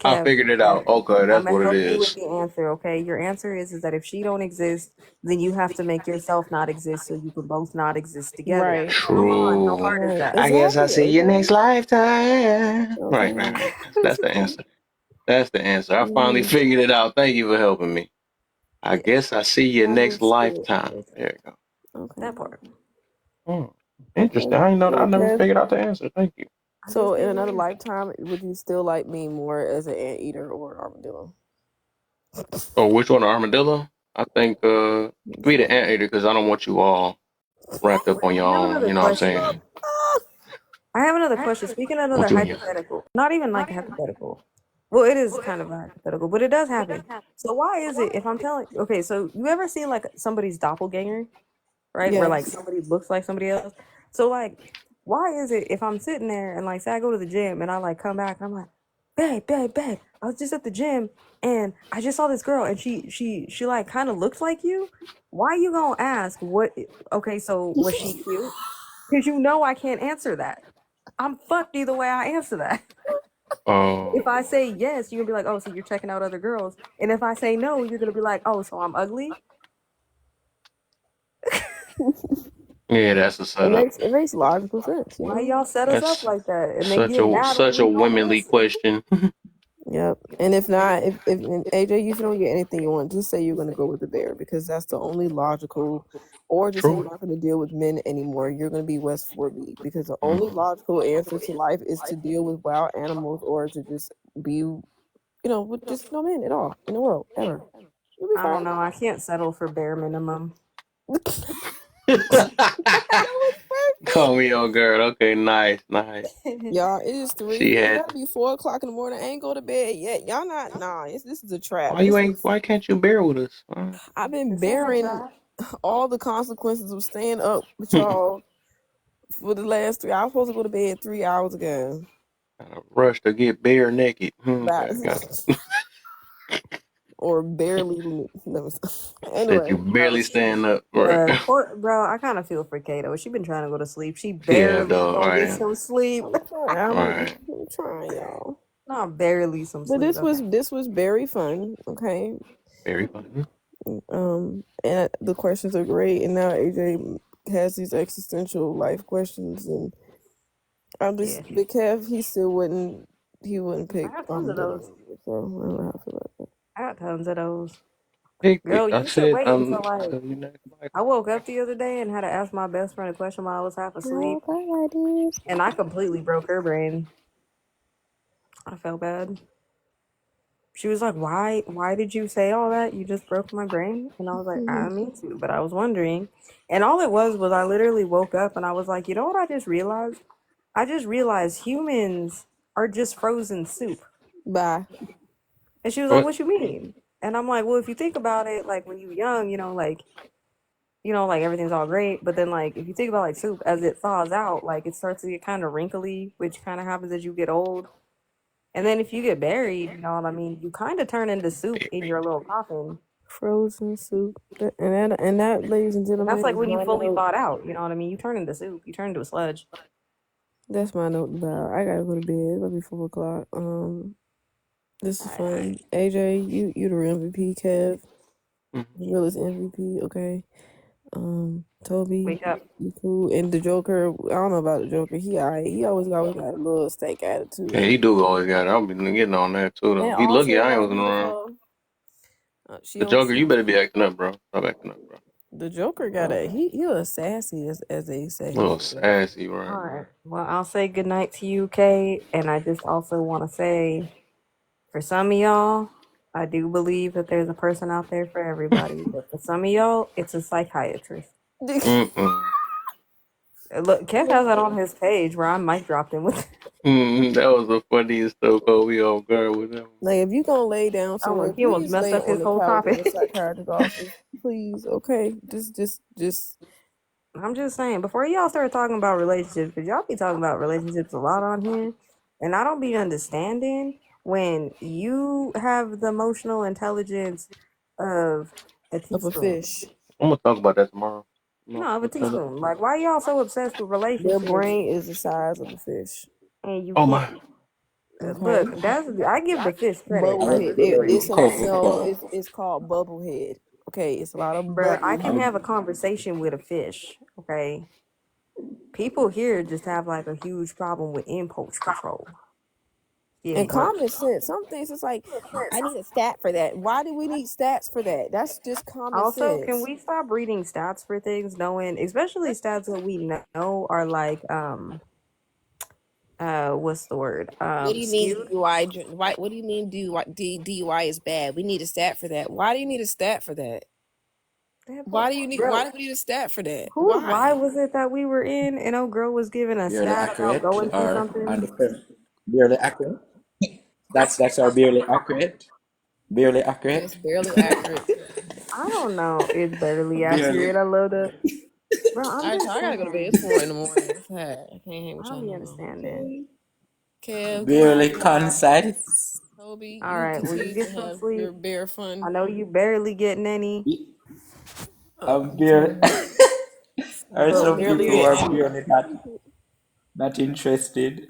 I Kev, figured it out. Kev, Okay, I'm that's gonna what it help you with is. the answer, okay? Your answer is that if she don't exist, then you have to make yourself not exist so you can both not exist together. Right. Come on, how True. hard is Right. that? I guess I Exactly, see you next AJ. lifetime. Right, Okay. right, right. That's the answer. That's the answer. I finally Mhm. figured it out. Thank you for helping me. I Yeah. guess I see you next Kindred spirit. lifetime. There you Okay. That part. go. Okay. Interesting. I ain't know. I So, never Kev, figured out the answer. Thank you. I so just in gave you another the answer. lifetime, would you still like me more as an anteater or armadillo? Oh, which one? The armadillo? I think be the anteater because I don't want you all wrapped up on your I have own. another You know what I'm question. saying? I have another question. Speaking of I another want you in your. hypothetical, not even like a hypothetical. Well, it is kind of a hypothetical, but it does happen. So why is it if I'm telling? Okay, so you ever seen like somebody's doppelganger, right? Where like Yes. somebody looks like somebody else. So like, why is it if I'm sitting there and like say I go to the gym and I like come back and I'm like, babe, I was just at the gym and I just saw this girl and she like kind of looks like you. Why you gonna ask what? Okay, so was she cute? Because you know I can't answer that. I'm fucked either way I answer that. Oh, If I say yes, you're gonna be like, oh, so you're checking out other girls. And if I say no, you're gonna be like, oh, so I'm ugly. yeah, that's a setup. It makes logical sense, Why y'all set us up That's like that? And then get mad when such a we don't womanly answer. question. Yep. And if not, if and AJ, if you don't get anything you want, just say you're gonna go with the bear because that's the only logical. Or just say you're True. not gonna deal with men anymore. You're gonna be West 4B because the only logical answer to life is to deal with wild animals or to just be, with just no men at all in the world ever. You'll be I don't fine. know. I can't settle for bare minimum. Call me your girl. Okay, nice. Y'all, it is 3. She It had. gotta be 4 o'clock in the morning. I ain't go to bed yet. Y'all not. Nah, this is a trap. Why can't you bear with us? I've been This ain't no bearing trap. all the consequences of staying up with y'all for the last 3. I was supposed to go to bed 3 hours ago. Rush to get bare naked. But, Okay, got it. or barely. Said you Anyway, barely stand up. Right. Bro, I kind of feel for Kato. She been trying to go to sleep. She Yeah, barely dog. gonna get Right. some sleep. Right. I'm trying, y'all. Not barely some But sleep. this was very fun. Okay. Very fun. And the questions are great. And now AJ has these existential life questions, and I'm just Big Kev. He wouldn't pick I got tons of those. So I don't know how I feel about that. I got tons of those. Pick it. Girl, I you should said wait until like tell you next life. I woke up the other day and had to ask my best friend a question while I was half asleep. And I completely broke her brain. I felt bad. She was like, Why did you say all that? You just broke my brain? And I was like, I didn't mean to, but I was wondering. And all it was I literally woke up and I was like, you know what I just realized? I just realized humans are just frozen soup. Bye. And she was like, What? what you mean? And I'm like, well, if you think about it, like when you're young, like everything's all great, but then like if you think about like soup as it thaws out, like it starts to get kind of wrinkly, which kind of happens as you get old. And then if you get buried, you know what I mean, you kind of turn into soup in your little coffin. Frozen soup. And that, ladies and That's gentlemen, like is when you my fully note. thawed out, you know what I mean? You turn into soup, you turn into a sludge. That's my note about. I gotta go to bed. It's gonna be 4 o'clock. This is fun. AJ, you the real MVP. Kev, the realest MVP. Okay. Toby, Wake up. you cool. And the Joker, I don't know about the Joker. He alright. He always got a little stank attitude. Yeah, he do always got it. I'll be getting on that too, though. And He lucky also I ain't that wasn't around. motherfucker. She The don't Joker, you see. better be acting up, bro. Stop acting up, bro. The Joker got he was sassy as they A say. little sassy, right? All right. Well, I'll say goodnight to you, Kate. And I just also want to say, for some of y'all, I do believe that there's a person out there for everybody. But for some of y'all, it's a psychiatrist. Mm-mm. Look, Kev has that on his page where I mic dropped him with. That was the funniest stuff. Oh, we all guard with him. Like if you gonna lay down Oh, somewhere, look, he almost please messed lay up on his the whole couch in a topic. psychiatrist's office. Please, okay. Just I'm just saying, before y'all start talking about relationships, because y'all be talking about relationships a lot on here, and I don't be understanding when you have the emotional intelligence of a of a teaspoon. fish. I'm gonna talk about that tomorrow. No, of a teaspoon. Like, why y'all so obsessed with Their relationships brain is the size of a fish. and you Oh can't? my. Okay. Look, I give the fish credit. Like, Bubblehead. It's called bubblehead. Okay, it's a lot of bruh, I can bubbles. have a conversation with a fish. Okay, people here just have like a huge problem with impulse control. And Getting close. common sense. Some things it's like I need a stat for that. Why do we need stats for that? That's just common Also, can sense. we stop reading stats for things, knowing, especially stats that we know are like, what's the word? What do you mean Skewed. DUI? Why? What do you mean DUI is bad? We need a stat for that. Why do you need a stat for that? Why do we need a stat for that? Whose Why? live was it that we were in? And old girl was giving a Barely stat about accurate going through or something. barely accurate. That's our barely accurate. Barely accurate. It's barely accurate. I don't know. It's barely Barely. accurate. I love that. Bro, I'm I just gotta go to bed. saying. It's 4 in the morning. It's hard. I can't hang with I y'all don't be no more. understanding. Kev, good Barely night, y'all. concise. Toby, All you right, well, you continue to get some have your sleep. bear fun. I know you barely getting any. I'm barely. Or But some barely people who are getting. barely not interested.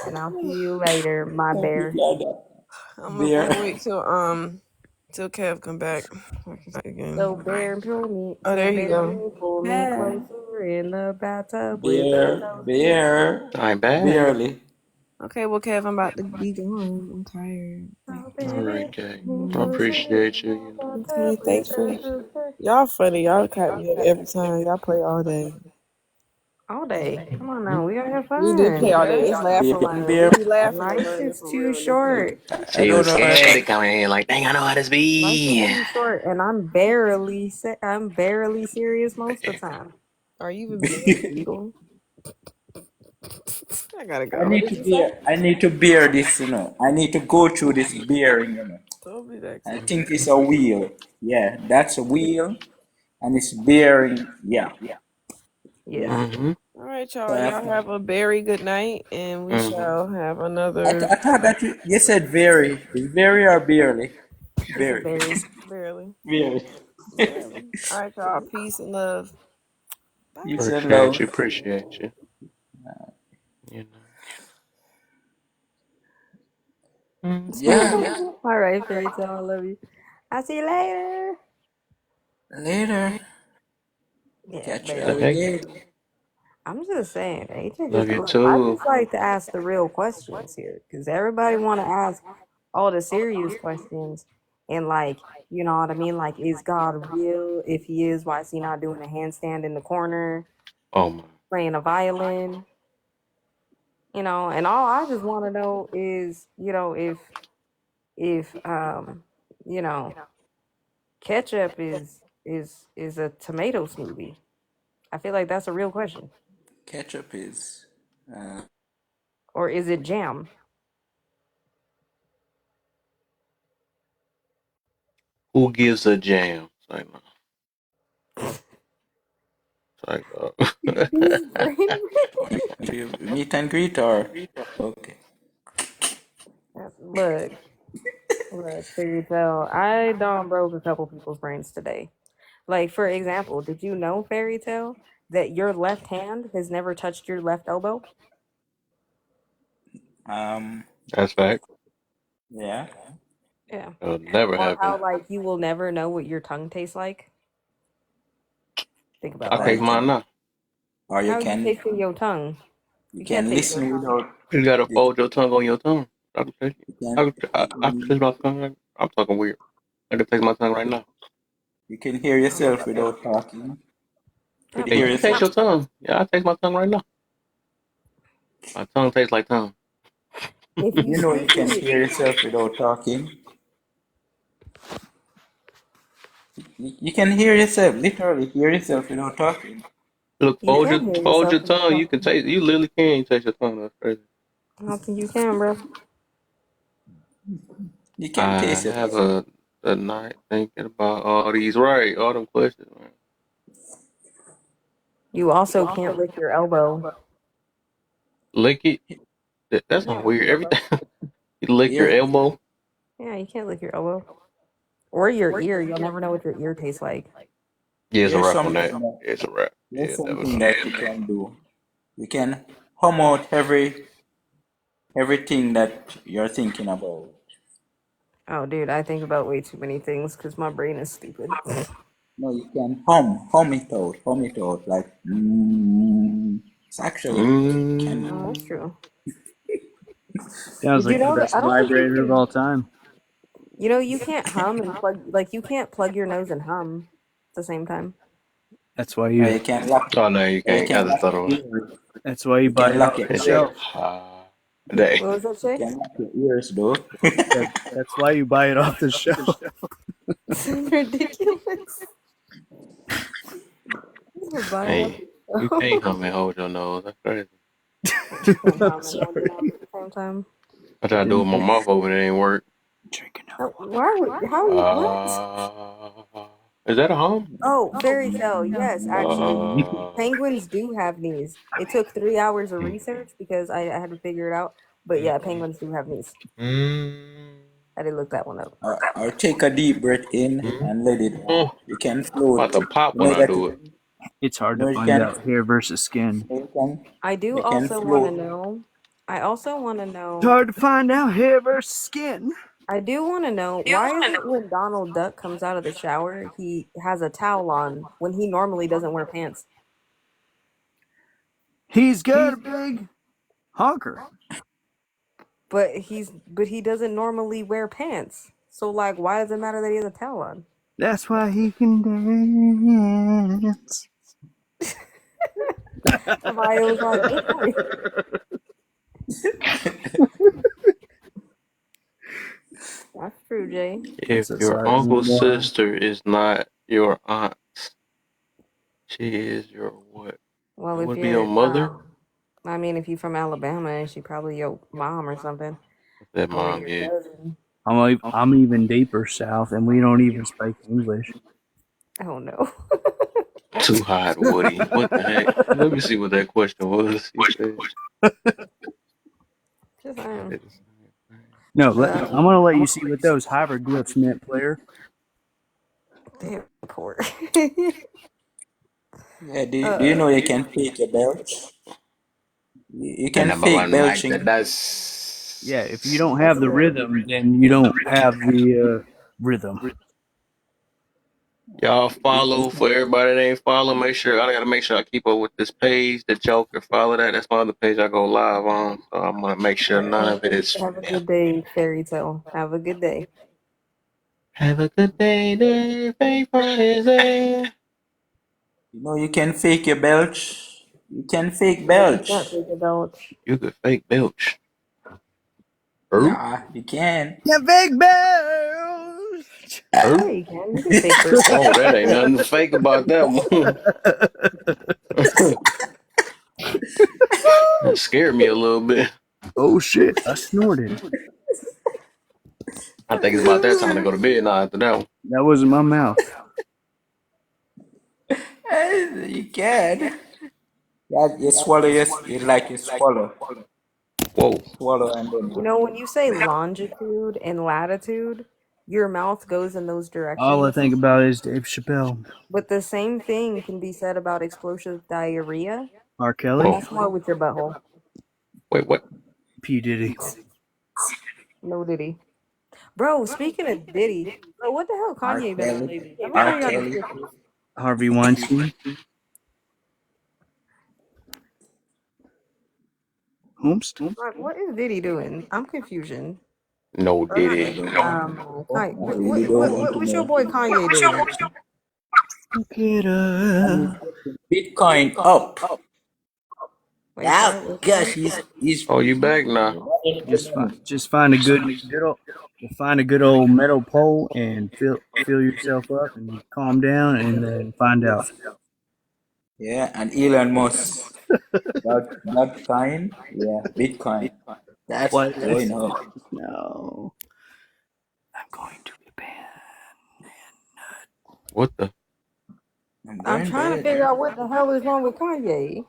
And I'll see you later, my Some bear. people are not. I'm Bear. gonna wait till Kev come back. Again. So bear, pull me. Oh, So there you bear, go. pull me closer in the bathtub with a toaster. Bear. I'm back. Barely. Okay, well, Kev, I'm about to be going. I'm tired. So All baby, right, Kay. pull me I closer appreciate in you. the Okay, bathtub thanks with for a toaster. y'all funny. Y'all crack me up every time. Y'all play all day. All day. Come on now, we gotta have We do fun. play all day. Okay? It's laughing line. We Bear. be laughing and Life learning is from too real in this bitch. short. I She don't was know. scared to come in like, dang, I know how this Life is be. too short, and I'm barely serious most of the time. Are you even being legal? I gotta I go. What need did to you say? bear. I need to bear this. I need to go through this bearing. Don't be that I kid. think it's a wheel. Yeah, that's a wheel, and it's bearing. Yeah. Yeah. Mm-hmm. All right, So y'all. I have Y'all to. have a very good night, and we shall have another. I thought that you said very. Is very or barely? He said Very. barely. Barely. Very. Barely. All right, y'all. Peace and love. Peace and Appreciate love. you. Appreciate you. You know. Yeah. All right, fairy tale. I love you. I'll see you later. Later. Yeah, Catch you barely. every Hey, day. I'm just saying, AJ love just you look. I too. just like to ask the real questions here because everybody want to ask all the serious questions and like, you know what I mean? Like, is God real? If he is, why is he not doing a handstand in the corner, Oh my. playing a violin? You know, and all I just want to know is, you know, if you know, ketchup is a tomato smoothie. I feel like that's a real question. Ketchup is. Or is it jam? Who gives a jam? It's like, no. It's like, Meet and greet or okay. Look, Fairy Tale. I done broke a couple people's brains today. Like, for example, did you know, Fairy Tale, that your left hand has never touched your left elbow? That's fact. Yeah. Yeah. It'll never Or happen. how, like, you will never know what your tongue tastes like? Think about I that. take mine now. Or you How are you can tasting your tongue? you can't can taste your listen tongue. without You gotta you fold your tongue on your tongue. I can taste it. can I can taste my tongue. I'm talking weird. I can taste my tongue right now. you can hear yourself without talking. Could you Hey, you hear can taste your yourself? tongue. Yeah, I taste my tongue right now. My tongue tastes like tongue. If you You know you speak can to hear yourself without talking. You can hear yourself, literally hear yourself without talking. Look, you can hear fold yourself your in your tongue. You tongue. can taste. You literally can taste your tongue. That's crazy. I don't think you can, bro. You can I taste have yourself. a night thinking about all these all them questions, man. You also can't lick your elbow. Lick it. That's not weird. Everything. You lick your Here, elbow. Yeah, you can't lick your elbow. Or your ear. You'll never know what your ear tastes like. Yeah, it's a here's wrap on something that. that Yeah, it's a wrap. here's Yeah, never something know. that you can do. You can hum out everything that you're thinking about. Oh, dude, I think about way too many things because my brain is stupid. No, you can hum it out like it's actually can. Oh, that's true. Sounds Did you like the know that? best I don't think you vibrator of can. all time. You know, you can't hum and plug. Like, you can't plug your nose and hum at the same time. That's why Or you. you can lock it. Oh no, you Or you can't. I can just lock thought your it was. ears. That's why you You buy can it lock off your the ears. shelf. Day. What was that You say? can lock your ears though. That's why you buy it off the shelf. Ridiculous. Hey, you can't hum and hold your nose. That's crazy. I'm sorry. At the same time. I tried to do it with my mouth open. It ain't work. Why would? How? What? Is that a hum? Oh, Fairy Tale. Yes, actually, Uh, penguins do have knees. It took 3 hours of research because I had to figure it out. But yeah, penguins do have knees. I did look that one up. Or take a deep breath in and let it out. You can I'm about float. to pop You when know I that do it. It's hard you to know you find can out hair versus skin. I do you can also want to float. know. I also want to know. It's hard to find out hair versus skin. I do want to know why is it when Donald Duck comes out of the shower, he has a towel on when he normally doesn't wear pants? He's got a big honker. But he doesn't normally wear pants. So like, why does it matter that he has a towel on? That's why he can dance. Somebody was like, that's true, Jay. If your uncle's sister is not your aunt, she is your what? Well, It if would be your you're, mother. I mean, if you're from Alabama, she probably your mom or something. That Or mom, your yeah. cousin. I'm even deeper south, and we don't even speak English. Oh no. Too hot, Woody. What the heck? Let me see what that question was. He said. Just saying. No, I'm gonna let you see what those hieroglyphs meant, player. Damn, poor. Yeah, do you know you can fake a belch? You can Number fake one, Mike, belching. that's Yeah, if you don't have the rhythm, then you don't have the rhythm. y'all follow. For everybody that ain't follow, make sure I gotta make sure I keep up with this page. The Joker, follow that. That's my other page I go live on. So I'm gonna make sure none of it is. Have a good day, Fairy Tale. Have a good day. Have a good day, there, faithful is there. You know you can fake your belch. You can fake You belch. can't take a belch. You could fake belch. Yeah, you can. Yeah, big belch. Yeah, you can. You can fake birthday. Oh, that ain't nothing fake about that one. That scared me a little bit. Oh shit! I snorted. I think it's about that time to go to bed now after that one. That wasn't my mouth. You can. Yeah, you swallow. You like you swallow. Whoa. Swallow and then. You know, when you say longitude and latitude, your mouth goes in those All I directions. think about is Dave Chappelle. But the same thing can be said about explosive diarrhea. R. Kelly? That's more with your butthole. Wait, what? P. Diddy. No Diddy. Bro, speaking of Diddy, bro, what the hell R. Kanye been on Kelly. lately? Let me R. bring out the Kelly. pictures. Harvey Weinstein. Homest? Like, what is Diddy doing? I'm confusion. No Or not Diddy. Diddy. I Kanye. really don't want to What's your know. boy Kanye doing? Get And up. Bitcoin up. Wait, Yeah, what? What's gosh, that? he's Oh, you back now? Just find a good old metal pole and fill yourself up and calm down and then find out. yeah, and Elon Musk. That coin, yeah, Bitcoin. That's What? going up. No. I'm going to be banned. What the? I'm trying to figure out what the hell is wrong with Kanye.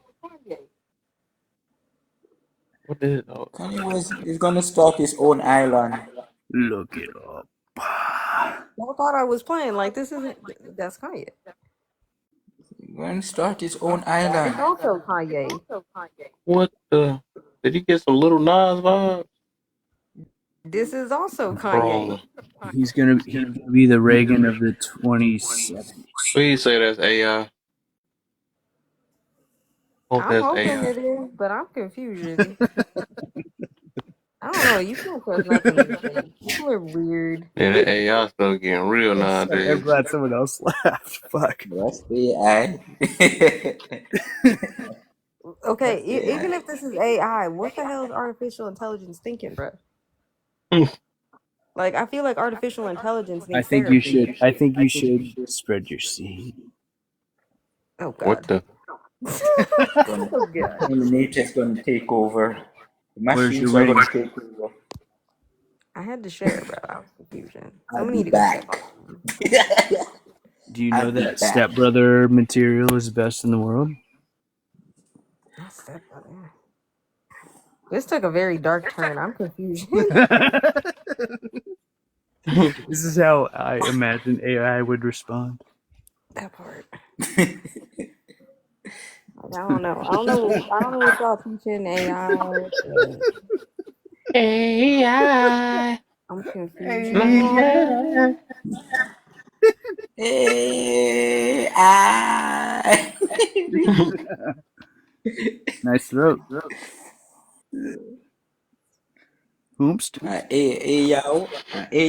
What is it? Kanye is gonna start his own island. Look it up. Y'all thought I was playing. Like, this isn't. That's Kanye. He's gonna start his own It's island. also Kanye. What the? Did he get some Little Nas vibes? This is also Kanye. Bro, He's gonna be the Reagan of the 27th. please say that's AI. Hope I'm that's hoping AI. it is, but I'm confusion. I don't know. You can't trust nothing these days. People are weird. Yeah, that AI stuff getting real I'm nowadays. glad someone else laughed. Fuck. That's AI. Okay, That's AI. even if this is AI, what the hell is artificial intelligence thinking, bro? Like, I feel like artificial intelligence I needs think you therapy. should spread your seed. Oh What God. the? Oh God. Nature's gonna take over. The Where's your machines are ring? gonna take over. I had to share, bro. I was confusion. I'll Someone be need to go check back. on Do you I'll know be that back. stepbrother material is best in the world? Not stepbrother. This took a very dark turn. I'm confused. This is how I imagine AI would respond. That part. Like, I don't know. I don't know what y'all teaching AI. But AI. I'm confused. AI. AI. Nice throat. Oomst. Yo,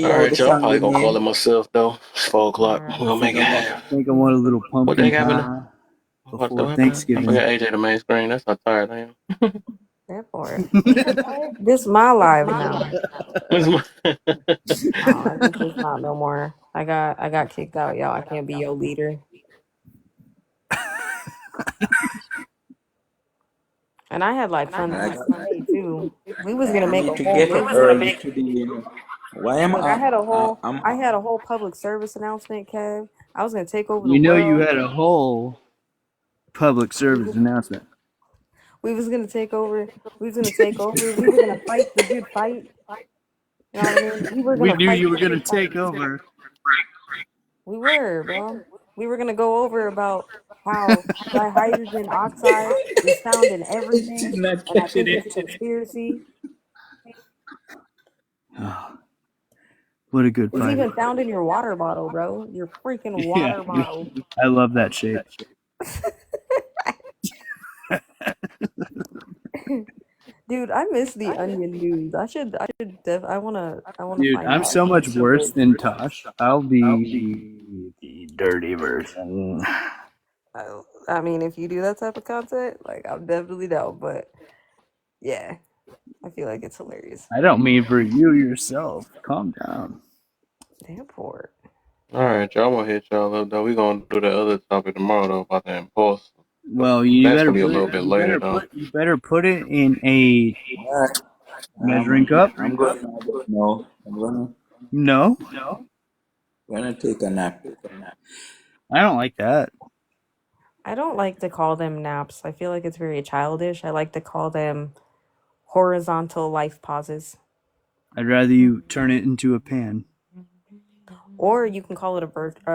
All right, the y'all. I'm song probably you gonna call it name. myself though. It's 4 o'clock. Alright. We're gonna make it happen. I think I want a little What pumpkin they having? pie What before happened? I Thanksgiving. forgot AJ the main screen. That's how tired I am. That part. This my live now. Oh, I guess it's not no more. I got kicked out, y'all. I can't be your leader. And I had like fun things to say too. We was gonna I make need a to whole get up video. early today. Why am Look, I had a whole I'm I had a whole public service announcement, Kev. I was gonna take over the You know you world. had a whole public service announcement. We was gonna take over. We was gonna take over. We were gonna fight the good fight. You know what I mean? We were We gonna knew fight you were the gonna good fight. take over. We were, bro. We were gonna go over about how dihydrogen oxide is found in everything, not and I catching think it's a it. conspiracy. Oh, what a good It's fight. even found in your water bottle, bro. Your freaking Yeah, water bottle. I love that shape. Dude, I miss the Onion news. I wanna Dude, find I'm out. so much worse than Tosh. I'll be the dirty version. I mean, if you do that type of content, like, I'm definitely down. But yeah, I feel like it's hilarious. I don't mean for you yourself. Calm down. Damn poor. All right, y'all. I'm gonna hit y'all up though. We gonna do the other topic tomorrow though about the impulse. Well, you That's better gonna be a put little it. bit later though. You better put it in a Alright, measuring cup. I'm going now. No, I'm gonna. No. When I take a nap. I don't like that. I don't like to call them naps. I feel like it's very childish. I like to call them horizontal life pauses. I'd rather you turn it into a pan. Or you can call it a